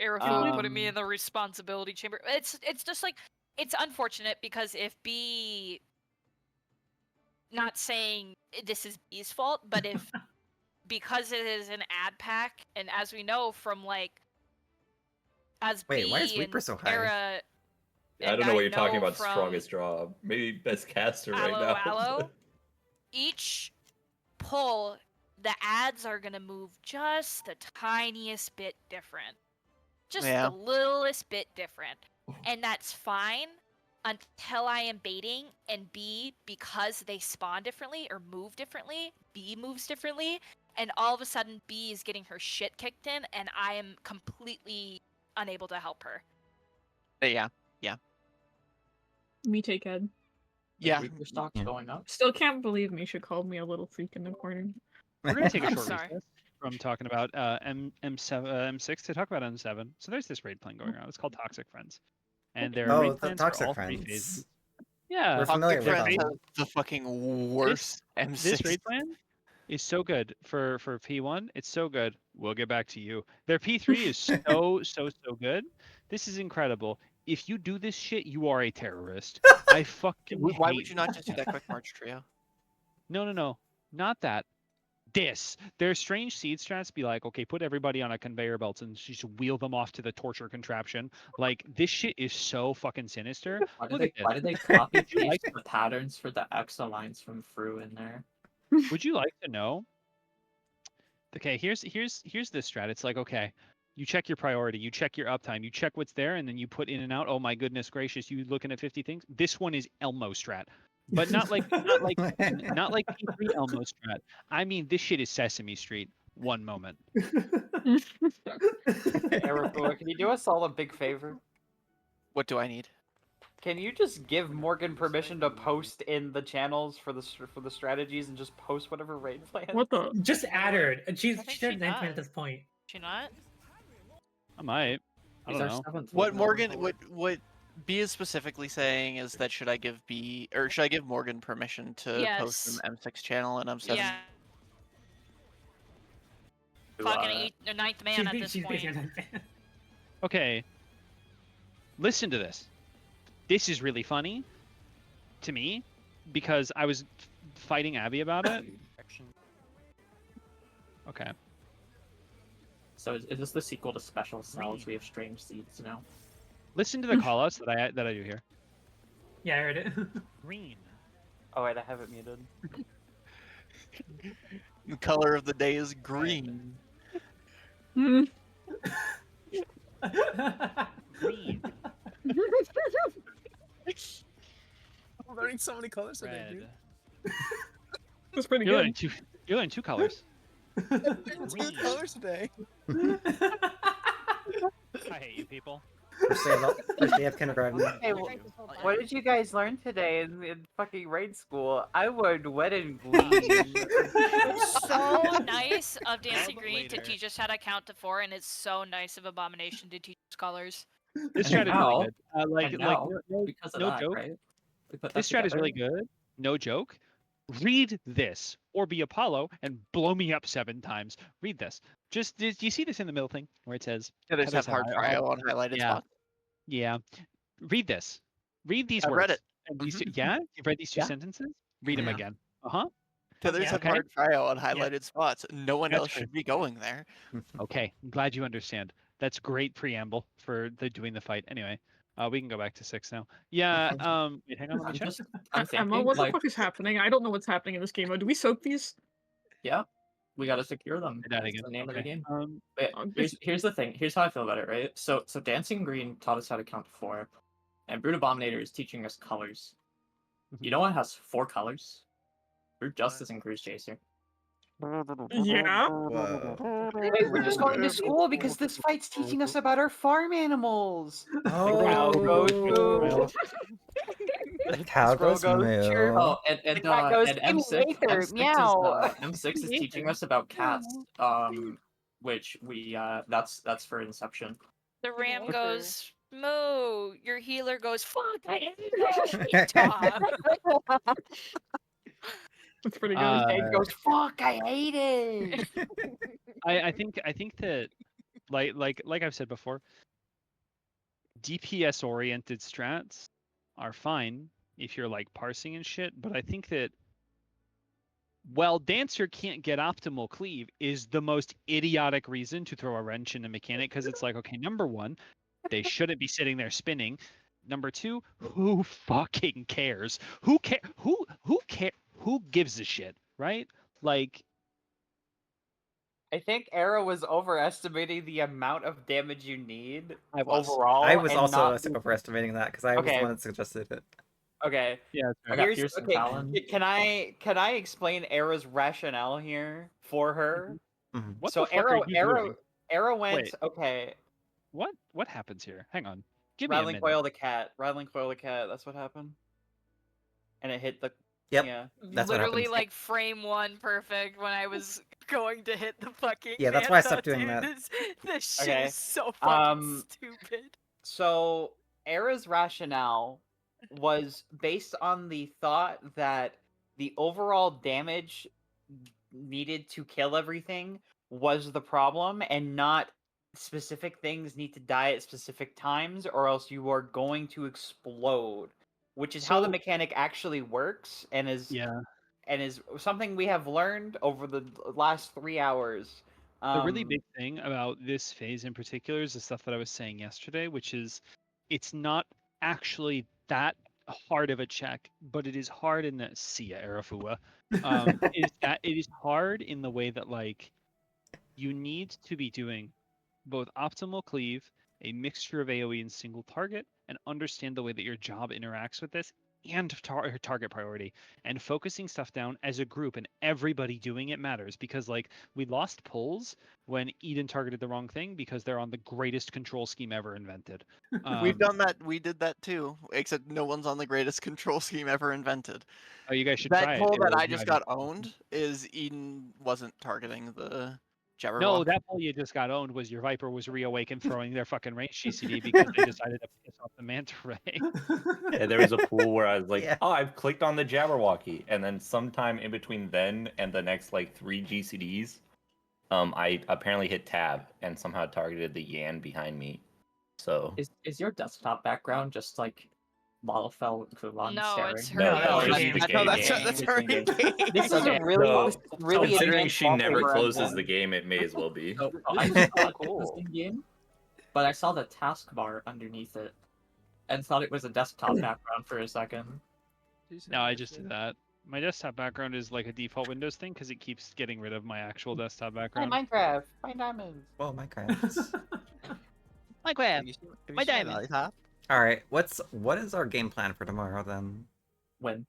B: Arafil putting me in the responsibility chamber. It's just like it's unfortunate because if B, not saying this is B's fault, but if because it is an ad pack, and as we know from like as
A: Wait,
B: B
A: why is Weeper
B: and
A: so high?
B: Era,
I: I don't know what you're talking about.
B: from
I: Strongest job, maybe best caster right now.
B: Aloe, each pull, the ads are gonna move just the tiniest bit different. Just the littlest bit different. And that's fine until I am baiting and B, because they spawn differently or move differently, B moves differently, and all of a sudden B is getting her shit kicked in and I am completely unable to help her.
C: Yeah.
J: Me take Ed.
C: Yeah.
F: Reaper stock's going up.
J: Still can't believe Misha called me a little freak in the corner.
L: We're going to take a
B: I'm
L: short
B: sorry.
L: recess from talking about M6 to talk about M7. So there's this raid plan going around. It's called Toxic Friends. And there are
A: Oh,
L: raid
A: the
L: plans
A: Toxic
L: for all three
A: Friends.
L: phases. Yeah.
A: We're familiar
C: Toxic
A: with
C: Friends
A: them.
C: has the fucking worst M6.
L: This raid plan is so good for P1. It's so good. We'll get back to you. Their P3 is so good. This is incredible. If you do this shit, you are a terrorist. I fucking
C: Why
L: hate
C: would you not just do that quick march trio?
L: No, not that. This. Their strange seed strats be like, okay, put everybody on a conveyor belt and just wheel them off to the torture contraption. Like, this shit is so fucking sinister. Look at this.
F: Why did they copy
L: Would you like
F: paste the patterns for the X lines from Fru in there?
L: Would you like to know? Okay, here's this strat. It's like, okay, you check your priority, you check your uptime, you check what's there, and then you put in and out. Oh my goodness gracious, you looking at 50 things? This one is Elmo strat. But not like P3 Elmo strat. I mean, this shit is Sesame Street. One moment.
M: Eric, can you do us all a big favor?
C: What do I need?
M: Can you just give Morgan permission to post in the channels for the strategies and just post whatever raid plan?
J: What the?
E: Just add her. She's
B: I think
E: she's
B: she
E: ninth man at
B: does.
E: this point.
B: She not?
L: I might. I don't know.
C: What Morgan, what B is specifically saying is that should I give Morgan permission to post
B: Yes.
C: an M6 channel and M7?
B: Yeah. Fucking ninth man at this
E: She's
B: point.
E: basically ninth man.
L: Okay. Listen to this. This is really funny to me because I was fighting Abby about it. Okay.
F: So is this the sequel to Special Cells? We have strange seeds now.
L: Listen to the callouts that I do here.
E: Yeah, I heard it.
L: Green.
M: Oh wait, I have it muted.
C: The color of the day is green.
L: Green.
N: I'm learning so many colors today,
L: Red.
N: dude.
J: That's pretty
L: You're
J: good.
L: learning two colors.
N: I'm learning 2 colors today.
L: I hate you people.
A: First day of kindergarten.
M: Hey, what did you guys learn today in fucking raid school? I learned red and green.
B: So nice of Dancing Green to teach us how to count to 4, and it's so nice of Abomination to teach us colors.
L: This
F: And
L: strat is
F: now-
L: really good. Like,
F: and now,
L: no,
F: because of
L: no
F: that,
L: joke.
F: right? We put that
L: This strat is
F: together.
L: really good. No joke. Read this, or be Apollo and blow me up 7 times. Read this. Just do you see this in the middle thing where it says?
C: Others have hard cryo on highlighted
L: Yeah.
C: spots.
L: Yeah. Read this. Read these
C: I
L: words.
C: read it.
L: And these yeah, you've read these 2
F: Yeah.
L: sentences. Read them
F: Yeah.
L: again. Uh-huh.
C: Others
L: Yeah.
C: have
L: Okay.
C: hard cryo on highlighted spots. No one
L: That's
C: else should be going there.
L: Okay. I'm glad you understand. That's great preamble for doing the fight. Anyway, we can go back to 6 now. Yeah. Wait, hang on. Let me
F: I'm
L: check.
F: just, I'm
J: Emma,
F: thinking,
J: what the
F: like,
J: fuck is happening? I don't know what's happening in this game mode. Do we soak these?
F: yeah, we gotta secure them.
L: Say that
F: That's
L: again.
F: the name of the
L: Okay.
F: game. But here's the thing. Here's how I feel about it, right? So Dancing Green taught us how to count to 4, and Brute Abominator is teaching us colors. You know what has 4 colors? Brute Justice and Cruise Chaser.
J: Yeah.
M: Wait, we're just going to school because this fight's teaching us about our farm animals.
A: Oh. The cow goes moo.
F: Oh, and
M: The cat goes,
F: and
M: "Give me
F: M6,
M: aether,
F: M6
M: meow."
F: is M6 is teaching us about cats. Which we that's for Inception.
B: The ram goes, moo. Your healer goes, fuck, I hate it. Stop.
J: That's pretty good.
M: And goes, fuck, I hate it.
L: I think that like I've said before, DPS oriented strats are fine if you're like parsing and shit, but I think that Dancer can't get optimal cleave is the most idiotic reason to throw a wrench in a mechanic, because it's like, okay, number 1, they shouldn't be sitting there spinning. Number 2, who fucking cares? Who gives a shit, right? Like,
M: I think Era was overestimating the amount of damage you need
C: I was.
M: overall.
A: I was
M: and
A: also
M: not...
A: overestimating that because I was the
M: Okay.
A: one that suggested it.
M: Okay.
L: yeah,
F: I got
M: Here's,
F: Pearson
M: okay.
F: Talon.
M: Can I explain Era's rationale here for her?
A: Mhm.
L: what
M: So
L: the fuck are you doing?
M: Era went
L: Wait.
M: okay.
L: What happens here? Hang on. Give me a
M: Rattling
L: minute.
M: coil the cat. Rattling coil the cat. That's what happened. And it hit the.
A: Yep.
M: Yeah.
A: That's what
B: Literally
A: happens.
B: like frame 1 perfect when I was going to hit the fucking.
A: Yeah, that's why I
B: Manta,
A: stopped doing
B: dude.
A: that.
B: This shit
M: Okay.
B: is so fucking
M: Um,
B: stupid.
M: So Era's rationale was based on the thought that the overall damage needed to kill everything was the problem, and not specific things need to die at specific times, or else you are going to explode. Which is how the
L: So-
M: mechanic actually works, and is
L: Yeah.
M: something we have learned over the last 3 hours.
L: The really big thing about this phase in particular is the stuff that I was saying yesterday, which is it's not actually that hard of a check, but it is hard in the Sia Arafua. Is that it is hard in the way that like you need to be doing both optimal cleave, a mixture of AoE and single target, and understand the way that your job interacts with this and target priority, and focusing stuff down as a group and everybody doing it matters, because like we lost pulls when Eden targeted the wrong thing because they're on the greatest control scheme ever invented.
C: We've done that. We did that too, except no one's on the greatest control scheme ever invented.
L: Oh, you guys should
C: that
L: try it.
C: pull
L: It
C: that
L: will
C: I just
L: drive
C: got owned is Eden wasn't targeting the Jabberwock.
L: No, that pull you just got owned was your Viper was reawakened throwing their fucking range GCD because they decided to piss off the Manta Ray.
K: Yeah, there was a pool where I was like,
A: Yeah.
K: oh, I've clicked on the Jabberwocky, and then sometime in between then and the next like 3 GCDs, I apparently hit tab and somehow targeted the Yan behind me. So
F: Is your desktop background just like Lalafell Kulan
B: No,
F: staring?
B: it's her
K: No,
B: game.
K: that's
B: No,
K: just the game.
N: that's her
F: game.
N: game.
M: This is a really,
K: So,
M: really
K: considering
M: advanced
K: she never
M: wallpaper
K: closes
M: engine.
K: the game, it may as well be.
F: So
M: This
F: I
M: is
F: just
M: so
F: thought it was
M: cool.
F: in game, but I saw the taskbar underneath it, and thought it was a desktop background for a second.
L: No, I just did that. My desktop background is like a default Windows thing because it keeps getting rid of my actual desktop
M: Hey,
L: background.
M: Minecraft, find diamonds.
A: Well, Minecraft.
L: Minecraft. My diamond.
A: All right, what is our game plan for tomorrow then?
F: When?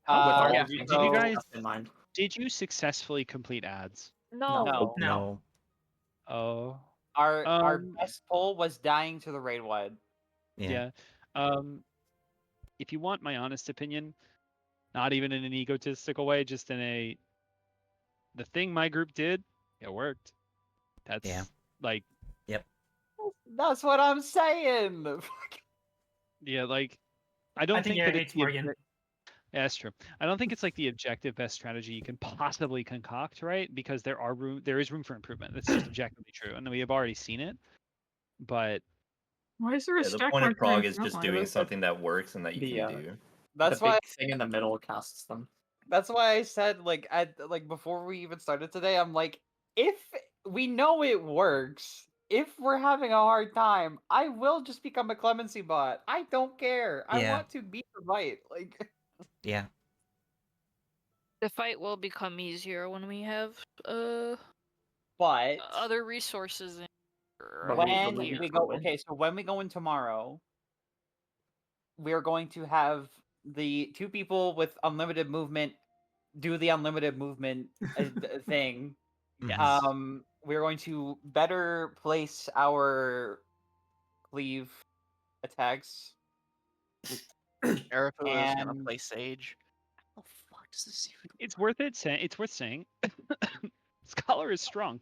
L: Yeah.
F: Did
L: Did you guys
F: in mind?
L: did you successfully complete ads?
M: No.
A: No.
L: Oh.
M: Our best pull was dying to the raid wide.
L: Yeah. If you want my honest opinion, not even in an egotistical way, just in the thing my group did, it worked. That's like
M: That's what I'm saying.
L: yeah, like I don't
E: think
L: think
E: Aaron
L: that it's
E: hates Morgan.
L: Yeah, that's true. I don't think it's like the objective best strategy you can possibly concoct, right? Because there is room for improvement. That's just objectively true, and we have already seen it. But
J: Why is there a
K: Yeah, the
J: stack
K: point of
J: marker
K: prog
J: in
K: is
J: front
K: just
J: line?
K: doing something that works and that you
F: The,
K: can do.
M: That's
F: the
M: why.
F: big thing in the middle casts them.
M: That's why I said like before we even started today, I'm like, if we know it works, if we're having a hard time, I will just become a clemency bot. I don't care. I
A: Yeah.
M: want to beat the fight. Like
A: Yeah.
B: The fight will become easier when we have
M: but
B: other resources.
M: when we go so when we go in tomorrow, we are going to have the 2 people with unlimited movement do the unlimited movement thing.
A: Yes.
M: We're going to better place our cleave attacks.
C: Arafua is gonna
M: And-
C: play Sage. How the fuck does this even
L: it's worth it. It's worth saying. Scholar is strong.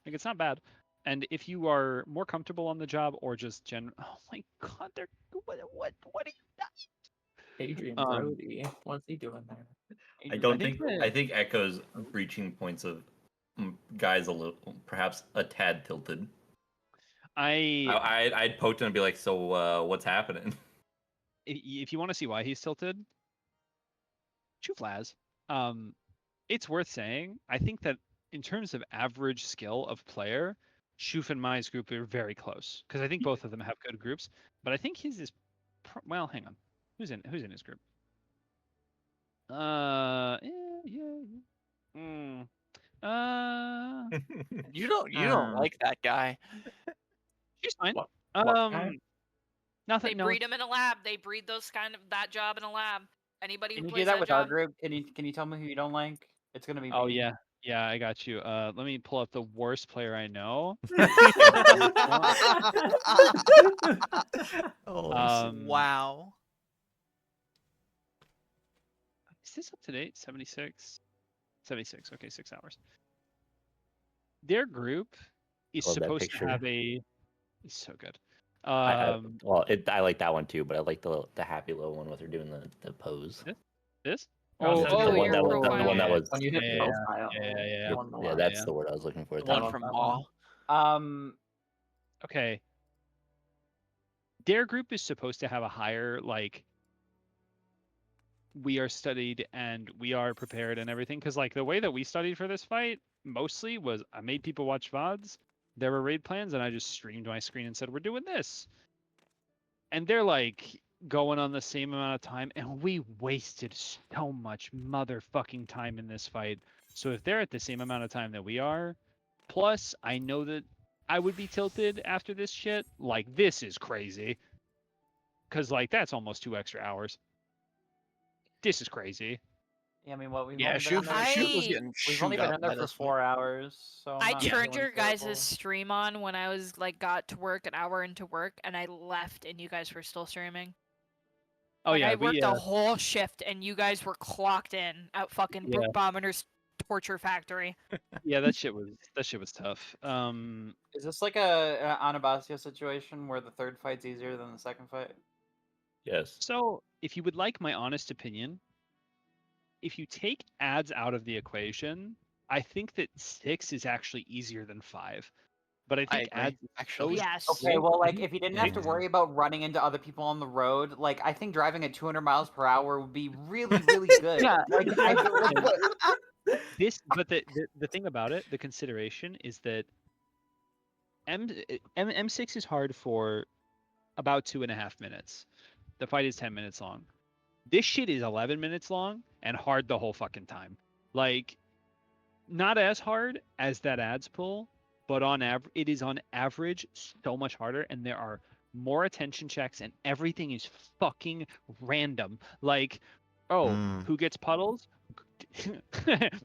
L: Like it's not bad. And if you are more comfortable on the job or just oh my god, they're what are you
F: Adrian Brody, what's he doing there?
K: I think Echo's breaching points of guys a little, perhaps a tad tilted. I'd poke him and be like, so what's happening?
L: If you want to see why he's tilted, Chuflaz. It's worth saying. I think that in terms of average skill of player, Shuf and Mai's group are very close because I think both of them have good groups. But I think his is well. Hang on, who's in his group?
C: You don't like that guy.
L: She's fine.
B: They breed them in a lab. They breed that job in a lab. Anybody who
M: Can you
B: plays
M: do that with our
B: job,
M: group? Can you tell me who you don't like? It's gonna be
L: Oh
M: me.
L: yeah, I got you. Let me pull up the worst player I know.
C: Wow.
L: Is this up to date? 76? 76. Okay, 6 hours. Their group is
K: Love that
L: supposed to
K: picture.
L: have it's so good.
K: I like that one too, but I like the happy little one with her doing the pose.
L: This?
E: Oh,
K: The
E: oh,
K: one that was the one that
C: yeah.
K: was
F: When you hit
L: Yeah,
F: profile.
L: yeah.
K: yeah, that's the word I was looking for.
C: The one
K: Thank
C: from
F: that
C: Maw.
F: one.
L: Okay. Their group is supposed to have a higher, like, we are studied and we are prepared and everything. Because, like, the way that we studied for this fight mostly was I made people watch VODs. There were raid plans, and I just streamed my screen and said, we're doing this. And they're, like, going on the same amount of time. And we wasted so much motherfucking time in this fight. So if they're at the same amount of time that we are, plus I know that I would be tilted after this shit. Like, this is crazy. Because, like, that's almost 2 extra hours. This is crazy.
M: Yeah, I mean, what we've
N: Yeah,
M: only been in
N: Shoof
M: there.
N: was getting
M: We've only
N: shoot
M: been
N: up
M: in there
N: by
M: for
N: this
M: 4 hours, so I'm
B: I
M: not
B: turned
M: feeling
B: your
M: terrible.
B: guys' stream on when I was like got to work an hour into work, and I left, and you guys were still streaming.
L: Oh
B: Like,
L: yeah,
B: I worked
L: we
B: a whole shift, and you guys were clocked in at fucking
L: Yeah.
B: Brook Bomber's torture factory.
L: yeah, that shit was tough.
M: Is this like a Anabasio situation where the third fight's easier than the second fight?
K: Yes.
L: So if you would like my honest opinion, if you take ads out of the equation, I think that 6 is actually easier than 5. But I think
C: agree,
L: ads
C: actually.
B: Yes.
M: Okay, well, like, if you didn't have to worry about running into other people on the road, like, I think driving at 200 miles per hour would be really, really good.
L: Yeah,
M: Like,
L: but the thing about it, the consideration is that M6 is hard for about 2.5 minutes. The fight is 10 minutes long. This shit is 11 minutes long and hard the whole fucking time. Like, not as hard as that ads pull, but on average, it is on average so much harder, and there are more attention checks, and everything is fucking random. Like, who gets puddles?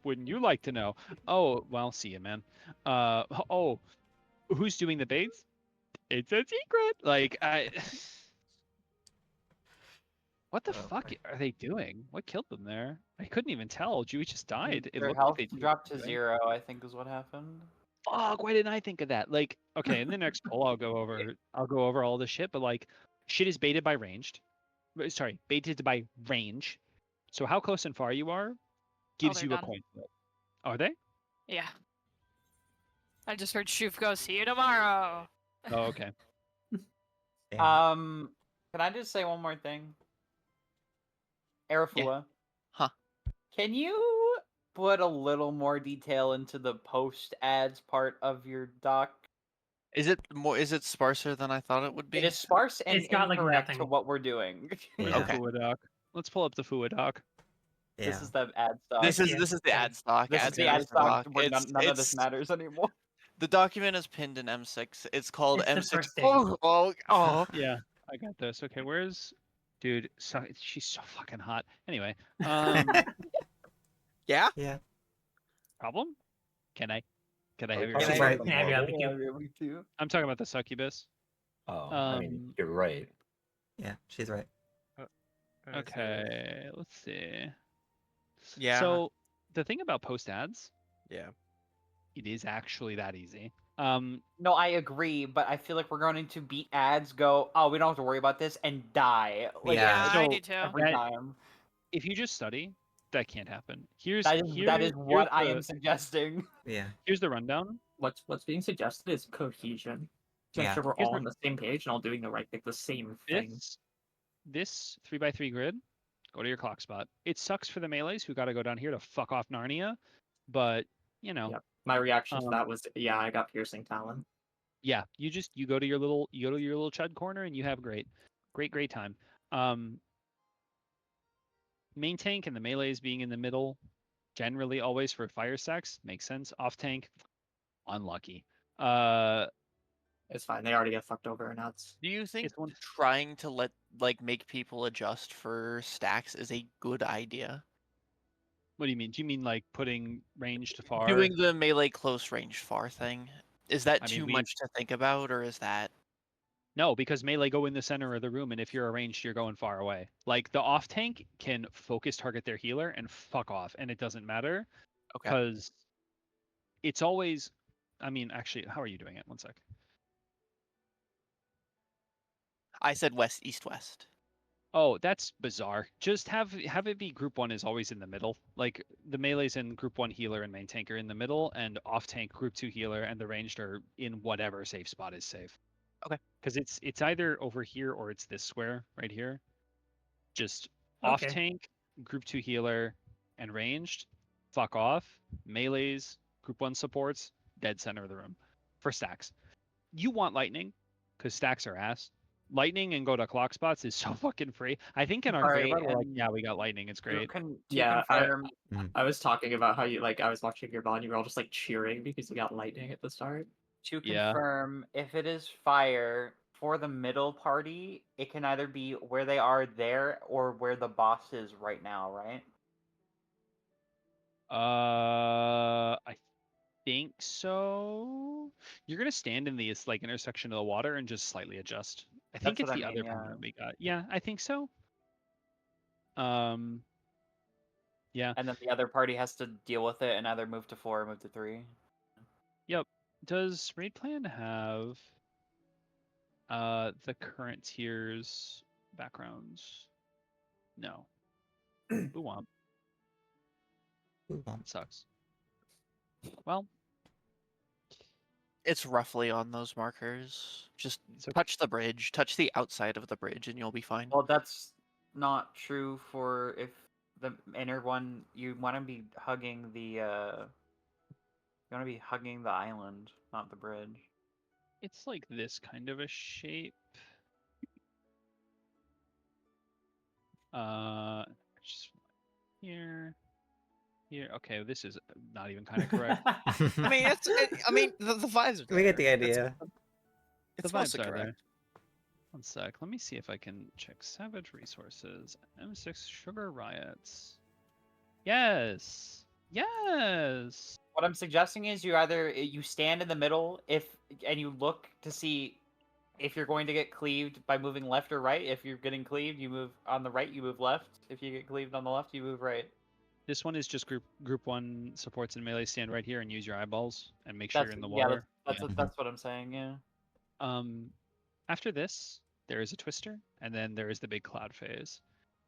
L: Wouldn't you like to know? Oh, well, see you, man. Oh, who's doing the baits? It's a secret. Like, what the fuck are they doing? What killed them there? I couldn't even tell. Jewish just died. It
M: their
L: looked
M: health
L: like they
M: dropped to 0, I think is what happened.
L: Fuck, why didn't I think of that? Like, okay, in the next poll I'll go over all this shit, but like shit is baited by baited by range. So how close and far you are gives
B: they're
L: you a
B: done.
L: coin flip. Are they?
B: Yeah. I just heard Shoof go, see you tomorrow.
L: Oh, okay.
M: Can I just say one more thing? Arafua.
C: Huh.
M: Can you put a little more detail into the post ads part of your doc?
C: Is it sparser than I thought it would be?
M: It is sparse and
E: It's got, like,
M: incorrect to
E: nothing.
M: what we're doing.
C: Okay.
L: Fua doc. Let's pull up the Fua doc.
M: This is the ad stock.
C: This is the ad stock.
M: This is the ad stock where none of this matters anymore.
C: The document is pinned in M6. It's called
E: It's the
C: M6.
E: first thing.
C: Oh.
L: Yeah, I got this. Okay, where's dude? She's so fucking hot. Anyway,
N: Yeah.
A: Yeah.
L: problem? Can I have your
A: She's
L: attention?
A: right.
E: Can I have you?
L: I'm talking about the succubus.
K: Oh, I mean, you're right.
A: Yeah, she's right.
L: Okay, let's see.
N: Yeah.
L: So the thing about post ads,
N: Yeah.
L: it is actually that easy.
M: No, I agree, but I feel like we're going to beat ads. Go, oh, we don't have to worry about this, and die. Like,
A: Yeah.
B: I do too.
M: every time.
L: If you just study, that can't happen.
M: That is what I am suggesting.
A: Yeah.
L: Here's the rundown.
F: What's being suggested is cohesion. To make
A: Yeah.
F: sure we're
L: Here's
F: all
L: the-
F: on the same page and all doing the same thing.
L: This 3x3 grid, go to your clock spot. It sucks for the melees who got to go down here to fuck off Narnia, but you know.
F: Yep. My reaction to that was, yeah, I got piercing talent.
L: Yeah, you go to your little chud corner and you have great time. Main tank and the melees being in the middle, generally always for fire sex, makes sense. Off tank, unlucky.
F: It's fine. They already get fucked over and nuts.
C: Do you think trying to make people adjust for stacks is a good idea?
L: What do you mean? Do you mean like putting range to far?
C: Doing the melee close range far thing. Is that too much to think about, or is that?
L: No, because melee go in the center of the room, and if you're arranged, you're going far away. Like the off tank can focus target their healer and fuck off, and it doesn't matter.
C: Okay.
L: Because it's always. I mean, actually, how are you doing it? One sec.
C: I said west, east, west.
L: Oh, that's bizarre. Just have it be group 1 is always in the middle. Like the melee's in group 1 healer and main tank are in the middle, and off tank group 2 healer and the ranged are in whatever safe spot is safe.
C: Okay.
L: Because it's either over here or it's this square right here. Just off
E: Okay.
L: tank, group 2 healer, and ranged. Fuck off. Melees, group 1 supports, dead center of the room. For stacks. You want lightning, because stacks are ass. Lightning and go to clock spots is so fucking free. I think in our clear
M: Alright,
L: battle, we're like,
M: and
L: yeah, we got lightning. It's
M: to
L: great.
F: Yeah,
M: confirm,
F: I was talking about how you like I was watching your bot and you were all just like cheering because you got lightning at the start.
M: to
L: Yeah.
M: confirm, if it is fire for the middle party, it can either be where they are there or where the boss is right now, right?
L: I think so. You're gonna stand in the like intersection of the water and just slightly adjust. I think
M: That's
L: it's
M: what I
L: the
M: mean,
L: other
M: yeah.
L: permanent we got. Yeah, I think so. Yeah.
M: And then the other party has to deal with it and either move to 4 or move to 3.
L: Yep. Does raid plan have the current tiers backgrounds? No. Boo-womp.
A: Boo-womp.
L: It sucks. Well,
C: It's roughly on those markers. Just
L: it's okay.
C: touch the bridge, touch the outside of the bridge, and you'll be fine.
M: Well, that's not true for if the inner one. You want to be hugging the. You want to be hugging the island, not the bridge.
L: It's like this kind of a shape. Just here. Here. Okay, this is not even kind of correct.
N: I mean, the vibes are there.
A: We get the idea.
N: It's
L: The
N: mostly
L: vibes are there.
N: correct.
L: One sec. Let me see if I can check Savage Resources. M6 Sugar Riots. Yes. Yes.
M: What I'm suggesting is you stand in the middle and you look to see if you're going to get cleaved by moving left or right. If you're getting cleaved, you move on the right, you move left. If you get cleaved on the left, you move right.
L: This one is just group 1 supports and melee. Stand right here and use your eyeballs and make sure you're in the water.
M: That's what I'm saying. Yeah.
L: After this, there is a twister, and then there is the big cloud phase.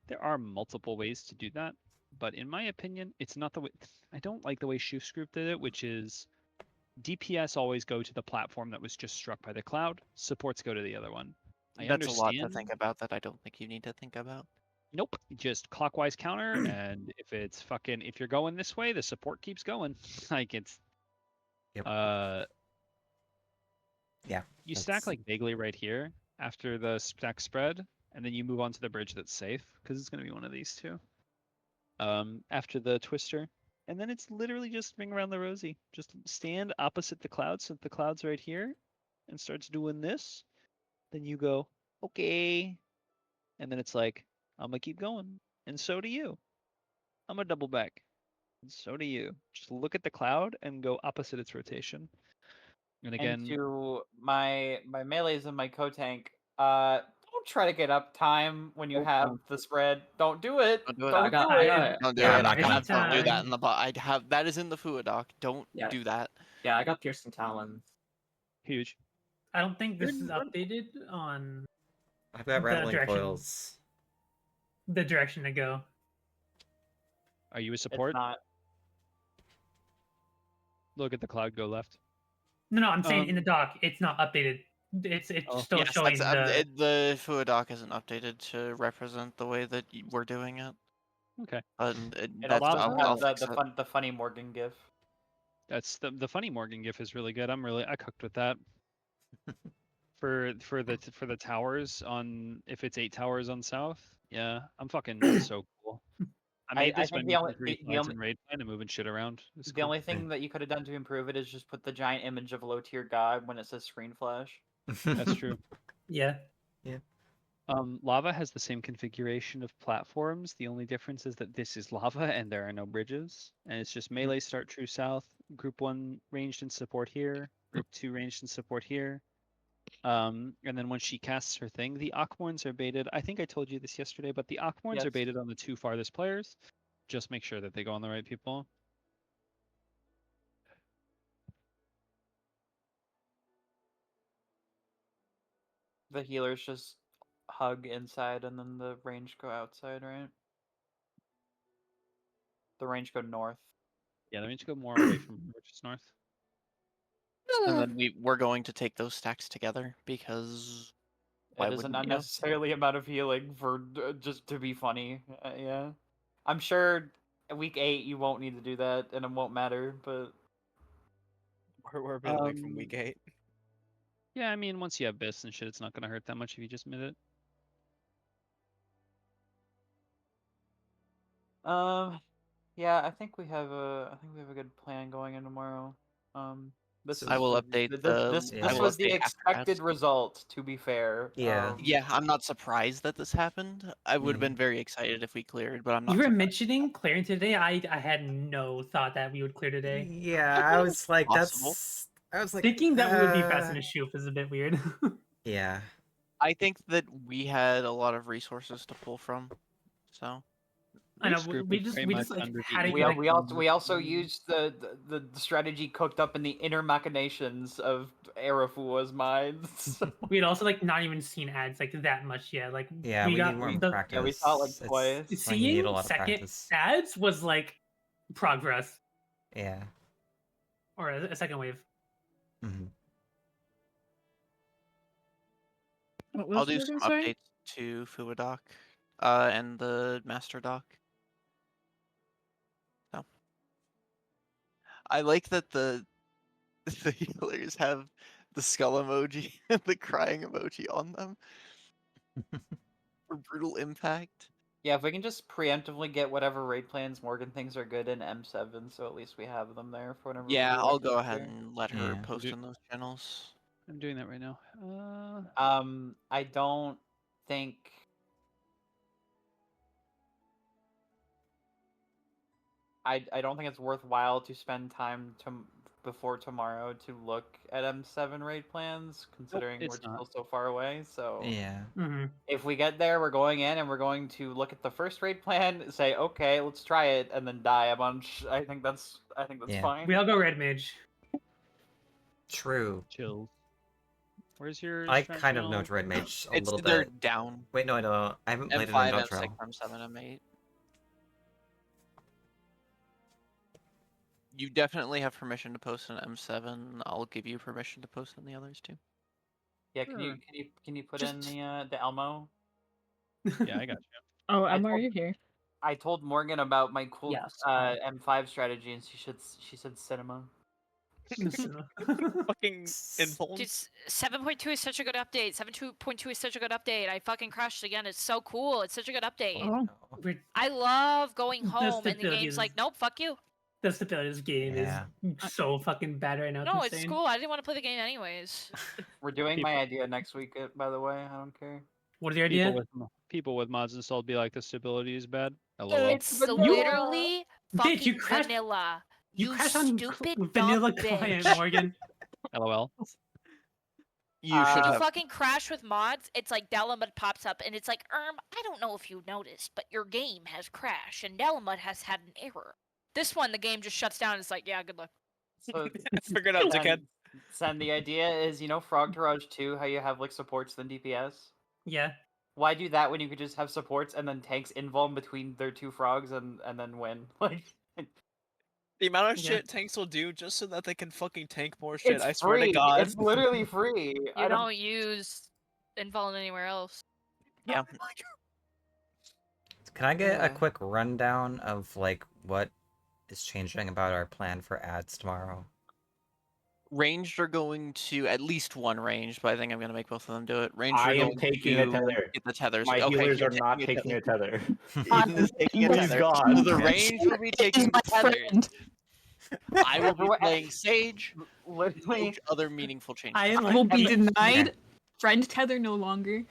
L: There are multiple ways to do that, but in my opinion, it's not the way. I don't like the way Shoof's group did it, which is DPS always go to the platform that was just struck by the cloud. Supports go to the other one. I
C: That's a lot to
L: understand.
C: think about that I don't think you need to think about.
L: Nope, just clockwise counter, and if you're going this way, the support keeps going. Like it's.
A: Yep. Yeah.
L: You stack like vaguely right here after the stack spread, and then you move on to the bridge that's safe because it's going to be one of these two. After the twister, and then it's literally just ring around the rosy. Just stand opposite the clouds, so the cloud's right here, and starts doing this. Then you go okay, and then it's like I'm gonna keep going, and so do you. I'm gonna double back, and so do you. Just look at the cloud and go opposite its rotation. And again,
M: And to my melees and my co-tank, don't try to get up time when you have the spread. Don't do it.
C: Don't do it.
M: Don't do it.
C: Don't do
A: Yeah,
C: it.
A: I'm not gonna-
C: Don't do that in the bot. I'd have that is in the FUA doc. Don't do that.
F: Yeah, I got piercing talons.
L: Huge.
E: I don't think this is updated on
A: I've got
E: the
A: rattling
E: direction-
A: coils.
E: the direction to go.
L: Are you a support?
M: It's not.
L: Look at the cloud go left.
E: No, I'm saying in the dock, it's not updated. It's still
C: Yes,
E: showing
C: the FUA doc isn't updated to represent the way that we're doing it.
L: Okay.
M: It
C: That's
M: also
C: I'll
M: has
C: fix it.
M: the funny Morgan gif.
L: That's the funny Morgan gif is really good. I cooked with that. for the towers on if it's 8 towers on south. Yeah, I'm fucking so cool. I made this by
M: think
L: making 3 slides in raid plan and moving shit around. It's
M: The
L: cool.
M: only thing that you could have done to improve it is just put the giant image of low tier god when it says screen flash.
L: That's true.
E: Yeah.
A: Yeah.
L: Lava has the same configuration of platforms. The only difference is that this is lava and there are no bridges. And it's just melee start true south, group 1 ranged and support here, group 2 ranged and support here. And then when she casts her thing, the Akmorns are baited. I think I told you this yesterday, but the Akmorns are
M: Yes.
L: baited on the 2 farthest players. Just make sure that they go on the right people.
M: The healers just hug inside and then the range go outside, right? The range go north.
L: Yeah, the range go more away from which is north.
C: And then we're going to take those stacks together because why
M: It is an
C: wouldn't you?
M: unnecessarily amount of healing for just to be funny. Yeah, I'm sure week 8 you won't need to do that and it won't matter. But
N: We're building from week 8.
L: Yeah, I mean, once you have Biss and shit, it's not gonna hurt that much if you just mid it.
M: yeah, I think we have a good plan going in tomorrow. This
A: So
M: is
C: I will update the.
M: this
A: yeah.
M: this
C: I will
M: was the
C: update after ads.
M: expected result. To be fair,
A: Yeah.
C: Yeah, I'm not surprised that this happened. I would have
A: Mm.
C: been very excited if we cleared, but I'm not.
E: You were
C: surprised.
E: mentioning clearing today. I had no thought that we would clear today.
A: Yeah, I was like,
C: Possible.
A: that's. I was like,
E: Thinking that we would be fast in a shoot is a bit weird.
A: Yeah.
C: I think that we had a lot of resources to pull from, so.
E: I know
L: This group
E: we
L: is
E: just
L: very
E: we just
L: much
E: like
L: under
E: had
L: the
E: to
M: we
E: get
L: ego.
E: like
M: we also used the strategy cooked up in the inner machinations of Arafua's minds.
E: we had also like not even seen ads like that much yet. Like
A: Yeah, we
E: got
A: need more
E: the
A: practice.
M: Yeah, we saw it like
A: It's
M: twice.
A: like you
E: seeing
A: need a lot of
E: second
A: practice.
E: ads was like progress
A: Yeah.
E: or a second wave.
A: Hmm.
J: What
C: I'll
J: was
C: do
J: you
C: some
J: gonna say?
C: updates to Fuwadoc, and the Master Doc. So. I like that the healers have the skull emoji and the crying emoji on them for brutal impact.
M: Yeah, if we can just preemptively get whatever raid plans Morgan thinks are good in M7, so at least we have them there for whenever.
C: Yeah,
M: we do
C: I'll
M: our
C: go
M: first
C: ahead
M: year.
C: and let her
A: Yeah.
C: post in those channels.
L: I'm doing that right now.
M: I don't think. I don't think it's worthwhile to spend time before tomorrow to look at M7 raid plans, considering we're
L: it's not.
M: still so far away. So
A: Yeah.
M: if we get there, we're going in and we're going to look at the first raid plan, say, okay, let's try it, and then die a bunch. I think that's
A: Yeah.
M: fine.
E: We all go red mage.
A: True.
L: Chills. Where's your?
A: I
L: strat
A: kind of know
L: channel?
A: Dread Mage a
C: It's
A: little
C: they're
A: bit.
C: down.
A: Wait, no, I don't. I haven't played it on
C: M5,
A: Dodge
C: M6,
A: Trail.
C: M7, M8. You definitely have permission to post an M7. I'll give you permission to post in the others too.
M: Yeah, can you put in the Elmo?
L: Yeah, I got you.
J: Oh, Emma, are you here?
M: I told Morgan about my cool
D: Yes,
M: M5 strategy, and she said cinema.
N: Fucking involved.
B: Dude, 7.2 is such a good update. 7.2 is such a good update. I fucking crushed again. It's so cool. It's such a good update.
E: Oh.
B: I love going
E: The
B: home and the
E: stability
B: game's
E: is-
B: like, nope, fuck you.
E: The stability of this game
A: Yeah.
E: is so fucking bad right now.
B: No,
E: it's
B: it's
E: insane.
B: cool. I didn't want to play the game anyways.
M: We're doing my idea next week, by the way. I don't care.
E: What is your idea?
L: People with mods installed be like, the stability is bad. LOL.
B: It's literally
E: Bitch,
B: fucking
E: you crashed-
B: vanilla.
E: You crashed on
B: stupid
E: vanilla
B: dumb
E: client,
B: bitch.
E: Morgan.
L: LOL.
C: You should
B: When you
C: have.
B: fucking crash with mods, it's like Delamud pops up and it's like, I don't know if you noticed, but your game has crashed and Delamud has had an error. This one, the game just shuts down and it's like, yeah, good luck.
M: So
N: Figure it out, dickhead.
M: Sen, the idea is, Frog Garage 2, how you have like supports then DPS.
E: Yeah.
M: Why do that when you could just have supports and then tanks invuln between their two frogs and then win? Like,
N: The amount of
M: Yeah.
N: shit tanks will do just so that they can fucking tank more shit.
M: it's
N: I swear
M: free.
N: to God.
M: It's literally free.
B: You don't use invuln anywhere else.
C: Yeah.
A: Can I get a quick rundown of like what is changing about our plan for ads tomorrow?
C: Ranged are going to at least one ranged, but I think I'm going to make both of them do it. Ranged
K: I
C: are
K: am
C: going
K: taking
C: to
K: a tether.
C: get the tethers.
K: My
C: Okay,
K: healers
C: you're
K: are not
C: taking
K: taking a tether.
C: Eden is taking a
K: Please
C: tether.
K: God.
C: So the range will be taking the tethers. I will be
M: Everyone-
C: playing Sage.
M: Literally,
C: Coach other meaningful changes.
E: I
J: I will be
M: Every-
J: denied. Friend tether no longer.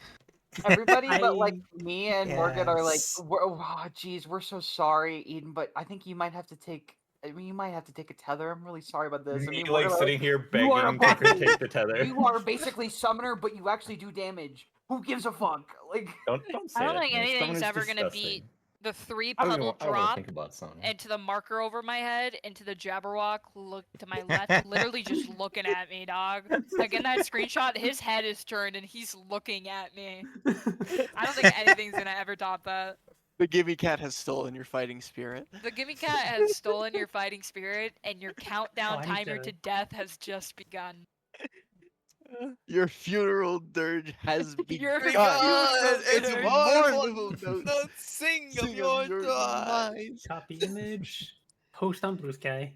M: everybody but
E: I-
M: like me and Morgan are like,
A: Yes.
M: geez, we're so sorry, Eden, but I think you might have to take. I mean, you might have to take a tether. I'm really sorry about this. I
K: Me
M: mean,
K: like
M: we're
K: sitting here
M: you are
K: begging to
M: basically-
K: take the tether.
M: You are basically summoner, but you actually do damage. Who gives a fuck? Like,
K: Don't say
B: I don't
K: it,
B: think
K: man.
B: anything's
K: Someone is
B: ever gonna
K: disgusting.
B: beat The 3
K: I don't
B: puddle
K: want to
B: drop
K: think about Sony.
B: into the marker over my head, into the Jabberwock, look to my left, literally just looking at me, dog. Like in that screenshot, his head is turned and he's looking at me. I don't think anything's gonna ever top that.
C: The Gimme cat has stolen your fighting spirit.
B: The Gimme Cat has stolen your fighting spirit, and your countdown
E: I need
B: timer
E: to-
B: to death has just begun.
C: Your funeral dirge has
B: Your
C: begun.
B: funeral
C: It's
B: dirge.
C: mournful notes.
N: Don't sing of
C: Sing
N: your
C: of your
N: demise.
E: Copy image. Post on Blue Sky.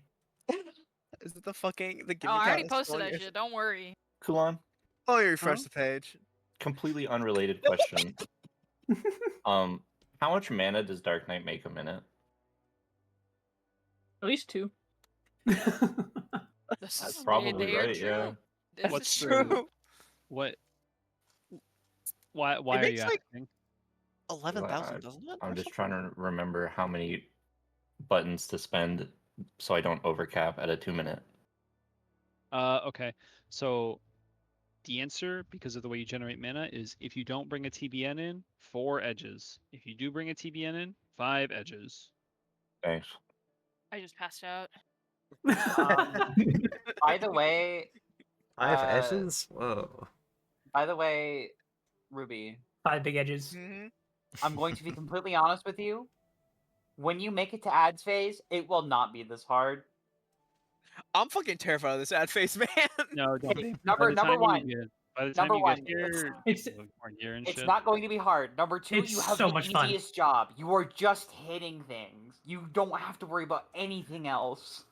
N: Is it the fucking the
B: Oh,
N: Gimme
B: I already
N: cat
B: posted
N: story
B: that
N: or
B: shit. Don't worry.
K: Kulon,
N: Oh, you refresh the page.
K: completely unrelated question. How much mana does Dark Knight make a minute?
J: At least 2.
K: That's probably right, yeah.
B: This
L: What's
B: is
L: true? What? Why
C: It
L: are
C: makes
L: you
C: like
L: asking?
C: 11,000, doesn't it?
K: I'm just trying to remember how many buttons to spend so I don't overcap at a 2-minute.
L: Okay. So the answer, because of the way you generate mana, is if you don't bring a TBN in, 4 edges. If you do bring a TBN in, 5 edges.
K: Thanks.
B: I just passed out.
M: By the way,
A: 5 edges? Whoa.
M: by the way, Ruby,
E: 5 big edges.
M: I'm going to be completely honest with you. When you make it to ads phase, it will not be this hard.
N: I'm fucking terrified of this ad face, man.
L: No, don't be.
M: Number one.
L: By the time
M: Number
L: you
M: one,
L: get here,
E: it's
L: more gear and
M: It's
L: shit.
M: not going to be hard. Number 2,
E: It's
M: you have
E: so
M: the
E: much fun.
M: easiest job. You are just hitting things. You don't have to worry about anything else.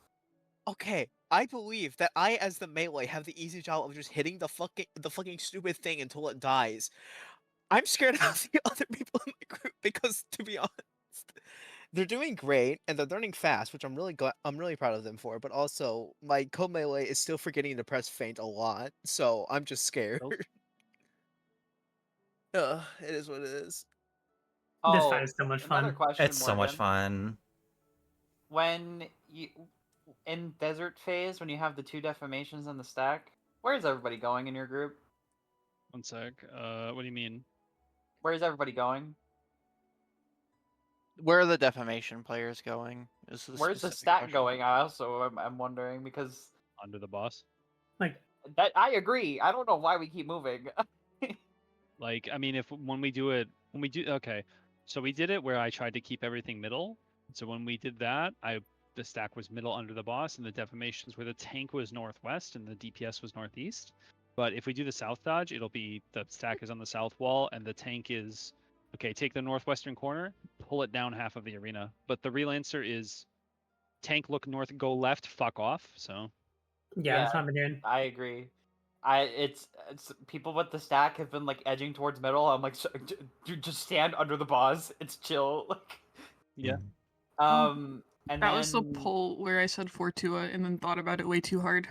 N: Okay, I believe that I, as the melee, have the easy job of just hitting the fucking stupid thing until it dies. I'm scared of the other people in my group because, to be honest, they're doing great and they're learning fast, which I'm really proud of them for. But also, my co-melee is still forgetting to press feint a lot, so I'm just scared. It is what it is.
E: This
M: Oh,
E: fight is so much
M: another
E: fun.
M: question,
A: It's so much
M: Morgan.
A: fun.
M: When you in desert phase, when you have the 2 defamations in the stack, where is everybody going in your group?
L: One sec. What do you mean?
M: Where is everybody going?
C: Where are the defamation players going?
M: Where's the stack going? I also I'm wondering because
L: Under the boss.
E: Like
M: that I agree. I don't know why we keep moving.
L: Like, I mean, when we do, okay. So we did it where I tried to keep everything middle. So when we did that, the stack was middle under the boss, and the defamations where the tank was northwest and the DPS was northeast. But if we do the south dodge, it'll be the stack is on the south wall, and the tank is okay. Take the northwestern corner, pull it down half of the arena. But the relancer is tank look north, go left, fuck off. So
E: yeah, that's what I've been doing.
M: I agree. It's people with the stack have been like edging towards middle. I'm like, dude, just stand under the boss. It's chill. Like,
L: yeah.
M: And
J: that
M: then
J: was the poll where I said Fortua and then thought about it way too hard.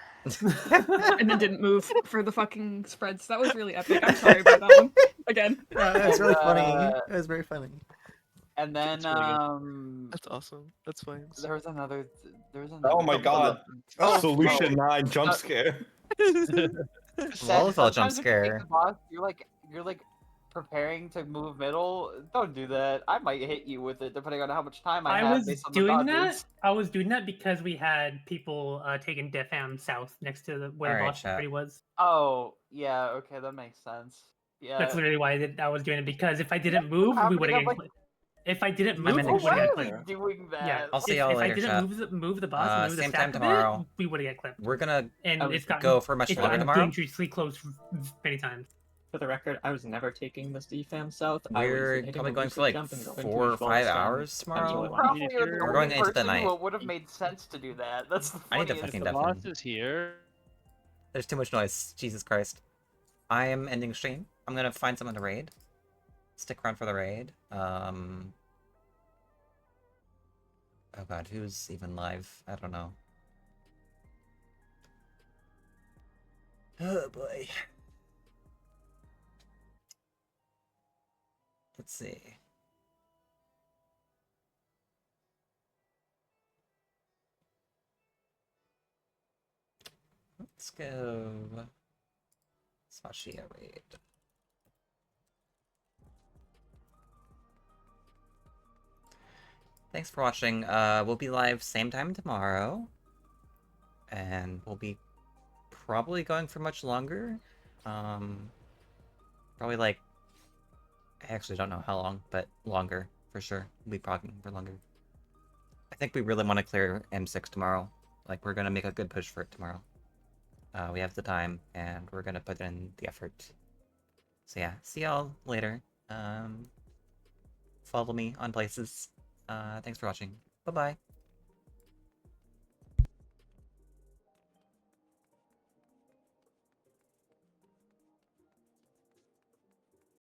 J: And then didn't move for the fucking spreads. That was really epic. I'm sorry about that one. Again.
A: That's really funny. It was very funny.
M: And then
N: That's really good. That's awesome. That's fine.
M: there was another.
K: Oh my god.
M: Oh,
K: Solution
M: oh.
K: 9 jump scare.
A: Volatile jump
M: Sometimes when you take
A: scare.
M: the boss, you're like preparing to move middle. Don't do that. I might hit you with it depending on how much time I have
E: was
M: based on the
E: doing
M: dodges.
E: that. I was doing that because we had people taking defam south next to the where the
A: Alright,
E: boss
A: chat.
E: already was.
M: Oh, yeah, okay, that makes sense. Yeah.
E: That's literally why I was doing it, because if I didn't move, we would have gotten clipped. If I didn't move, we would have gotten clipped.
M: Doing that.
E: Yeah,
A: I'll see
E: if,
A: y'all
E: if
A: later,
E: I didn't
A: chat.
E: move the boss and move the
A: Same
E: stack
A: time
E: a bit,
A: tomorrow.
E: we would have got clipped.
A: We're gonna
E: And it's gotten
A: go for much
E: it's
A: longer
E: gotten
A: tomorrow.
E: dangerously close many times.
F: For the record, I was never taking this defam south.
A: We're probably going for like 4 or 5 hours tomorrow.
M: Probably are the
A: We're going
M: only
A: into the
M: person
A: night.
M: who it would have made sense to do that. That's the
A: I need to
M: funniest
A: fucking
M: thing.
A: deafen.
L: Boss is here.
A: There's too much noise. Jesus Christ. I am ending stream. I'm gonna find someone to raid. Stick around for the raid. Oh god, who's even live? I don't know. Oh boy. Let's see. Let's go. Sashia raid. thanks for watching. We'll be live same time tomorrow. And we'll be probably going for much longer. Probably like, I actually don't know how long, but longer for sure. We'll be progging for longer. I think we really want to clear M6 tomorrow. Like, we're gonna make a good push for it tomorrow. We have the time, and we're gonna put in the effort. So yeah, see y'all later. Follow me on places. Thanks for watching. Bye-bye.